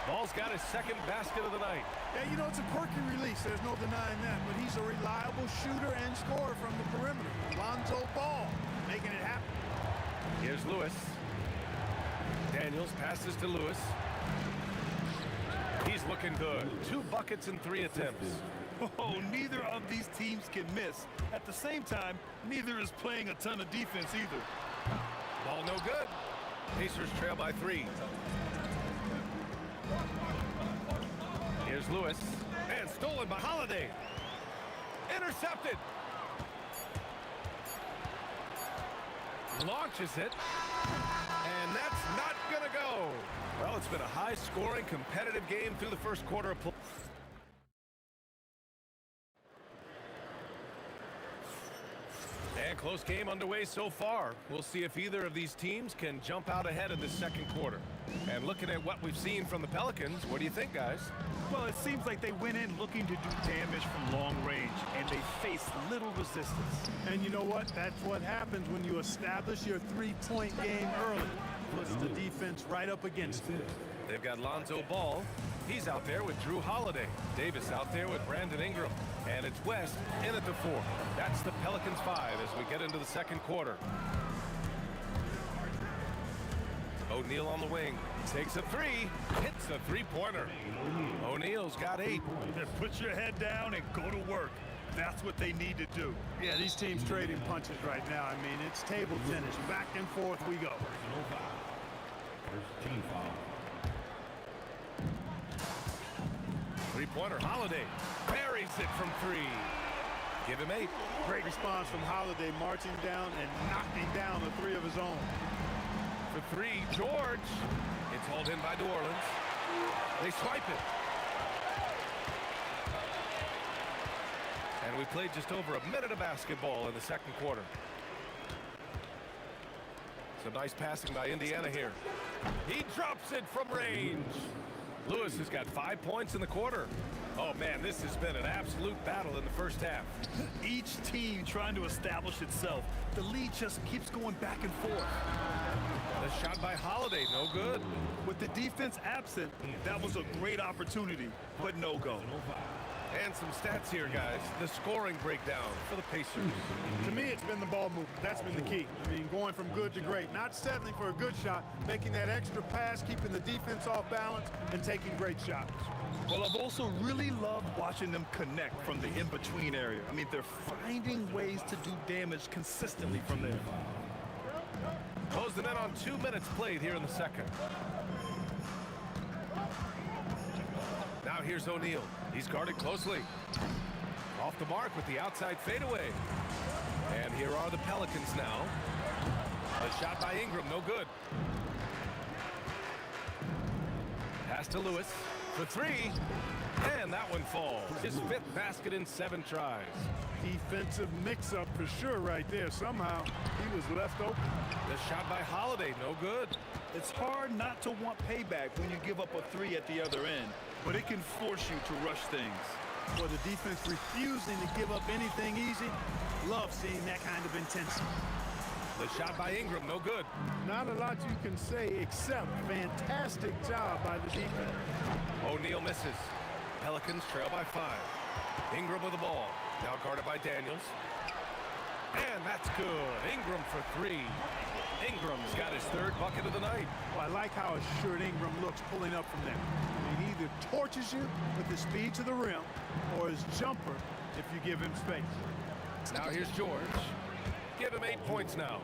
Ball's got his second basket of the night. Yeah, you know, it's a quirky release. There's no denying that. But he's a reliable shooter and scorer from the perimeter. Lonzo Ball making it happen. Here's Lewis. Daniels passes to Lewis. He's looking good. 2 buckets in 3 attempts. Oh, neither of these teams can miss. At the same time, neither is playing a ton of defense either. Ball no good. Pacers trail by 3. Here's Lewis. And stolen by Holiday. Intercepted. Launches it. And that's not Gonna go. Well, it's been a high-scoring, competitive game through the first quarter of play. And close game underway so far. We'll see if either of these teams can jump out ahead in the second quarter. And looking at what we've seen from the Pelicans, what do you think, guys? Well, it seems like they went in looking to do damage from long range, and they faced little resistance. And you know what? That's what happens when you establish your three-point game early. Puts the defense right up against it. They've got Lonzo Ball. He's out there with Drew Holiday. Davis out there with Brandon Ingram. And it's West in at the 4. That's the Pelicans 5 as we get into the second quarter. O'Neal on the wing. Takes a 3. Hits the three-pointer. O'Neal's got 8. Then put your head down and go to work. That's what they need to do. Yeah, these teams trading punches right now. I mean, it's table tennis. Back and forth we go. First team foul. Three-pointer, Holiday. Buries it from 3. Give him 8. Great response from Holiday, marching down and knocking down the 3 of his own. For 3, George. It's hauled in by New Orleans. They swipe it. And we played just over a minute of basketball in the second quarter. Some nice passing by Indiana here. He drops it from range. Lewis has got 5 points in the quarter. Oh, man, this has been an absolute battle in the first half. Each team trying to establish itself. The lead just keeps going back and forth. The shot by Holiday, no good. With the defense absent, that was a great opportunity, but no go. And some stats here, guys. The scoring breakdown for the Pacers. To me, it's been the ball movement. That's been the key. I mean, going from good to great. Not settling for a good shot, making that extra pass, keeping the defense off balance, and taking great shots. Well, I've also really loved watching them connect from the in-between area. I mean, they're finding ways to do damage consistently from there. Closing in on 2 minutes played here in the second. Now here's O'Neal. He's guarded closely. Off the mark with the outside fadeaway. And here are the Pelicans now. A shot by Ingram, no good. Pass to Lewis for 3. And that one falls. His 5th basket in 7 tries. Defensive mix-up for sure right there. Somehow, he was left open. The shot by Holiday, no good. It's hard not to want payback when you give up a 3 at the other end, but it can force you to rush things. For the defense refusing to give up anything easy, love seeing that kind of intensity. The shot by Ingram, no good. Not a lot you can say except fantastic job by the defense. O'Neal misses. Pelicans trail by 5. Ingram with the ball. Now guarded by Daniels. And that's good. Ingram for 3. Ingram's got his 3rd bucket of the night. Well, I like how assured Ingram looks pulling up from there. I mean, he either torches you with his speed to the rim or his jumper if you give him space. Now here's George. Give him 8 points now.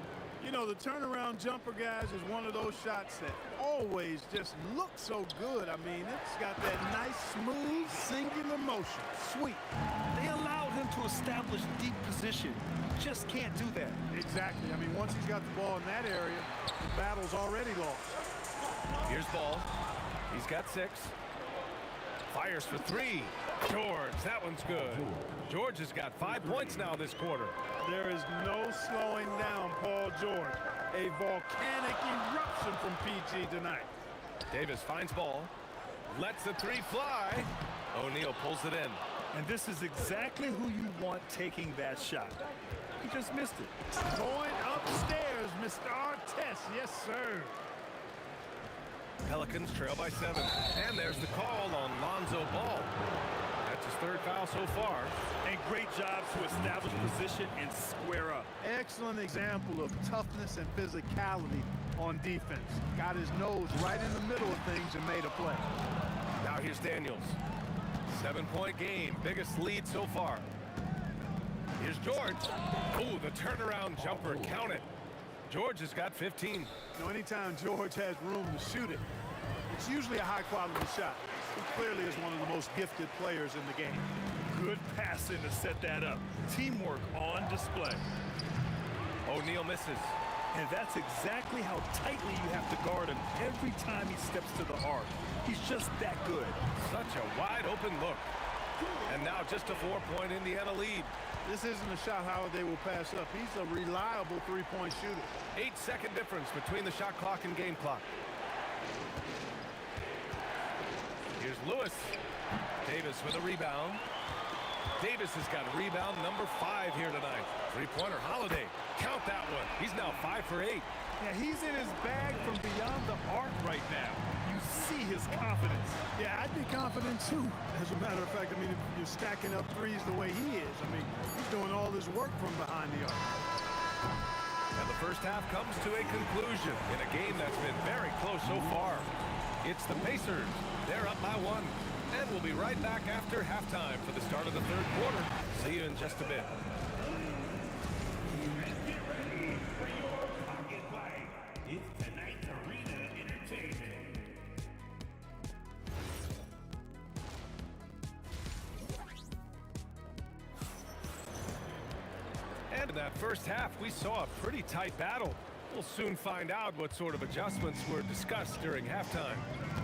You know, the turnaround jumper, guys, is one of those shots that always just looks so good. I mean, it's got that nice, smooth, singular motion. Sweet. They allowed him to establish deep position. Just can't do that. Exactly. I mean, once he's got the ball in that area, the battle's already lost. Here's Ball. He's got 6. Fires for 3. George, that one's good. George has got 5 points now this quarter. There is no slowing down Paul George. A volcanic eruption from PG tonight. Davis finds Ball. Lets the 3 fly. O'Neal pulls it in. And this is exactly who you want taking that shot. He just missed it. Going upstairs, Mr. Artest. Yes, sir. Pelicans trail by 7. And there's the call on Lonzo Ball. That's his 3rd foul so far. And great job to establish position and square up. Excellent example of toughness and physicality on defense. Got his nose right in the middle of things and made a play. Now here's Daniels. 7-point game. Biggest lead so far. Here's George. Oh, the turnaround jumper. Count it. George has got 15. You know, anytime George has room to shoot it, it's usually a high-quality shot. He clearly is one of the most gifted players in the game. Good passing to set that up. Teamwork on display. O'Neal misses. And that's exactly how tightly you have to guard him every time he steps to the arc. He's just that good. Such a wide open look. And now just a 4-point Indiana lead. This isn't a shot Holiday will pass up. He's a reliable three-point shooter. 8-second difference between the shot clock and game clock. Here's Lewis. Davis with a rebound. Davis has got rebound number 5 here tonight. Three-pointer Holiday. Count that one. He's now 5 for 8. Yeah, he's in his bag from beyond the arc right now. You see his confidence. Yeah, I'd be confident too. As a matter of fact, I mean, if you're stacking up threes the way he is, I mean, he's doing all his work from behind the arc. And the first half comes to a conclusion in a game that's been very close so far. It's the Pacers. They're up by 1. And we'll be right back after halftime for the start of the third quarter. See you in just a bit. It's tonight's Arena Entertainment. And in that first half, we saw a pretty tight battle. We'll soon find out what sort of adjustments were discussed during halftime.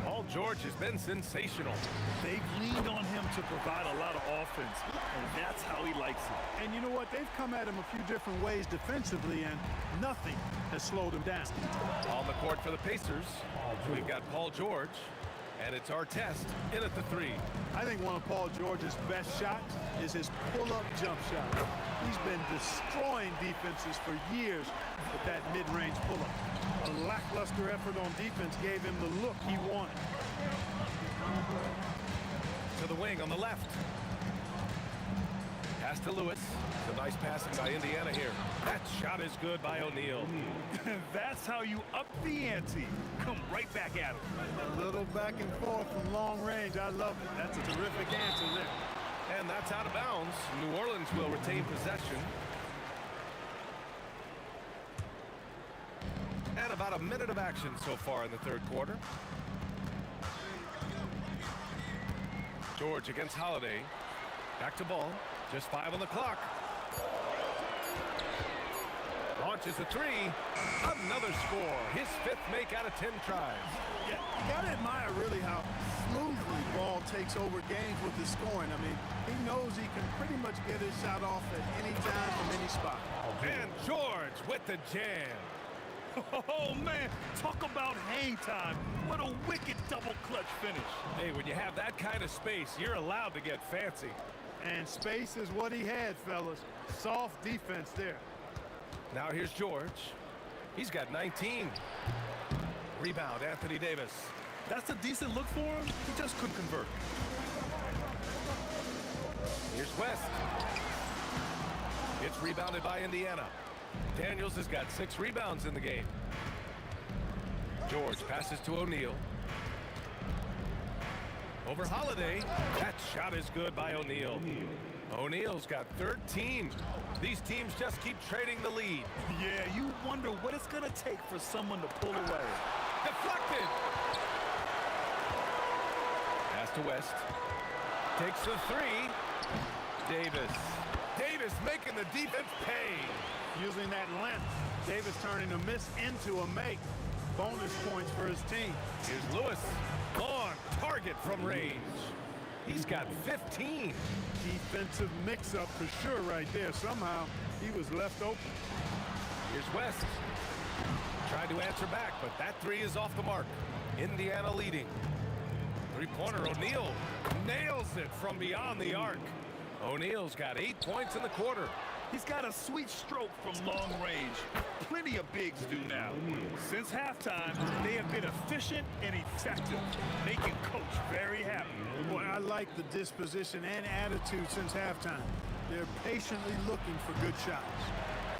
Paul George has been sensational. They've leaned on him to provide a lot of offense, and that's how he likes it. And you know what? They've come at him a few different ways defensively, and nothing has slowed him down. On the court for the Pacers, we've got Paul George, and it's our test in at the 3. I think one of Paul George's best shots is his pull-up jump shot. He's been destroying defenses for years with that mid-range pull-up. A lackluster effort on defense gave him the look he wanted. To the wing on the left. Pass to Lewis. It's a nice passing by Indiana here. That shot is good by O'Neal. That's how you up the ante. Come right back at him. A little back and forth from long range. I love it. That's a terrific answer there. And that's out of bounds. New Orleans will retain possession. And about a minute of action so far in the third quarter. George against Holiday. Back to ball. Just 5 on the clock. Launches the 3. Another score. His 5th make out of 10 tries. Yeah, you gotta admire really how smoothly Ball takes over games with his scoring. I mean, he knows he can pretty much get his shot off at any time from any spot. And George with the jam. Oh, man, talk about hang time. What a wicked double clutch finish. Hey, when you have that kind of space, you're allowed to get fancy. And space is what he had, fellas. Soft defense there. Now here's George. He's got 19. Rebound, Anthony Davis. That's a decent look for him. He just couldn't convert. Here's West. It's rebounded by Indiana. Daniels has got 6 rebounds in the game. George passes to O'Neal. Over Holiday. That shot is good by O'Neal. O'Neal's got 13. These teams just keep trading the lead. Yeah, you wonder what it's going to take for someone to pull away. Deflected. Pass to West. Takes the 3. Davis. Davis making the defense pay. Using that length, Davis turning a miss into a make. Bonus points for his team. Here's Lewis. On target from range. He's got 15. Defensive mix-up for sure right there. Somehow, he was left open. Here's West. Tried to answer back, but that 3 is off the mark. Indiana leading. Three-pointer O'Neal nails it from beyond the arc. O'Neal's got 8 points in the quarter. He's got a sweet stroke from long range. Plenty of bigs do now. Since halftime, they have been efficient and effective, making Coach very happy. Boy, I like the disposition and attitude since halftime. They're patiently looking for good shots.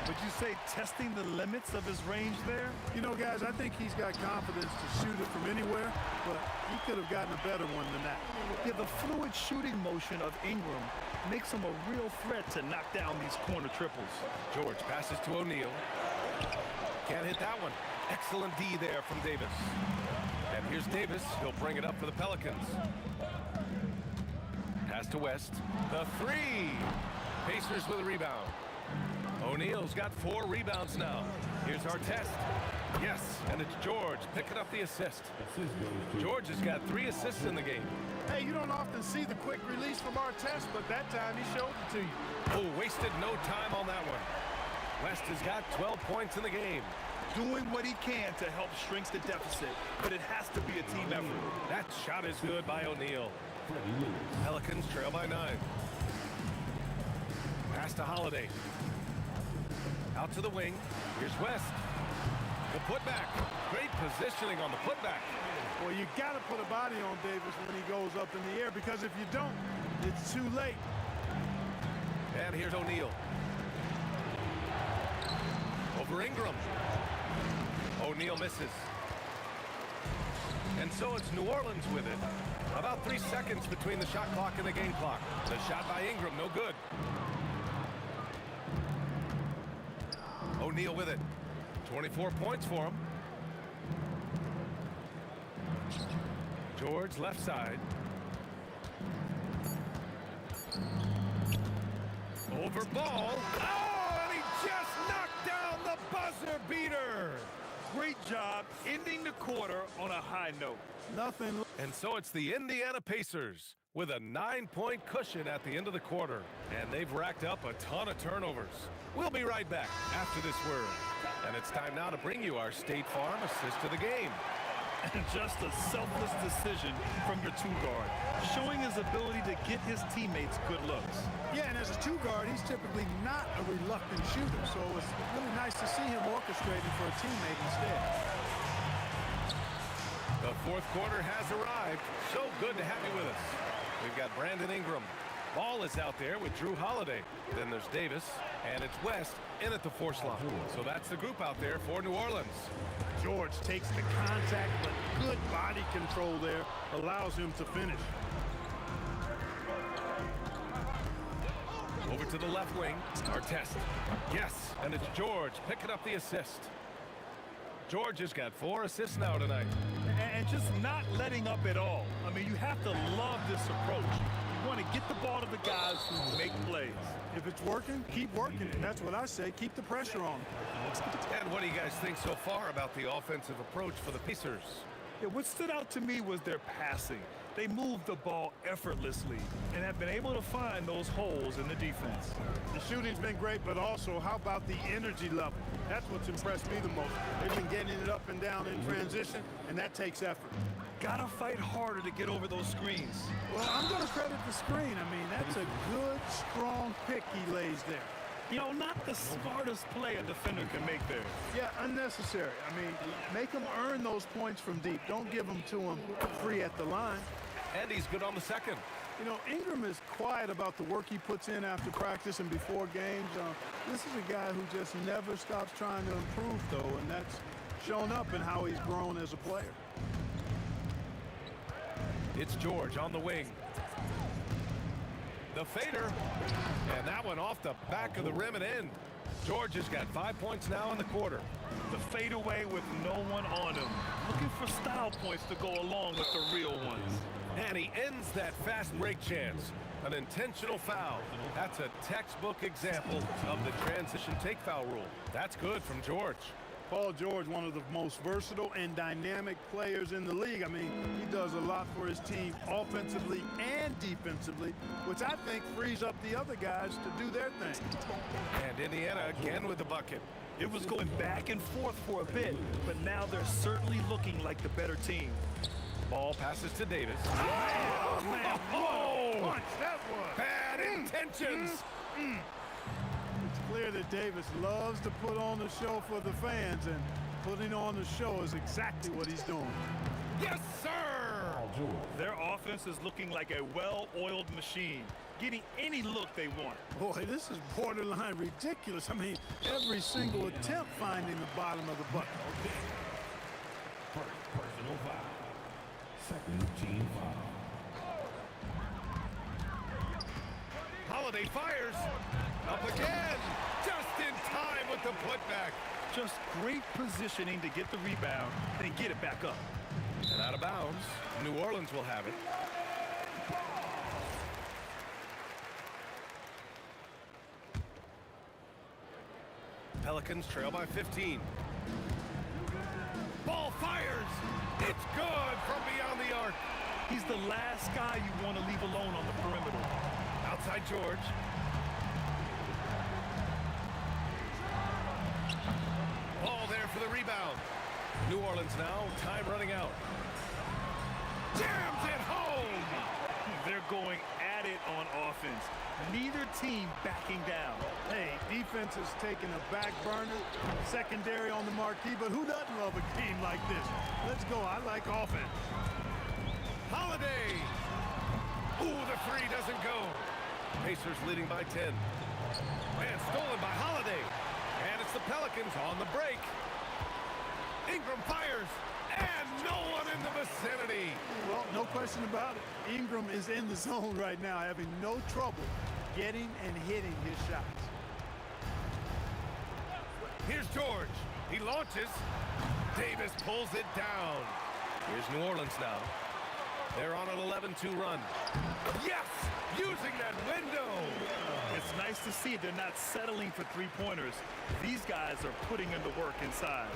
Would you say testing the limits of his range there? You know, guys, I think he's got confidence to shoot it from anywhere, but he could have gotten a better one than that. Yeah, the fluid shooting motion of Ingram makes him a real threat to knock down these corner triples. George passes to O'Neal. Can't hit that one. Excellent D there from Davis. And here's Davis. He'll bring it up for the Pelicans. Pass to West. The 3. Pacers with a rebound. O'Neal's got 4 rebounds now. Here's our test. Yes, and it's George picking up the assist. George has got 3 assists in the game. Hey, you don't often see the quick release from our test, but that time he showed it to you. Oh, wasted no time on that one. West has got 12 points in the game. Doing what he can to help shrink the deficit, but it has to be a team effort. That shot is good by O'Neal. Pelicans trail by 9. Pass to Holiday. Out to the wing. Here's West. The putback. Great positioning on the putback. Well, you got to put a body on Davis when he goes up in the air, because if you don't, it's too late. And here's O'Neal. Over Ingram. O'Neal misses. And so it's New Orleans with it. About 3 seconds between the shot clock and the game clock. The shot by Ingram, no good. O'Neal with it. 24 points for him. George left side. Over ball. Oh, and he just knocked down the buzzer beater. Great job ending the quarter on a high note. Nothing. And so it's the Indiana Pacers with a 9-point cushion at the end of the quarter. And they've racked up a ton of turnovers. We'll be right back after this word. And it's time now to bring you our State Farm assist of the game. And just a selfless decision from your 2-guard, showing his ability to get his teammates good looks. Yeah, and as a 2-guard, he's typically not a reluctant shooter, so it's really nice to see him orchestrating for a teammate instead. The fourth quarter has arrived. So good to have you with us. We've got Brandon Ingram. Ball is out there with Drew Holiday. Then there's Davis, and it's West in at the 4 slot. So that's the group out there for New Orleans. George takes the contact, but good body control there allows him to finish. Over to the left wing, our test. Yes, and it's George picking up the assist. George has got 4 assists now tonight. And just not letting up at all. I mean, you have to love this approach. You want to get the ball to the guys who make plays. If it's working, keep working. That's what I say. Keep the pressure on. And what do you guys think so far about the offensive approach for the Pacers? Yeah, what stood out to me was their passing. They moved the ball effortlessly and have been able to find those holes in the defense. The shooting's been great, but also how about the energy level? That's what's impressed me the most. They've been getting it up and down in transition, and that takes effort. Gotta fight harder to get over those screens. Well, I'm going to credit the screen. I mean, that's a good, strong pick he lays there. You know, not the smartest play a defender can make there. Yeah, unnecessary. I mean, make him earn those points from deep. Don't give them to him free at the line. And he's good on the second. You know, Ingram is quiet about the work he puts in after practice and before games. This is a guy who just never stops trying to improve, though, and that's shown up in how he's grown as a player. It's George on the wing. The fader. And that one off the back of the rim and in. George has got 5 points now in the quarter. The fadeaway with no one on him. Looking for style points to go along with the real ones. And he ends that fast break chance. An intentional foul. That's a textbook example of the transition take foul rule. That's good from George. Paul George, one of the most versatile and dynamic players in the league. I mean, he does a lot for his team offensively and defensively, which I think frees up the other guys to do their thing. And Indiana again with the bucket. It was going back and forth for a bit, but now they're certainly looking like the better team. Ball passes to Davis. Oh, man, oh! punch that was. Bad intentions. It's clear that Davis loves to put on the show for the fans, and putting on the show is exactly what he's doing. Yes, sir! Their offense is looking like a well-oiled machine, getting any look they want. Boy, this is borderline ridiculous. I mean, every single attempt finding the bottom of the bucket. Okay. First personal foul. Second team foul. Holiday fires. Up again. Just in time with the putback. Just great positioning to get the rebound and get it back up. And out of bounds. New Orleans will have it. Pelicans trail by 15. Ball fires. It's good from beyond the arc. He's the last guy you want to leave alone on the perimeter. Outside George. Ball there for the rebound. New Orleans now, time running out. Jams it home! They're going at it on offense. Neither team backing down. Hey, defense is taking a back burner, secondary on the marquee, but who doesn't love a game like this? Let's go. I like offense. Holiday! Ooh, the three doesn't go. Pacers leading by 10. And stolen by Holiday. And it's the Pelicans on the break. Ingram fires. And no one in the vicinity. Well, no question about it. Ingram is in the zone right now, having no trouble getting and hitting his shots. Here's George. He launches. Davis pulls it down. Here's New Orleans now. They're on an 11-2 run. Yes! Using that window! It's nice to see they're not settling for three-pointers. These guys are putting in the work inside.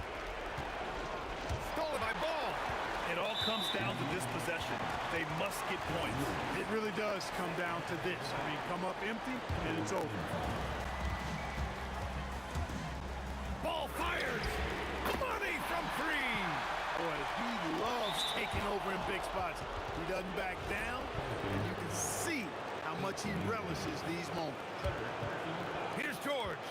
Stolen by Ball. It all comes down to this possession. They must get points. It really does come down to this. I mean, come up empty, and it's over. Ball fires. Money from three. Boy, he loves taking over in big spots. He doesn't back down, and you can see how much he relishes these moments. Here's George.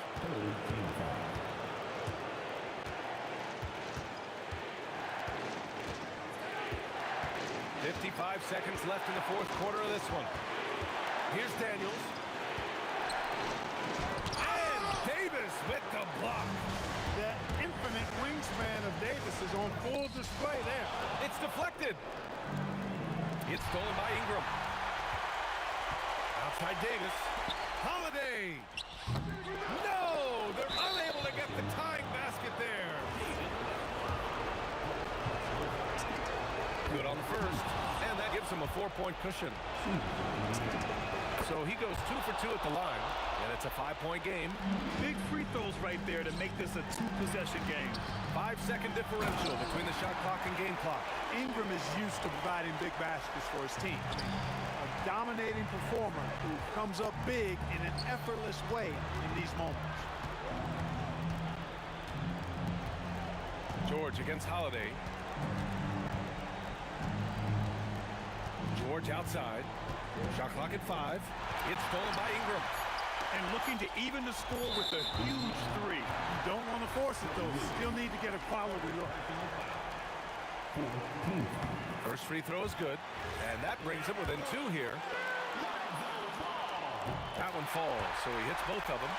55 seconds left in the fourth quarter of this one. Here's Daniels. And Davis with the block. That infinite wingspan of Davis is on full display there. It's deflected. It's stolen by Ingram. Outside Davis. Holiday. No! They're unable to get the tying basket there. Good on the first. And that gives him a 4-point cushion. So he goes 2 for 2 at the line. And it's a 5-point game. Big free throws right there to make this a 2-possession game. 5-second differential between the shot clock and game clock. Ingram is used to providing big baskets for his team. A dominating performer who comes up big in an effortless way in these moments. George against Holiday. George outside. Shot clock at 5. It's stolen by Ingram. And looking to even the score with a huge three. You don't want to force it, though. You still need to get a quality look. First free throw is good. And that brings him within 2 here. That one falls, so he hits both of them.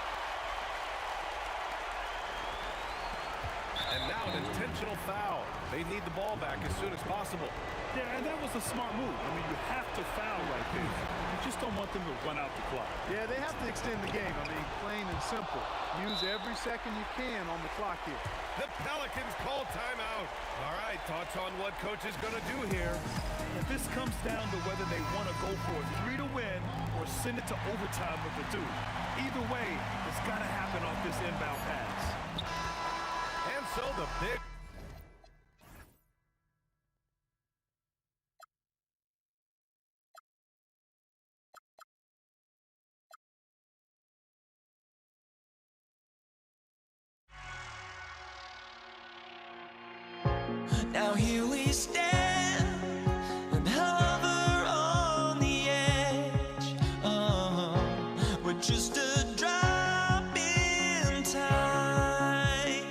And now an intentional foul. They need the ball back as soon as possible. Yeah, and that was a smart move. I mean, you have to foul right there. You just don't want them to run out the clock. Yeah, they have to extend the game. I mean, plain and simple. Use every second you can on the clock here. The Pelicans call timeout. All right, thoughts on what coach is going to do here? If this comes down to whether they want to go for a 3 to win or send it to overtime with the 2. Either way, it's got to happen off this inbound pass. And so the big... Now here we stand and hover on the edge. We're just a drop in time.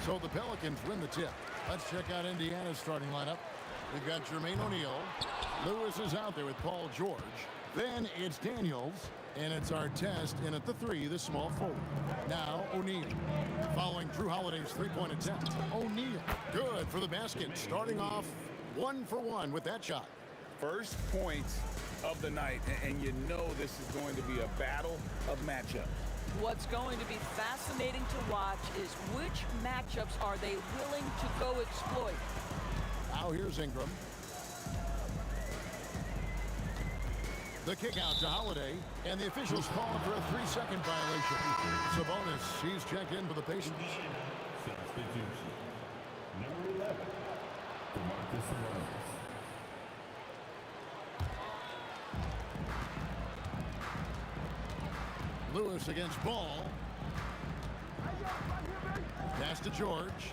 So the Pelicans win the tip. Let's check out Indiana's starting lineup. We've got Jermaine O'Neal. Lewis is out there with Paul George. Then it's Daniels. And it's Artest in at the 3, the small forward. Now O'Neal. Following Drew Holiday's three-point attempt. O'Neal. Good for the basket. Starting off 1 for 1 with that shot. First points of the night, and you know this is going to be a battle of matchups. What's going to be fascinating to watch is which matchups are they willing to go exploit. Now here's Ingram. The kick out to Holiday, and the officials call for a 3-second violation. Sabonis, he's checked in for the Pacers. Substitution. Number 11, DeMarcus Sabonis. Lewis against Ball. Pass to George.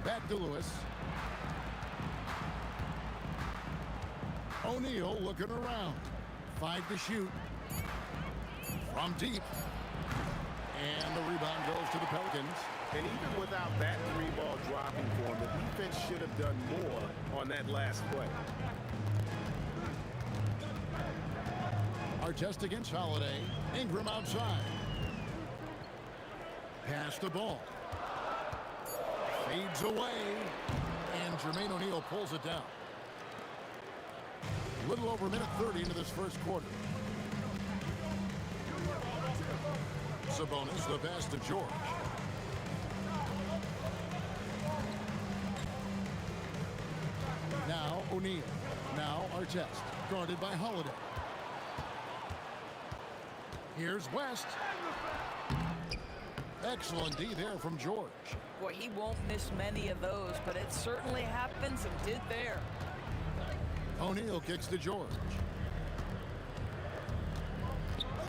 Back to Lewis. O'Neal looking around. 5 to shoot. From deep. And the rebound goes to the Pelicans. And even without that 3-ball dropping for him, the defense should have done more on that last play. Artest against Holiday. Ingram outside. Pass the ball. Fades away. And Jermaine O'Neal pulls it down. A little over a minute 30 into this first quarter. Sabonis, the pass to George. Now O'Neal. Now Artest. Guarded by Holiday. Here's West. Excellent D there from George. Boy, he won't miss many of those, but it certainly happens and did there. O'Neal kicks to George.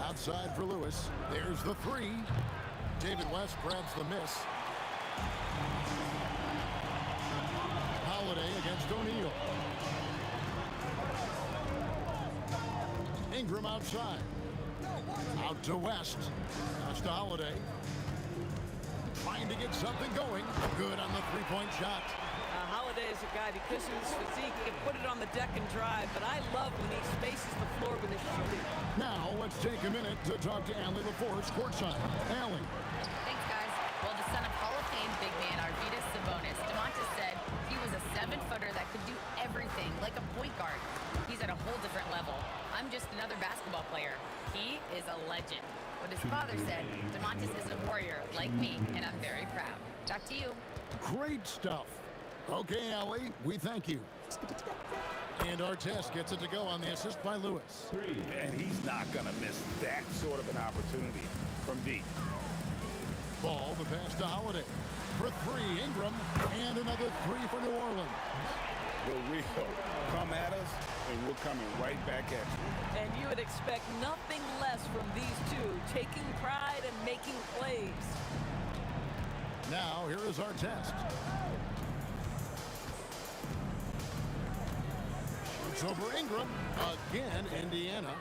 Outside for Lewis. There's the 3. David West grabs the miss. Holiday against O'Neal. Ingram outside. Out to West. Pass to Holiday. Trying to get something going. Good on the 3-point shot. Holiday is a guy, because of his physique, he can put it on the deck and drive, but I love when he spaces the floor with his shooting. Now let's take a minute to talk to Allie LaForce courtside. Allie. Thanks, guys. Well, the son of Hall of Fame big man Arvydas Sabonis, DeMontis said he was a 7-footer that could do everything, like a point guard. He's at a whole different level. I'm just another basketball player. He is a legend. What his father said, DeMontis is a warrior like me, and I'm very proud. Back to you. Great stuff. Okay, Allie, we thank you. And Artest gets it to go on the assist by Lewis. And he's not going to miss that sort of an opportunity from deep. Ball, the pass to Holiday. For 3, Ingram. And another 3 for New Orleans. We'll come at us, and we're coming right back at you. And you would expect nothing less from these two, taking pride and making plays. Now, here is Artest. It's over Ingram. Again, Indiana.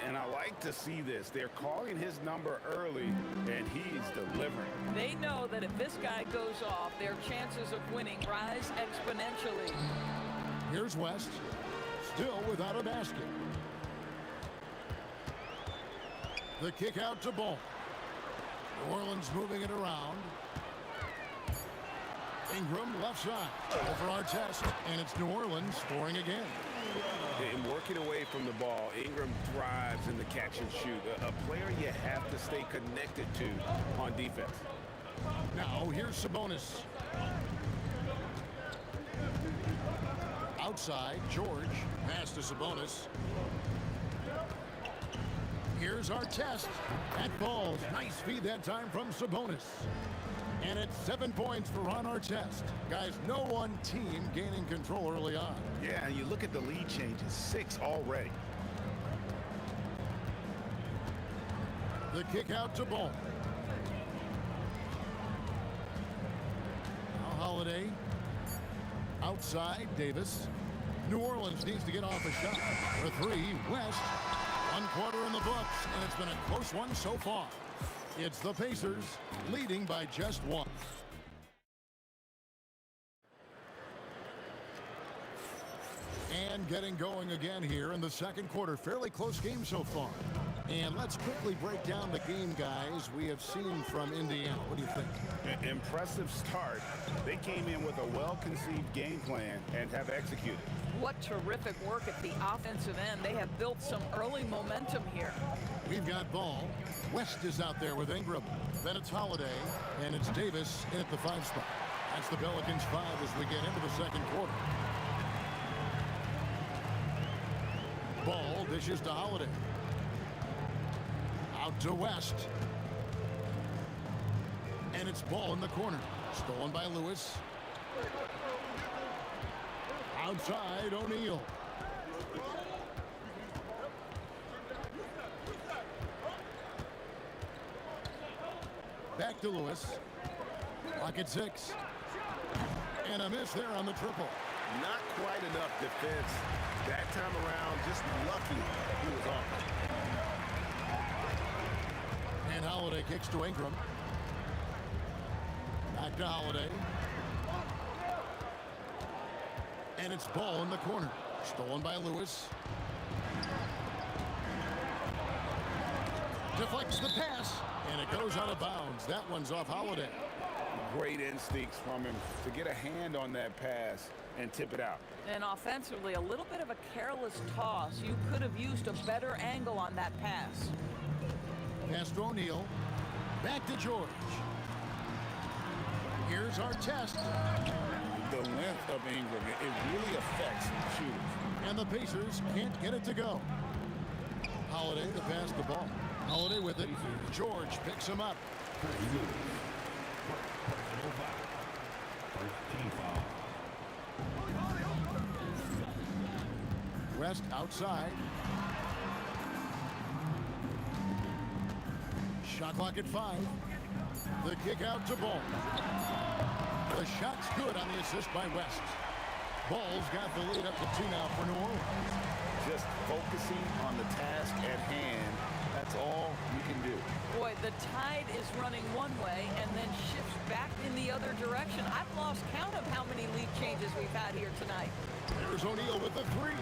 And I like to see this. They're calling his number early, and he's delivering. They know that if this guy goes off, their chances of winning rise exponentially. Here's West. Still without a basket. The kick out to Ball. New Orleans moving it around. Ingram left side. Over Artest. And it's New Orleans scoring again. And working away from the ball, Ingram thrives in the catch and shoot. A player you have to stay connected to on defense. Now here's Sabonis. Outside, George. Pass to Sabonis. Here's Artest. That falls. Nice feed that time from Sabonis. And it's 7 points for Ron Artest. Guys, no one team gaining control early on. Yeah, you look at the lead changes, 6 already. The kick out to Ball. Now Holiday. Outside, Davis. New Orleans needs to get off a shot. For 3, West. 1 quarter in the books, and it's been a close one so far. It's the Pacers leading by just one. And getting going again here in the second quarter. Fairly close game so far. And let's quickly break down the game, guys, we have seen from Indiana. What do you think? Impressive start. They came in with a well-conceived game plan and have executed. What terrific work at the offensive end. They have built some early momentum here. We've got ball. West is out there with Ingram. Then it's Holiday, and it's Davis in at the 5 spot. That's the Pelicans 5 as we get into the second quarter. Ball dishes to Holiday. Out to West. And it's ball in the corner. Stolen by Lewis. Outside, O'Neal. Back to Lewis. Clock at 6. And a miss there on the triple. Not quite enough defense. That time around, just lucky he was off. And Holiday kicks to Ingram. Back to Holiday. And it's ball in the corner. Stolen by Lewis. Deflects the pass. And it goes out of bounds. That one's off Holiday. Great instincts from him to get a hand on that pass and tip it out. And offensively, a little bit of a careless toss. You could have used a better angle on that pass. Pass to O'Neal. Back to George. Here's our test. The length of Ingram, it really affects shooters. And the Pacers can't get it to go. Holiday to pass the ball. Holiday with it. George picks him up. West outside. Shot clock at 5. The kick out to Ball. The shot's good on the assist by West. Ball's got the lead up to 2 now for New Orleans. Just focusing on the task at hand. That's all you can do. Boy, the tide is running one way and then shifts back in the other direction. I've lost count of how many lead changes we've had here tonight. There's O'Neal with the 3.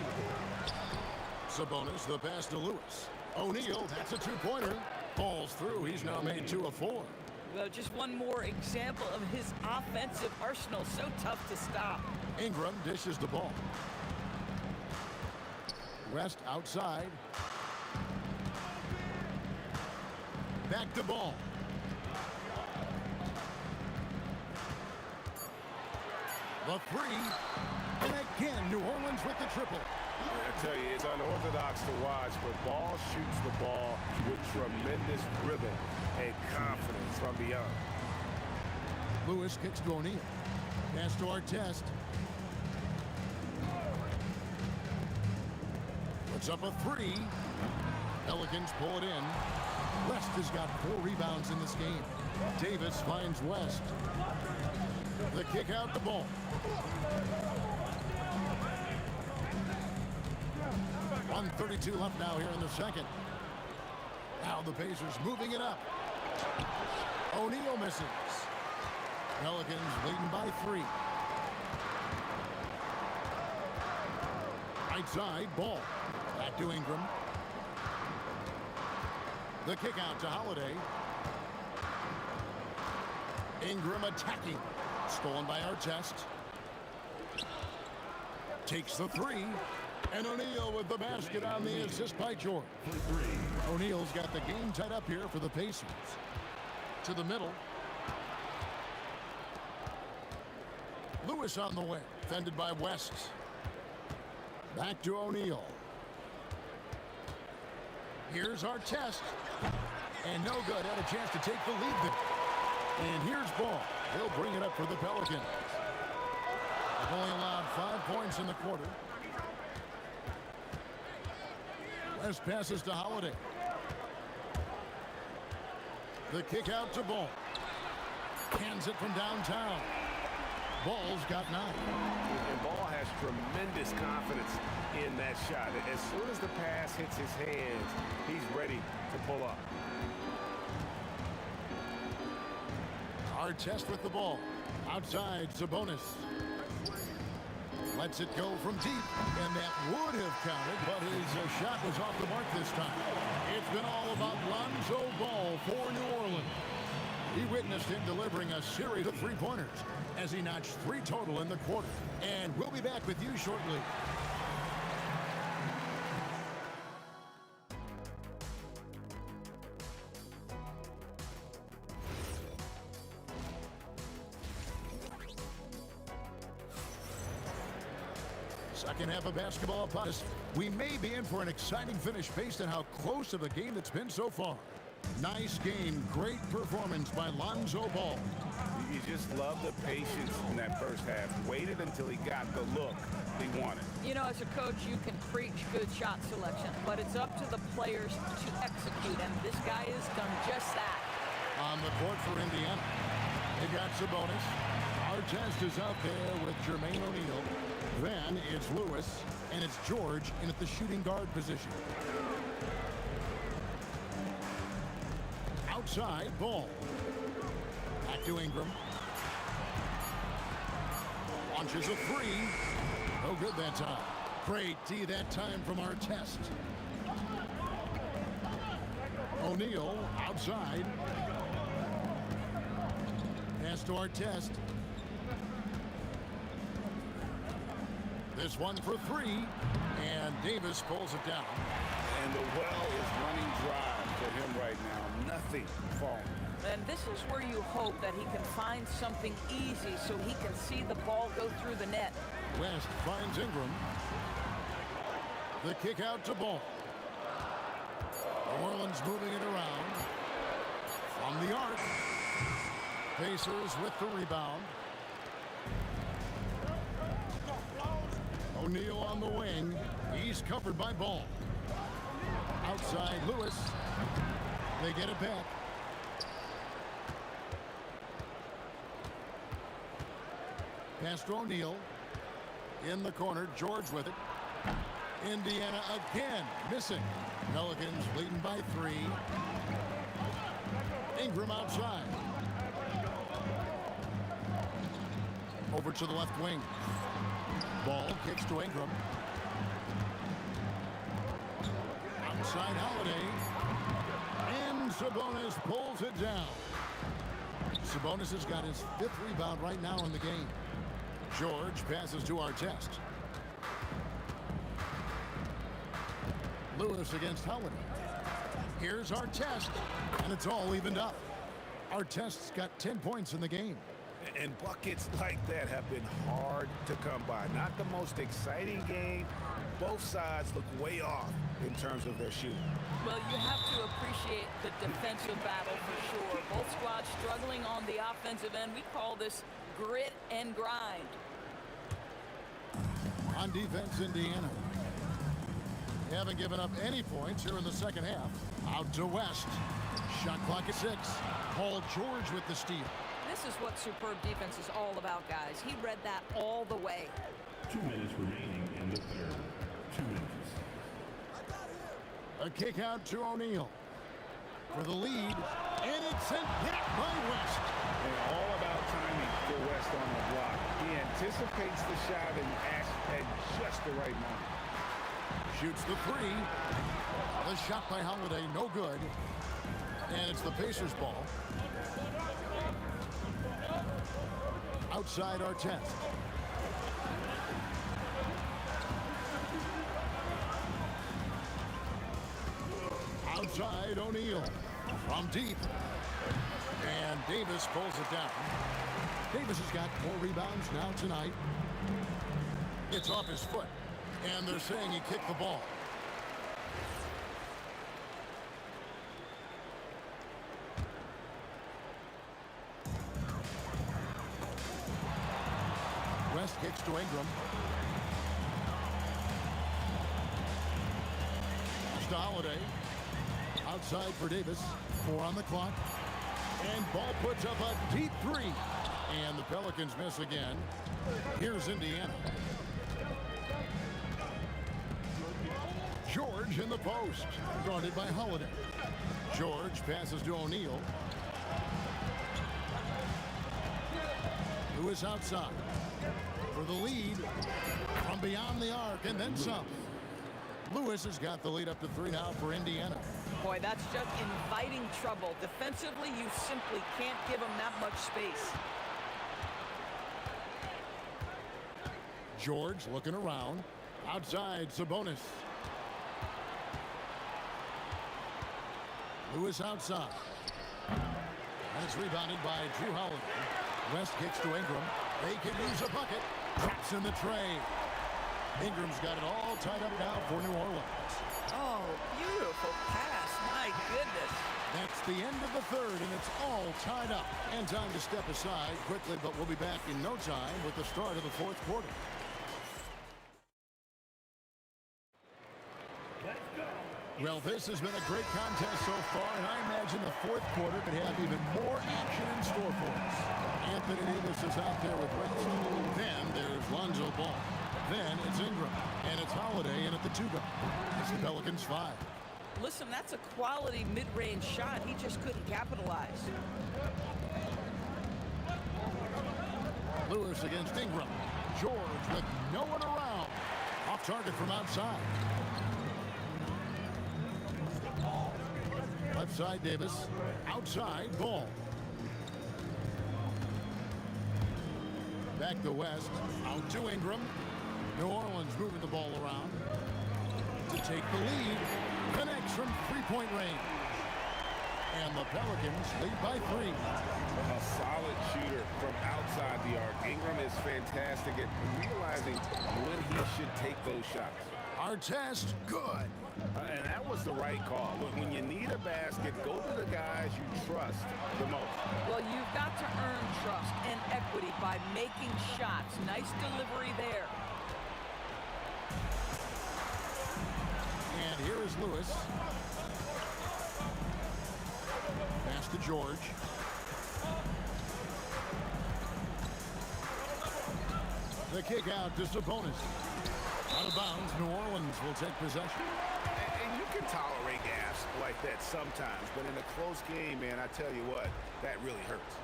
Sabonis, the pass to Lewis. O'Neal, that's a 2-pointer. Falls through. He's now made 2 of 4. Well, just one more example of his offensive arsenal. So tough to stop. Ingram dishes the ball. West outside. Back to Ball. The 3. And again, New Orleans with the triple. I tell you, it's unorthodox to watch, but Ball shoots the ball with tremendous rhythm and confidence from beyond. Lewis kicks to O'Neal. Pass to Artest. Puts up a 3. Pelicans pull it in. West has got 4 rebounds in this game. Davis finds West. The kick out the ball. .132 left now here in the second. Now the Pacers moving it up. O'Neal misses. Pelicans leading by 3. Right side, Ball. Back to Ingram. The kick out to Holiday. Ingram attacking. Stolen by Artest. Takes the 3. And O'Neal with the basket on the assist by George. O'Neal's got the game tied up here for the Pacers. To the middle. Lewis on the wing. Defended by West. Back to O'Neal. Here's Artest. And no good. Had a chance to take the lead there. And here's Ball. He'll bring it up for the Pelicans. They've only allowed 5 points in the quarter. West passes to Holiday. The kick out to Ball. Hands it from downtown. Ball's got 9. And Ball has tremendous confidence in that shot. As soon as the pass hits his hands, he's ready to pull up. Artest with the ball. Outside, Sabonis. Lets it go from deep, and that would have counted, but his shot was off the mark this time. It's been all about Lonzo Ball for New Orleans. He witnessed him delivering a series of three-pointers as he notched 3 total in the quarter. And we'll be back with you shortly. Second half of basketball upon us. We may be in for an exciting finish based on how close of a game it's been so far. Nice game, great performance by Lonzo Ball. You just love the patience in that first half. Waited until he got the look he wanted. You know, as a coach, you can preach good shot selection, but it's up to the players to execute, and this guy has done just that. On the court for Indiana, they got Sabonis. Artest is out there with Jermaine O'Neal. Then it's Lewis, and it's George in at the shooting guard position. Outside, Ball. Back to Ingram. Launches a three. No good that time. Great D that time from Artest. O'Neal outside. Pass to Artest. This one for 3, and Davis pulls it down. And the well is running dry for him right now. Nothing falling. And this is where you hope that he can find something easy so he can see the ball go through the net. West finds Ingram. The kick out to Ball. New Orleans moving it around. From the arc. Pacers with the rebound. O'Neal on the wing. He's covered by Ball. Outside, Lewis. They get it back. Pass to O'Neal. In the corner, George with it. Indiana again, missing. Pelicans leading by 3. Ingram outside. Over to the left wing. Ball kicks to Ingram. Outside Holiday. And Sabonis pulls it down. Sabonis has got his 5th rebound right now in the game. George passes to Artest. Lewis against Holiday. Here's Artest, and it's all evened up. Artest's got 10 points in the game. And buckets like that have been hard to come by. Not the most exciting game. Both sides look way off in terms of their shooting. Well, you have to appreciate the defensive battle for sure. Both squads struggling on the offensive end. We call this grit and grind. On defense, Indiana. They haven't given up any points here in the second half. Out to West. Shot clock at 6. Paul George with the steal. This is what superb defense is all about, guys. He read that all the way. 2 minutes remaining in the third. 2 minutes. A kick out to O'Neal for the lead, and it's sent back by West. And all about timing for West on the block. He anticipates the shot and acts at just the right moment. Shoots the 3. The shot by Holiday, no good. And it's the Pacers' ball. Outside Artest. Outside O'Neal. From deep. And Davis pulls it down. Davis has got 4 rebounds now tonight. It's off his foot. And they're saying he kicked the ball. West kicks to Ingram. Pass to Holiday. Outside for Davis. 4 on the clock. And Ball puts up a deep 3. And the Pelicans miss again. Here's Indiana. George in the post. Guarded by Holiday. George passes to O'Neal. Lewis outside. For the lead from beyond the arc and then some. Lewis has got the lead up to 3 now for Indiana. Boy, that's just inviting trouble. Defensively, you simply can't give them that much space. George looking around. Outside, Sabonis. Lewis outside. And it's rebounded by Drew Holiday. West kicks to Ingram. They can use a bucket. Traps in the tray. Ingram's got it all tied up now for New Orleans. Oh, beautiful pass. My goodness. That's the end of the third, and it's all tied up. And time to step aside quickly, but we'll be back in no time with the start of the fourth quarter. Well, this has been a great contest so far, and I imagine the fourth quarter could have even more action in store for us. Anthony Davis is out there with Ricks. Then there's Lonzo Ball. Then it's Ingram, and it's Holiday in at the 2-guard. It's the Pelicans 5. Listen, that's a quality mid-range shot. He just couldn't capitalize. Lewis against Ingram. George with no one around. Off target from outside. Left side, Davis. Outside, Ball. Back to West. Out to Ingram. New Orleans moving the ball around to take the lead. Connects from three-point range. And the Pelicans lead by 3. A solid shooter from outside the arc. Ingram is fantastic at realizing when he should take those shots. Artest, good. And that was the right call. When you need a basket, go to the guys you trust the most. Well, you've got to earn trust and equity by making shots. Nice delivery there. And here is Lewis. Pass to George. The kick out to Sabonis. Out of bounds, New Orleans will take possession. And you can tolerate gaps like that sometimes, but in a close game, man, I tell you what, that really hurts.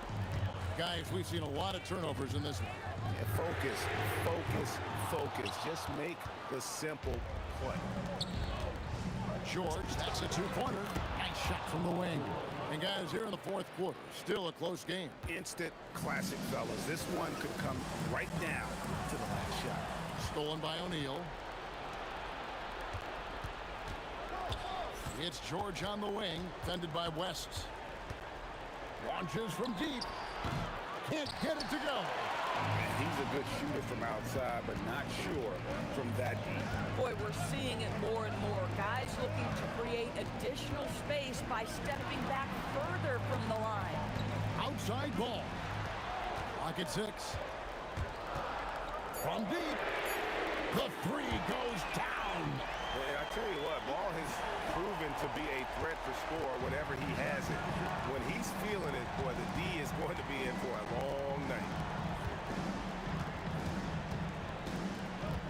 Guys, we've seen a lot of turnovers in this one. Yeah, focus, focus, focus. Just make the simple play. George, that's a 2-pointer. Nice shot from the wing. And guys, here in the fourth quarter, still a close game. Instant classic, fellas. This one could come right down to the last shot. Stolen by O'Neal. It's George on the wing, fended by West. Launches from deep. Can't get it to go. He's a good shooter from outside, but not sure from that deep. Boy, we're seeing it more and more. Guys looking to create additional space by stepping back further from the line. Outside ball. Clock at 6. From deep. The 3 goes down. Well, I tell you what, Ball has proven to be a threat to score whenever he has it. When he's feeling it, boy, the D is going to be in for a long night.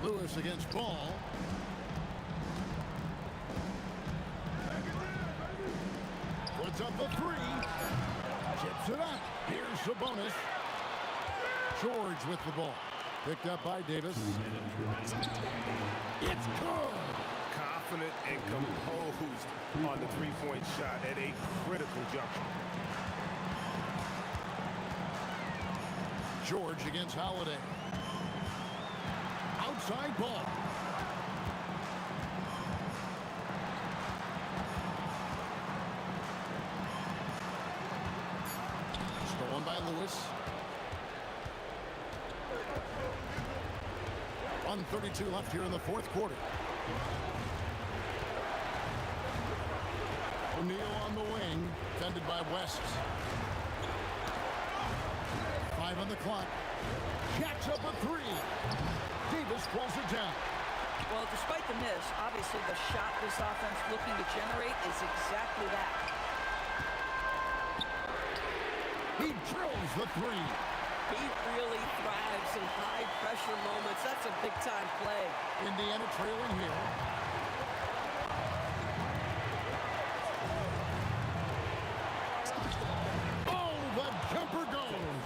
Lewis against Ball. Puts up the 3. Chips it up. Here's Sabonis. George with the ball. Picked up by Davis. It's good. Confident and composed on the three-point shot at a critical juncture. George against Holiday. Outside ball. Stolen by Lewis. 1:32 left here in the fourth quarter. O'Neal on the wing, fended by West. 5 on the clock. Jacks up a 3. Davis pulls it down. Well, despite the miss, obviously the shot this offense looking to generate is exactly that. He drills the 3. He really thrives in high-pressure moments. That's a big-time play. Indiana trailing here. Oh, the jumper goes.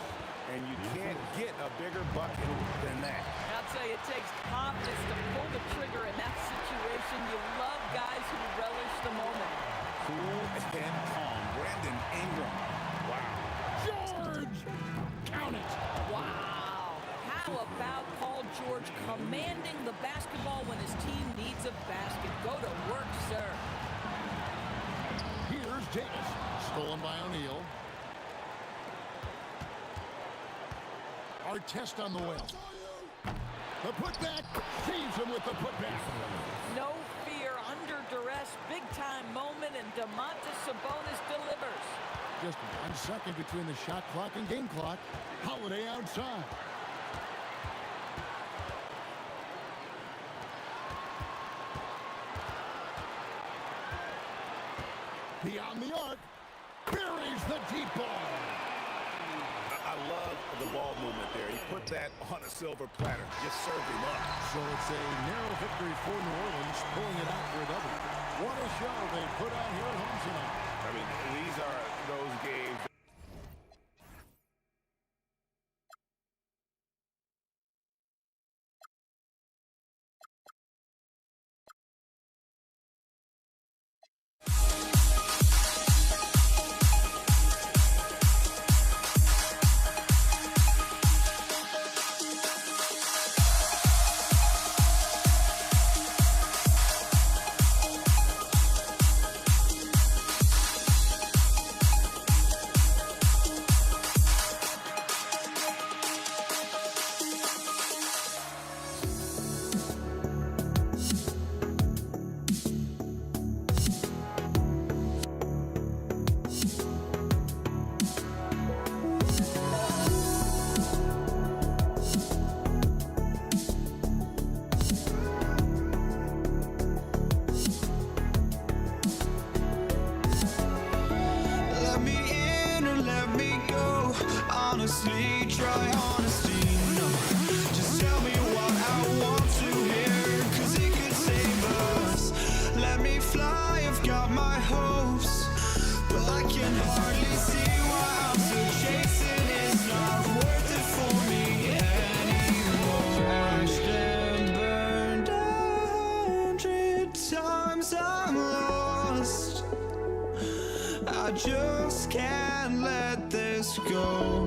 And you can't get a bigger bucket than that. I'd say it takes confidence to pull the trigger in that situation. You love guys who relish the moment. Cool and calm. Brandon Ingram. Wow. George! Count it! Wow. How about Paul George commanding the basketball when his team needs a basket? Go to work, sir. Here's Davis. Stolen by O'Neal. Our test on the way. The putback. Sees him with the putback. No fear, under duress, big-time moment, and Domantas Sabonis delivers. Just 1 second between the shot clock and game clock. Holiday outside. Beyond the arc. Buries the deep ball. I love the ball movement there. He put that on a silver platter. Just served him up. So it's a narrow victory for New Orleans, pulling it out for a double. What a show they put on here at home tonight. I mean, these are those games. Honestly, try honesty, no. Just tell me what I want to hear, 'cause it could save us. Let me fly, I've got my hopes, but I can hardly see why I'm still chasing. It's not worth it for me anymore. Crashed and burned 100 times, I'm lost. I just can't let this go.